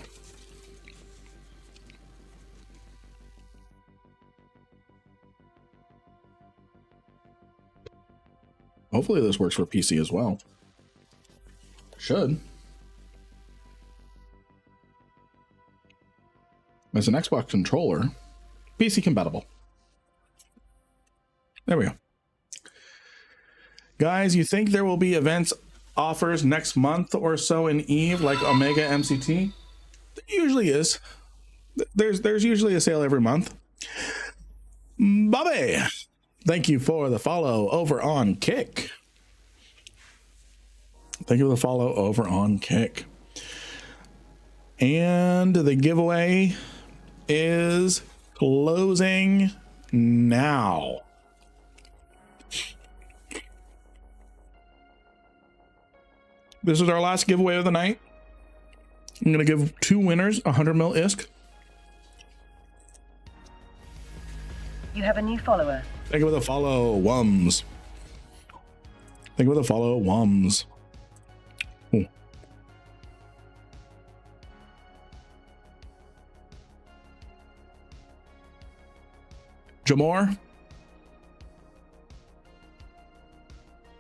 A: Hopefully this works for PC as well. Should. As an Xbox controller, PC compatible. There we go. Guys, you think there will be events offers next month or so in EVE like Omega MCT? There usually is. There's usually a sale every month. Bobby! Thank you for the follow over on Kick. Thank you for the follow over on Kick. And the giveaway is closing now. This is our last giveaway of the night. I'm going to give 2 winners 100 mil ISK.
J: You have a new follower.
A: Thank you for the follow, Wums. Thank you for the follow, Wums. Ooh. Jamor.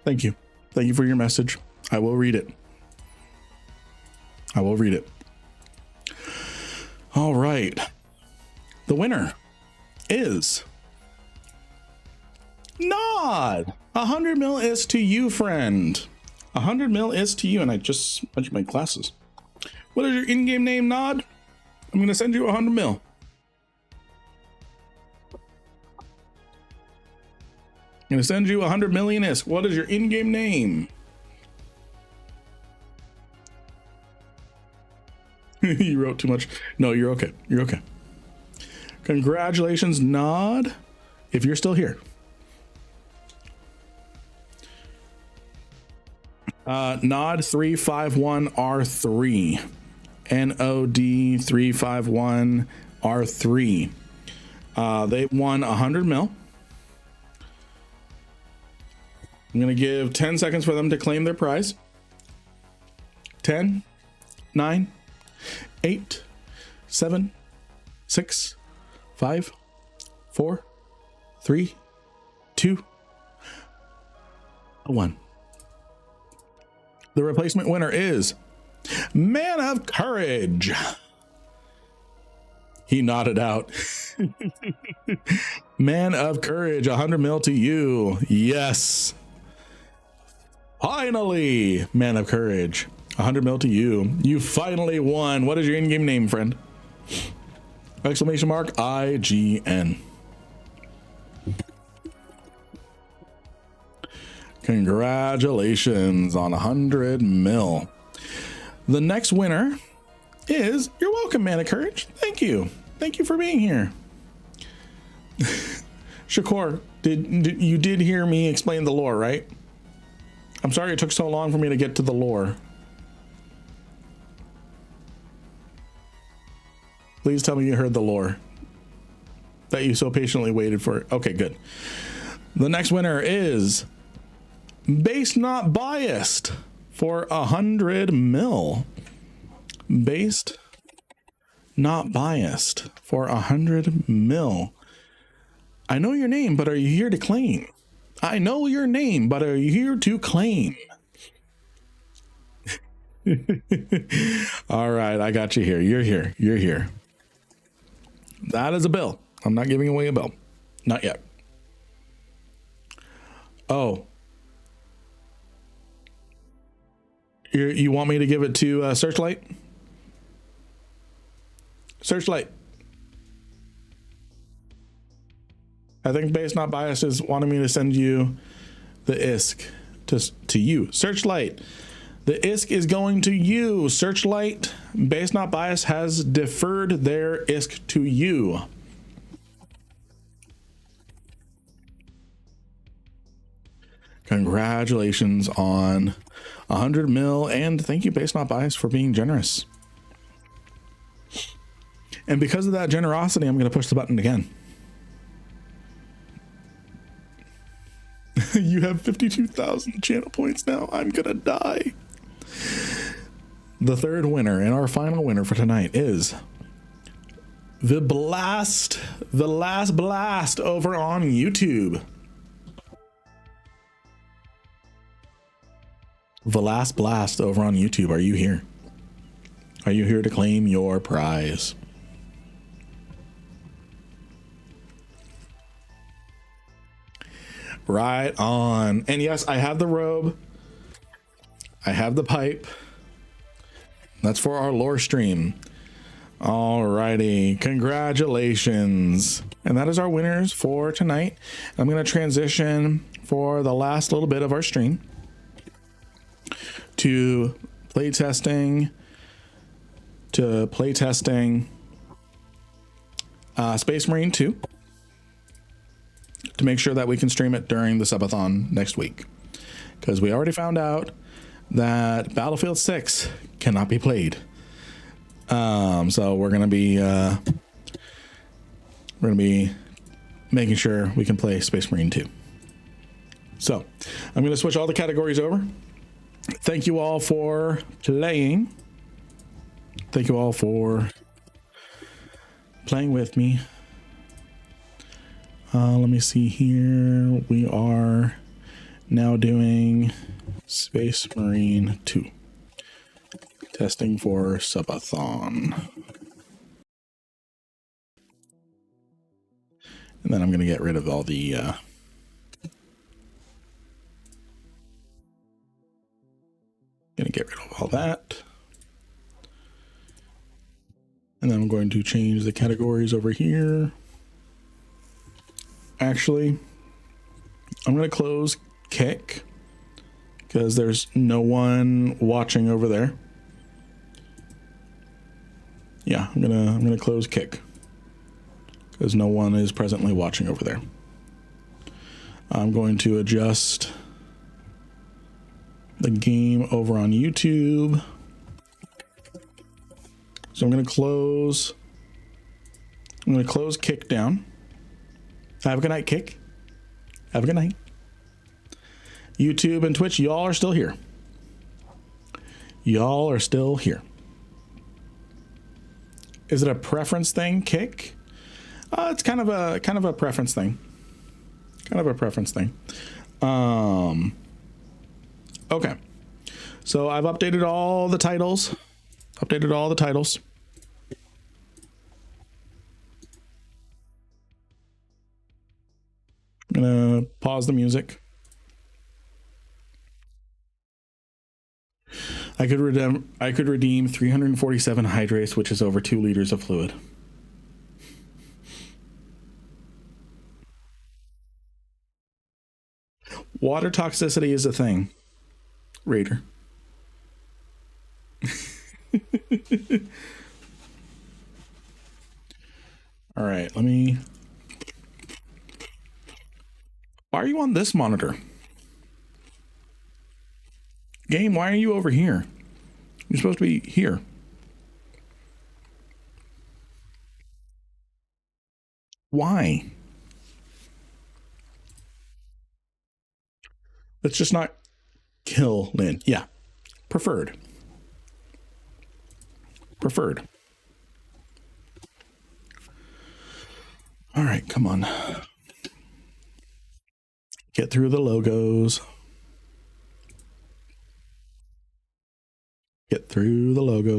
A: Thank you. Thank you for your message. I will read it. I will read it. All right. The winner is Nod. 100 mil is to you, friend. 100 mil is to you, and I just mentioned my classes. What is your in-game name, Nod? I'm gonna send you 100 mil. gonna send you 100 million ISK. What is your in-game name? You wrote too much. No, you're okay. You're okay. Congratulations, Nod, if you're still here. Nod 351R3. NOD 351R3. They won 100 mil. I'm going to give 10 seconds for them to claim their prize. 10, 9, 8, 7, 6, 5, 4, 3, 2, 1. The replacement winner is Man of Courage. He nodded out. Man of Courage, 100 mil to you. Yes. Finally, Man of Courage, 100 mil to you. You finally won. What is your in-game name, friend? Exclamation mark IGN. Congratulations on 100 mil. The next winner is, you're welcome, Man of Courage. Thank you. Thank you for being here. Shakur, you did hear me explain the lore, right? I'm sorry it took so long for me to get to the lore. Please tell me you heard the lore that you so patiently waited for. Okay, good. The next winner is Based Not Biased for 100 mil. Based Not Biased for 100 mil. I know your name, but are you here to claim? I know your name, but are you here to claim? All right, I got you here. You're here. You're here. That is a bill. I'm not giving away a bill. Not yet. Oh. You want me to give it to Searchlight? Searchlight. I think Based Not Biased is wanting me to send you the ISK to you. Searchlight. The ISK is going to you. Searchlight. Based Not Biased has deferred their ISK to you. Congratulations on 100 mil, and thank you, Based Not Biased, for being generous. And because of that generosity, I'm going to push the button again. You have 52,000 channel points now. I'm going to die. The third winner and our final winner for tonight is the last blast over on YouTube. The last blast over on YouTube. Are you here? Are you here to claim your prize? Right on. And yes, I have the robe. I have the pipe. That's for our lore stream. Alrighty. Congratulations. And that is our winners for tonight. I'm going to transition for the last little bit of our stream to playtesting Space Marine 2 to make sure that we can stream it during the subathon next week, because we already found out that Battlefield 6 cannot be played. So we're gonna be making sure we can play Space Marine 2. So I'm gonna switch all the categories over. Thank you all for playing. Thank you all for playing with me. Let me see here. We are now doing Space Marine 2. Testing for subathon. And then I'm going to get rid of all the going to get rid of all that. And then I'm going to change the categories over here. Actually, I'm going to close kick because there's no one watching over there. Yeah, I'm gonna close kick because no one is presently watching over there. I'm going to adjust the game over on YouTube. So I'm going to close kick down. Have a good night, kick. Have a good night. YouTube and Twitch, y'all are still here. Y'all are still here. Is it a preference thing, kick? It's kind of a preference thing. Kind of a preference thing. Okay. So I've updated all the titles. I'm gonna pause the music. I could redeem 347 hydrates, which is over 2 liters of fluid. Water toxicity is a thing, Raider. All right, why are you on this monitor? Game, why are you over here? You're supposed to be here. Why? Let's just not kill Lynn. Yeah. Preferred. All right, come on. Get through the logos.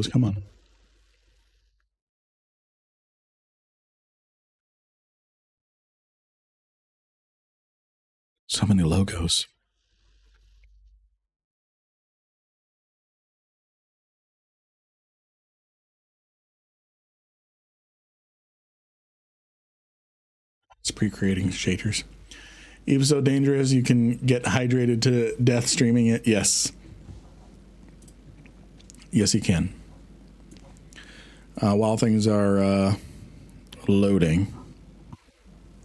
A: Come on. So many logos. It's pre-creating shaders. Even so dangerous, you can get hydrated to death streaming it. Yes. Yes, you can. While things are loading,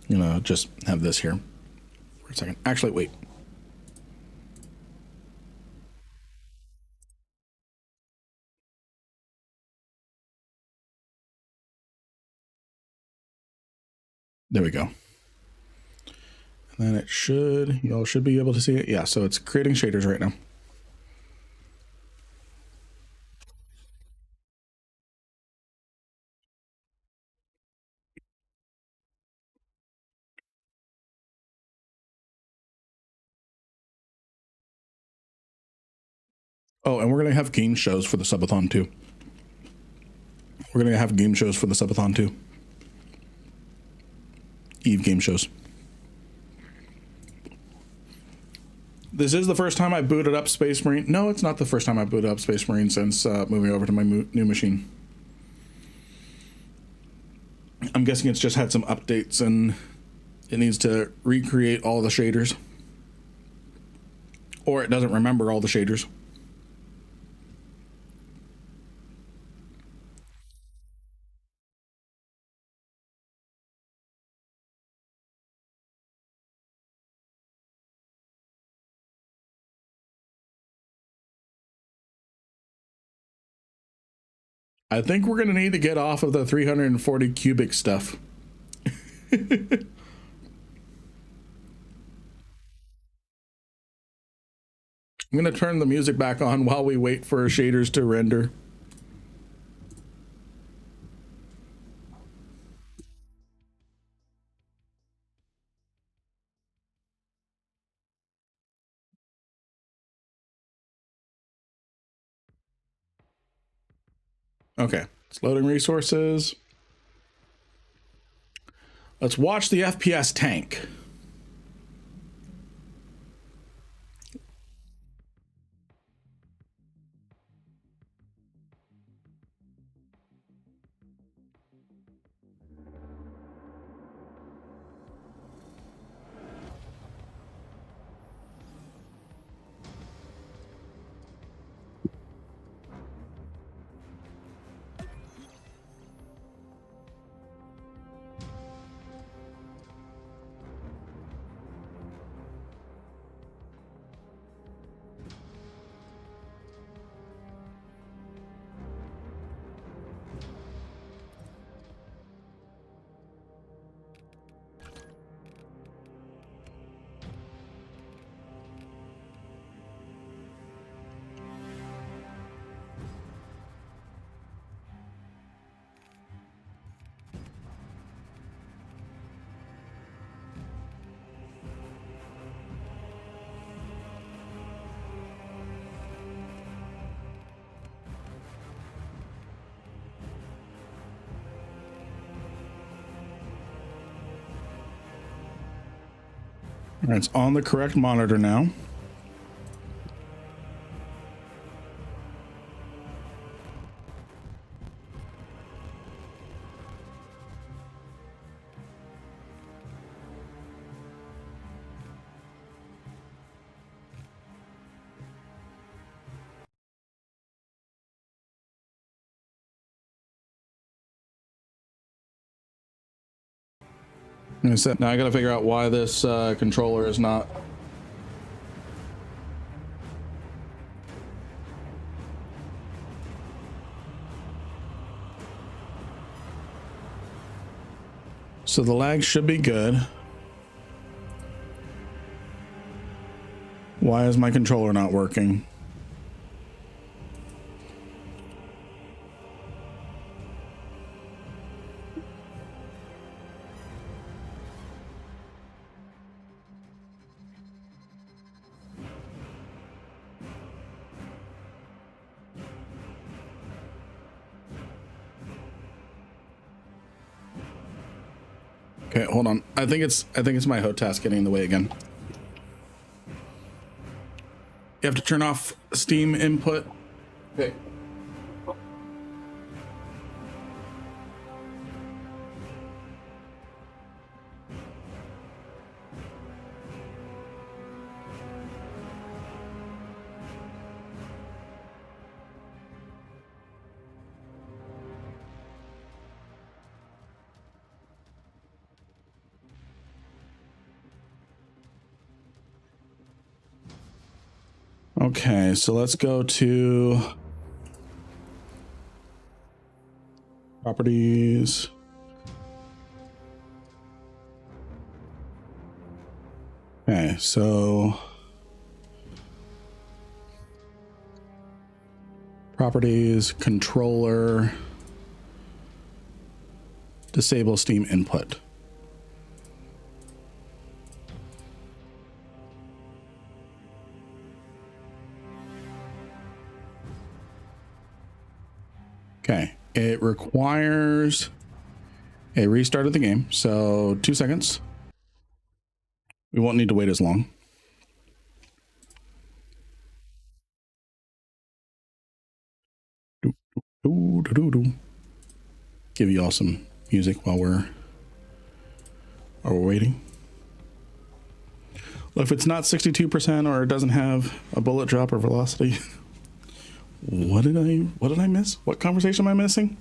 A: I'm gonna just have this here for a second. Actually, wait. There we go. And then y'all should be able to see it. Yeah, so it's creating shaders right now. Oh, and we're going to have game shows for the subathon too. Eve game shows. This is the first time I booted up Space Marine. No, it's not the first time I booted up Space Marine since moving over to my new machine. I'm guessing it's just had some updates and it needs to recreate all the shaders. Or it doesn't remember all the shaders. I think we're going to need to get off of the 340 cubic stuff. I'm going to turn the music back on while we wait for shaders to render. Okay, it's loading resources. Let's watch the FPS tank. All right, it's on the correct monitor now. Now I gotta figure out why this controller is not. So the lag should be good. Why is my controller not working? Okay, hold on. I think it's my HOTAS getting in the way again. You have to turn off Steam input. Okay. Okay, so let's go to properties. Okay, so properties, controller, disable Steam input. Okay, it requires a restart of the game, so 2 seconds. We won't need to wait as long. Give you all some music while we're waiting. Well, if it's not 62% or it doesn't have a bullet drop or velocity. What did I miss? What conversation am I missing?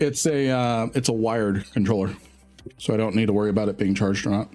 A: It's a wired controller, so I don't need to worry about it being charged or not.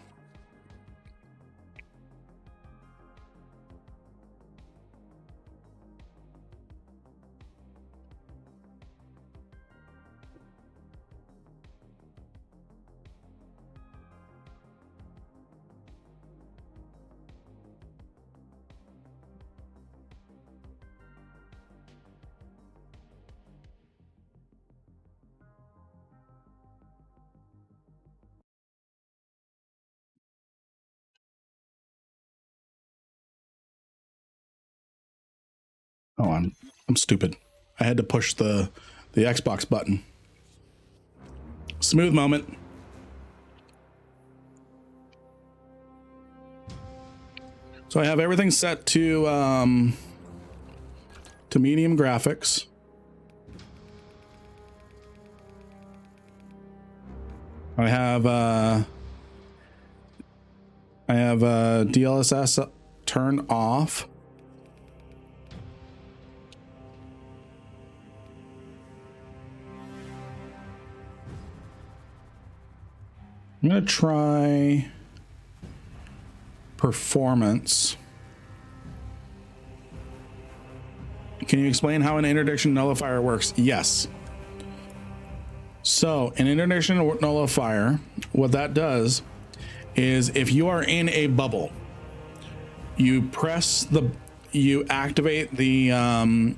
A: Oh, I'm stupid. I had to push the Xbox button. Smooth moment. So I have everything set to medium graphics. I have DLSS turned off. I'm going to try performance. Can you explain how an interdiction nullifier works? Yes. So an interdiction nullifier, what that does is if you are in a bubble, you activate the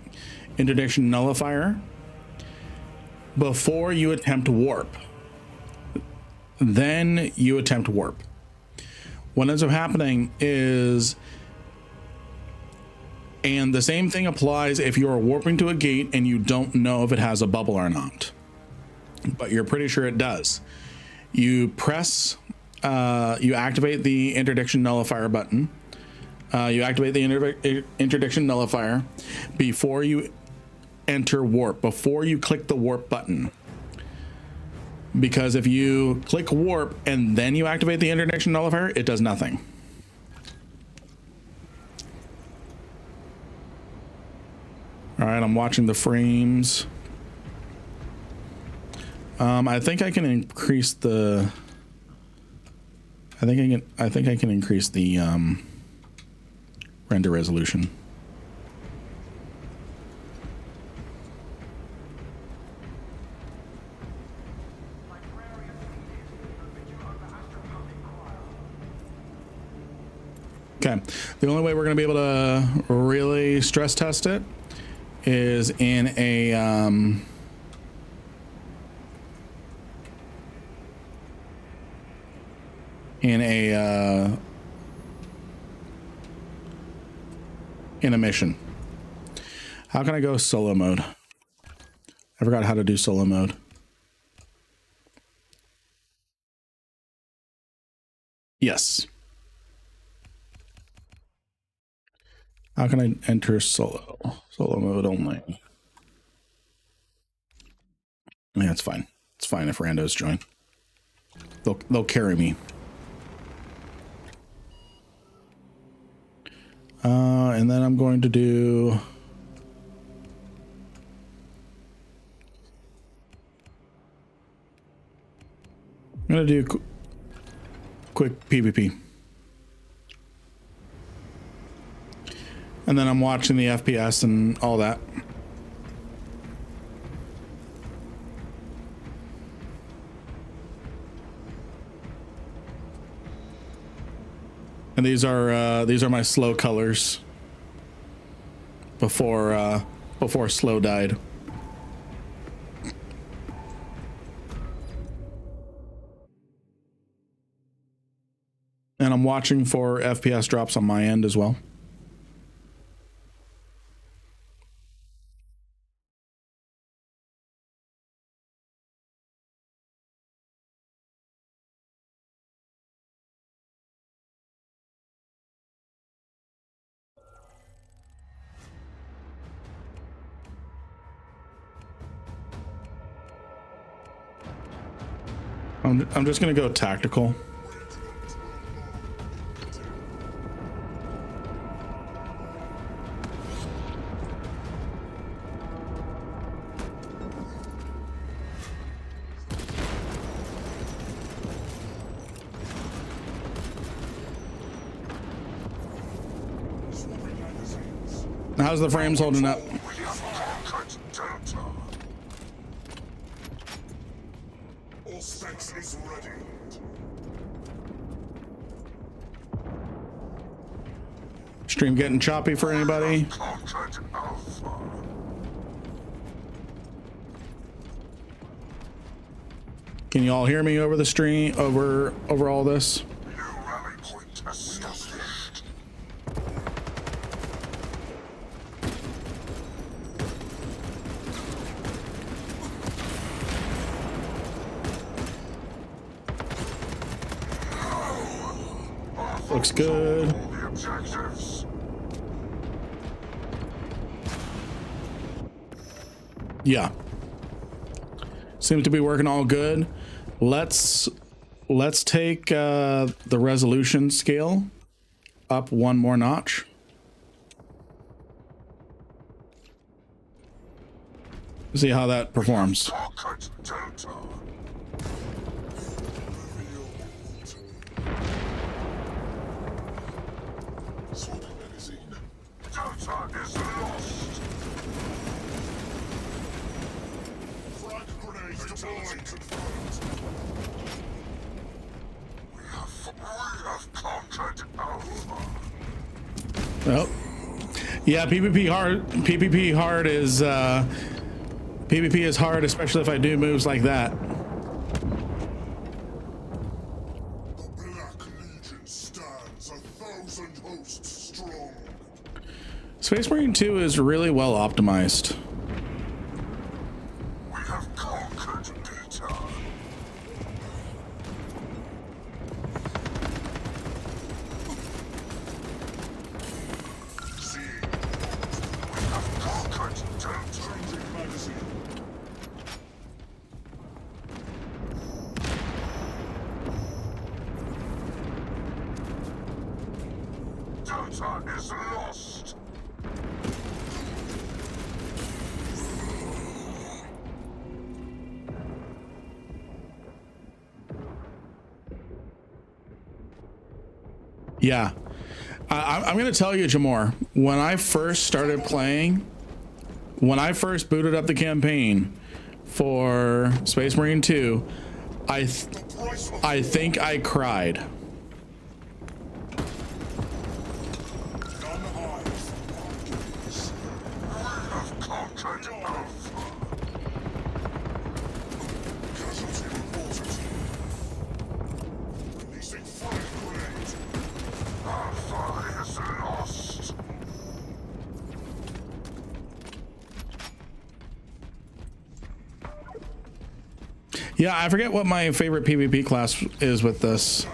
A: interdiction nullifier. before you attempt warp. Then you attempt warp. What ends up happening is, and the same thing applies if you are warping to a gate and you don't know if it has a bubble or not, but you're pretty sure it does. You press, you activate the interdiction nullifier button. You activate the interdiction nullifier before you enter warp, before you click the warp button. Because if you click warp and then you activate the interdiction nullifier, it does nothing. All right, I'm watching the frames. I think I can increase the. I think I can increase the render resolution. Okay, the only way we're going to be able to really stress test it is in a mission. How can I go solo mode? I forgot how to do solo mode. Yes. How can I enter solo mode only? Yeah, it's fine. It's fine if randos join. They'll carry me. And then I'm going to do. I'm going to do quick PvP. And then I'm watching the FPS and all that. And these are my slow colors before slow died. And I'm watching for FPS drops on my end as well. I'm just gonna go tactical. How's the frames holding up? Stream getting choppy for anybody? Can you all hear me over the stream, over all this? Looks good. Yeah. Seems to be working all good. Let's take the resolution scale up one more notch. See how that performs. Oh, yeah. PvP hard is PvP is hard, especially if I do moves like that. Space Marine 2 is really well optimized.
R: We have conquered Peter. We have conquered Delta. Delta is lost.
A: Yeah, I'm going to tell you, Jamor, when I first started playing, when I first booted up the campaign for Space Marine 2, I think I cried. Yeah, I forget what my favorite PvP class is with this.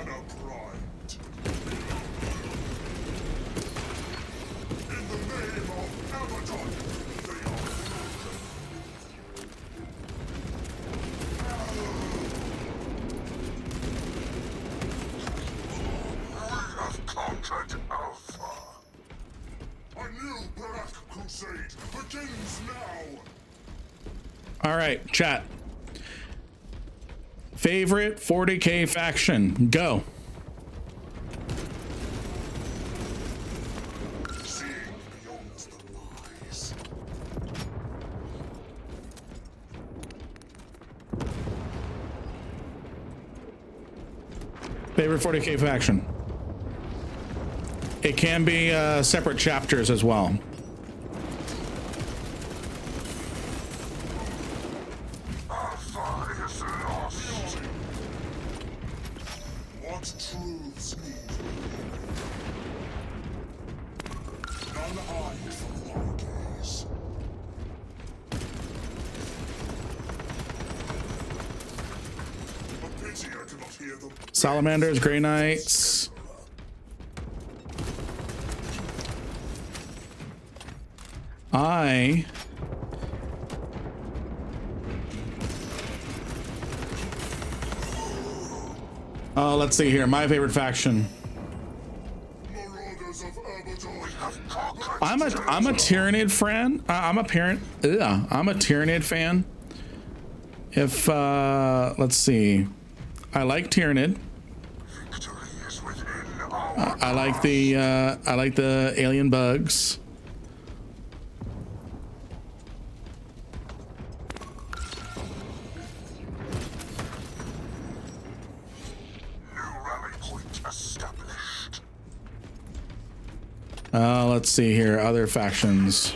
A: All right, chat. Favorite 40k faction, go. Favorite 40k faction. It can be separate chapters as well. Salamanders, Grey Knights. Let's see here. My favorite faction. I'm a Tyranid fan. I'm a Tyranid fan. If let's see. I like Tyranid. I like the alien bugs. Let's see here. Other factions.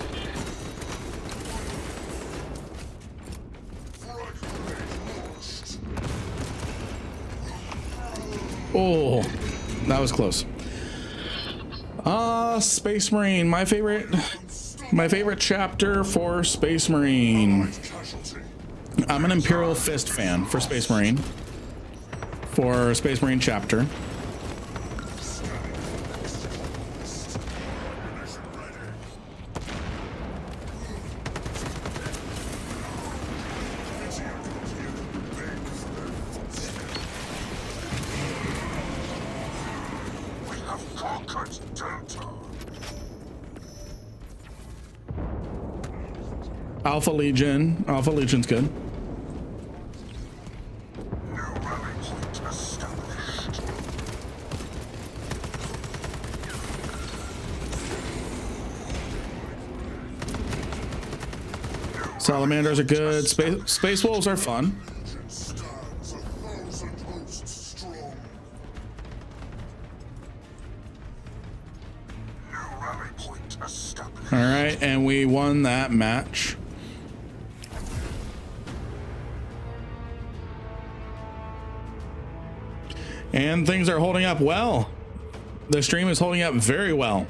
A: Oh, that was close. Space Marine. My favorite chapter for Space Marine. I'm an Imperial Fist fan for Space Marine. For Space Marine chapter. Alpha Legion. Alpha Legion's good. Salamanders are good. Space Wolves are fun. All right, and we won that match. And things are holding up well. The stream is holding up very well.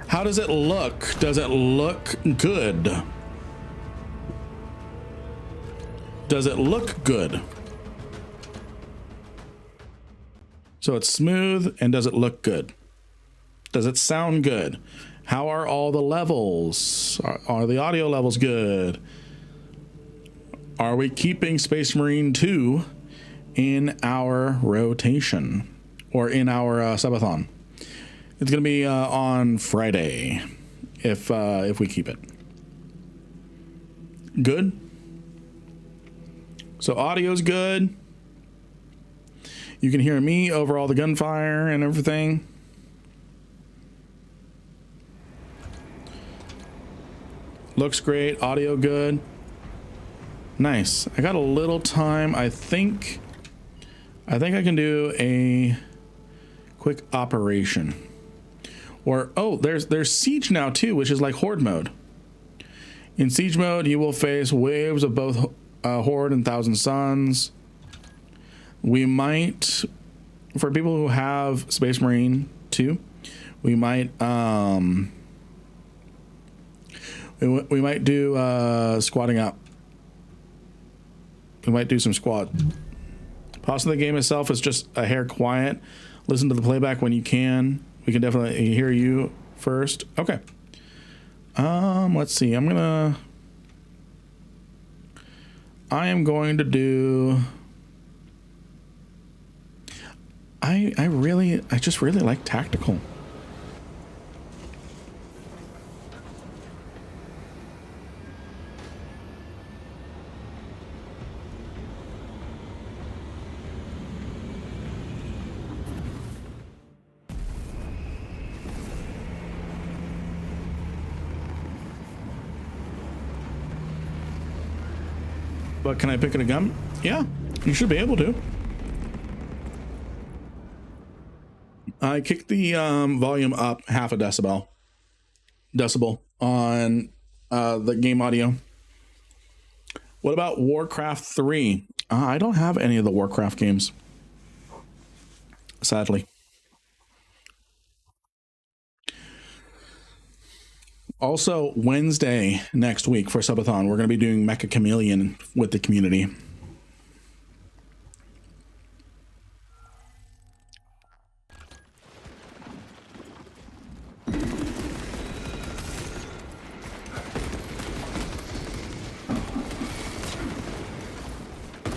A: How does it look? Does it look good? Does it look good? So it's smooth, and does it look good? Does it sound good? How are all the levels? Are the audio levels good? Are we keeping Space Marine 2 in our rotation or in our subathon? It's gonna be on Friday if we keep it. Good. So audio's good. You can hear me over all the gunfire and everything. Looks great. Audio good. Nice. I got a little time. I think I can do a quick operation. Or oh, there's siege now too, which is like horde mode. In siege mode, you will face waves of both horde and Thousand Suns. We might, for people who have Space Marine 2, we might we might do squatting up. We might do some squat. Pause the game itself is just a hair quiet. Listen to the playback when you can. We can definitely hear you first. Okay. Let's see. I am going to do. I just really like tactical. But can I pick it a gun? Yeah, you should be able to. I kicked the volume up half a decibel on the game audio. What about Warcraft 3? I don't have any of the Warcraft games, sadly. Also, Wednesday next week for Subathon, we're going to be doing Mecha Chameleon with the community.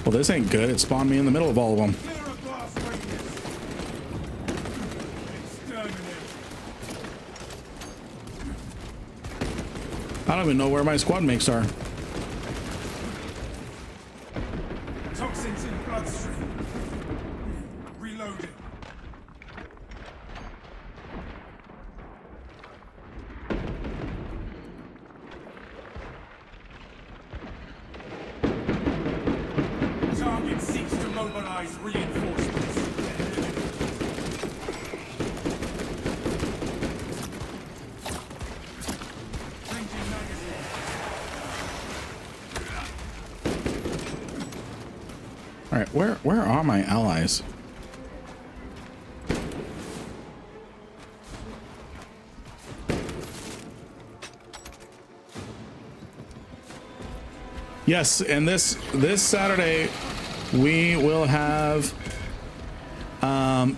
A: Well, this ain't good. It spawned me in the middle of all of them. I don't even know where my squad mates are.
R: Toxins in bloodstream. Reloading. Target seeks to mobilize reinforcements.
A: All right, where are my allies? Yes, and this Saturday we will have we're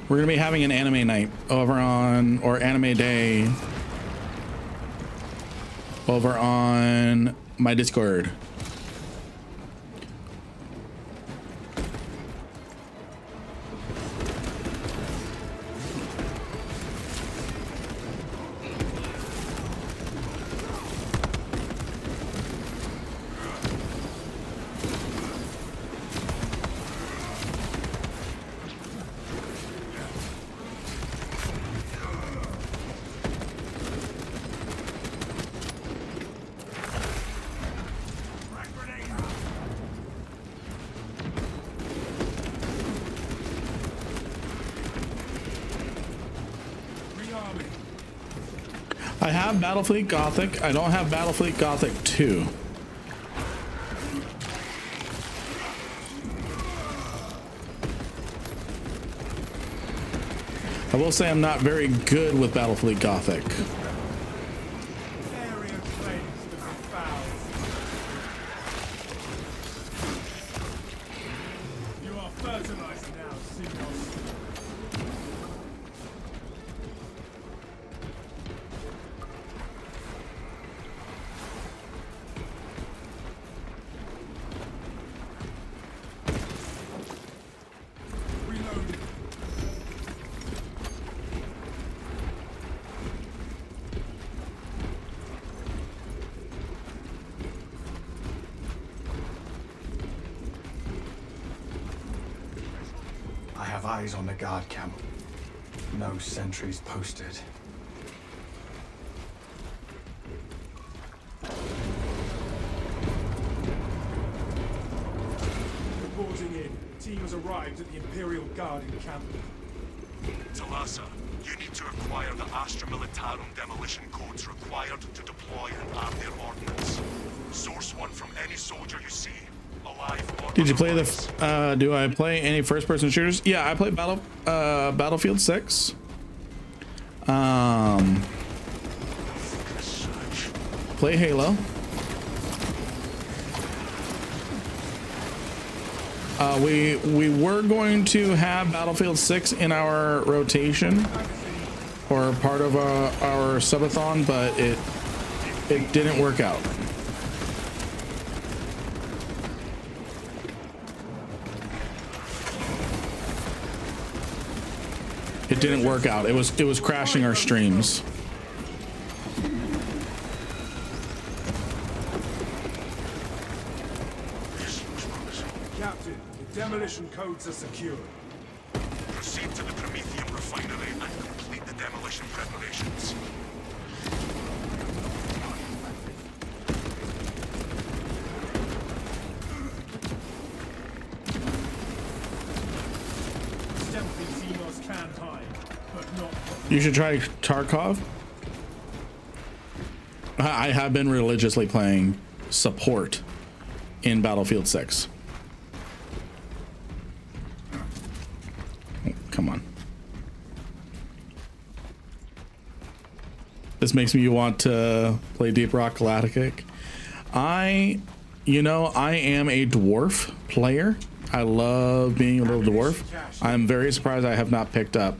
A: gonna be having an anime night over on, or anime day over on my Discord. I have Battlefleet Gothic. I don't have Battlefleet Gothic 2. I will say I'm not very good with Battlefleet Gothic.
R: Area cleansed of the foul. You are fertilized now, Sinos. Reloading.
S: I have eyes on the guard camp. No sentries posted.
R: Reporting in. Team has arrived at the Imperial Guard encampment.
T: Talassa, you need to acquire the Astra Militarum demolition codes required to deploy and arm their ordnance. Source one from any soldier you see, alive or
A: Did you play the? Do I play any first-person shooters? Yeah, I play Battlefield 6. Play Halo. We were going to have Battlefield 6 in our rotation or part of our subathon, but it didn't work out. It didn't work out. It was crashing our streams.
R: Captain, the demolition codes are secure.
T: proceed to the Prometheum refinery and complete the demolition preparations.
R: Stealthy Xenos can hide, but not.
A: You should try Tarkov. I have been religiously playing support in Battlefield 6. Oh, come on. This makes me want to play Deep Rock Galactic. I am a dwarf player. I love being a little dwarf. I'm very surprised I have not picked up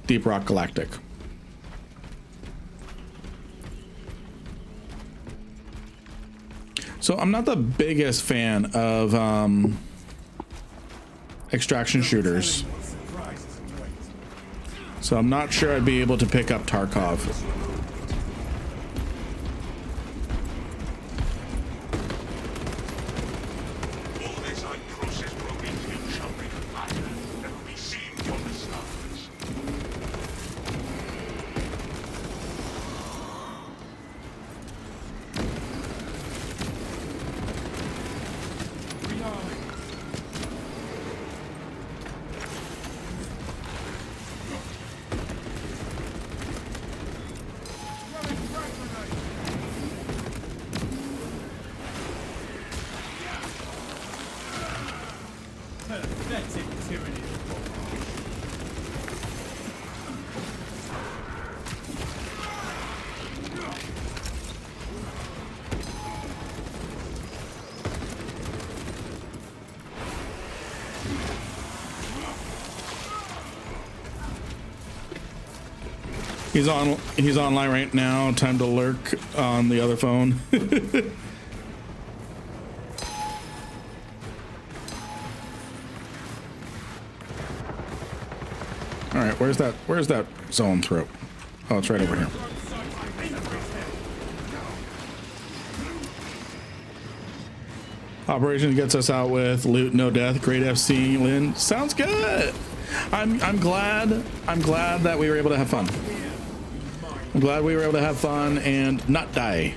A: Deep Rock Galactic. So I'm not the biggest fan of extraction shooters. So I'm not sure I'd be able to pick up Tarkov.
R: Pathetic tyranny.
A: He's online right now. Time to lurk on the other phone. All right, where's that zone throat? Oh, it's right over here. Operation gets us out with loot, no death. Great FC, Lynn. Sounds good. I'm glad that we were able to have fun. I'm glad we were able to have fun and not die.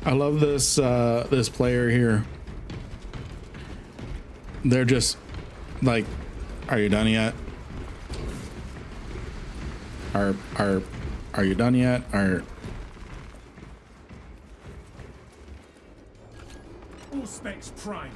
A: I love this this player here. They're just like, are you done yet? Are you done yet?
R: All specs primed.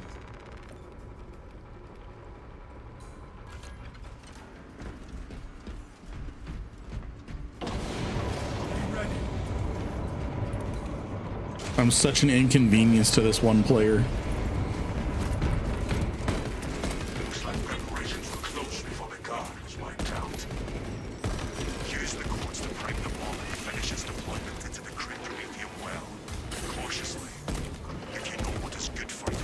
A: I'm such an inconvenience to this one player.
T: Looks like preparations were close before the guard was wiped out. Use the codes to prime the bomb and finish its deployment into the crater medium well. Cautiously. If you know what is good for you.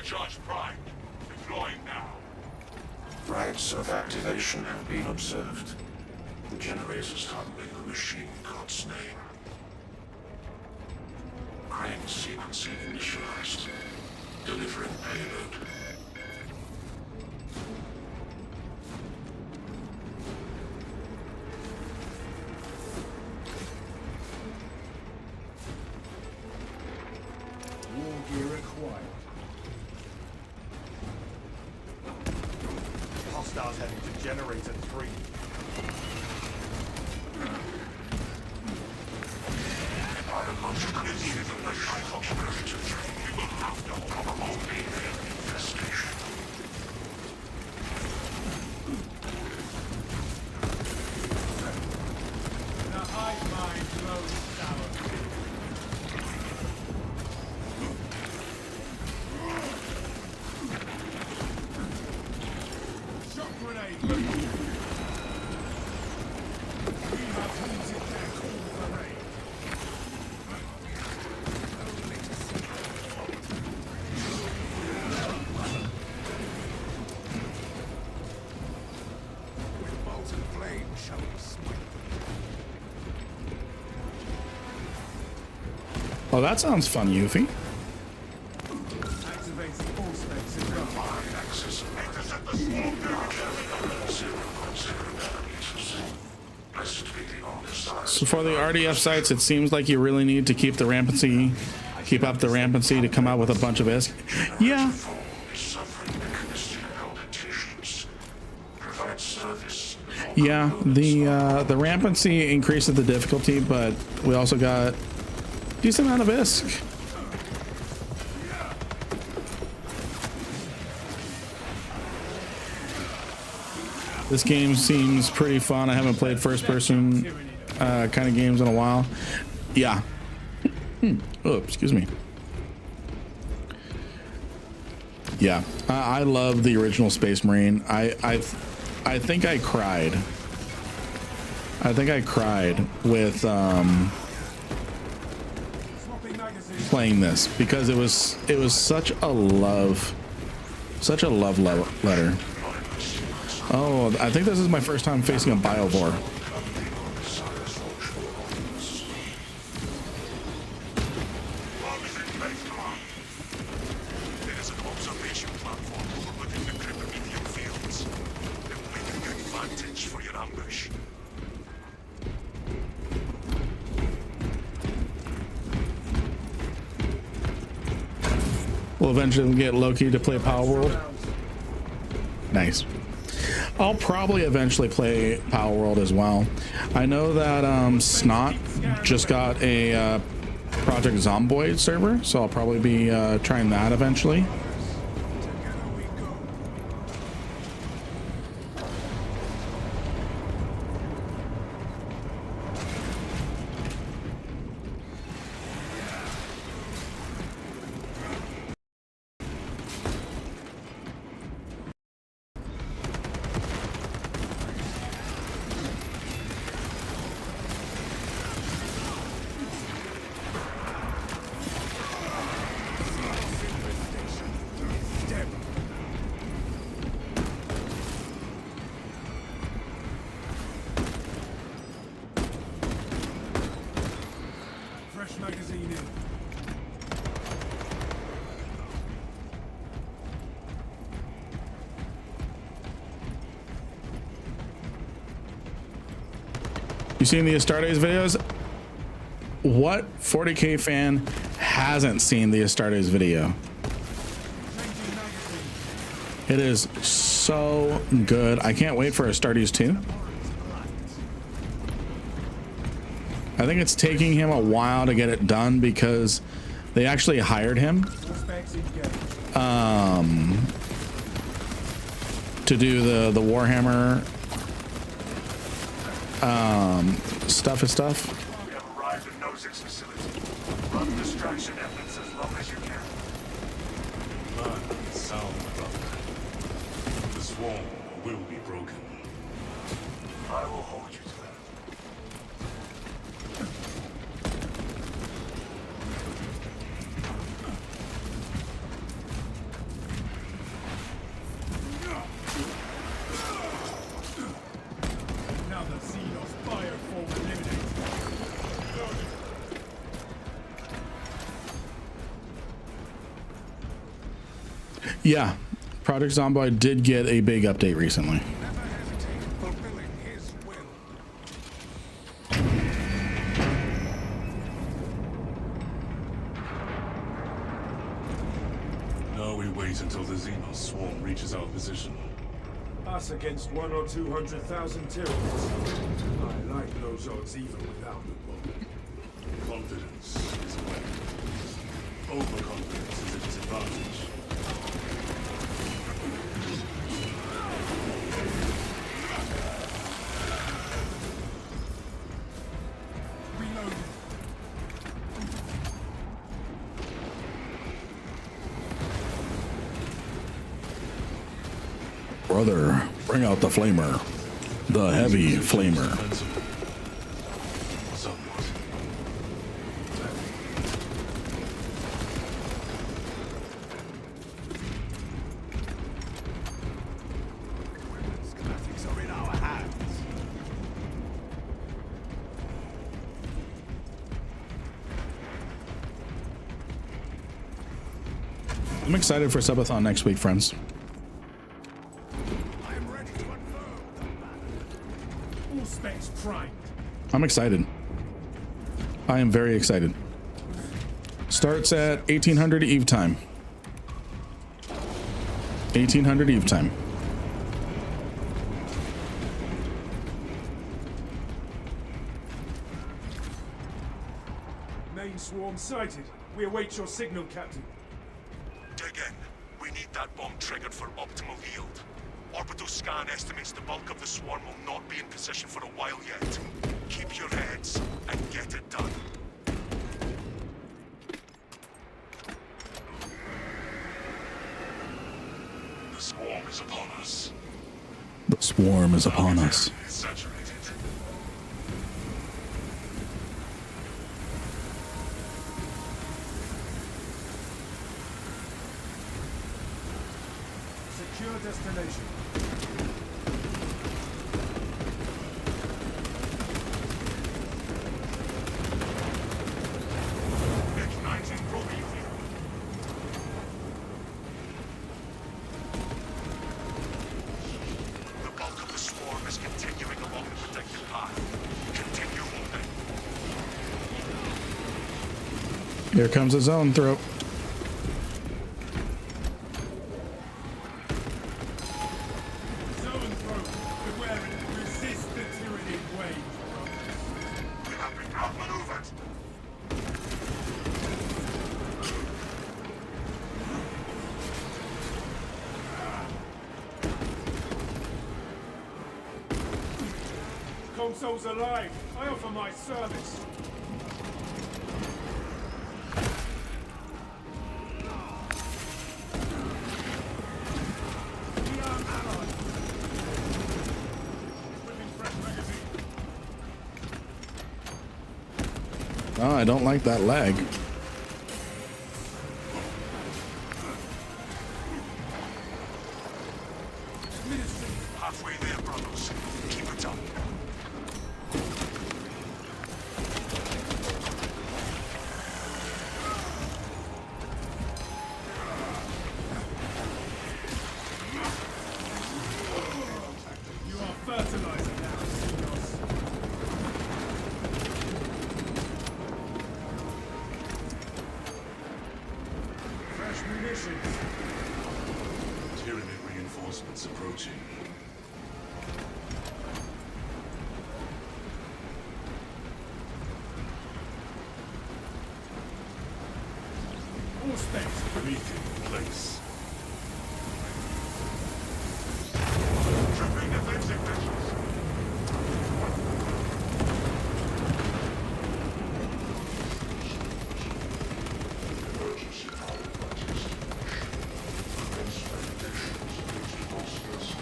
T: Charge primed. Deploying now.
U: Rights of activation have been observed. The generator's handling the machine god's name. Crane sequencing initialized. Delivering payload.
R: War gear acquired.
S: Hostiles heading to generator 3.
T: Biological information functionality. You will have no probable alien infestation.
R: The hive mind grows sour. Shock grenade loaded. We have halted their call for raid.
S: With molten flame shall we smite.
A: Oh, that sounds fun, Yuffie.
R: Activating all specs in run.
T: Access intercept the small
A: So for the RDF sites, it seems like you really need to keep the rampancy, keep up the rampancy to come out with a bunch of ISK. Yeah. Yeah, the rampancy increases the difficulty, but we also got decent amount of ISK. This game seems pretty fun. I haven't played first person kind of games in a while. Yeah. Oh, excuse me. Yeah, I love the original Space Marine. I think I cried. I think I cried with playing this because it was such a love letter. Oh, I think this is my first time facing a Biovore.
T: It is an observation platform overlooking the crypto medium fields. It will make a good advantage for your ambush.
A: We'll eventually get Loki to play Power World. Nice. I'll probably eventually play Power World as well. I know that Snot just got a Project Zomboid server, so I'll probably be trying that eventually. You seen the Astartes videos? What 40K fan hasn't seen the Astartes video? It is so good. I can't wait for Astartes 2. I think it's taking him a while to get it done because they actually hired him to do the Warhammer stuff.
T: We have arrived at Nozick's facility. Run distraction efforts as long as you can.
U: Learn sound brother. The swarm will be broken.
T: I will hold you to that.
R: Now the Xenos fire form eliminated.
A: Yeah, Project Zomboid did get a big update recently.
U: Now we wait until the Xenos swarm reaches our position.
R: Us against 100,000 or 200,000 terrorists. I like those odds even without the bomb.
U: Confidence is a weapon. Overconfidence is a disadvantage.
A: Brother, bring out the flamer. The heavy flamer.
U: Somewhat.
R: Schematics are in our hands.
A: I'm excited for Subathon next week, friends.
R: I am ready to unfurl the banner. All specs primed.
A: I'm excited. I am very excited. Starts at 1800 Eve time. 1800 Eve time.
R: Main swarm sighted. We await your signal, Captain.
T: Dig in. We need that bomb triggered for optimal yield. Orbital scan estimates the bulk of the swarm will not be in position for a while yet. Keep your heads and get it done. The swarm is upon us.
A: The swarm is upon us.
T: Saturated.
R: Secure destination.
T: Igniting Prometheus. The bulk of the swarm is continuing along the predicted path. Continue holding.
A: Here comes the zone throw.
R: Zone throw. Beware it. Resist the tyranny wave.
T: We have been outmaneuvered.
R: Consoles alive. I offer my service. We are allied. Equipping fresh magazine.
A: Oh, I don't like that lag.
T: Halfway there, brothers. Keep it up.
R: You are fertilizer now, Xenos. positions.
T: Tyranid reinforcements approaching.
R: All states
T: Briefing in place. Tripping defensive measures. Emergency power plant extinguished.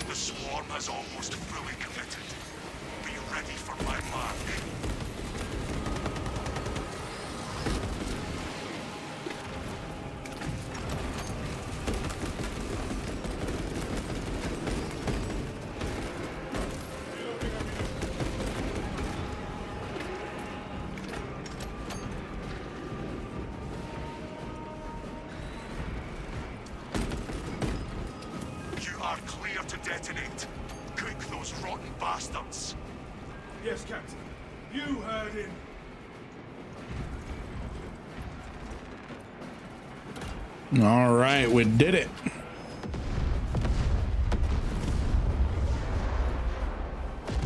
T: The swarm has almost fully committed. Be ready for my march. You are clear to detonate. Cook those rotten bastards.
R: Yes, Captain. You heard him.
A: All right, we did it.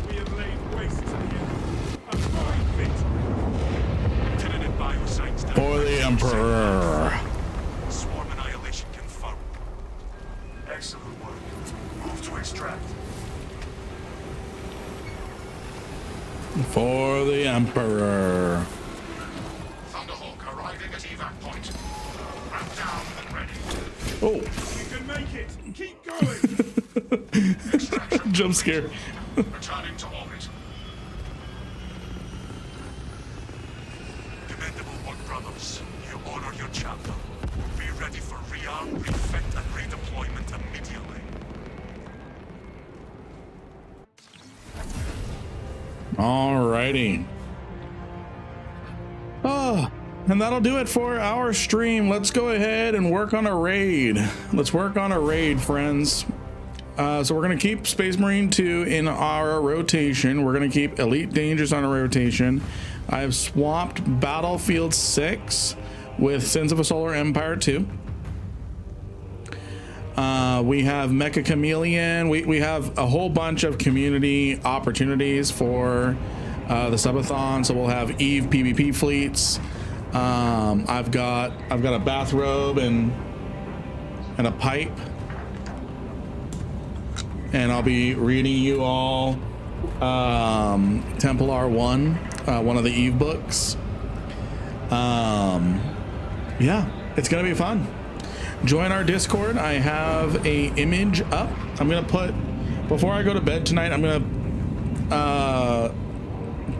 R: We have laid waste to the enemy. A fine victory.
T: Tyranid biosigns down.
A: For the Emperor.
T: Swarm annihilation confirmed. Excellent work. Move to extract.
A: For the Emperor.
T: Thunderhawk arriving at evac point. Ramp down and ready.
A: Oh.
R: You can make it. Keep going.
A: Jump scare.
T: Returning to orbit. Commendable work, brothers. You honor your chapter. Be ready for rearm, refit, and redeployment immediately.
A: Alrighty. Oh, and that'll do it for our stream. Let's go ahead and work on a raid. Let's work on a raid, friends. So we're going to keep Space Marine 2 in our rotation. We're going to keep Elite Dangers on a rotation. I've swapped Battlefield 6 with Sins of a Solar Empire 2. We have Mecha Chameleon. We have a whole bunch of community opportunities for the subathon. So we'll have Eve PvP fleets. I've got a bathrobe and a pipe, and I'll be reading you all Templar 1, one of the Eve books. Yeah, it's gonna be fun. Join our Discord. I have a image up. I'm gonna put, before I go to bed tonight, I'm gonna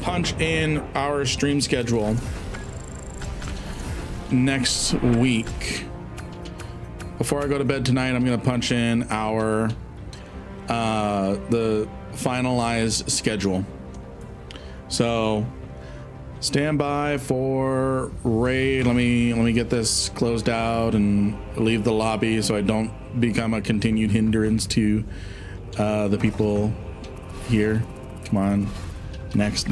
A: punch in our stream schedule next week. Before I go to bed tonight, I'm gonna punch in our the finalized schedule. So stand by for raid. Let me get this closed out and leave the lobby so I don't become a continued hindrance to the people here. Come on. Next.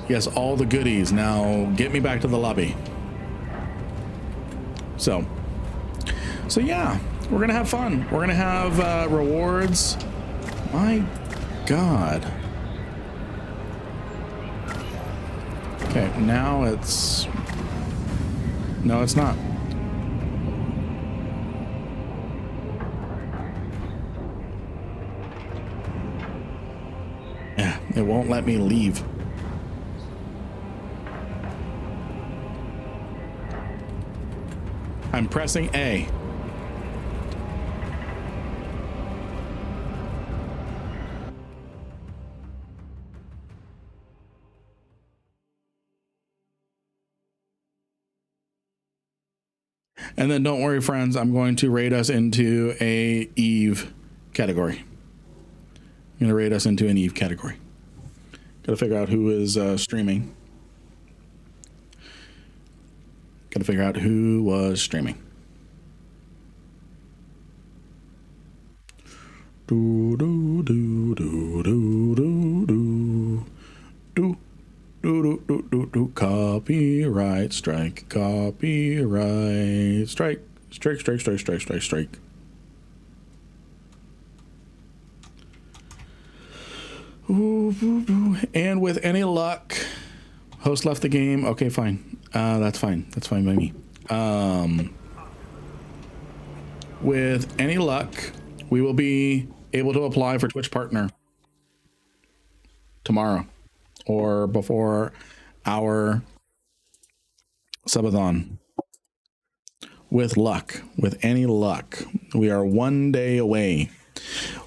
A: Yes, all the goodies. Now get me back to the lobby. So yeah, we're gonna have fun. We're gonna have rewards. My God. Okay, now it's, no, it's not. Yeah, it won't let me leave. I'm pressing A. And then don't worry, friends, I'm going to raid us into a Eve category. I'm going to raid us into an Eve category. Got to figure out who is streaming. Got to figure out who was streaming. Do do do do do do do Copyright strike. Copyright strike. Strike. And with any luck, host left the game. Okay, fine. That's fine. That's fine by me. With any luck, we will be able to apply for Twitch Partner tomorrow or before our subathon. With luck, with any luck, we are 1 day away.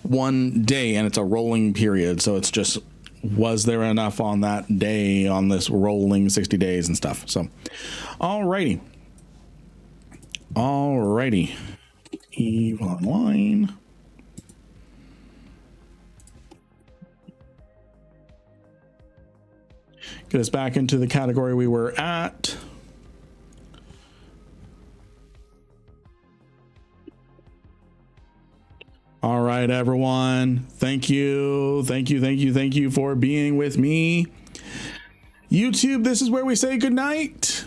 A: 1 day, and it's a rolling period, so it's just, was there enough on that day on this rolling 60 days and stuff. So alrighty, Eve Online. Get us back into the category we were at. All right, everyone. Thank you for being with me. YouTube, this is where we say good night.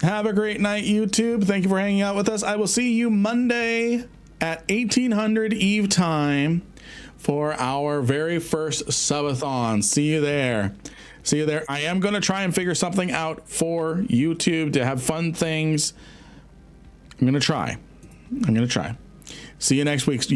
A: Have a great night, YouTube. Thank you for hanging out with us. I will see you Monday at 1800 Eve time for our very first subathon. See you there. I am going to try and figure something out for YouTube to have fun things. I'm going to try. See you next week.